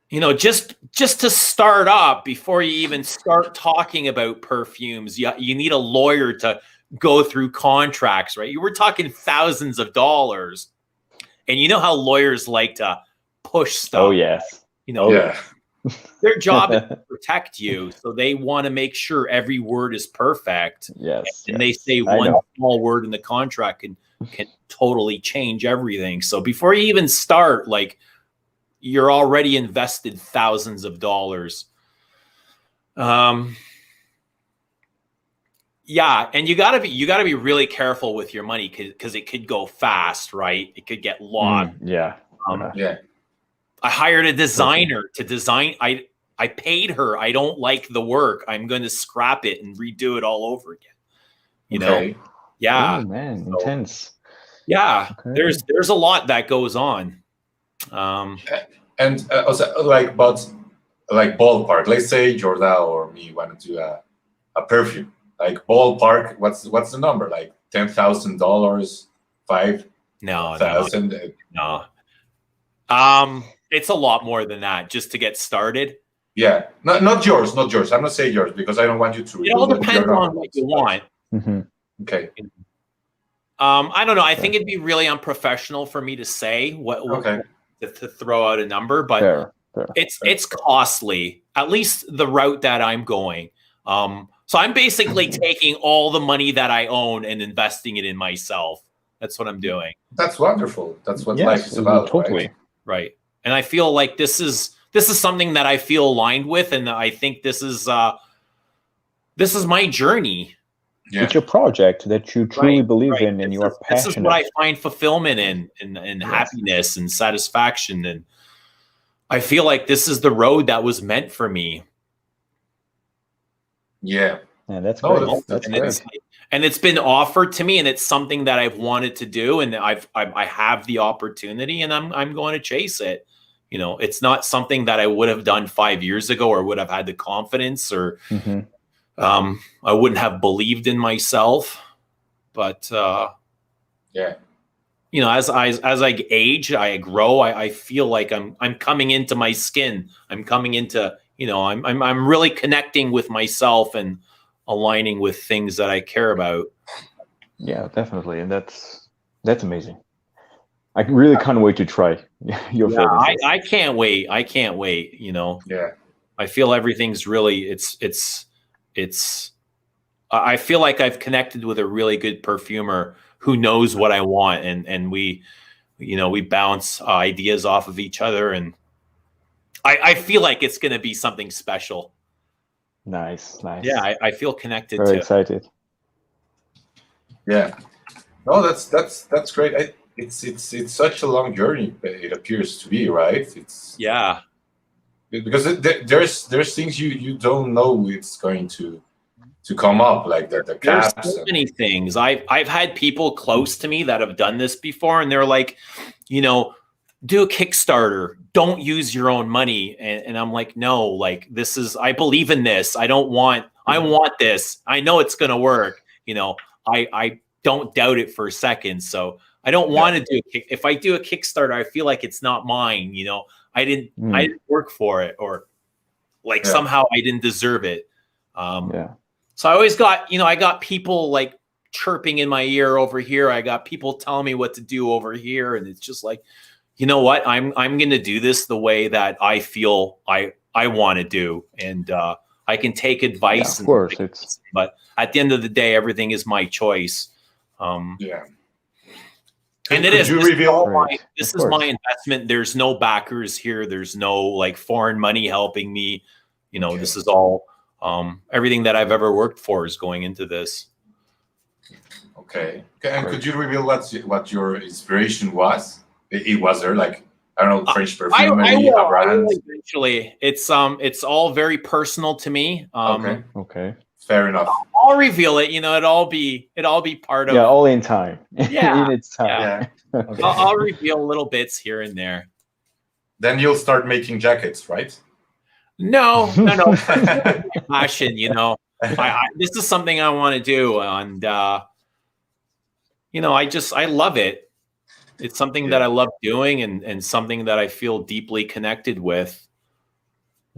You know, just to start up, before you even start talking about perfumes, you need a lawyer to go through contracts, right? We're talking thousands of dollars. And you know how lawyers like to push stuff. Oh, yes. You know, their job is to protect you. So they want to make sure every word is perfect. Yes. And they say one small word in the contract can totally change everything. So before you even start, like, you're already invested thousands of dollars. Yeah, and you gotta be really careful with your money because it could go fast, right? It could get lost. I hired a designer to design. I paid her. I don't like the work. I'm going to scrap it and redo it all over again. You know? Yeah. Oh, man, intense. Yeah. Okay. There's a lot that goes on. And also, like ballpark. Let's say Jordan or me want to do a perfume. Like ballpark, what's the number? Like $10,000, $5,000? No. It's a lot more than that just to get started. Yeah, not yours. I'm not saying yours because I don't want you to. It all depends on what you want. Mm-hmm. Okay. I don't know. I think it'd be really unprofessional for me to say to throw out a number, but fair. It's costly. At least the route that I'm going. So I'm basically taking all the money that I own and investing it in myself. That's what I'm doing. That's wonderful. That's what life is about. Totally. Right. And I feel like this is something that I feel aligned with, and I think this is my journey. Yeah. It's your project that you truly believe in, and you are passionate. This is what I find fulfillment in, and happiness and satisfaction, and I feel like this is the road that was meant for me. Yeah, that's great. That's great. And it's been offered to me, and it's something that I've wanted to do, and I have the opportunity, and I'm going to chase it. You know, it's not something that I would have done 5 years ago, or would have had the confidence, or I wouldn't have believed in myself. But you know, as I age, I grow. I feel like I'm coming into my skin. I'm coming into, you know, I'm really connecting with myself and aligning with things that I care about. Yeah, definitely, and that's amazing. I really can't wait to try your fragrances. I can't wait. I can't wait. You know. Yeah. I feel everything's really. It's. I feel like I've connected with a really good perfumer who knows what I want, and we, you know, we bounce ideas off of each other, and I feel like it's going to be something special. Nice. Yeah, I feel connected. Very excited. Yeah, no, that's great. It's such a long journey. It appears to be, right? Because there's things you don't know it's going to come up, like the caps. There's so many things. I've had people close to me that have done this before, and they're like, you know, do a Kickstarter. Don't use your own money. And I'm like, no, like I believe in this. I want this. I know it's going to work. You know, I don't doubt it for a second. So I don't want to do if I do a Kickstarter, I feel like it's not mine. You know, I didn't work for it, or like somehow I didn't deserve it. So I always got, you know, I got people like chirping in my ear over here. I got people telling me what to do over here. And it's just like, you know what, I'm going to do this the way that I feel I want to do, and I can take advice. Yeah, of course, but at the end of the day, everything is my choice. Yeah. And Could this you is reveal? This is my investment. There's no backers here. There's no like foreign money helping me. You know, this is all everything that I've ever worked for is going into this. Okay. And could you reveal what your inspiration was? It was there, like, I don't know, French perfume, I maybe, will a brand? eventually. It's all very personal to me. Okay. Fair enough. I'll reveal it. You know, it'll all be part of. Yeah, all in time. Yeah, in its time. Yeah. Okay. I'll reveal little bits here and there. Then you'll start making jackets, right? No. Passion, you know. This is something I want to do, and you know, I love it. It's something that I love doing, and something that I feel deeply connected with.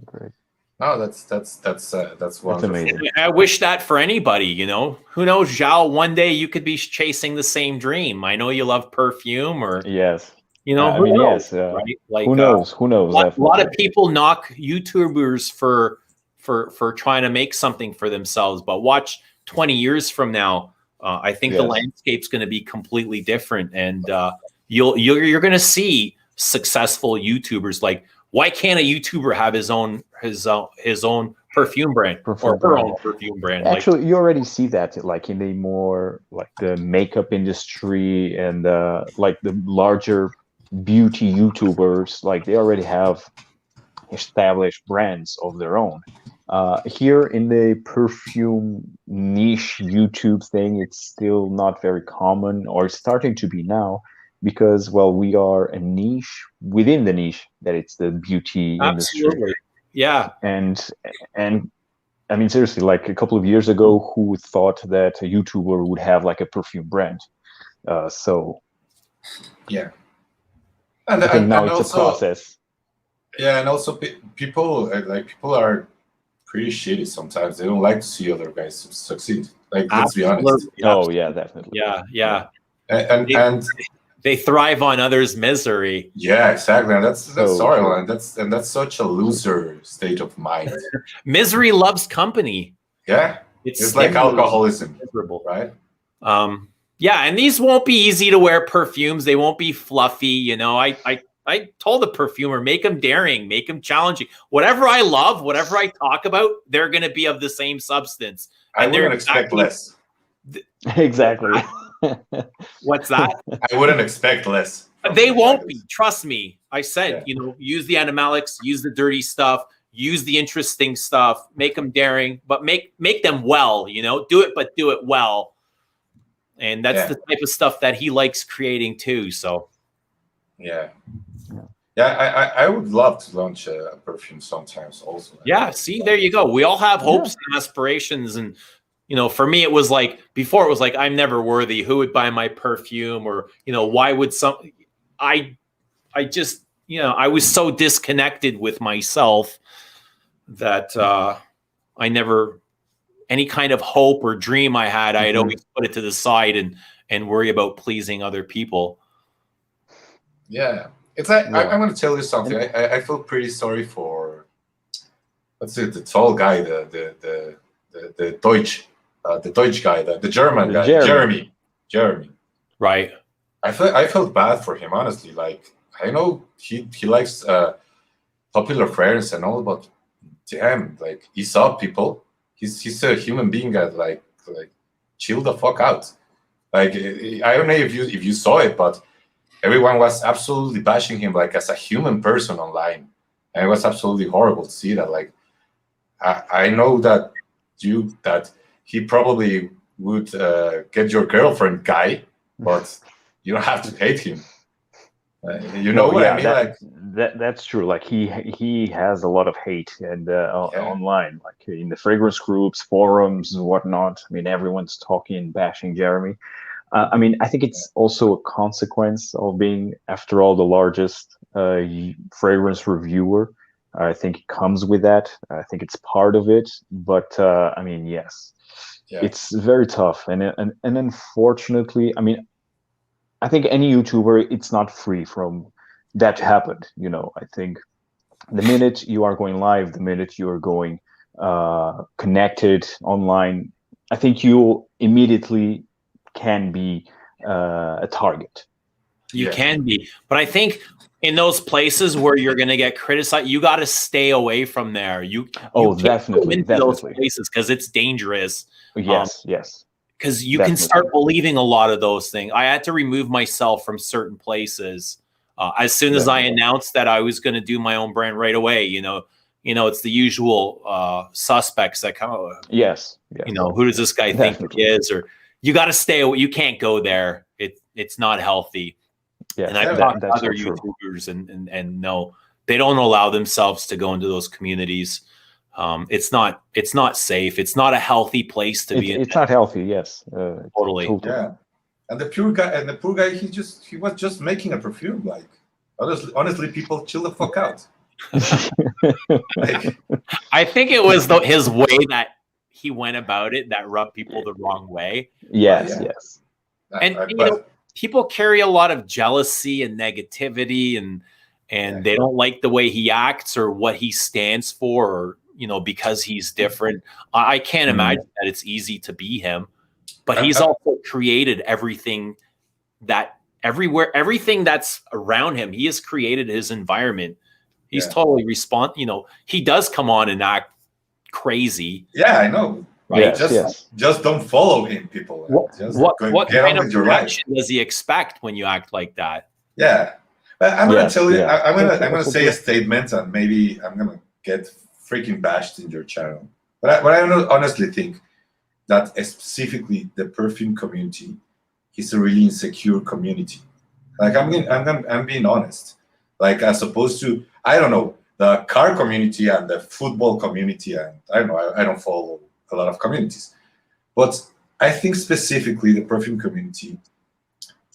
Great. Oh, that's wonderful. That's amazing. I wish that for anybody, you know. Who knows, Zhao, one day you could be chasing the same dream. I know you love perfume, or yes. You know, I mean, knows, yes. Right? Like, who knows? Who knows? A lot of people knock YouTubers for trying to make something for themselves, but watch 20 years from now, I think the landscape's going to be completely different, and you're going to see successful YouTubers. Like, why can't a YouTuber have his own perfume brand or her own perfume brand? Actually, you already see that, like in the more like the makeup industry and like the larger beauty YouTubers, like they already have established brands of their own. Here in the perfume niche YouTube thing, it's still not very common, or it's starting to be now, because, well, we are a niche within the niche that it's the beauty industry. Yeah. And I mean, seriously, like a couple of years ago, who thought that a YouTuber would have like a perfume brand? So yeah. And I think now it's also a process. Yeah, and also people are pretty shitty sometimes. They don't like to see other guys succeed. Like, let's be honest. Oh yeah, definitely. Yeah. And they thrive on others' misery. Yeah, exactly. And that's sorrow, and that's such a loser state of mind. Misery loves company. Yeah, it's like alcoholism, miserable, right? Yeah, and these won't be easy to wear perfumes. They won't be fluffy. You know, I told the perfumer, make them daring, make them challenging. Whatever I love, whatever I talk about, they're going to be of the same substance. And I wouldn't expect less. Exactly. What's that? I wouldn't expect less. They won't be. Trust me. I said, you know, use the animalics, use the dirty stuff, use the interesting stuff, make them daring, but make them well. You know, do it, but do it well. And that's the type of stuff that he likes creating too. So, yeah, I would love to launch a perfume sometimes also. Yeah, see, there you go. We all have hopes and aspirations, and you know, for me, it was like before. It was like, I'm never worthy. Who would buy my perfume? Or you know, why would I just, you know, I was so disconnected with myself that I never. Any kind of hope or dream I had, I'd always put it to the side and worry about pleasing other people. Yeah, it's like I'm going to tell you something. I feel pretty sorry for, let's say, the tall guy, the Deutsch guy, the German guy, Jeremy. Right. I felt bad for him, honestly. Like, I know he likes popular fragrance and all, but damn, like, he saw people. He's a human being that like chill the fuck out. Like, I don't know if you saw it, but everyone was absolutely bashing him like as a human person online, and it was absolutely horrible to see that. Like, I know that he probably would get your girlfriend, guy, but you don't have to hate him. You know what I mean? Like, that's true. Like he has a lot of hate and online, like in the fragrance groups, forums, and whatnot. I mean, everyone's talking, bashing Jeremy. I mean, I think it's also a consequence of being, after all, the largest fragrance reviewer. I think it comes with that. I think it's part of it. But I mean, yes, it's very tough, and unfortunately, I mean, I think any YouTuber, it's not free from that happened. I think the minute you are going live, the minute you are going connected online, I think you immediately can be a target. You can be, but I think in those places where you're going to get criticized, you got to stay away from there. You definitely, those places because it's dangerous. Yes, because you can start believing a lot of those things. I had to remove myself from certain places as soon as I announced that I was going to do my own brand right away. It's the usual suspects that come. Yes. Who does this guy think he is? Or you got to stay away. You can't go there. It's not healthy. Yeah, and I've talked to other YouTubers and no, they don't allow themselves to go into those communities. It's not safe. It's not a healthy place to be in. It's not healthy. Yes, totally. Yeah, and the poor guy, he was just making a perfume. Like, honestly, people chill the fuck out. I think it was his way that he went about it that rubbed people the wrong way. Yes. And people carry a lot of jealousy and negativity, and they don't like the way he acts or what he stands for, or because he's different. I can't imagine that it's easy to be him, but he's also created everything that's around him. He has created his environment. He's totally he does come on and act crazy. Yeah, I know. Right? Just don't follow him, people. What kind of reaction does he expect when you act like that? Yeah, but I'm gonna tell you. I'm gonna say a statement, and maybe I'm gonna get freaking bashed in your channel. But I honestly think that specifically the perfume community is a really insecure community. Like I'm being honest. Like as opposed to the car community and the football community, and I don't follow a lot of communities, but I think specifically the perfume community,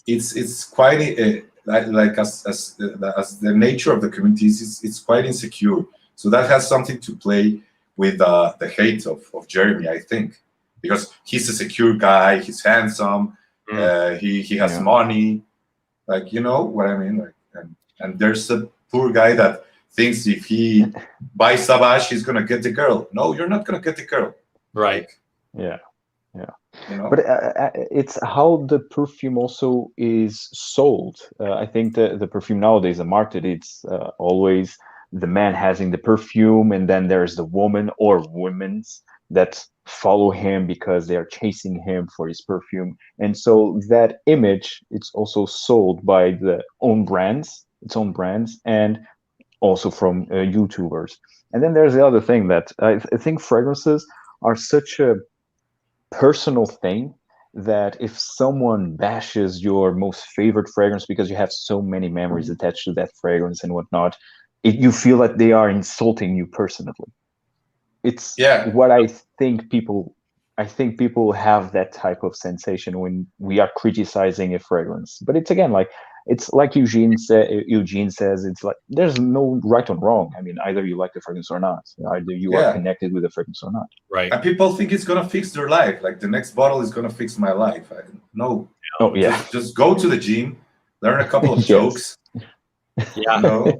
it's quite as the nature of the community is, it's quite insecure. So that has something to play with the hate of Jeremy, I think, because he's a secure guy, he's handsome, he has money, like what I mean, like, and there's a poor guy that thinks if he buys Savage, he's gonna get the girl. No, you're not gonna get the girl. Right. Yeah. But it's how the perfume also is sold. I think the perfume nowadays, the market, it's always the man having the perfume, and then there's the woman or women's that follow him because they are chasing him for his perfume. And so that image, it's also sold by its own brands, and also from YouTubers. And then there's the other thing that I think fragrances are such a personal thing that if someone bashes your most favorite fragrance because you have so many memories attached to that fragrance and whatnot, you feel that they are insulting you personally. It's what I think people have that type of sensation when we are criticizing a fragrance. But it's again it's like Eugene says, it's like there's no right or wrong. I mean, either you like the fragrance or not. Either you are connected with the fragrance or not. Right. And people think it's gonna fix their life. Like the next bottle is gonna fix my life. No. Oh yeah. Just go to the gym, learn a couple of jokes. Yeah.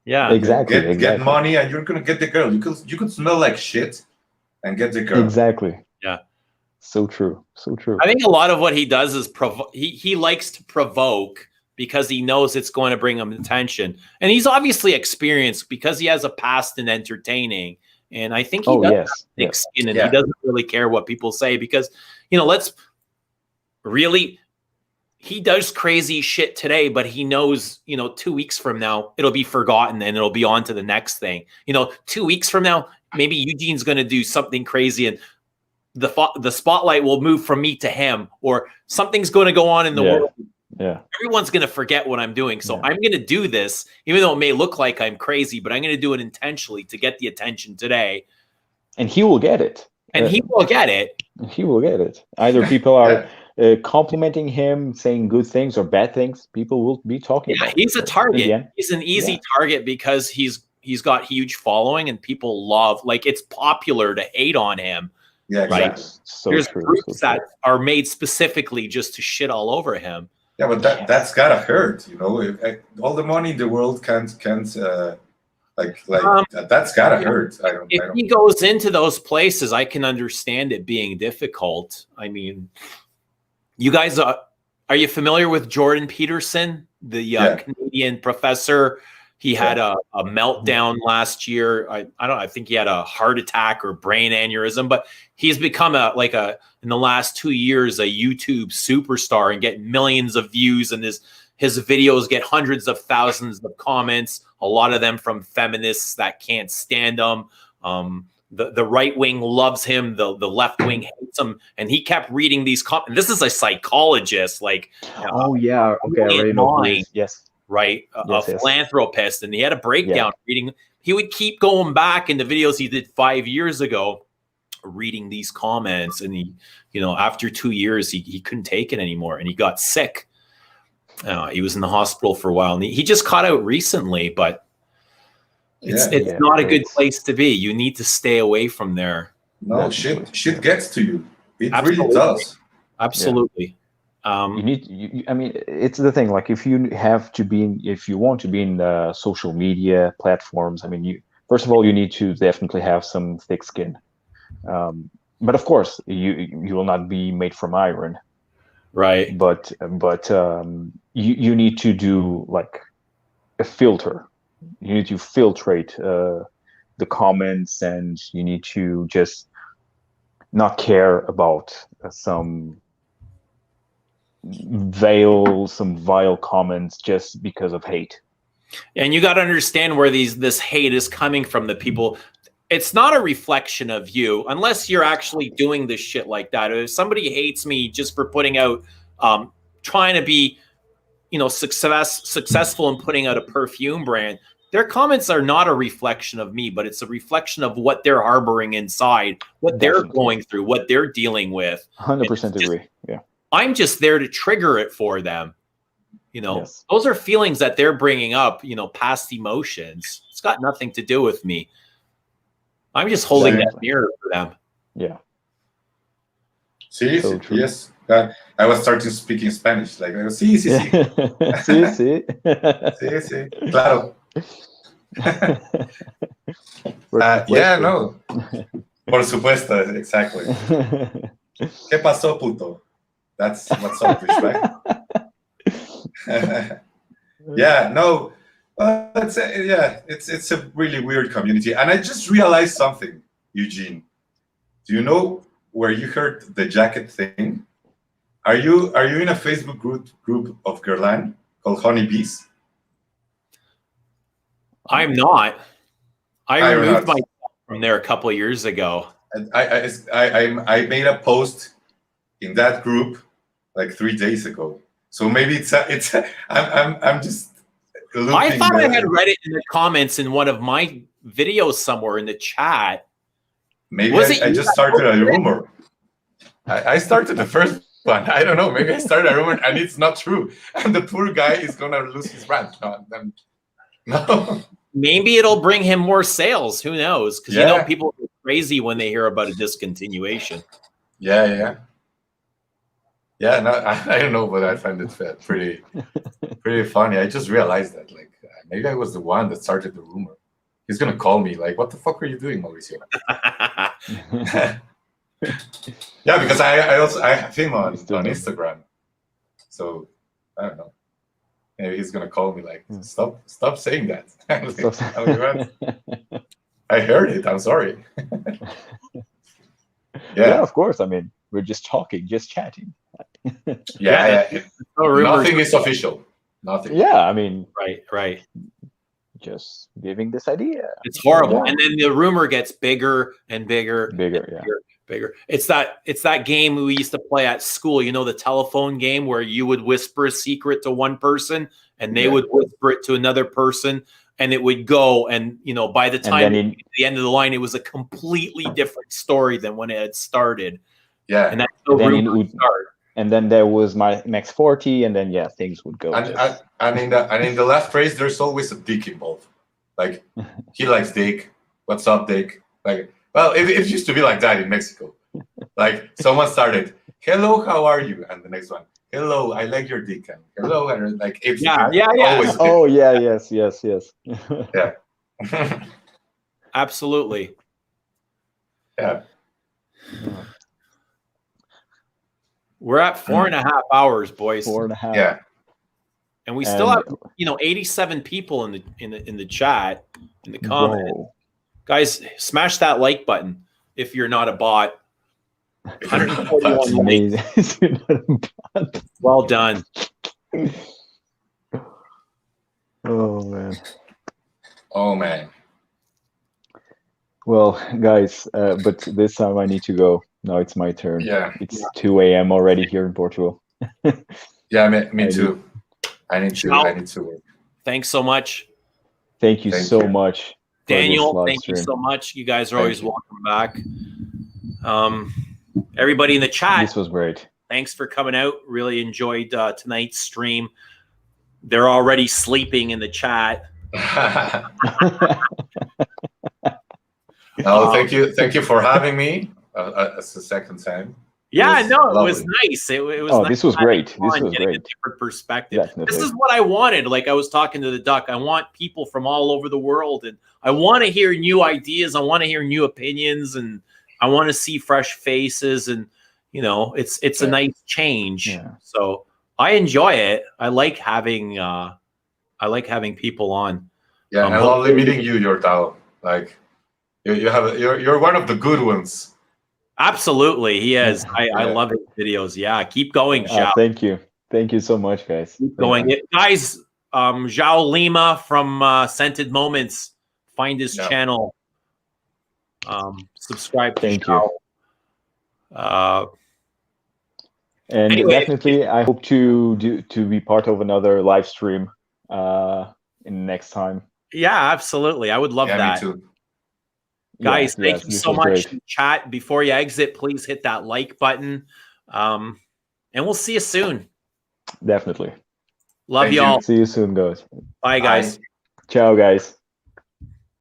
Yeah. Exactly. Get money, and you're gonna get the girl. You could smell like shit and get the girl. Exactly. Yeah. So true. I think a lot of what he does is he likes to provoke because he knows it's going to bring him attention. And he's obviously experienced because he has a past in entertaining. And I think he does have thick skin, and he doesn't really care what people say because, he does crazy shit today, but he knows, 2 weeks from now, it'll be forgotten and it'll be on to the next thing. 2 weeks from now, maybe Eugene's going to do something crazy and the spotlight will move from me to him, or something's going to go on in the world. Yeah. Everyone's going to forget what I'm doing. So I'm going to do this, even though it may look like I'm crazy, but I'm going to do it intentionally to get the attention today. And he will get it. He will get it. He will get it. Either people are complimenting him, saying good things or bad things. People will be talking about he's a target. He's an easy target because he's got huge following and people love, it's popular to hate on him. Yeah, exactly. Right. So there's groups that are made specifically just to shit all over him. Yeah, but that's gotta hurt, you know. All the money in the world can't that's gotta hurt. I don't. He goes into those places, I can understand it being difficult. I mean, you guys are you familiar with Jordan Peterson, the Canadian professor? He had a meltdown last year. I don't know. I think he had a heart attack or brain aneurysm, but he's become in the last 2 years, a YouTube superstar and get millions of views, and his videos get hundreds of thousands of comments, a lot of them from feminists that can't stand him. The right wing loves him, the left wing hates him, and he kept reading these comments. This is a psychologist, like I already know who he is. Yes. Right, a philanthropist, and he had a breakdown reading. He would keep going back in the videos he did 5 years ago, reading these comments, and he, after 2 years, he couldn't take it anymore, and he got sick. He was in the hospital for a while, and he just caught out recently, but it's not a good place to be. You need to stay away from there. No, shit gets to you. It really does. Absolutely. Yeah. You need. I mean, it's the thing. Like, if you want to be in the social media platforms, I mean, first of all, you need to definitely have some thick skin. But of course, you will not be made from iron, right? But you need to do like a filter. You need to filtrate the comments, and you need to just not care about some vile comments just because of hate. And you got to understand where this hate is coming from. The people, it's not a reflection of you unless you're actually doing this shit like that. If somebody hates me just for putting out, trying to be, successful in putting out a perfume brand, their comments are not a reflection of me, but it's a reflection of what they're harboring inside, what they're going through, what they're dealing with. 100% agree. Yeah. I'm just there to trigger it for them. Those are feelings that they're bringing up, past emotions. It's got nothing to do with me. I'm just holding that mirror for them. Yeah. Sí, so yes. I was starting speaking Spanish. Like, sí. Sí. Sí, claro. No. Por supuesto, exactly. ¿Qué pasó, puto? That's what's up, right? It's a really weird community, and I just realized something, Eugene. Do you know where you heard the jacket thing? Are you in a Facebook group of Guerlain called Honeybees? I'm not. I removed myself from there a couple of years ago. I made a post in that group like 3 days ago. So maybe I'm just looping. I thought I had read it in the comments in one of my videos somewhere in the chat. Maybe I just started a rumor. I started the first one. I don't know. Maybe I started a rumor and it's not true. And the poor guy is gonna lose his brand. No. Maybe it'll bring him more sales. Who knows? Because people are crazy when they hear about a discontinuation. Yeah. No, I don't know, but I find it pretty funny. I just realized that, like, maybe I was the one that started the rumor. He's gonna call me, like, "What the fuck are you doing, Mauricio?" Yeah, because I have him on Instagram, so I don't know. Maybe he's gonna call me, like, "Stop saying that." I heard it. I'm sorry. Yeah, of course. I mean, we're just talking, just chatting. Nothing is official. Nothing. Yeah, I mean, right. Just giving this idea. It's horrible, and then the rumor gets bigger and bigger. Bigger. It's that game we used to play at school. The telephone game where you would whisper a secret to one person, and they would whisper it to another person, and it would go. And by the time at the end of the line, it was a completely different story than when it had started. Yeah, and that's the rumor would start. And then there was my Max 40, and then things would go. And in the last phrase, there's always a dick involved. Like, he likes dick. What's up, dick? Like, well, it used to be like that in Mexico. Like, someone started, "Hello, how are you?" And the next one, hello, I like your decant. Hello, and like it's yeah. Oh yeah, yes. Yeah. Absolutely. Yeah. We're at 4.5 hours, boys. 4.5. Yeah. And we still have 87 people in the chat, in the comment. Whoa. Guys, smash that like button if you're not a bot. 141 likes. Well done. Oh man. Oh man. Well, guys, but this time I need to go. Now it's my turn. Yeah. It's 2 a.m. already here in Portugal. Yeah, me too. I need to work. Thanks so much. Thank you so much. Daniel, thank you so much. You guys are always welcome back. Everybody in the chat. This was great. Thanks for coming out. Really enjoyed tonight's stream. They're already sleeping in the chat. Oh, thank you for having me. It's the second time. It was nice. It was. Oh, nice, this was great. This was great. A different perspective. Definitely. This is what I wanted. Like I was talking to the duck. I want people from all over the world, and I want to hear new ideas. I want to hear new opinions, and I want to see fresh faces. And it's a nice change. Yeah. So I enjoy it. I like having people on. Yeah, I love meeting you, Yortao. Like you're one of the good ones. Absolutely, he is. I love his videos. Yeah, keep going, Zhao. Thank you so much, guys. Keep going, guys. Zhao Lima from Scented Moments. Find his channel. Subscribe to Zhao. And anyway, definitely, I hope to be part of another live stream in next time. Yeah, absolutely. I would love that. Me too. Guys, thank you so much. Chat, before you exit, please hit that like button. And we'll see you soon. Definitely. Love y'all. See you soon, guys. Bye, guys. Ciao, guys.